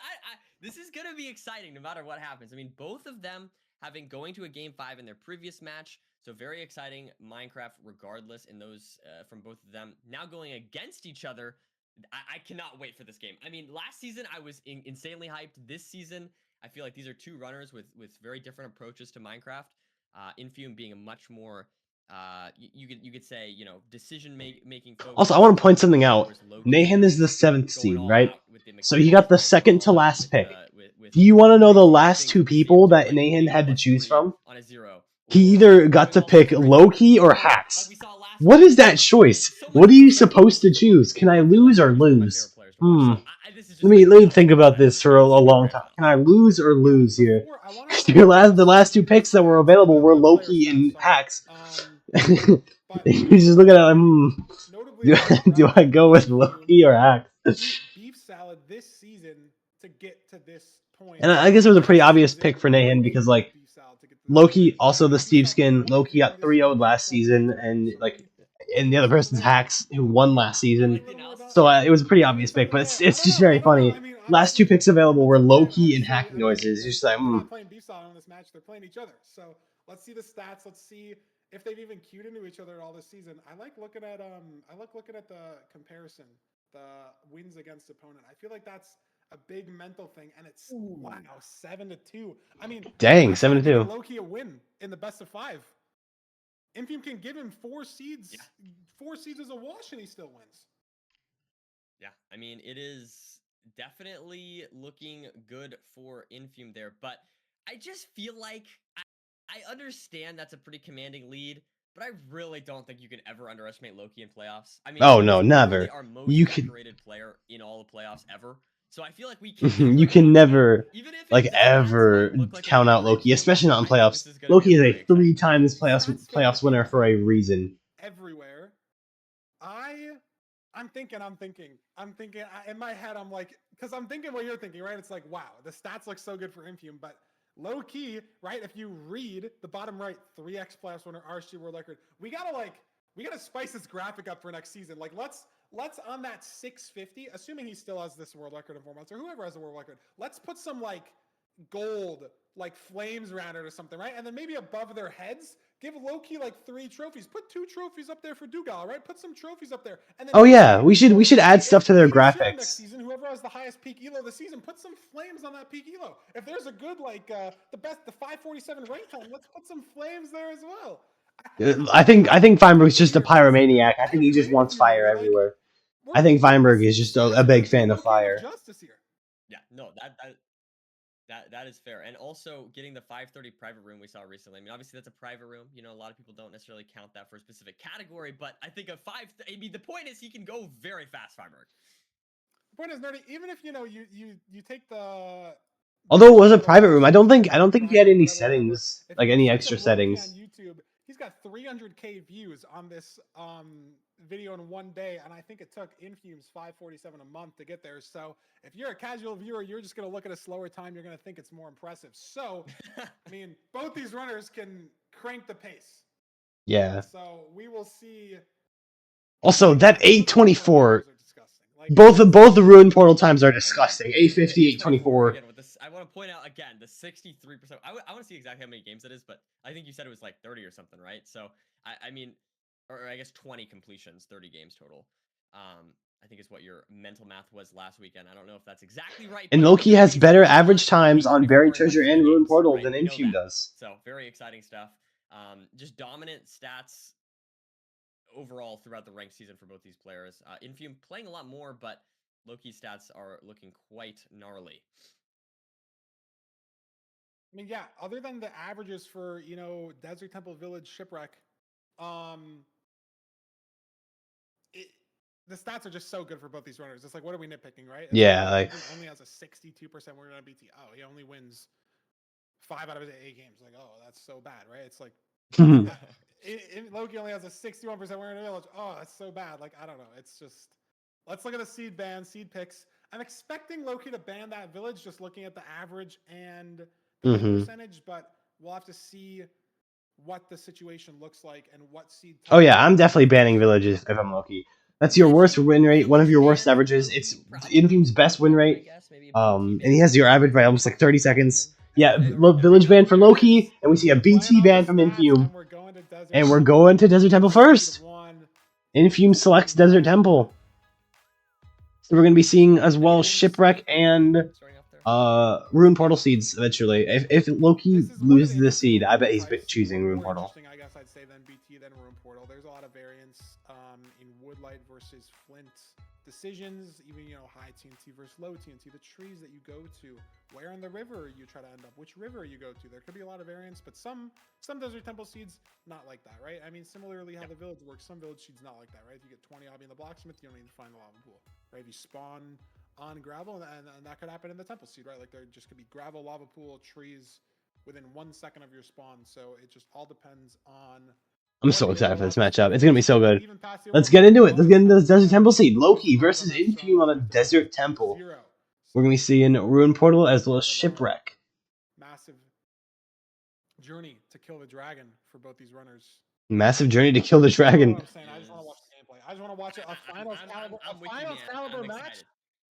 this is gonna be exciting no matter what happens. I mean, both of them having going to a game 5 in their previous match, so very exciting Minecraft regardless in those from both of them. Now going against each other, I cannot wait for this game. I mean, last season I was insanely hyped. This season, I feel like these are 2 runners with very different approaches to Minecraft. Infume being a much more you could say, you know, decision making. Also, I want to point something out. Nahan is the 7th seed, right? So he got the second to last pick. Do you want to know the last 2 people that Nahan had to choose from? He either got to pick Loki or Hacks. What is that choice? What are you supposed to choose? Can I lose or lose? Let me think about this for a long time. Can I lose or lose here? The last 2 picks that were available were Loki and Hacks. You just look at it, do I go with Loki or Hacks? Beef salad this season to get to this point. And I guess it was a pretty obvious pick for Nahan because, like, Loki, also the Steve skin. Loki got 3-0'd last season, and the other person's Hacks, who won last season. So it was a pretty obvious pick, but it's just very funny. Last 2 picks available were Loki and Hacking Noises. It's just like, They're not playing beef salad in this match; they're playing each other. So let's see the stats. Let's see if they've even queued into each other all this season. I like looking at the comparison, the wins against opponent. I feel like that's a big mental thing, and it's wow, 7-2. I mean, dang, 7-2. Loki a win in the best of 5. Infume can give him 4 seeds. 4 seeds is a wash, and he still wins. Yeah, I mean, it is definitely looking good for Infume there, but I just feel like I understand that's a pretty commanding lead, but I really don't think you can ever underestimate Loki in playoffs. I mean, oh no, never. Our most decorated player in all the playoffs ever. So I feel like we can you can never ever count out Loki, especially not in playoffs. Loki is a 3 times playoffs winner for a reason. Everywhere. I'm thinking in my head, I'm like, because I'm thinking what you're thinking, right? It's like, wow, the stats look so good for Infume, but low key, right? If you read the bottom right, 3x playoffs winner, RSG world record, we gotta spice this graphic up for next season. Like, let's on that 650, assuming he still has this world record in 4 months, or whoever has the world record, let's put some like gold, like flames around it or something, right? And then maybe above their heads, give Loki like 3 trophies. Put 2 trophies up there for Dugal, right? Put some trophies up there. And then oh yeah, we should add stuff to their graphics. Next season, whoever has the highest peak elo this season, put some flames on that peak elo. If there's a good like the 547 rank time, let's put some flames there as well. I think Feinberg's just a pyromaniac. I think he just wants fire everywhere. I think Feinberg is just a big fan of fire. Yeah, no, that is fair. And also getting the 530 private room we saw recently. I mean, obviously that's a private room. You know, a lot of people don't necessarily count that for a specific category, but I think I mean, the point is he can go very fast, Feinberg. The point is, Nerdy, even if you take the although it was a private room, I don't think he had any settings, like any extra settings. On YouTube, he's got 300k views on this video in 1 day, and I think it took Infume's 547 a month to get there. So if you're a casual viewer, you're just going to look at a slower time, you're going to think it's more impressive. So I mean, both these runners can crank the pace. Yeah. So we will see. Also, that 824, both the ruin portal times are disgusting. 850, 824. I want to point out again the 63%. I want to see exactly how many games that is, but I think you said it was like 30 or something, right? So I mean, or I guess 20 completions, 30 games total. I think is what your mental math was last weekend. I don't know if that's exactly right. And Loki has better average times on Buried Treasure and Ruin Portal than Infume does. So very exciting stuff. Just dominant stats overall throughout the ranked season for both these players. Infume playing a lot more, but Loki's stats are looking quite gnarly. I mean, yeah, other than the averages for, Desert Temple Village Shipwreck, the stats are just so good for both these runners. It's like, what are we nitpicking, right? Yeah, like only has a 62% win on BT. Oh, he only wins 5 out of his 8 games. Like, oh, that's so bad, right? It's like Loki only has a 61% win on Village. Oh, that's so bad. Like, I don't know. It's just, let's look at the seed picks. I'm expecting Loki to ban that Village, just looking at the average and the percentage, but we'll have to see what the situation looks like and what seed. Oh yeah, I'm definitely banning Villages if I'm Loki. That's your worst win rate, one of your worst averages. It's Infume's best win rate, and he has your average by almost like 30 seconds. Yeah, Village ban for Loki, and we see a BT ban from Infume. And we're going to Desert Temple first. Infume selects Desert Temple. So we're going to be seeing as well Shipwreck and Rune Portal seeds eventually. If Loki This is one of loses the the seed, interesting I bet he's types, choosing Rune more Portal. interesting, I guess I'd say, than BT than Rune Portal. There's a lot of variance in Woodlight versus Flint decisions, even, you know, high TNT versus low TNT, the trees that you go to, where in the river you try to end up, which river you go to. There could be a lot of variance, but some Desert Temple seeds, not like that, right? I mean, similarly how the village works, some village seeds not like that, right? If you get 20 obby in the blacksmith, you don't need to find the lava pool, right? If you spawn on gravel, and that could happen in the temple seed, right? Like there just could be gravel, lava pool, trees within 1 second of your spawn. So it just all depends on. I'm so excited for this matchup. It's gonna be so good. Let's get into it. Let's get into this Desert Temple seed. Loki versus Infume on a Desert Temple. We're gonna be seeing Rune Portal as well as Shipwreck. Massive journey to kill the dragon for both these runners. Massive journey to kill the dragon. I'm saying, I just want to watch the gameplay. I just want to watch it. A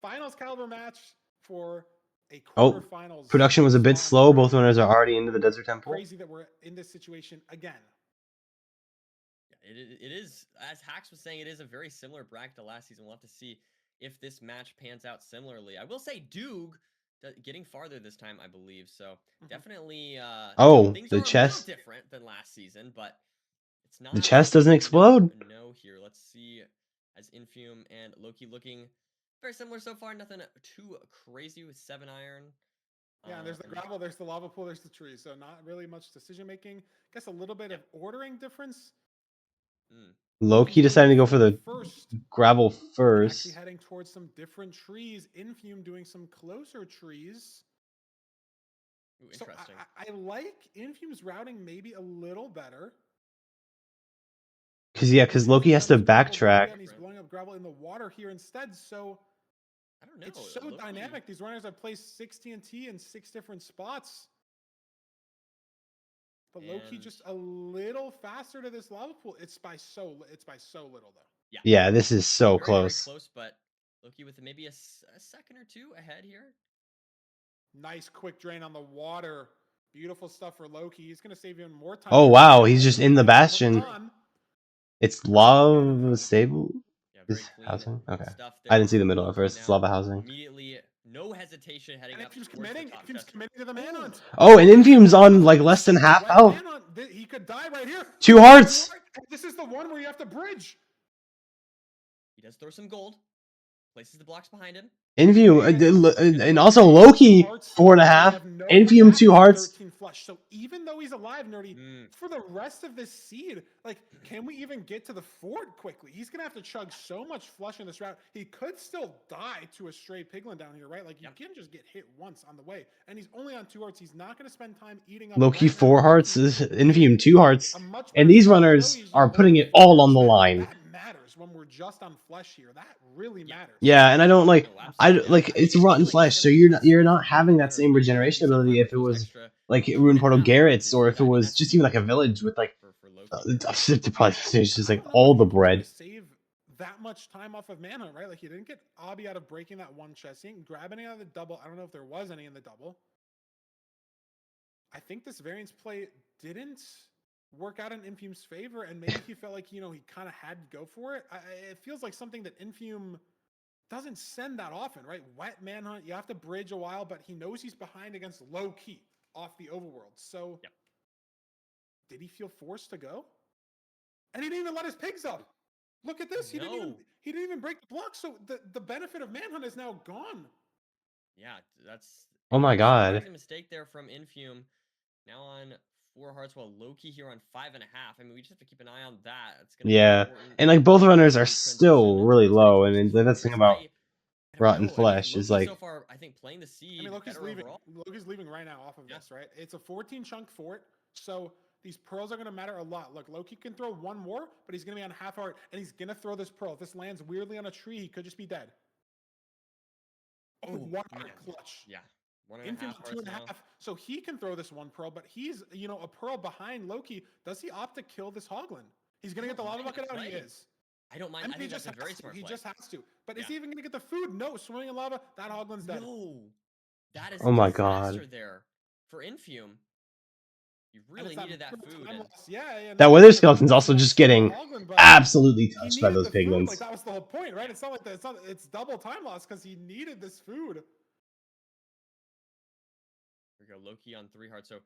finals caliber match for a quarterfinals. Production was a bit slow. Both runners are already into the Desert Temple. Crazy that we're in this situation again. It is, as Hax was saying, it is a very similar bracket to last season. We'll have to see if this match pans out similarly. I will say Doog getting farther this time, I believe. So definitely, things the are chest a little different than last season, but it's not. The chest doesn't explode. No, here. Let's see, as Infume and Loki looking very similar so far. Nothing too crazy with 7 iron. Yeah, and there's the gravel, there's the lava pool, there's the tree. So not really much decision making. Guess a little bit of ordering difference. Loki deciding to go for the gravel first. Actually heading towards some different trees. Infume doing some closer trees. Ooh, interesting. So I like Infume's routing maybe a little better. Because Loki has to backtrack. And he's blowing up gravel in the water here instead. So I don't know. It's so dynamic. These runners have placed 6 TNT in 6 different spots. But Loki just a little faster to this lava pool. It's by so little though. Yeah, this is so very, close. Very close, but Loki with maybe a second or two ahead here. Nice quick drain on the water. Beautiful stuff for Loki. He's going to save even more time. Oh wow, he's just in the bastion. It's lava stable. Is housing? Okay. I didn't see the middle at first. It's lava housing. Immediately, no hesitation heading up. Infume's committing to the manhunt. Oh, and Infume's on like less than half health. He could die right here. 2 hearts. This is the one where you have to bridge. He does throw some gold. Places the blocks behind him. Infume and also Loki 4.5. Infume 2 hearts. Flush. So even though he's alive, Nerdy, for the rest of this seed, like, can we even get to the fort quickly? He's gonna have to chug so much flush in this route. He could still die to a stray piglin down here, right? Like you can just get hit once on the way, and he's only on 2 hearts. He's not gonna spend time eating up. Loki 4 hearts, Infume 2 hearts, and these runners are putting it all on the line. That matters when we're just on flesh here. That really matters. Yeah, and I don't like. It's rotten flesh, so you're not having that same regeneration ability if it was like Rune Portal Garrett's, or if it was just even like a village with like it's just like all the bread. Save that much time off of manhunt, right? Like he didn't get obby out of breaking that one chest. He didn't grab any out of the double. I don't know if there was any in the double. I think this variance play didn't work out in Infume's favor, and maybe he felt like he kind of had to go for it. It feels like something that Infume doesn't send that often, right? Wet manhunt, you have to bridge a while, but he knows he's behind against low key off the overworld. So did he feel forced to go? And he didn't even let his pigs up. Look at this. He didn't even break the block. So the benefit of manhunt is now gone. Yeah, that's oh my god. A mistake there from Infume. Now on 4 hearts, while Loki here on 5.5. I mean, we just have to keep an eye on that. It's gonna be and like both runners are still really low, and that's the thing about rotten flesh is like. So far, I think playing the seed. I mean, Loki's leaving. Loki's leaving right now off of this, right? It's a 14 chunk fort, so these pearls are going to matter a lot. Look, Loki can throw one more, but he's going to be on half heart, and he's going to throw this pearl. If this lands weirdly on a tree, he could just be dead. Oh, 1 heart clutch. Yeah. 1.5 Infume's hearts 2.5, now. so he can throw this one pearl, but he's a pearl behind Loki. Does he opt to kill this hoglin? He's gonna get the lava bucket out. He is. I don't mind. I think that's a very smart play. He just has to. But is he even gonna get the food? No. Swimming in lava. That hoglin's dead. No. That is. Oh my god. There for Infume. You really needed that food. That wither skeleton's also just getting absolutely touched by those piglins. Like that was the whole point, right? It's not like that. It's double time loss because he needed this food. we go. Loki on 3 hearts. So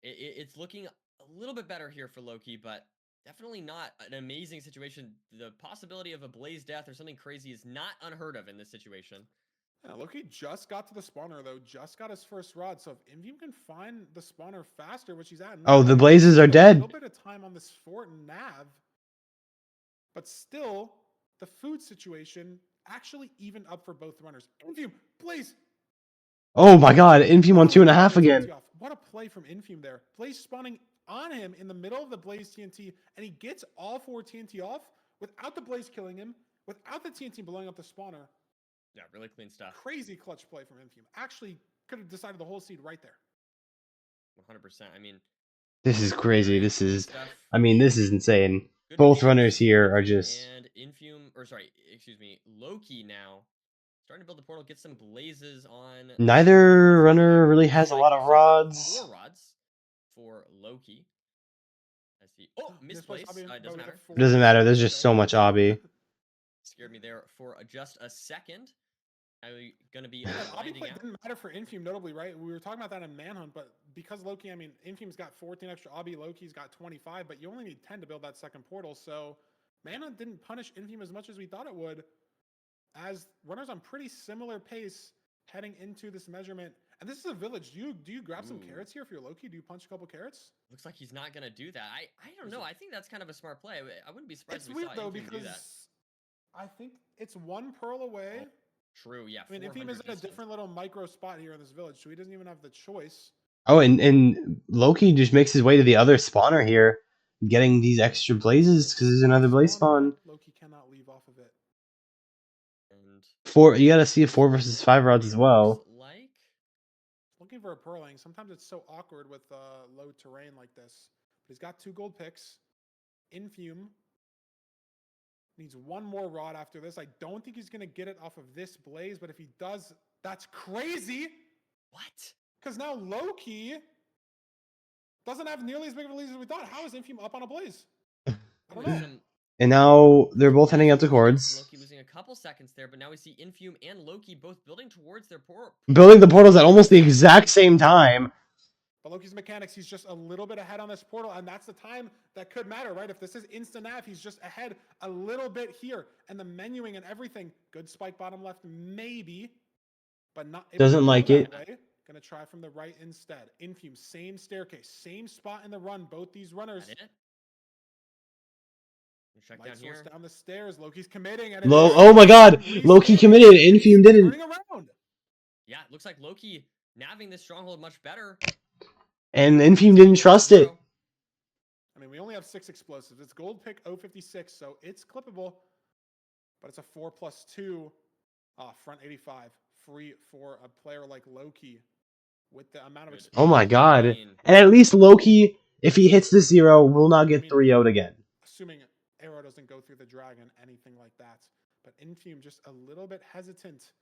it's looking a little bit better here for Loki, but definitely not an amazing situation. The possibility of a blaze death or something crazy is not unheard of in this situation. Yeah, Loki just got to the spawner though, just got his first rod. So if Infume can find the spawner faster, which he's at. Oh, the blazes are dead. A little bit of time on this fort and Nav, but still the food situation actually even up for both runners. Infume, Blaze. Oh my God, Infume on 2.5 again. What a play from Infume there. Blaze spawning on him in the middle of the Blaze TNT, and he gets all 4 TNT off without the Blaze killing him, without the TNT blowing up the spawner. Yeah, really clean stuff. Crazy clutch play from Infume. Actually, could have decided the whole seed right there. 100%. I mean, this is crazy. This is insane. Both runners here are just. And Loki now starting to build the portal, get some blazes on. Neither runner really has a lot of rods. 4 rods for Loki. Let's see. Oh, misplaced. Doesn't matter. Doesn't matter. There's just so much obby. Scared me there for just a second. Are we going to be obby play didn't matter for Infume, notably, right? We were talking about that in Manhunt, but because Loki, I mean, Infume's got 14 extra obby, Loki's got 25, but you only need 10 to build that second portal, so Manhunt didn't punish Infume as much as we thought it would, as runners on pretty similar pace heading into this measurement. And this is a village. Do you grab some carrots here if you're Loki? Do you punch a couple carrots? Looks like he's not going to do that. I don't know. I think that's kind of a smart play. I wouldn't be surprised if we weird, saw though, Infume do that. I think it's 1 pearl away. Oh, true, yeah. I mean, Infume is in a different little micro spot here in this village, so he doesn't even have the choice. Oh, and Loki just makes his way to the other spawner here, getting these extra blazes because there's another blaze spawn. Loki cannot leave off of it. And you gotta see a 4 versus 5 rods as well. Looking for a pearling. Sometimes it's so awkward with low terrain like this. But he's got 2 gold picks. Infume needs 1 more rod after this. I don't think he's going to get it off of this blaze, but if he does, that's crazy. What? Because now Loki doesn't have nearly as big of a lead as we thought. How is Infume up on a blaze? I don't know. And now they're both heading out to cords. Loki losing a couple seconds there, but now we see Infume and Loki both building towards their portal. Building the portals at almost the exact same time. But Loki's mechanics, he's just a little bit ahead on this portal, and that's the time that could matter, right? If this is instant nav, he's just ahead a little bit here. And the menuing and everything, good spike bottom left, maybe, but not. Doesn't like it. Gonna try from the right instead. Infume, same staircase, same spot in the run, both these runners. Check down here. Down the stairs, Loki's committing. And Oh my God, Loki committed, Infume didn't. Yeah, it looks like Loki nabbing this stronghold much better. And Infume didn't trust it. I mean, we only have 6 explosives. It's gold pick 056, so it's clippable. But it's a 4+2 front 85. Free for a player like Loki with the amount of experience. Oh my God. And at least Loki, if he hits the 0, will not get 3-0'd again. Assuming arrow doesn't go through the dragon, anything like that. But Infume just a little bit hesitant.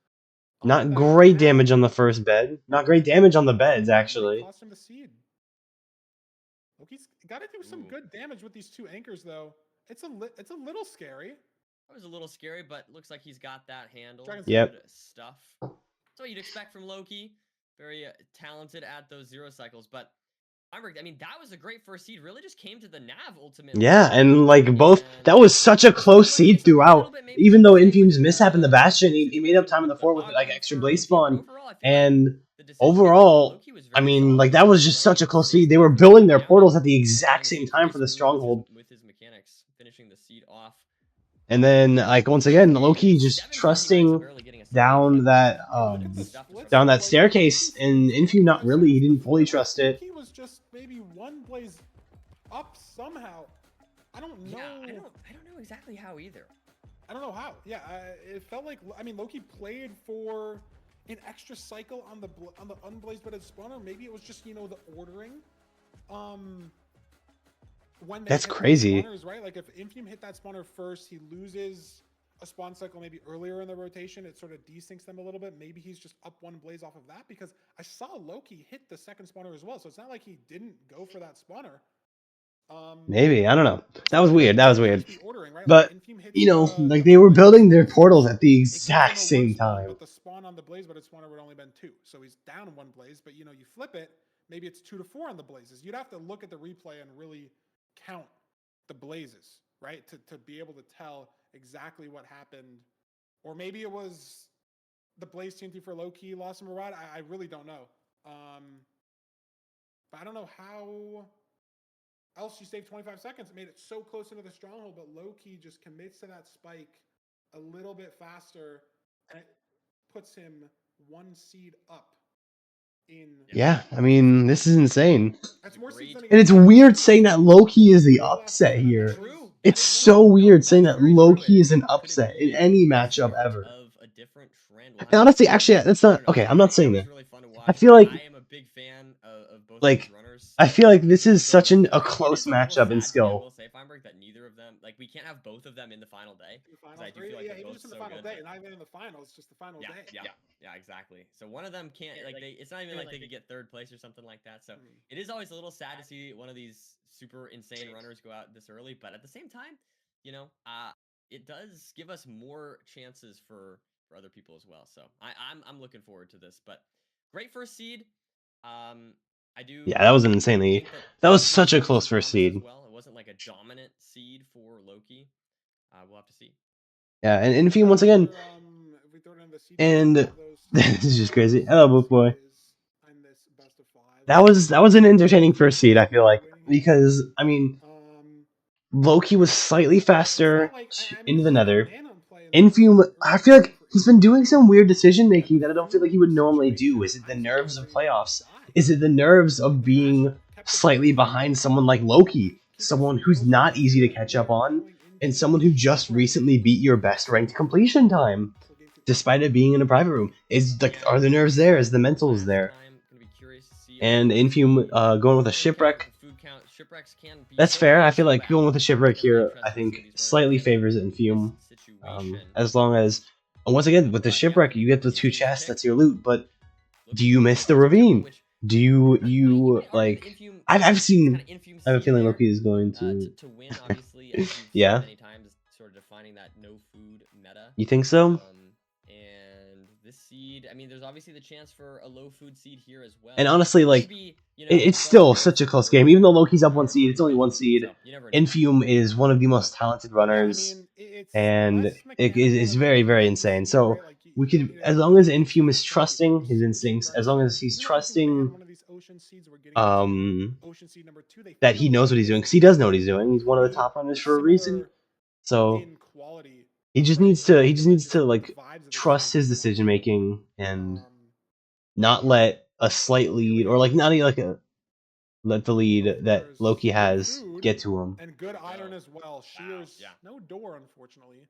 Not great damage on the first bed. Not great damage on the beds, actually. Cost him the seed. Loki's got to do some good damage with these 2 anchors, though. It's a little scary. That was a little scary, but looks like he's got that handle. Yep. Good stuff. That's what you'd expect from Loki. Very talented at those 0 cycles, but I mean, that was a great first seed. Really just came to the nav ultimately. Yeah, and like both, that was such a close seed throughout. Even though Infume's mishap in the Bastion, he made up time in the fort with like extra blaze spawn. And overall, I mean, like that was just such a close seed. They were building their portals at the exact same time for the stronghold. With his mechanics, finishing the seed off. And then, like once again, Loki just trusting down that staircase, and Infume not really. He didn't fully trust it. He was just maybe 1 blaze up somehow. I don't know. Yeah, I don't know exactly how either. I don't know how. Yeah, it felt like, I mean, Loki played for an extra cycle on the unblazed bedded spawner. Maybe it was just, you know, the ordering. When that's crazy. Spawners, right? Like if Infume hit that spawner first, he loses a spawn cycle maybe earlier in the rotation. It sort of desyncs them a little bit. Maybe he's just up 1 blaze off of that, because I saw Loki hit the second spawner as well. So it's not like he didn't go for that spawner. Maybe, I don't know. That was weird. But, you know, like they were building their portals at the exact same time. But the spawn on the blaze, but its spawner would only been 2. So he's down 1 blaze, but you know, you flip it, maybe it's 2-4 on the Blazes. You'd have to look at the replay and really count the Blazes, right? To be able to tell exactly what happened. Or maybe it was the Blaze TNT for low-key lost Murad. I really don't know. But I don't know how else you saved 25 seconds. It made it so close into the stronghold, but low-key just commits to that spike a little bit faster, and it puts him 1 seed up in... Yeah, I mean, this is insane. That's more seeds than he And it's had. weird saying that Loki is the upset here. True. It's so weird saying that Loki is an upset in any matchup ever. Of a different trend. And honestly, actually, that's not okay. I'm not saying that. I feel like, I am a big fan of both like, these runners. I feel like this is such a It close is a little matchup in sad to me, I skill. will say, Feinberg, that neither of them, like, we can't have both of them in the final day. The 'cause finals, I do feel like yeah, they're even both just in the so final good, day, but- not even in the finals, just the final yeah, day. yeah, exactly. So one of them can't, like, it's not even like they could get third place or something like that. So it is always a little sad to see one of these super insane runners go out this early, but at the same time, you know, it does give us more chances for other people as well. So I'm looking forward to this. But great first seed. I do. Yeah, that was an insanely. think That was Loki such a showed some close first promise as seed. well. It wasn't like a dominant seed for Loki. We'll have to see. Yeah, and Infy once again. If we throw it in the seed And of those this is just crazy. Hello, Book Boy. in this best of 5. That was an entertaining first seed. I feel like because I mean, Loki was slightly faster into the Nether. Infume, I feel like he's been doing some weird decision making that I don't feel like he would normally do. Is it the nerves of playoffs? Is it the nerves of being slightly behind someone like Loki? Someone who's not easy to catch up on, and someone who just recently beat your best ranked completion time, despite it being in a private room. Is like, are the nerves there? Is the mentals there? And Infume going with a shipwreck. That's fair. I feel like going with a shipwreck here, I think, slightly favors Infume. As long as, and once again, with the shipwreck, you get the 2 chests, that's your loot, but do you miss the ravine? Do you like, I've seen, I have a feeling Loki is going to win, obviously, as you've said yeah. many times, sort of defining that no food meta. You think so? And this seed, I mean, there's obviously the chance for a low food seed here as well. And honestly, like, Maybe, you know, it's still such a close game. Even though Loki's up 1 seed, it's only 1 seed. Infume is one of the most talented runners, and it is very, very insane. So we could, as long as Infume is trusting his instincts, as long as he's trusting that he knows what he's doing, because he does know what he's doing. He's one of the top runners for a reason. So he just needs to like trust his decision making and not let a slight lead, or like not even like let the lead that Loki has get to him. And good iron as well. Shears, no door, unfortunately.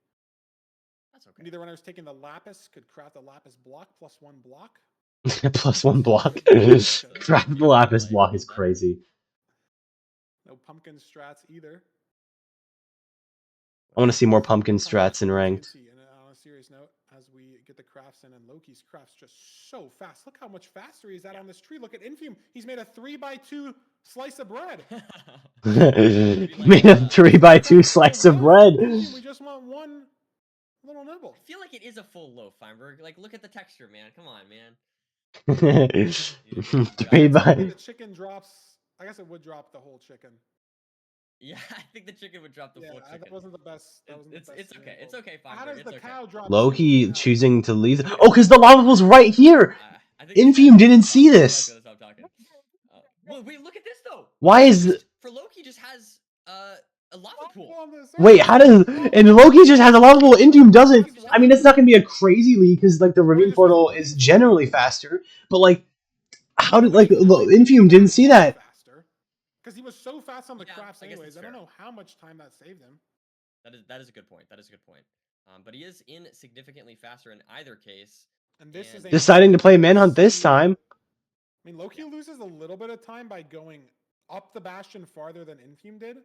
That's okay. Neither runner's taking the lapis, could craft a lapis block, +1 block. +1 block. Craft the lapis block is crazy. No pumpkin strats either. I want to see more pumpkin strats in ranked. And on a serious note, as we get the crafts in, and Loki's crafts just so fast. Look how much faster he's at on this tree. Look at Infume. He's made a 3x2 slice of bread. Made a 3x2 slice of bread. We just want 1 little nibble. I feel like it is a full loaf, Feinberg. Like, look at the texture, man. Come on, man. 3 by. The chicken drops. I guess it would drop the whole chicken. Yeah, I think the chicken would drop the full chicken. That wasn't the best. It's okay. It's okay, Feinberg. How does it's the okay. cow drop? Loki choosing to leave. Oh, because the lava pool's right here. Infume didn't see this. Well, wait, look at this though. Why is for Loki just has a lava pool. wait? How does and Loki just has a lava pool? Infume doesn't. I mean, it's not gonna be a crazy lead because like the ravine portal is generally faster, but like, how did like Infume didn't see that? Because he was so fast on the crafts anyways. I don't know how much time that saved him. That is a good point. That is a good point. But he is in significantly faster in either case. And this is deciding to play manhunt this time. I mean, Loki loses a little bit of time by going up the bastion farther than Infume did.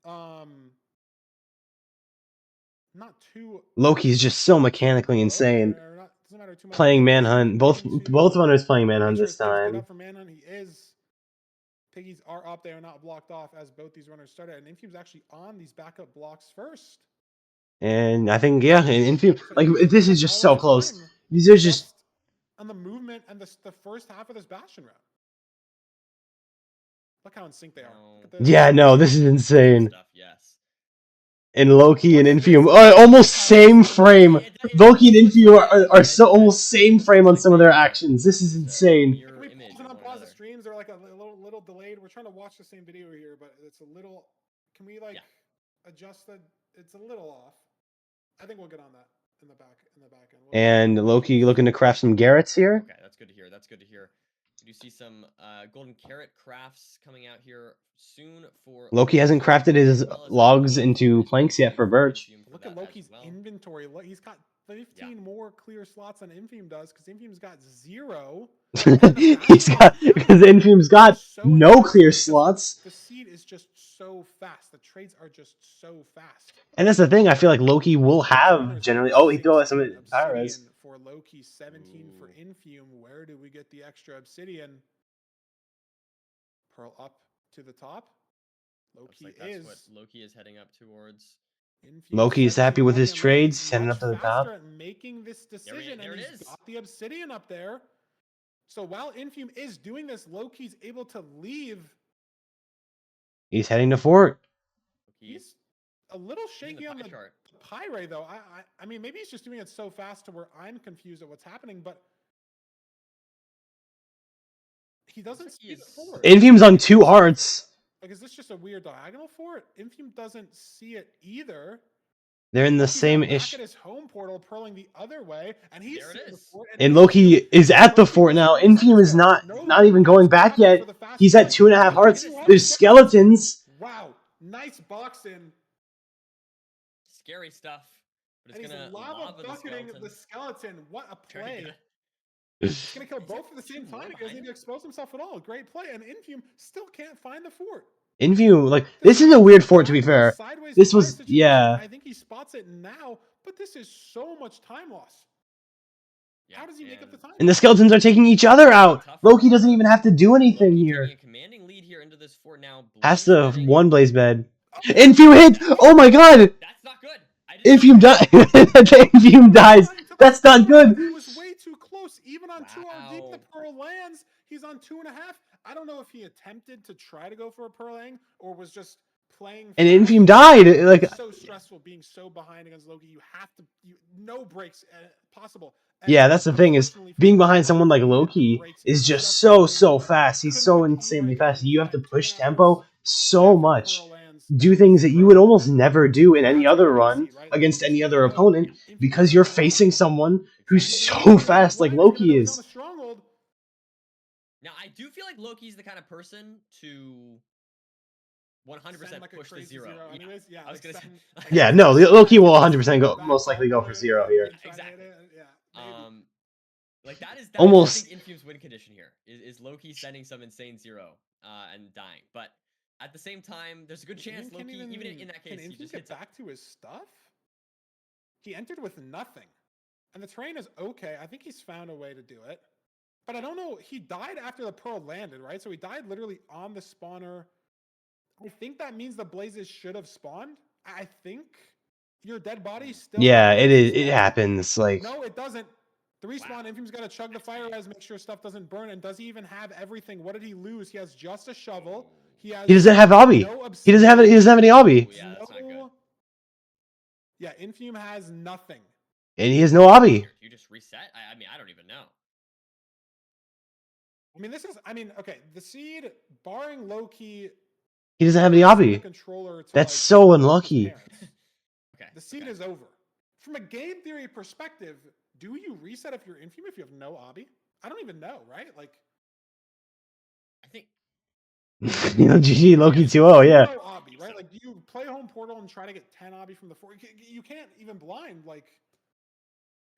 Not too. Loki's just so mechanically insane. Playing manhunt, both runners playing manhunt this time. For manhunt, he is. Piggies are up. They are not blocked off as both these runners started, and Infume's actually on these backup blocks first. And I think Infume, like this is just so close. These are just on the movement and the first half of this bastion round. Look how in sync they are. No. Look at this. Yeah, no, this is insane. Stuff, yes. And Loki and Look at this. Infium, almost same frame. Loki and Infium are so almost same frame on some of their actions. This is insane. Can we pause and unpause the streams? They're like a little delayed. We're trying to watch the same video here, but it's a little. Can we like adjust the? It's a little off. I think we'll get on that in the back end. And Loki looking to craft some Garrets here. Okay, that's good to hear. That's good to hear. We do see some golden carrot crafts coming out here soon for Loki hasn't crafted his logs into planks yet for Birch. Look at Loki's inventory. He's got 15 more clear slots than Infium does because Infium's got 0. Because Infium's got no clear slots. The seed is just so fast. The trades are just so fast. And that's the thing. I feel like Loki will have generally. Oh, he threw out some Pyres. For Loki, 17 for Infium. Where do we get the extra obsidian? Pearl up to the top. Loki like that's what Loki is heading up towards. Loki's happy with his trades. He's heading up to the top. Making this decision, and he's got the obsidian up there. So while Infium is doing this, Loki's able to leave. He's heading to fort. He's a little shaky on the Pyre, though. I mean, maybe he's just doing it so fast to where I'm confused at what's happening, but he doesn't see the fort. Infium's on 2 hearts. Like, is this just a weird diagonal for it? Infium doesn't see it either. They're in the same ish. Back at his home portal, purling the other way, and he's the fort, and Loki is at the fort now. Infium is not even going back yet. He's at 2.5 hearts. There's skeletons. Wow, nice box in. Scary stuff. But it's and gonna he's lava bucketing the skeleton. What a play! He's gonna kill both at the same time. He doesn't need to expose himself at all. Great play, and Infium still can't find the fort. Infium, like, this is a weird fort, to be fair. This was, yeah. I think he spots it now, but this is so much time loss. How does he make up the time? And the skeletons are taking each other out. Loki doesn't even have to do anything here. Commanding lead here into this fort now. Has to one blaze bed. Infium hit! Oh my god! That's not good. Infium dies. Infium dies. That's not good. He was way too close. Even on 2 RD, the Pearl lands. He's on 2.5. I don't know if he attempted to try to go for a Pearling or was just playing. And Infium died. Like, it's so stressful being so behind against Loki. You have to, no breaks possible. yeah, that's the thing, is being behind someone like Loki is just so fast. He's so insanely fast. You have to push tempo so much. Do things that you would almost never do in any other run against any other opponent because you're facing someone who's so fast like Loki is. Now, I do feel like Loki's the kind of person to 100% like push the 0. Anyways, yeah, I was gonna say. Yeah, no, Loki will 100% go, most likely go for 0 here. Exactly. Like that is almost I think Infium's win condition here. Is Loki sending some insane 0 and dying, but at the same time, there's a good chance Loki, even in that case, he just gets back to his stuff. He entered with nothing, and the terrain is okay. I think he's found a way to do it. But I don't know, he died after the Pearl landed, right? So he died literally on the spawner. I think that means the Blazes should have spawned. I think your dead body still... Yeah, it is. It happens, like... No, it doesn't. The respawn, Infium's got to chug the fire res, make sure stuff doesn't burn, and does he even have everything? What did he lose? He has just a shovel. He doesn't have obby. He doesn't have any obby. Yeah, that's not good. Yeah, Infium has nothing. And he has no obby. Do you just reset? I mean, I don't even know. I mean, okay, the seed, barring Loki... He doesn't have any obby. That's so unlucky. Okay. The seed is over. From a game theory perspective, do you reset if you're Infium if you have no obby? I don't even know, right? Like... I think... you know, GG Loki 2-0, yeah. No obby, right? Like, do you play home portal and try to get 10 obby from the 4? You can't even blind, like...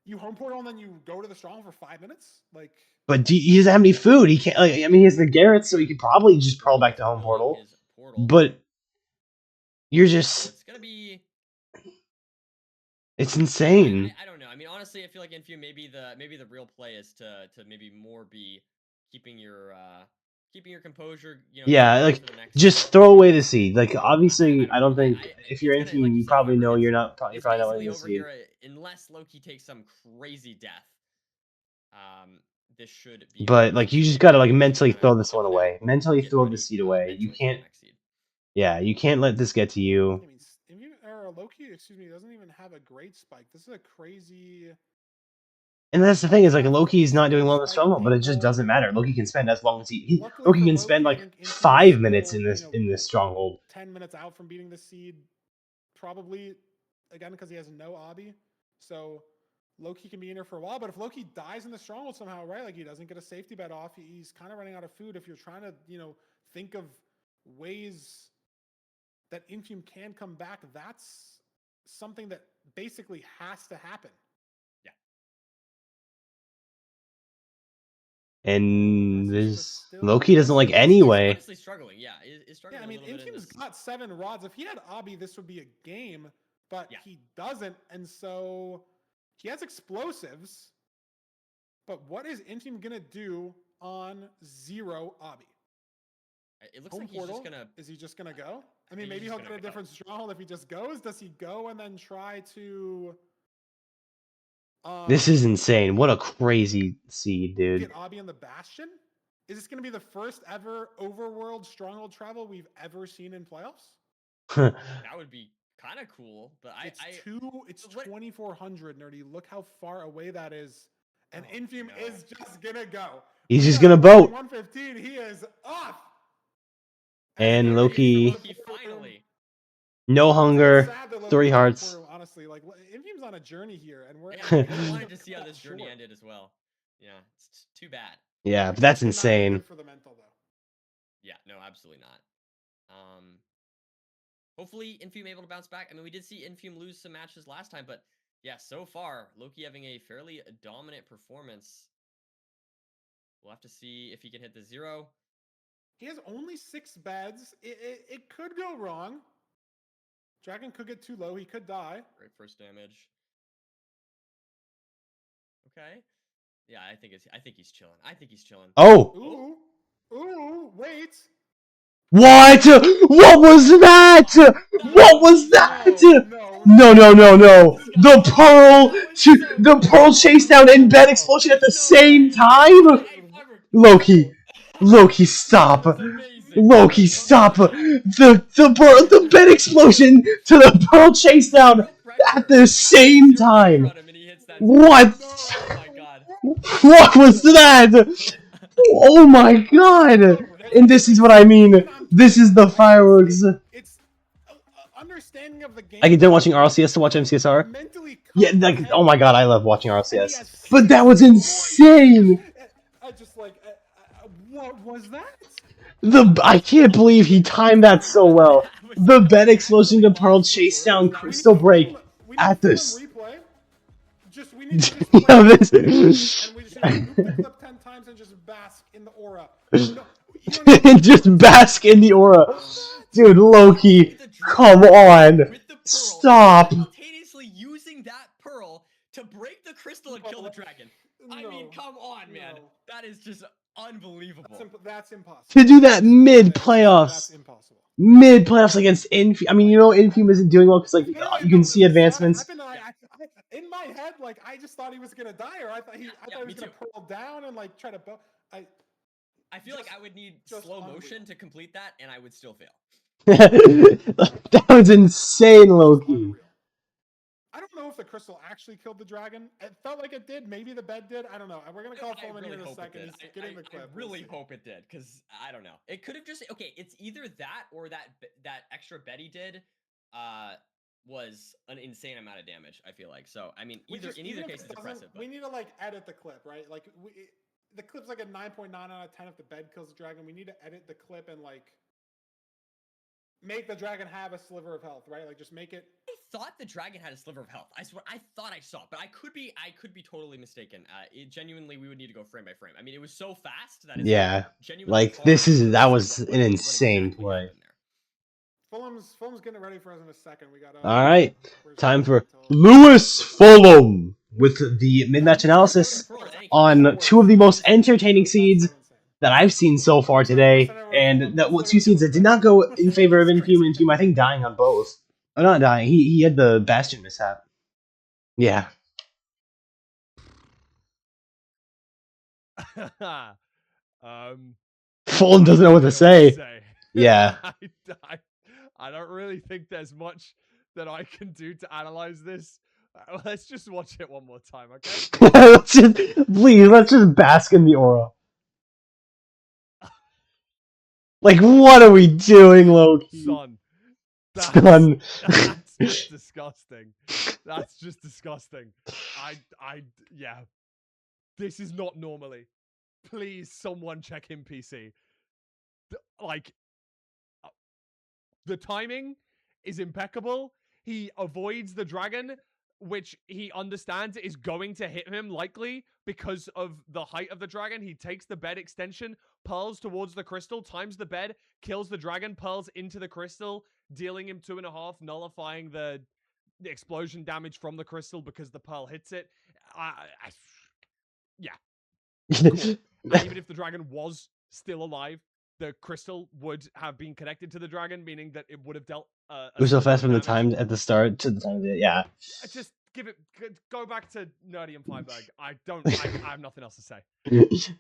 You home portal and then you go to the strong for 5 minutes? Like... But he doesn't have any food. He can't. Like, I mean, he has the Garrett, so he could probably just pearl back to home portal. But you're just. It's gonna be. It's insane. I don't know. I mean, honestly, I feel like Infium maybe the real play is to maybe more be keeping your composure. You know. Yeah, like just throw away the seed. Like obviously, I don't think if you're Infium, you probably know you're probably not winning the seed. Unless Loki takes some crazy death. this should be. But like, you just gotta like mentally throw this one away. Mentally throw the seed away. You can't. Yeah, you can't let this get to you. I mean, Loki, excuse me, doesn't even have a great spike. This is a crazy. And that's the thing is like Loki's not doing well in the stronghold, but it just doesn't matter. Loki can spend as long as Loki can spend like 5 minutes in this stronghold. 10 minutes out from beating the seed, probably again because he has no obby. So Loki can be in here for a while. But if Loki dies in the stronghold somehow, right? Like he doesn't get a safety bet off, he's kind of running out of food. If you're trying to, think of ways that Infume can come back, that's something that basically has to happen. Yeah. And this Loki doesn't like anyway. He's honestly struggling. Yeah, is struggling. Yeah, I mean, Infume's got 7 rods. If he had obby, this would be a game, but he doesn't, and so he has explosives. But what is Infume gonna do on 0 obby? It looks like he's just gonna. Is he just gonna go? I mean, maybe he'll get a different stronghold if he just goes. Does he go and then try to? This is insane. What a crazy seed, dude. Get obby in the Bastion. Is this gonna be the first ever overworld stronghold travel we've ever seen in playoffs? That would be kind of cool, but it's 2,400, nerdy. Look how far away that is, and Infume is just gonna go. He's just gonna boat. 115. He is off. And Loki, finally, no hunger, 3 hearts. Honestly, like Infume's on a journey here, and we're. I wanted to see how this journey ended as well. Yeah, it's too bad. Yeah, but that's insane. For the mental though. Yeah, no, absolutely not. Hopefully Infume able to bounce back. I mean, we did see Infume lose some matches last time, but yeah, so far Loki having a fairly dominant performance. We'll have to see if he can hit the 0. He has only 6 beds. It could go wrong. Dragon could get too low. He could die. Great first damage. Okay. Yeah, I think he's chilling. Oh. Ooh, wait. What? What was that? What was that? No. The pearl chase down and bed explosion at the same time? Loki, stop. Loki, stop. The bed explosion to the pearl chase down at the same time. What? What was that? Oh my god! And this is what I mean. This is the fireworks. It's understanding of the game. I get done watching RLCS to watch MCSR. Yeah, like, oh my god, I love watching RLCS. But that was insane. I just like, what was that? I can't believe he timed that so well. The bed explosion to Pearl chase down Crystal Break at this. We need to yeah, this. And we just loop the clip 10 times and just bask in the aura. Just bask in the aura. Dude, Loki, come on. Stop. Simultaneously using that pearl to break the crystal and kill the dragon. I mean, come on, man. That is just unbelievable. That's impossible. To do that mid-playoffs. That's impossible. Mid-playoffs against Infume. I mean, Infume isn't doing well because, like, you can see advancements. In my head, like, I just thought he was going to die, or I thought he was going to pearl down and, like, try to... I feel like I would need slow motion to complete that, and I would still fail. That was insane, Loki. I don't know if the crystal actually killed the dragon. It felt like it did. Maybe the bed did. I don't know. We're gonna call Fulman here in a second. He's getting the clip. I really hope it did, because I don't know. It could have just it's either that or that extra bet he did was an insane amount of damage. I feel like so. I mean, in either case, it's impressive. We need to like edit the clip, right? Like the clip's like a 9.9 out of 10 if the bed kills the dragon. We need to edit the clip and like make the dragon have a sliver of health, right? Like just make it. I thought the dragon had a sliver of health. I swear, I thought I saw it, but I could be totally mistaken. Genuinely, we would need to go frame by frame. I mean, it was so fast that that was an insane play. Fulham's getting ready for us in a second. We got. All right, time for Lewis Fulham with the mid-match analysis on 2 of the most entertaining seeds that I've seen so far today, and 2 seeds that did not go in favor of Infume. I think dying on both. Oh, not dying. He had the Bastion mishap. Yeah. Fulham doesn't know what to say. Yeah. I don't really think there's much that I can do to analyze this. Let's just watch it one more time, okay? Let's just bask in the aura. Like, what are we doing, Loki? Son. Son. That's just disgusting. That's just disgusting. Yeah. This is not normally. Please, someone check him PC. The timing is impeccable. He avoids the dragon, which he understands is going to hit him likely because of the height of the dragon. He takes the bed extension, pearls towards the crystal, times the bed, kills the dragon, pearls into the crystal, dealing him 2.5, nullifying the explosion damage from the crystal because the pearl hits it. Yeah. Cool. And even if the dragon was still alive, the crystal would have been connected to the dragon, meaning that it would have dealt. We're so fast from the time at the start to the time of it. Yeah. Just give it. Go back to Nerdy and Feinberg. I have nothing else to say.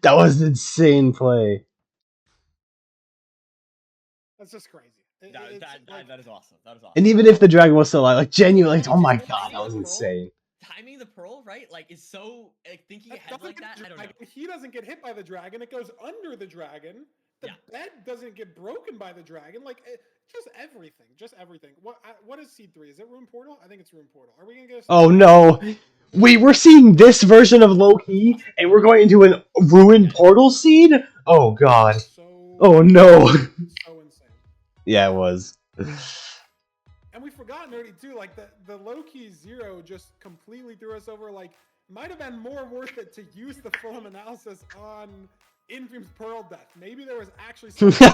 That was an insane play. That's just crazy. That is awesome. That is awesome. And even if the dragon was still alive, like genuinely, like, oh my god, that was insane. Timing the pearl, right? Like, is so thinking ahead like that. I don't know. He doesn't get hit by the dragon. It goes under the dragon. The bed doesn't get broken by the dragon. Like, just everything. Just everything. What is Seed 3? Is it Rune Portal? I think it's Rune Portal. Are we going to get a... Oh, no. Wait, we're seeing this version of Loki, and we're going into a Ruined Portal Seed? Oh, God. Oh, no. So insane. Yeah, it was. And we forgot, Nerdy, too. Like, the Loki 0 just completely threw us over. Like, might have been more worth it to use the Fulham analysis on... Infume's Pearl Death. Maybe there was actually something.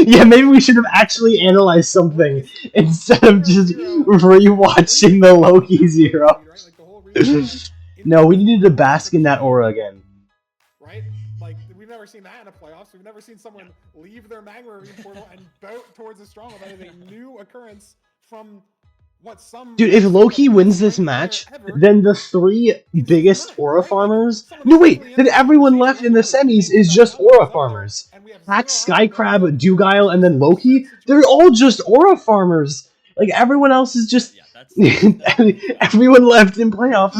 Yeah, maybe we should have actually analyzed something instead of just rewatching the Loki 0. No, we needed to bask in that aura again. Right? Like, we've never seen that in a playoffs. We've never seen someone leave their Magma Marine portal and boat towards a stronghold. That is a new occurrence from... Dude, if Loki wins this match, then the 3 biggest aura farmers... No, wait! Then everyone left in the semis is just aura farmers. Hack, Skycrab, Dugile, and then Loki, they're all just aura farmers. Like, everyone else is just... everyone left in playoffs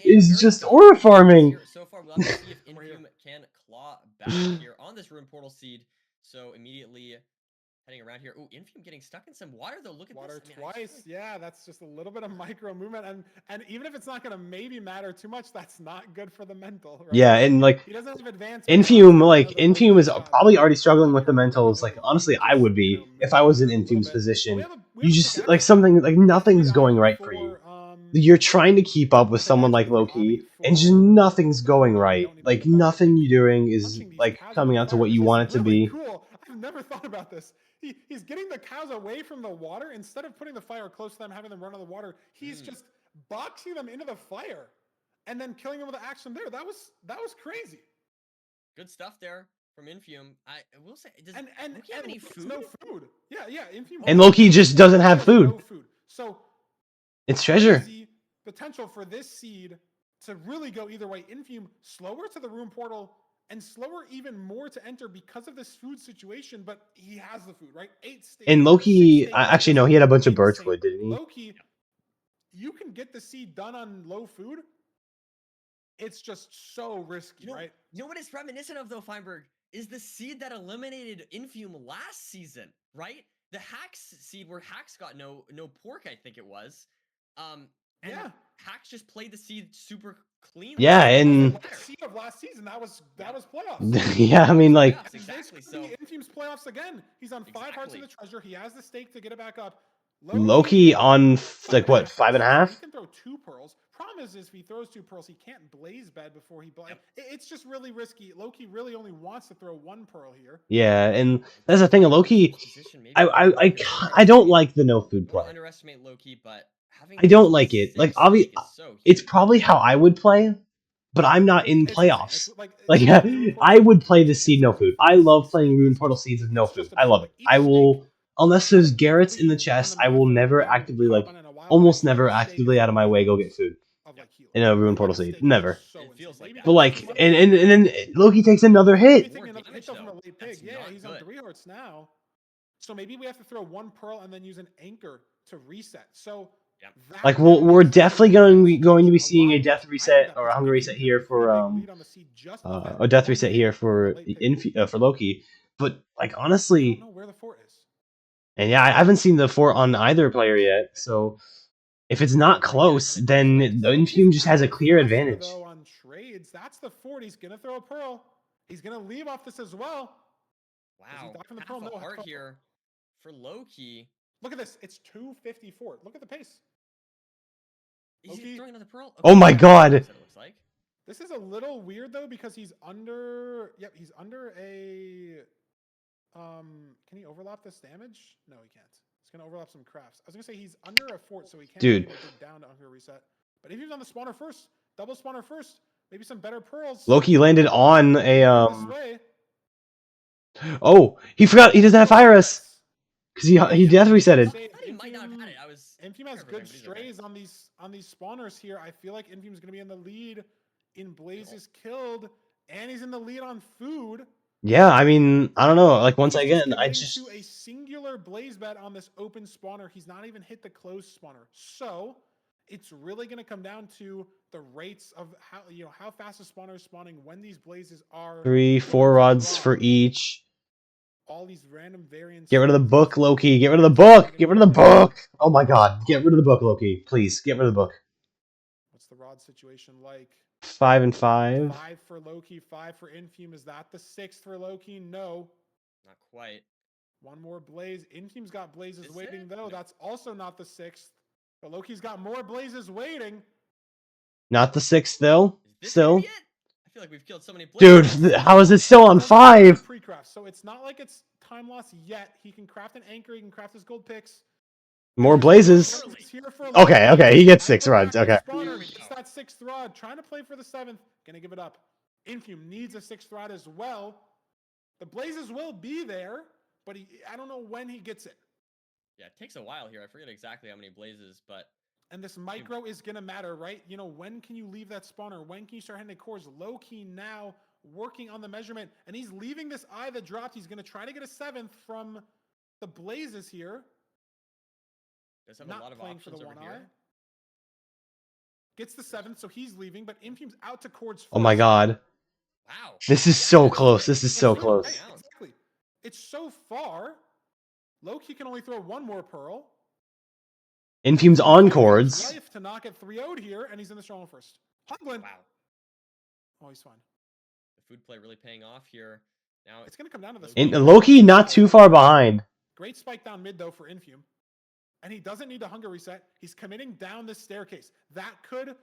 is just aura farming. So far, we'll have to see if Infume can claw back here on this Rune Portal Seed. So immediately... heading around here. Ooh, Infume getting stuck in some water though. Look at water this. Twice. Yeah, that's just a little bit of micro movement, and even if it's not gonna maybe matter too much, that's not good for the mental. Right? Yeah, and like he doesn't have advance. Infume is probably already struggling with the mentals. Like honestly, I would be if I was in Infume's position. You just like something like nothing's going right for you. You're trying to keep up with someone like Loki, and just nothing's going right. Like nothing you're doing is like coming out to what you want it to be. Cool. I've never thought about this. He's getting the cows away from the water. Instead of putting the fire close to them, having them run on the water, he's just boxing them into the fire and then killing them with the axe from there. That was crazy. Good stuff there from Infume. I will say, does and Loki have any food? No food. Yeah, Infume. And Loki just doesn't have food. No food. So it's treasure. Potential for this seed to really go either way. Infume slower to the Rune Portal. And slower even more to enter because of this food situation, but he has the food, right? 8 stages. And Loki, actually, no, he had a bunch of birch wood, didn't he? Loki, you can get the seed done on low food. It's just so risky, right? You know what it's reminiscent of, though, Feinberg? Is the seed that eliminated Infume last season, right? The Hacks seed where Hacks got no pork, I think it was. And Hacks just played the seed super clean. Yeah, and seed of last season that was playoffs. Yeah, I mean like exactly. So Infume's playoffs again. He's on 5 hearts of the treasure. He has the stake to get it back up. Loki on like what 5.5? He can throw 2 pearls. Problem is if he throws 2 pearls, he can't blaze bed before he blaze. It's just really risky. Loki really only wants to throw 1 pearl here. Yeah, and that's the thing. Loki, I don't like the no food play. Underestimate Loki, but. I don't like it. Like, obviously, it's probably how I would play, but I'm not in playoffs. Like, I would play the seed no food. I love playing Rune Portal seeds with no food. I love it. I will, unless there's Garrett's in the chest, I will never actively, like, almost never actively out of my way go get food. Yeah, in a Ruin Portal seed. Never. It feels like that. But like, and then Loki takes another hit. Taking another hit though from a late pig. Yeah, he's on 3 hearts now. So maybe we have to throw 1 pearl and then use an anchor to reset. So like we're definitely going to be seeing a death reset or a hunger reset here for a death reset here for Loki. But like honestly, I don't know where the fort is. And yeah, I haven't seen the fort on either player yet. So if it's not close, then the Infume just has a clear advantage. Though on trades, that's the fort. He's gonna throw a pearl. He's gonna leave off this as well. Wow, from the half pearl? a No, heart here for Loki. Look at this. It's 254. Look at the pace. Is he throwing another pearl? Okay. Oh my god. It looks like. This is a little weird though because he's under. Yep, he's under a. Can he overlap this damage? No, he can't. He's gonna overlap some crafts. I was gonna say he's under a fort, so he can't Dude. dig down to hunger reset. But if he's on the spawner first, double spawner first, maybe some better pearls. Loki landed on a This way. Oh, he forgot he doesn't have fire us. Because he death resetted. He might not have had it. I was. Infume has good strays on these spawners here. I feel like Infume's gonna be in the lead in Blazes killed, and he's in the lead on food. Yeah, I mean, I don't know. Like once again, I just to a singular blaze bet on this open spawner. He's not even hit the closed spawner. So it's really going to come down to the rates of how fast the spawner is spawning when these blazes are 3-4 rods for each. All these random variants. Get rid of the book, Loki. Get rid of the book. Get rid of the book. Oh my god. Get rid of the book, Loki. Please, get rid of the book. What's the rod situation like? 5 and 5. 5 for Loki, 5 for Infume. Is that the 6th for Loki? No. Not quite. 1 more blaze. Infume's got blazes waiting though. That's also not the 6th. But Loki's got more blazes waiting. Not the 6th though. Still. I feel like we've killed so many blazes. Dude, how is it still on 5? Pre-craft. So it's not like it's time loss yet. He can craft an anchor. He can craft his gold picks. More blazes. Okay, he gets 6 rods. Okay. Gets that 6th rod. Trying to play for the 7th. Gonna give it up. Infume needs a 6th rod as well. The blazes will be there, but I don't know when he gets it. Yeah, it takes a while here. I forget exactly how many blazes, but. And this micro is gonna matter, right? You know, when can you leave that spawner? When can you start hitting cores? Low-key now working on the measurement, and he's leaving this eye that dropped. He's gonna try to get a 7th from the blazes here. Does have a lot of options over here. Gets the 7th, so he's leaving, but Infume's out to cords first. Oh my god. Wow. This is so close. This is so close. Right, exactly. It's so far. Loki can only throw 1 more pearl. Infume's on cords. Life to knock it 3-0'd here, and he's in the stronghold first. Hunglin. Wow. Oh, he's fine. The food play really paying off here. Now it's gonna come down to this. Loki not too far behind. Great spike down mid though for Infume. And he doesn't need a hunger reset. He's committing down this staircase. That could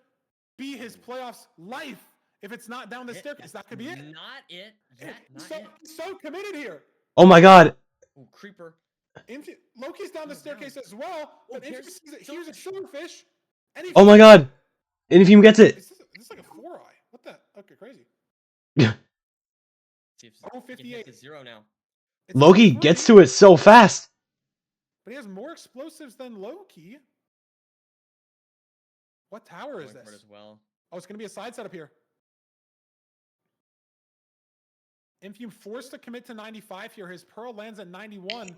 be his playoffs life. If it's not down the staircase, that could be it. Not it. Yet, He's so committed here. Oh my god. Ooh, creeper. Loki's down the staircase as well. But Infume sees it. Here's a silverfish. Oh my god. Infume gets it. This is like a 4-eye. What the? Okay, crazy. See if 58 to 0 now. Loki gets to it so fast. But he has more explosives than Loki. What tower is this? As well. Oh, it's going to be a side setup here. Infume forced to commit to 95 here. His pearl lands at 91.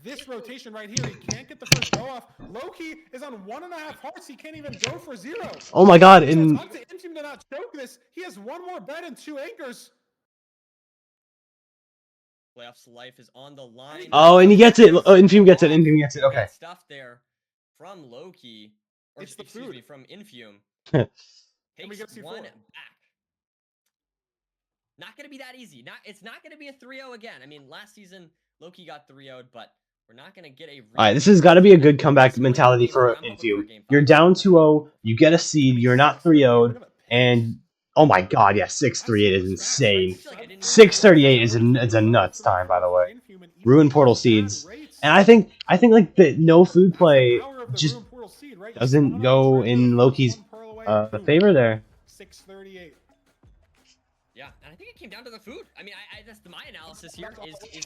This rotation right here, he can't get the first go off. Loki is on 1.5 hearts. He can't even go for 0. Oh my god. It's up to Infume to not choke this. He has 1 more bet and 2 anchors. Playoffs life is on the line. Oh, and he gets it. Infume gets it. Infume gets it. Okay. Stuff there from Loki. Or it's the excuse food. me, from Infume. Takes 1 back. Not gonna be that easy. It's not gonna be a 3-0 again. I mean, last season Loki got 3-0'd, but we're not gonna get a. Alright, this has got to be a good comeback mentality for Infume. You're down 2-0, you get a seed, you're not 3-0'd, and oh my god, yeah, 638 is insane. 638 is a nuts time, by the way. Ruin Portal seeds, and I think like the no food play just doesn't go in Loki's favor there. 638. Yeah, and I think it came down to the food. I mean, that's my analysis here.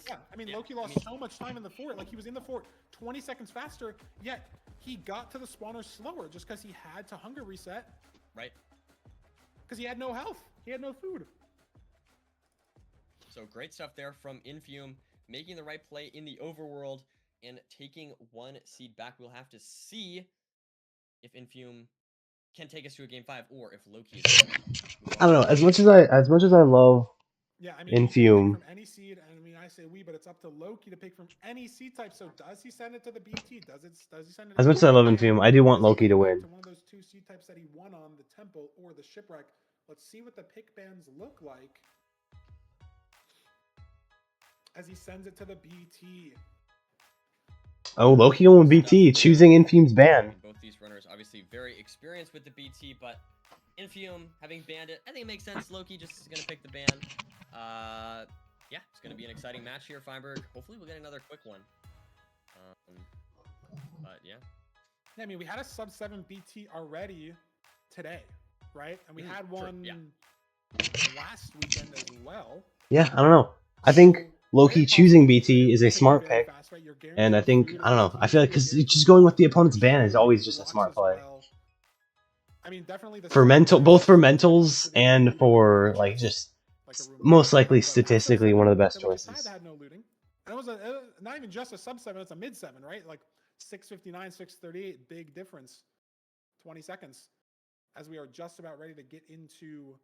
Yeah, I mean, Loki lost so much time in the fort. Like, he was in the fort 20 seconds faster, yet he got to the spawner slower just because he had to hunger reset. Right. Because he had no health. He had no food. So great stuff there from Infume, making the right play in the overworld and taking 1 seed back. We'll have to see if Infume can take us to a game 5 or if Loki is. I don't know. As much as I love Infume. From any seed, and I mean, I say we, but it's up to Loki to pick from any seed type. So does he send it to the BT? Does he send it? As much as I love Infume, I do want Loki to win. To one of those 2 seed types that he won on, the Temple or the Shipwreck. Let's see what the pick bands look like as he sends it to the BT. Oh, Loki won BT, choosing Infume's ban. Both these runners obviously very experienced with the BT, but Infume having banned it, I think it makes sense. Loki just is going to pick the ban. Yeah, it's going to be an exciting match here, Feinberg. Hopefully we'll get another quick one. But yeah. I mean, we had a sub 7 BT already today, right? And we had one last weekend as well. Yeah, I don't know. I think Loki choosing BT is a smart pick. And I think, I don't know, I feel like because just going with the opponent's ban is always just a smart play. I mean, definitely for both for mentals and for like just most likely statistically one of the best choices. Had no looting. And it was not even just a sub 7, it's a mid 7, right? Like 6:59, 6:38, big difference. 20 seconds as we are just about ready to get into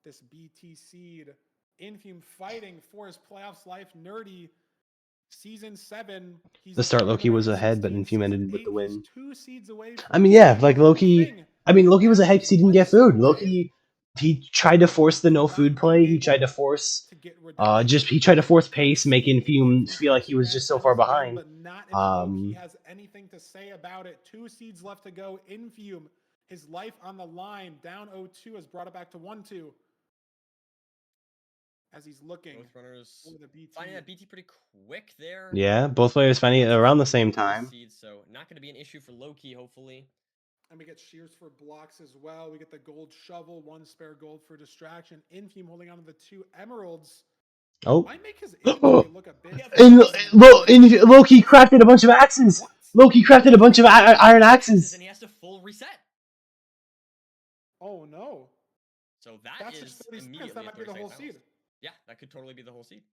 this BT seed. Infume fighting for his playoffs life. Nerdy season 7. The start Loki was ahead, but Infume ended with the win. 2 seeds away. I mean, yeah, like Loki. I mean, Loki was ahead because he didn't get food. Loki, he tried to force the no food play. He tried to force, he tried to force pace, make Infume feel like he was just so far behind. But not if Loki has anything to say about it. 2 seeds left to go. Infume, his life on the line, down 0-2, has brought it back to 1-2. As he's looking. Both runners finding that BT pretty quick there. Yeah, both players finding it around the same time. So not going to be an issue for Loki, hopefully. And we get shears for blocks as well. We get the gold shovel, 1 spare gold for distraction. Infume holding on to the 2 emeralds. Oh. Might make his inventory look a bit. And Loki crafted a bunch of axes. What? Loki crafted a bunch of iron axes. And he has to full reset. Oh no. So that's just 30 seconds. That might be the whole seed. Yeah, that could totally be the whole seed.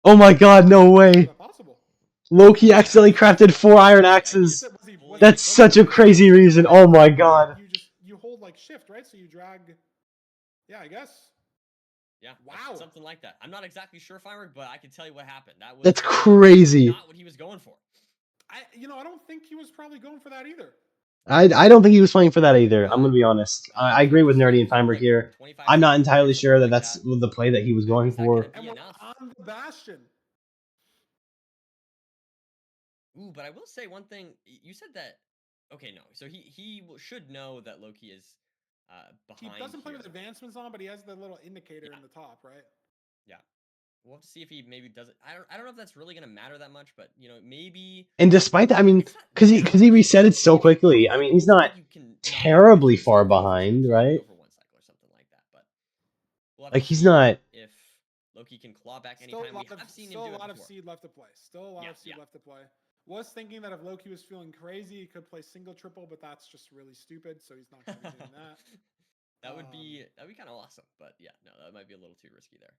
Oh my god, no way. Loki accidentally crafted 4 iron axes. That's such a crazy reason. Oh my god. You hold like shift, right? So you drag. Yeah, I guess. Yeah. Wow. Something like that. I'm not exactly sure, Feinberg, but I can tell you what happened. That's crazy. Not what he was going for. I don't think he was probably going for that either. I don't think he was playing for that either. I'm gonna be honest. I agree with Nerdy and Feinberg here. I'm not entirely sure that that's the play that he was going for. And we're on the Bastion. Ooh, but I will say one thing. You said that. Okay, no. So he should know that Loki is behind. He doesn't play with advancements on, but he has the little indicator in the top, right? Yeah. We'll have to see if he maybe does it. I don't know if that's really gonna matter that much, but maybe. And despite that, I mean, because he reset it so quickly. I mean, he's not terribly far behind, right? Like he's not. If Loki can claw back anytime, we have seen him do it Still a lot of before. seed left to play. Still a lot of seed left to play. Was thinking that if Loki was feeling crazy, he could play single triple, but that's just really stupid. So he's not going to be doing that. That'd be kind of awesome, but yeah, no, that might be a little too risky there.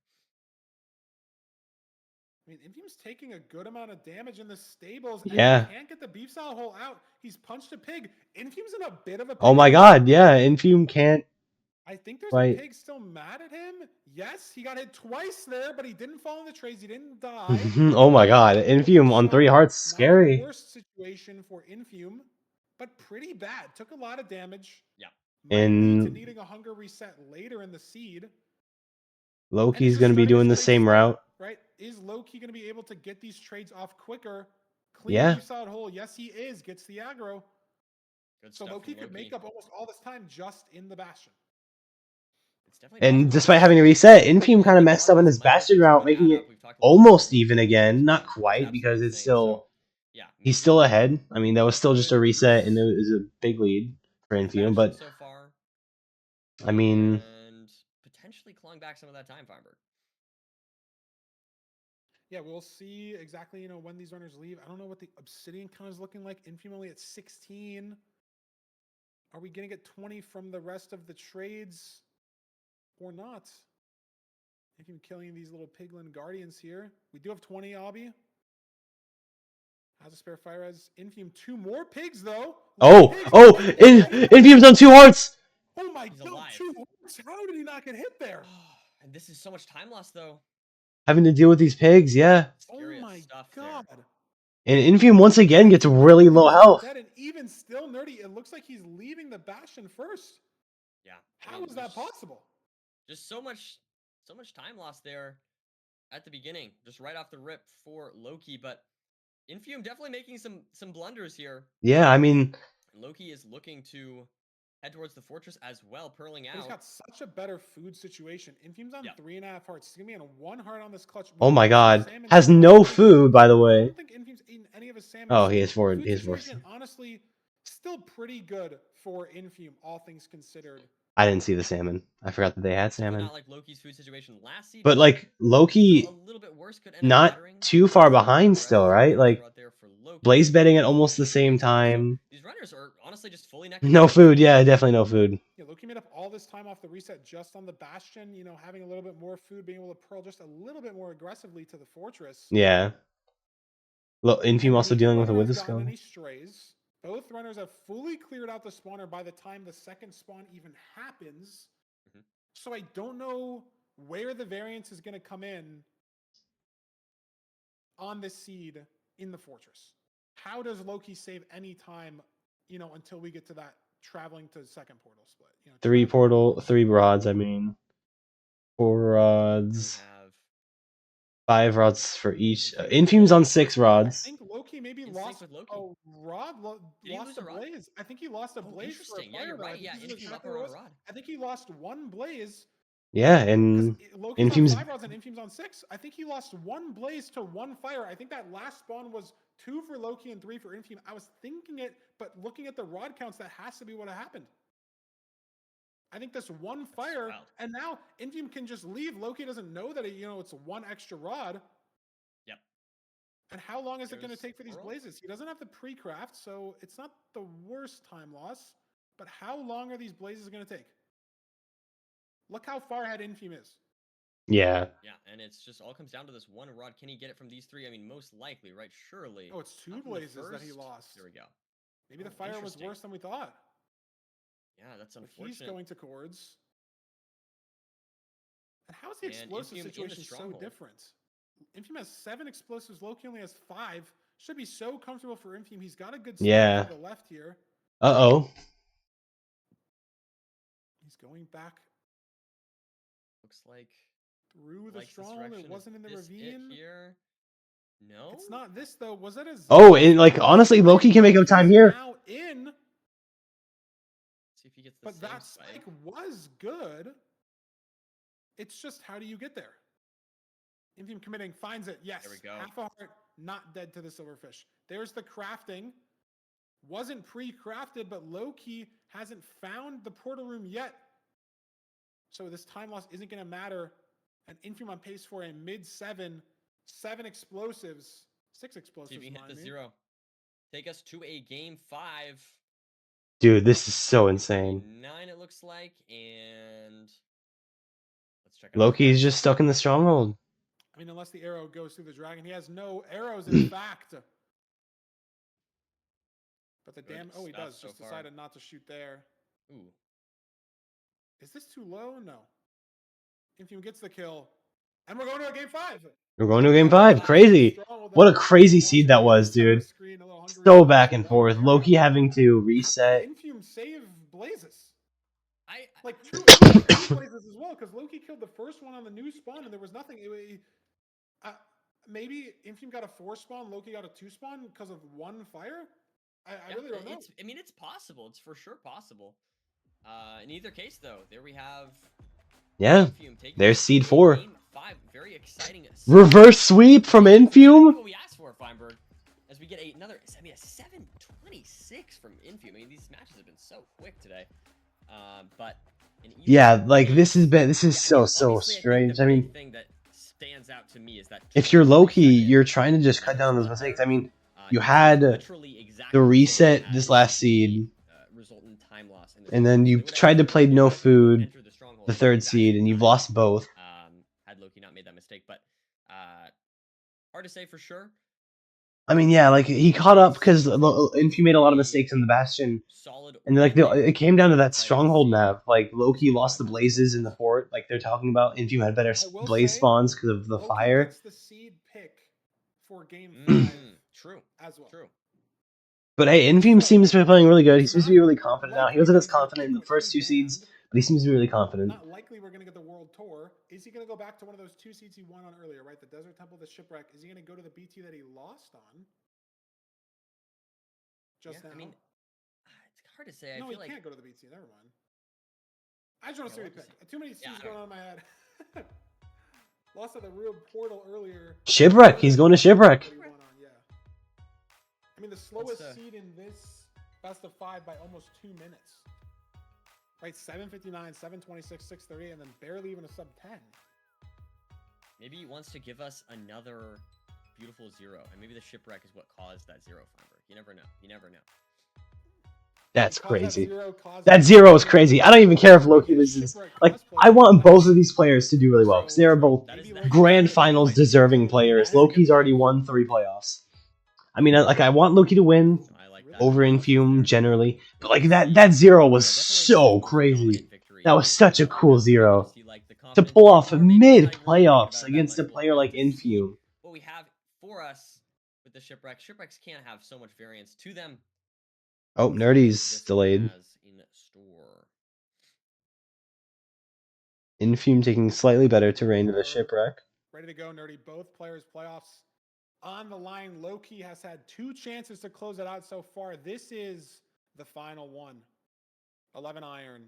I mean, Infume's taking a good amount of damage in the stables. Yeah. He can't get the beef style hole out. He's punched a pig. Infume's in a bit of a. Oh my god, yeah, Infume can't. I think there's a pig still mad at him. Yes, he got hit twice there, but he didn't fall in the trays. He didn't die. Oh my god, Infume on 3 hearts, scary. Not the worst situation for Infume, but pretty bad. Took a lot of damage. Yeah. And needing a hunger reset later in the seed. Loki's going to be doing the same route. Right? Is Loki going to be able to get these trades off quicker? Yeah. Solid hole. Yes, he is. Gets the aggro. So Loki could make up almost all this time just in the Bastion. And despite having to reset, Infume kind of messed up in his Bastion route, making it almost even again. Not quite, because it's still... He's still ahead. I mean, that was still just a reset, and it was a big lead for Infume, but... I mean... And clawing back some of that time, Feinberg. Yeah, we'll see exactly, when these runners leave. I don't know what the Obsidian count is looking like. Infium only at 16. Are we going to get 20 from the rest of the trades or not? Infium killing these little piglin guardians here. We do have 20, Obby. Has a spare fire as Infium. 2 more pigs, though. Infium's on 2 hearts. Oh my He's god, alive. 2 hearts. How did he not get hit there? And this is so much time lost, though. Having to deal with these pigs, yeah. Oh my god. And Infium once again gets really low health. Dead, and even still, Nerdy, it looks like he's leaving the Bastion first. Yeah. How is that possible? Just so much time lost there at the beginning, just right off the rip for Loki. But Infium definitely making some blunders here. Yeah, I mean, Loki is looking to head towards the fortress as well, pearling out. He's got such a better food situation. Infium's on 3.5 hearts. He's gonna be on 1 heart on this clutch. oh my god. Has no food, by the I way. don't think Infium's eaten any of his salmon. Oh, so he has 4. food He has 4. situation, honestly, still pretty good for Infium, all things considered. I didn't see the salmon. I forgot that they had salmon. Not like Loki's food situation last season, But like Loki, a little bit worse, could end up not battering. too far behind still, right? Like Blaze betting at almost the same time. These runners are honestly just fully neck. No food, yeah, definitely no food. Yeah, Loki made up all this time off the reset just on the Bastion, having a little bit more food, being able to pearl just a little bit more aggressively to the fortress. Yeah. Infium also dealing with a Wither Skull. Any strays. Both runners have fully cleared out the spawner by the time the second spawn even happens. So I don't know where the variance is going to come in on this seed in the fortress. How does Loki save any time, until we get to that traveling to second portal split? 3 rods, I mean. 4 rods. 5 rods for each. Infium's on 6 rods. I think Loki maybe lost a rod. Lost a blaze. I think he lost a blaze for a fire. Yeah, you're right. Yeah, Infium up around a rod. I think he lost 1 blaze. Yeah, and Loki's Infium's on 5 rods and Infium's on 6. I think he lost 1 blaze to 1 fire. I think that last spawn was 2 for Loki and 3 for Infium. I was thinking it, but looking at the rod counts, that has to be what happened. I think this 1 fire, and now Infium can just leave. Loki doesn't know that it's 1 extra rod. Yep. And how long is it going to take for these blazes? He doesn't have the pre-craft, so it's not the worst time loss. But how long are these blazes going to take? Look how far ahead Infium is. Yeah. Yeah, and it's just all comes down to this 1 rod. Can he get it from these 3? I mean, most likely, right? Surely. Oh, it's 2 blazes that he lost. There we go. Maybe the fire was worse than we thought. Yeah, that's But unfortunate. he's going to chords. And how is the explosive situation so different? Infium has 7 explosives. Loki only has 5. Should be so comfortable for Infium. He's got a good start to the left here. Uh-oh. He's going back. Looks like through the stronghold. It wasn't in the ravine. Here. No, it's not this though. Was it a? Oh, and honestly, Loki can make up time here. Now in. See if he gets the but that spike was good. It's just how do you get there? Infium committing finds it. Yes. There we go. Half a heart, not dead to the silverfish. There's the crafting. Wasn't pre-crafted, but Loki hasn't found the portal room yet. So this time loss isn't going to matter. And Infium on pace for a mid-7, 7 explosives, 6 explosives. See if he hit the 0. Take us to a game 5. Dude, this is so insane. 9 it looks like, and let's check. Loki's just stuck in the stronghold. I mean, unless the arrow goes through the dragon, he has no arrows. In fact. But the damn he does just decided not to shoot there. Ooh. Is this too low? No. Infium gets the kill. And we're going to a game 5. We're going to a game 5. Crazy. What a crazy seed that was, dude. So back and forth. Loki having to reset. Infium save blazes. Like 2 blazes as well, because Loki killed the first one on the new spawn and there was nothing. Maybe Infium got a 4 spawn, Loki got a 2 spawn because of 1 fire? I really don't know. I mean, it's possible. It's for sure possible. In either case, though, there we have. Yeah, there's seed 4. Game 5, very exciting. Reverse sweep from Infium. What we asked for, Feinberg, as we get another. I mean, a 7:26 from Infium. I mean, these matches have been so quick today. But yeah, like this is so obviously, strange. the I mean, big thing that stands out to me is that if you're 23 low key, seconds you're trying to just cut down those mistakes. I mean, you had the reset this last seed, resultant time loss in this and then you tried to play no food the third seed, and you've lost both. Had Loki not made that mistake, but hard to say for sure. I mean, yeah, like he caught up because Infi made a lot of mistakes in the Bastion, and like it came down to that stronghold nav. Like Loki lost the blazes in the fort, like they're talking about. Infi had better blaze spawns because of the Loki fire. gets the seed pick for game 5 True. as well. True. But hey, Infume seems to be playing really good. He seems to be really confident now. He wasn't as confident in the first 2 seeds, but he seems to be really confident. Not likely we're going to get the world tour. Is he going to go back to one of those 2 seeds he won on earlier, right? The Desert Temple, the Shipwreck. Is he going to go to the BT that he lost on? Just now. I mean, it's hard to say. No, I feel he can't go to the BT. Never mind. I just want to see what he picked. Too many seeds going on in my head. Lost at the real portal earlier. Shipwreck. He's going to Shipwreck. I mean, the slowest seed in this best of 5 by almost 2 minutes. Right, 7:59, 7:26, 6:30, and then barely even a sub 10. Maybe he wants to give us another beautiful 0, and maybe the Shipwreck is what caused that 0 Feinberg. You never know. You never know. That's crazy. That 0 is crazy. I don't even care if Loki loses. Like, I want both of these players to do really well because they are both grand finals deserving players. Loki's already won 3 playoffs. I mean, like, I want Loki to win over Infume generally, but like that 0 was so crazy. That was such a cool 0 to pull off mid playoffs against a player like Infume. What we have for us with the Shipwrecks can't have so much variance to them. Oh, Nerdy's delayed. Infume taking slightly better terrain to the Shipwreck. Ready to go, Nerdy. Both players' playoffs on the line. Loki has had 2 chances to close it out so far. This is the final one. 11 iron.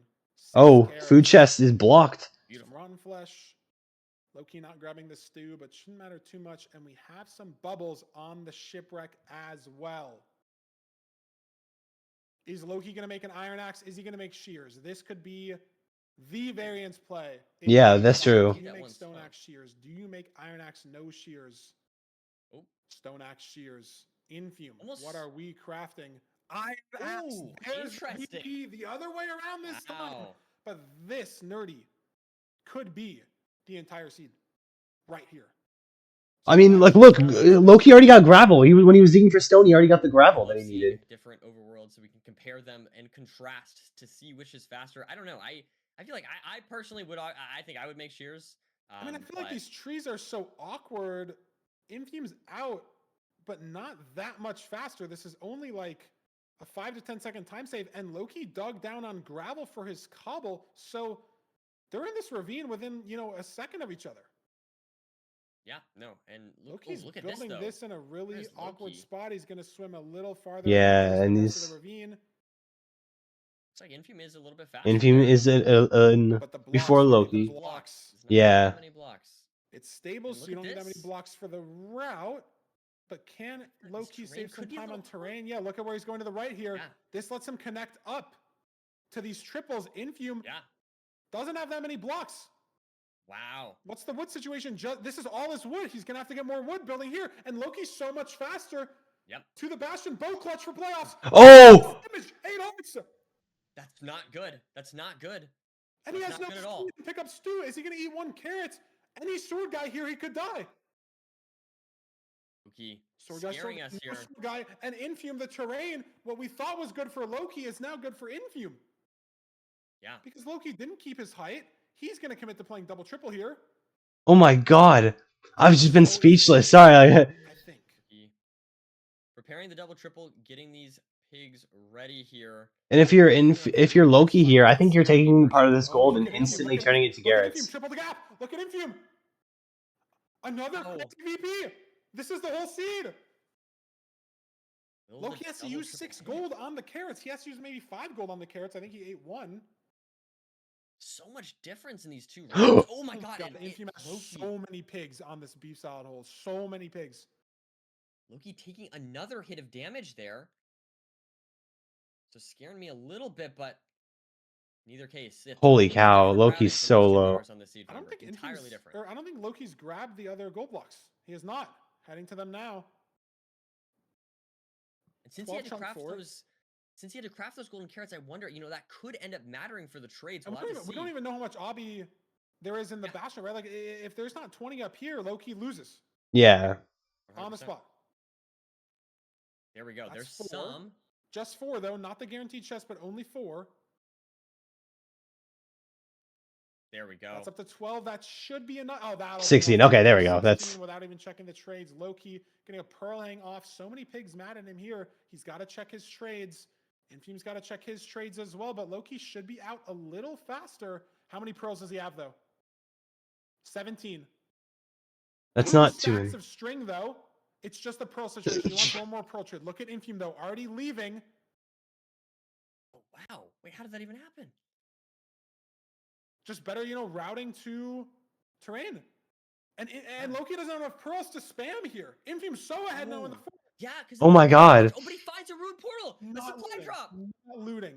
Oh, food chest is blocked. Some rotten flesh. Loki not grabbing the stew, but shouldn't matter too much. And we have some bubbles on the Shipwreck as well. Is Loki going to make an Iron Axe? Is he going to make Shears? This could be the variance play. Yeah, that's true. Do you make Stone Axe Shears? Do you make Iron Axe no Shears? Oh. Stone Axe Shears. Infume. What are we crafting? Iron Axe. There's VP the other way around this time. But this, Nerdy, could be the entire seed right here. I mean, like, look, Loki already got gravel. When he was digging for stone, he already got the gravel that he needed. Different overworlds, so we can compare them and contrast to see which is faster. I don't know. I feel like I personally would. I think I would make Shears. I mean, I feel like these trees are so awkward. Infume's out, but not that much faster. This is only like a 5 to 10 second time save, and Loki dug down on gravel for his cobble, so they're in this ravine within, a second of each other. Yeah, no, and Loki's look at building this in a really awkward spot. He's going to swim a little farther. Yeah, and he's the ravine. It's like Infume is a little bit faster. Infume is before Loki. Yeah. It's stable, so you don't need that many blocks for the route. But can Loki save some time on terrain? Yeah, look at where he's going to the right here. This lets him connect up to these triples. Infume doesn't have that many blocks. Wow. What's the wood situation? This is all his wood. He's going to have to get more wood building here. And Loki's so much faster. Yep. To the Bastion. Bow clutch for playoffs. Oh! 8 hearts. That's not good. That's not good. And he has no stew to pick up stew. Is he going to eat 1 carrot? Any sword guy here, he could die. Loki scaring us here. Sword guy. And Infume, the terrain, what we thought was good for Loki is now good for Infume. Yeah. Because Loki didn't keep his height. He's going to commit to playing double triple here. Oh my god. I've just been speechless. Sorry. I think. Preparing the double triple, getting these pigs ready here. And if you're Loki here, I think you're taking part of this gold and instantly turning it to Garrett's. Triple the gap. Look at Infume. Another VP. This is the whole seed. Loki has to use 6 gold on the carrots. He has to use maybe 5 gold on the carrots. I think he ate 1. So much difference in these 2 rounds. Oh my god. And Infume has so many pigs on this beef salad hole. So many pigs. Loki taking another hit of damage there. So scaring me a little bit, but In either case, it's Holy Loki's cow, different Loki's routing from so Legendary low. Arts on the seed I don't Fiber. think Entirely Infume's, different. or I don't think Loki's grabbed the other gold blocks. He is not. Heading to them now. And since he had to craft those golden carrots, I wonder, that could end up mattering for the trades. And we don't even know how much Obby there is in the Bastion, right? Like, if there's not 20 up here, Loki loses. Yeah. 100%. On the spot. There we go. That's There's 4. some. Just 4, though. Not the guaranteed chest, but only 4. There we go. That's up to 12. That should be enough. Oh, that'll 16. Okay, there we go. That's without even checking the trades. Loki getting a pearl hang off. So many pigs mad at him here. He's got to check his trades. Infume's got to check his trades as well, but Loki should be out a little faster. How many pearls does he have, though? 17. That's 2 not too stacks many. of string, though. It's just a pearl situation. He wants one more pearl trade. Look at Infume, though. Already leaving. Oh, wow. Wait, how did that even happen? Just better, routing to terrain. And Loki doesn't have enough pearls to spam here. Infume's so ahead now in the 4. Yeah, because Oh my god. Oh, but he finds a rune portal. The supply drop. Not looting.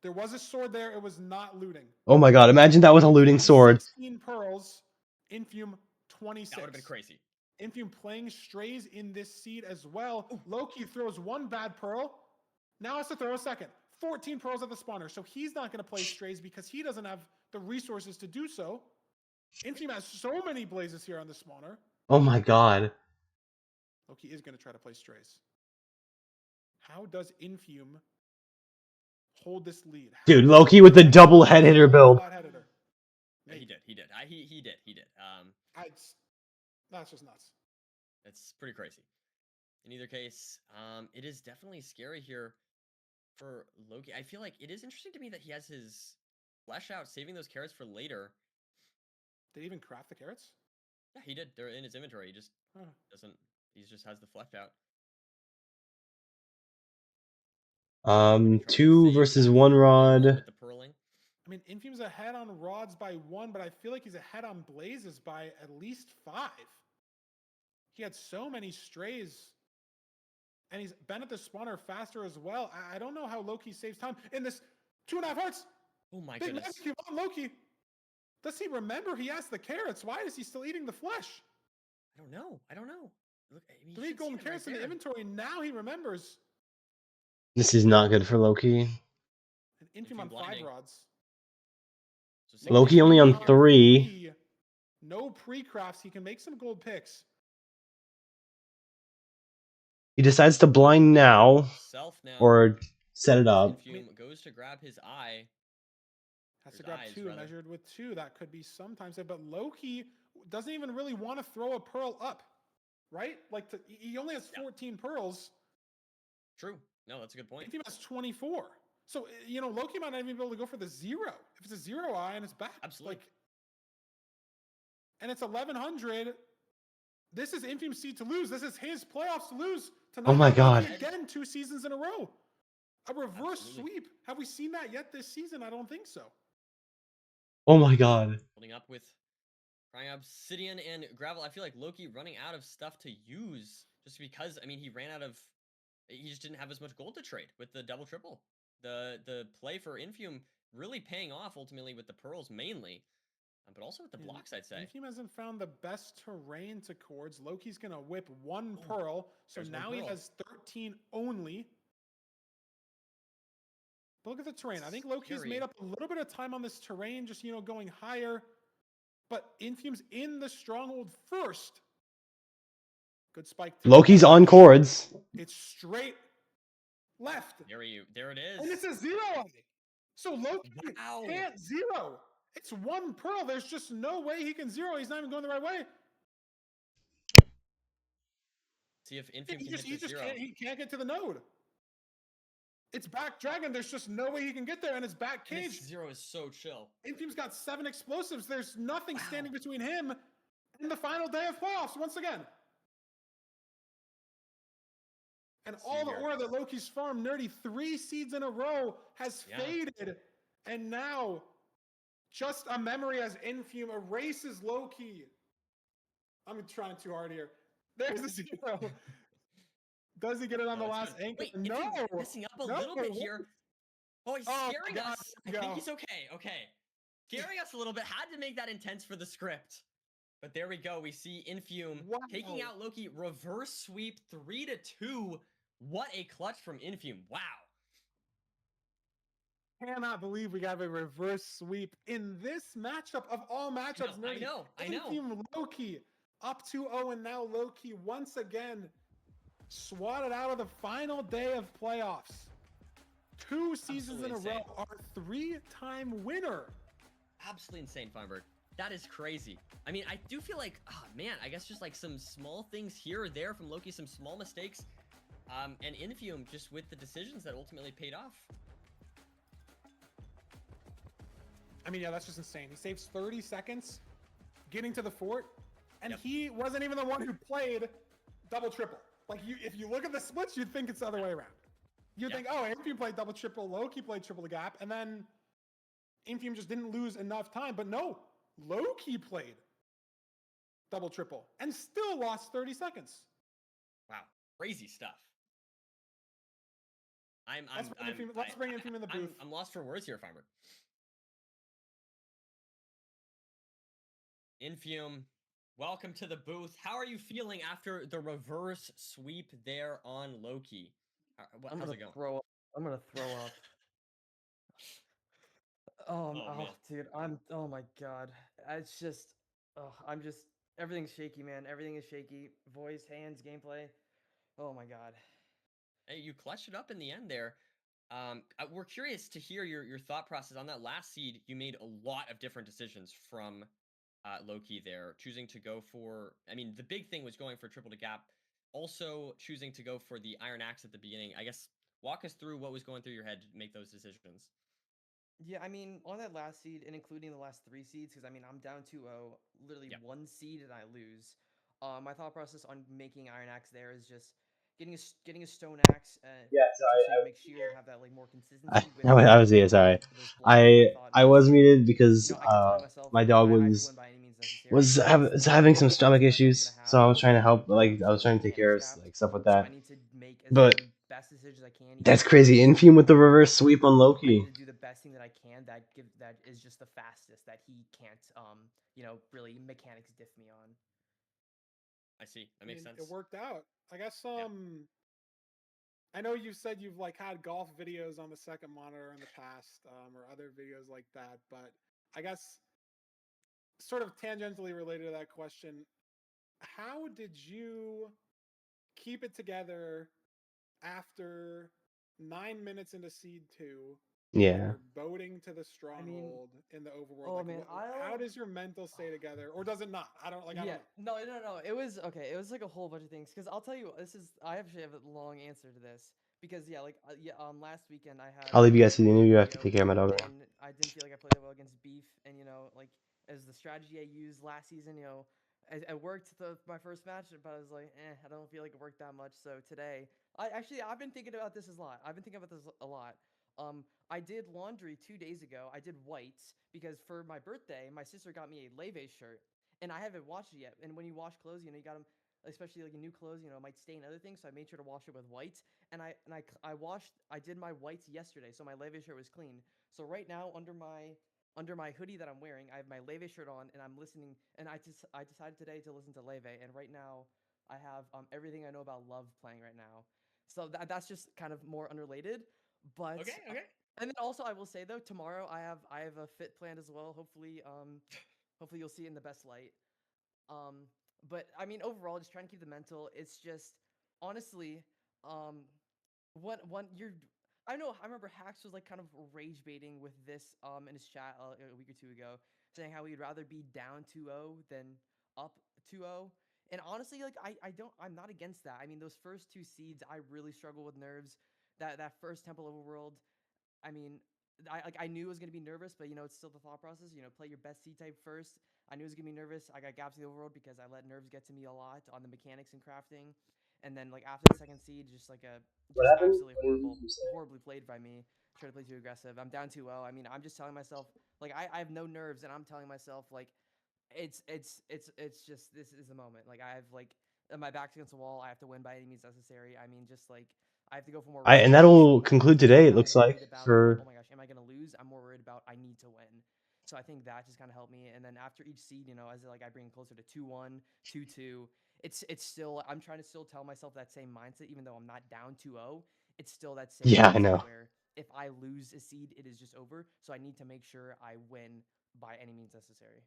There was a sword there. It was not looting. Oh my god. Imagine that was a looting sword. 16 pearls. Infume 26. That would have been crazy. Infume playing strays in this seed as well. Ooh. Loki throws 1 bad pearl. Now has to throw a second. 14 pearls at the spawner. So he's not going to play strays because he doesn't have the resources to do so. Infume has so many blazes here on the spawner. Oh my god. Loki is going to try to play strays. How does Infume hold this lead? Dude, Loki with the double head hitter build. Yeah, he did. He did. That's just nuts. It's pretty crazy. In either case, it is definitely scary here for Loki. I feel like it is interesting to me that he has his flesh out, saving those carrots for later. Did he even craft the carrots? Yeah, he did. They're in his inventory. He just doesn't. He just has the flesh out. 2 versus 1 rod. The purling. I mean, Infume's ahead on rods by 1, but I feel like he's ahead on blazes by at least 5. He had so many strays. And he's been at the spawner faster as well. I don't know how Loki saves time in this 2.5 hearts. Oh my Big goodness. Big on Loki. Does he remember he has the carrots? Why is he still eating the flesh? I don't know. Look, I mean, 3 golden carrots in the inventory. Now he remembers. This is not good for Loki. And Infume on 5 rods. So Loki only on 3. No pre-crafts. He can make some gold picks. He decides to blind now. Now. Or set it up. Infume goes to grab his eye. Has to grab 2, measured with 2. That could be sometimes it. But Loki doesn't even really want to throw a pearl up, right? Like, he only has 14 pearls. True. No, that's a good point. Infume has 24. So, Loki might not even be able to go for the 0. If it's a 0 eye and it's back. Absolutely. And it's 1100. This is Infume's seed to lose. This is his playoffs to lose. Oh my god. Again, 2 seasons in a row. A reverse sweep. Have we seen that yet this season? I don't think so. Oh my god. Holding up with Crying Obsidian and Gravel. I feel like Loki running out of stuff to use just because, I mean, he just didn't have as much gold to trade with the double triple. The play for Infume really paying off ultimately with the pearls mainly, but also with the blocks, I'd say. Infume hasn't found the best terrain to cords. Loki's going to whip 1 pearl, so now he has 13 only. But look at the terrain. I think Loki's made up a little bit of time on this terrain, just, going higher. But Infume's in the stronghold first. Good spike. Loki's on cords. It's straight left. There it is. And it's a 0 eye. So Loki can't 0. It's 1 pearl. There's just no way he can 0. He's not even going the right way. See if Infume can hit the 0. He can't get to the node. It's back dragon. There's just no way he can get there, and it's back cage. 0 is so chill. Infume's got 7 explosives. There's nothing standing between him and the final day of playoffs once again. And all the aura that Loki's farmed, Nerdy, 3 seeds in a row, has faded. And now, just a memory as Infume erases Loki. I'm trying too hard here. There's the 0. Does he get it on the last anchor? Wait, no. Messing up a little bit here. Oh, he's Oh my scaring God, us. I go. think he's okay. Okay. Scaring us a little bit. Had to make that intense for the script. But there we go. We see Infume taking Wow. out Loki. Reverse sweep 3-2. What a clutch from Infume. Wow. Cannot believe we got a reverse sweep in this matchup of all matchups. I know. Infume Loki up 2-0, and now Loki once again swatted out of the final day of playoffs. 2 seasons Absolutely in a insane. row, our 3-time winner. Absolutely insane, Feinberg. That is crazy. I mean, I do feel like, oh man, I guess just like some small things here or there from Loki, some small mistakes, and Infume just with the decisions that ultimately paid off. I mean, yeah, that's just insane. He saves 30 seconds getting to the fort, and he wasn't even the one who played double triple. Like, if you look at the splits, you'd think it's the other way around. You'd think, oh, Infume played double triple, Loki played triple the gap, and then Infume just didn't lose enough time. But no, Loki played double triple and still lost 30 seconds. Wow, crazy stuff. Let's bring Infume in the booth. I'm lost for words here, Feinberg. Infume, welcome to the booth. How are you feeling after the reverse sweep there on Loki? How's it going? I'm gonna throw up. Oh, man. dude, oh my god. It's just, everything's shaky, man. Everything is shaky. Voice, hands, gameplay. Oh my god. Hey, you clutched it up in the end there. We're curious to hear your thought process on that last seed. You made a lot of different decisions from Loki there, choosing to go for, I mean, the big thing was going for triple to gap, also choosing to go for the Iron Axe at the beginning. I guess walk us through what was going through your head to make those decisions. Yeah, I mean, on that last seed, and including the last 3 seeds, because I mean, I'm down 2-0, literally 1 seed and I lose. My thought process on making Iron Axe there is just getting a Stone Axe, so you make sure you have that like more consistency. I was here. Sorry, I was muted because my dog was having some stomach issues, so I was trying to help. Like I was trying to take care of like stuff with that. I need to make But best decisions I can. that's crazy. Infume with the reverse sweep on Loki. I need to do the best thing that I can that is just the fastest that he can't really mechanics diff me on. I see. That makes sense. It worked out. I guess I know you said you've like had golf videos on the second monitor in the past, or other videos like that, but I guess sort of tangentially related to that question, how did you keep it together after 9 minutes into Seed 2? Yeah. You're boating to the stronghold in the overworld. Oh like, man, how does your mental stay together, or does it not? I don't know. No. It was okay. It was like a whole bunch of things. Because I'll tell you, I actually have a long answer to this. Because last weekend I had. I'll leave you guys to the interview. I have to take care of my dog. And I didn't feel like I played that well against Beef, and like as the strategy I used last season, it worked my first match, but I was like, I don't feel like it worked that much. So today, I've been thinking about this a lot. I did laundry 2 days ago. I did whites because for my birthday, my sister got me a Leve shirt, and I haven't washed it yet. And when you wash clothes, you got them, especially like new clothes, it might stain other things. So I made sure to wash it with whites, and I did my whites yesterday, so my Leve shirt was clean. So right now, under my hoodie that I'm wearing, I have my Leve shirt on, and I'm listening. And I decided today to listen to Leve, and right now, I have everything I know about love playing right now. So that's just kind of more unrelated, but okay. And then also I will say though, tomorrow I have a fit planned as well. Hopefully you'll see it in the best light. But I mean overall, just trying to keep the mental. It's just honestly, I remember Hax was like kind of rage baiting with this in his chat a week or 2 ago, saying how he'd rather be down 2-0 than up 2-0. And honestly, like I'm not against that. I mean, those first 2 seeds, I really struggle with nerves. That first Temple Overworld, I mean, I knew it was gonna be nervous, but it's still the thought process. Play your best seed type first. I knew it was gonna be nervous. I got gaps in the overworld because I let nerves get to me a lot on the mechanics and crafting. And then like after the second seed, just absolutely horribly played by me. Try to play too aggressive. I'm down 2-0. I mean, I'm just telling myself like I have no nerves, and I'm telling myself like it's just this is the moment. Like I have like my back's against the wall. I have to win by any means necessary. I mean, just like I have to go for more. And that'll conclude today. It looks like for. Oh my gosh, am I gonna lose? I'm more worried about I need to win. So I think that just kind of helped me. And then after each seed, as like I bring closer to 2-1, 2-2, it's still I'm trying to still tell myself that same mindset, even though I'm not down 2-0. It's still that same Yeah, I know. where if I lose a seed, it is just over. So I need to make sure I win by any means necessary.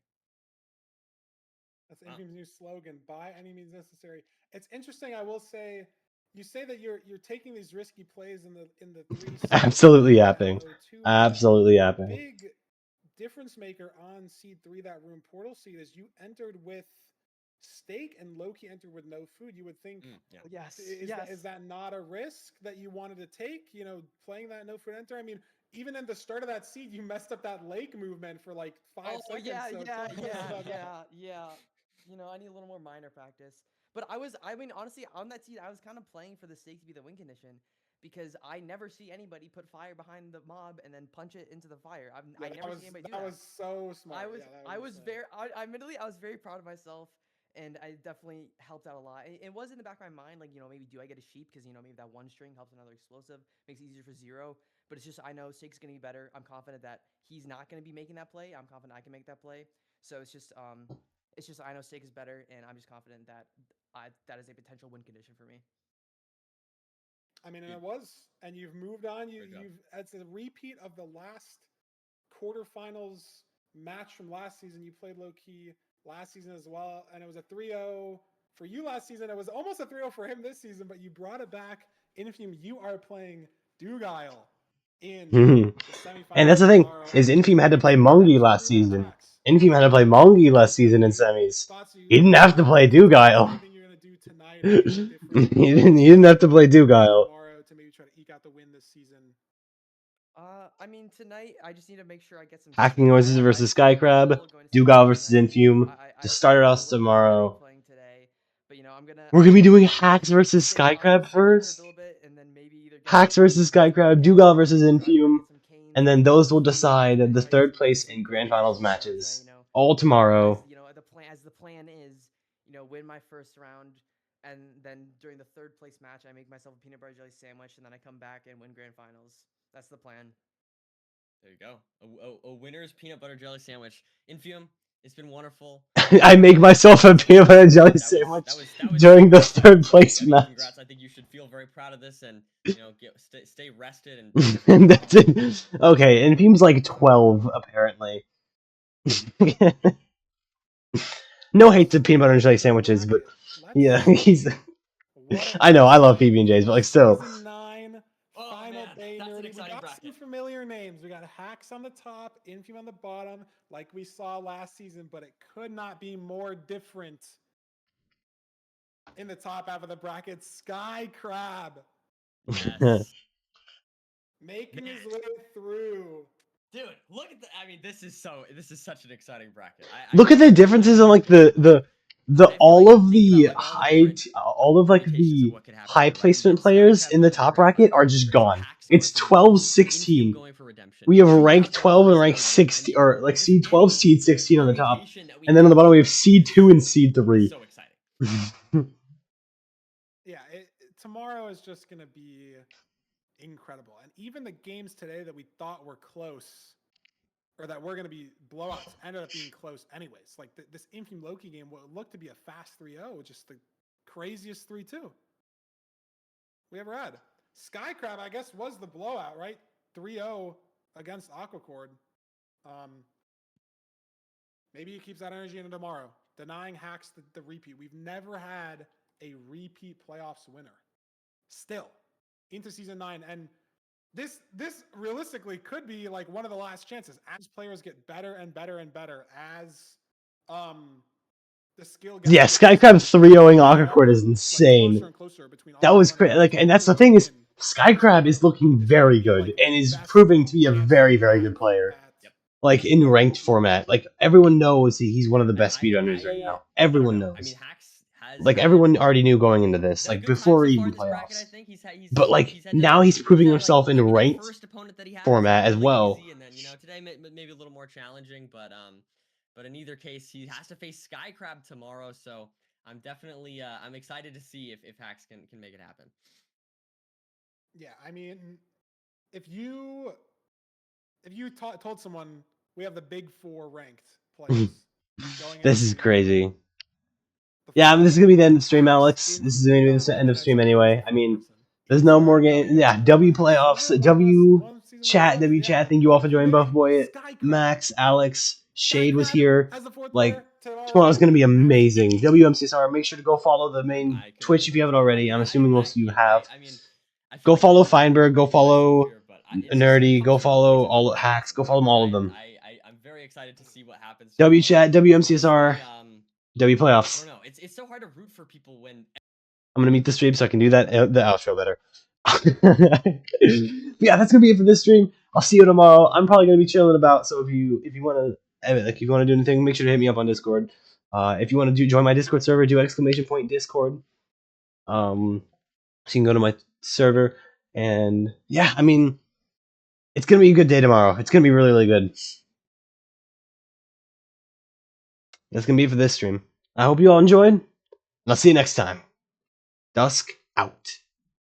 That's Infam's new slogan: "By any means necessary." It's interesting. I will say, you say that you're taking these risky plays in the 3. Absolutely yapping. Absolutely yapping. Big difference maker on seed 3, that room portal seed, is you entered with steak and Loki entered with no food. You would think, yes, is that not a risk that you wanted to take? Playing that no food enter. I mean, even in the start of that seed, you messed up that lake movement for like 5 seconds. Yeah. I need a little more minor practice. But honestly, on that seed, I was kind of playing for the steak to be the win condition because I never see anybody put fire behind the mob and then punch it into the fire. I never see anybody do that. That was so smart. Admittedly, I was very proud of myself. And I definitely helped out a lot. It was in the back of my mind, like, maybe do I get a sheep? Because, maybe that one string helps another explosive, makes it easier for 0. But it's just, I know Steak's going to be better. I'm confident that he's not going to be making that play. I'm confident I can make that play. So it's just I know Steak is better, and I'm just confident that that is a potential win condition for me. I mean, and it was, and you've moved on. It's a repeat of the last quarterfinals match from last season. You played low key last season as well, and it was a 3-0 for you last season. It was almost a 3-0 for him this season, but you brought it back. Infam, you are playing Duguile in the semifinals. And that's the thing, is Infam had to play Mungi last season. Infam had to play Mungi last season in semis. He didn't have to play Duguile. He didn't have to play Duguile. To maybe try to eke out the win this season. I mean, tonight I just need to make sure I get some Hacking Noises versus Skycrab, Duguile versus Infume. To start us tomorrow. We're gonna be doing Hacks versus Skycrab first. Hacks versus Skycrab, Duguile versus Infume, and then those will decide the third place in grand finals matches. All tomorrow. As the plan is, win my first round, and then during the third place match, I make myself a peanut butter jelly sandwich, and then I come back and win grand finals. That's the plan. There you go. A winner's peanut butter jelly sandwich. Infume, it's been wonderful. I make myself a peanut butter jelly sandwich during the third place match. Congrats! I think you should feel very proud of this, and stay rested and. And that's it. Okay, and Infume's like 12 apparently. No hate to peanut butter and jelly sandwiches, but yeah, he's. I know I love PB&Js, but like still. Season 9, final day. We got some familiar names. We got Hacks on the top, Infame on the bottom, like we saw last season, but it could not be more different. In the top half of the bracket, Skycrab. Yes. Making his way through. Dude, look at this is such an exciting bracket. Look at the differences in like the all of the high placement players in the top bracket are just gone. It's 12-16. We have rank 12 and rank 16, or like seed 12, seed 16 on the top, and then on the bottom we have seed 2 and seed 3. So exciting. Yeah, tomorrow is just gonna be incredible, and even the games today that we thought were close, or that were going to be blowouts, ended up being close anyways. Like this Infame Loki game, what looked to be a fast 3-0, just the craziest 3-2 we ever had. Skycrab, I guess, was the blowout, right? 3-0 against Aquacord. Maybe he keeps that energy into tomorrow, denying Hacks the repeat. We've never had a repeat playoffs winner. Still, into season 9, and this realistically could be like one of the last chances as players get better and better and better, as the skill gets. Yeah, Skycrab 3-0ing Aquacord is insane. That was great. Like, and that's the thing is, Skycrab is looking very good and is proving to be a very, very good player. Like in ranked format, like everyone knows he's one of the best speedrunners right now. Everyone knows. I mean, Hacks has like everyone already knew going into this, like before even playoffs. But like now he's proving himself in ranked format as well. And then today maybe a little more challenging, but in either case he has to face Skycrab tomorrow. So I'm definitely I'm excited to see if Hacks can make it happen. Yeah, I mean, if you told someone we have the big four ranked players going This into is the crazy. Yeah, I mean, this is gonna be the end of stream, Alex. This is gonna be the end of stream anyway. I mean, there's no more game. Yeah, W playoffs, W chat. Thank you all for joining. Buff Boy, Max, Alex, Shade was here. Like, tomorrow's gonna be amazing. WMCSR. Make sure to go follow the main Twitch if you haven't already. I'm assuming most of you have. Go follow Feinberg. Go follow Nerdy. Go follow all Hacks. Go follow all of them. I'm very excited to see what happens. W chat, WMCSR, W playoffs. I don't know. It's so hard to root for people when. I'm gonna mute the stream so I can do that the outro better. Yeah, that's gonna be it for this stream. I'll see you tomorrow. I'm probably gonna be chilling about. So if you want to do anything, make sure to hit me up on Discord. If you want to join my Discord server, do !Discord. So you can go to my server, and yeah, I mean, it's gonna be a good day tomorrow. It's gonna be really, really good. That's gonna be it for this stream. I hope you all enjoyed, and I'll see you next time. Dusk out.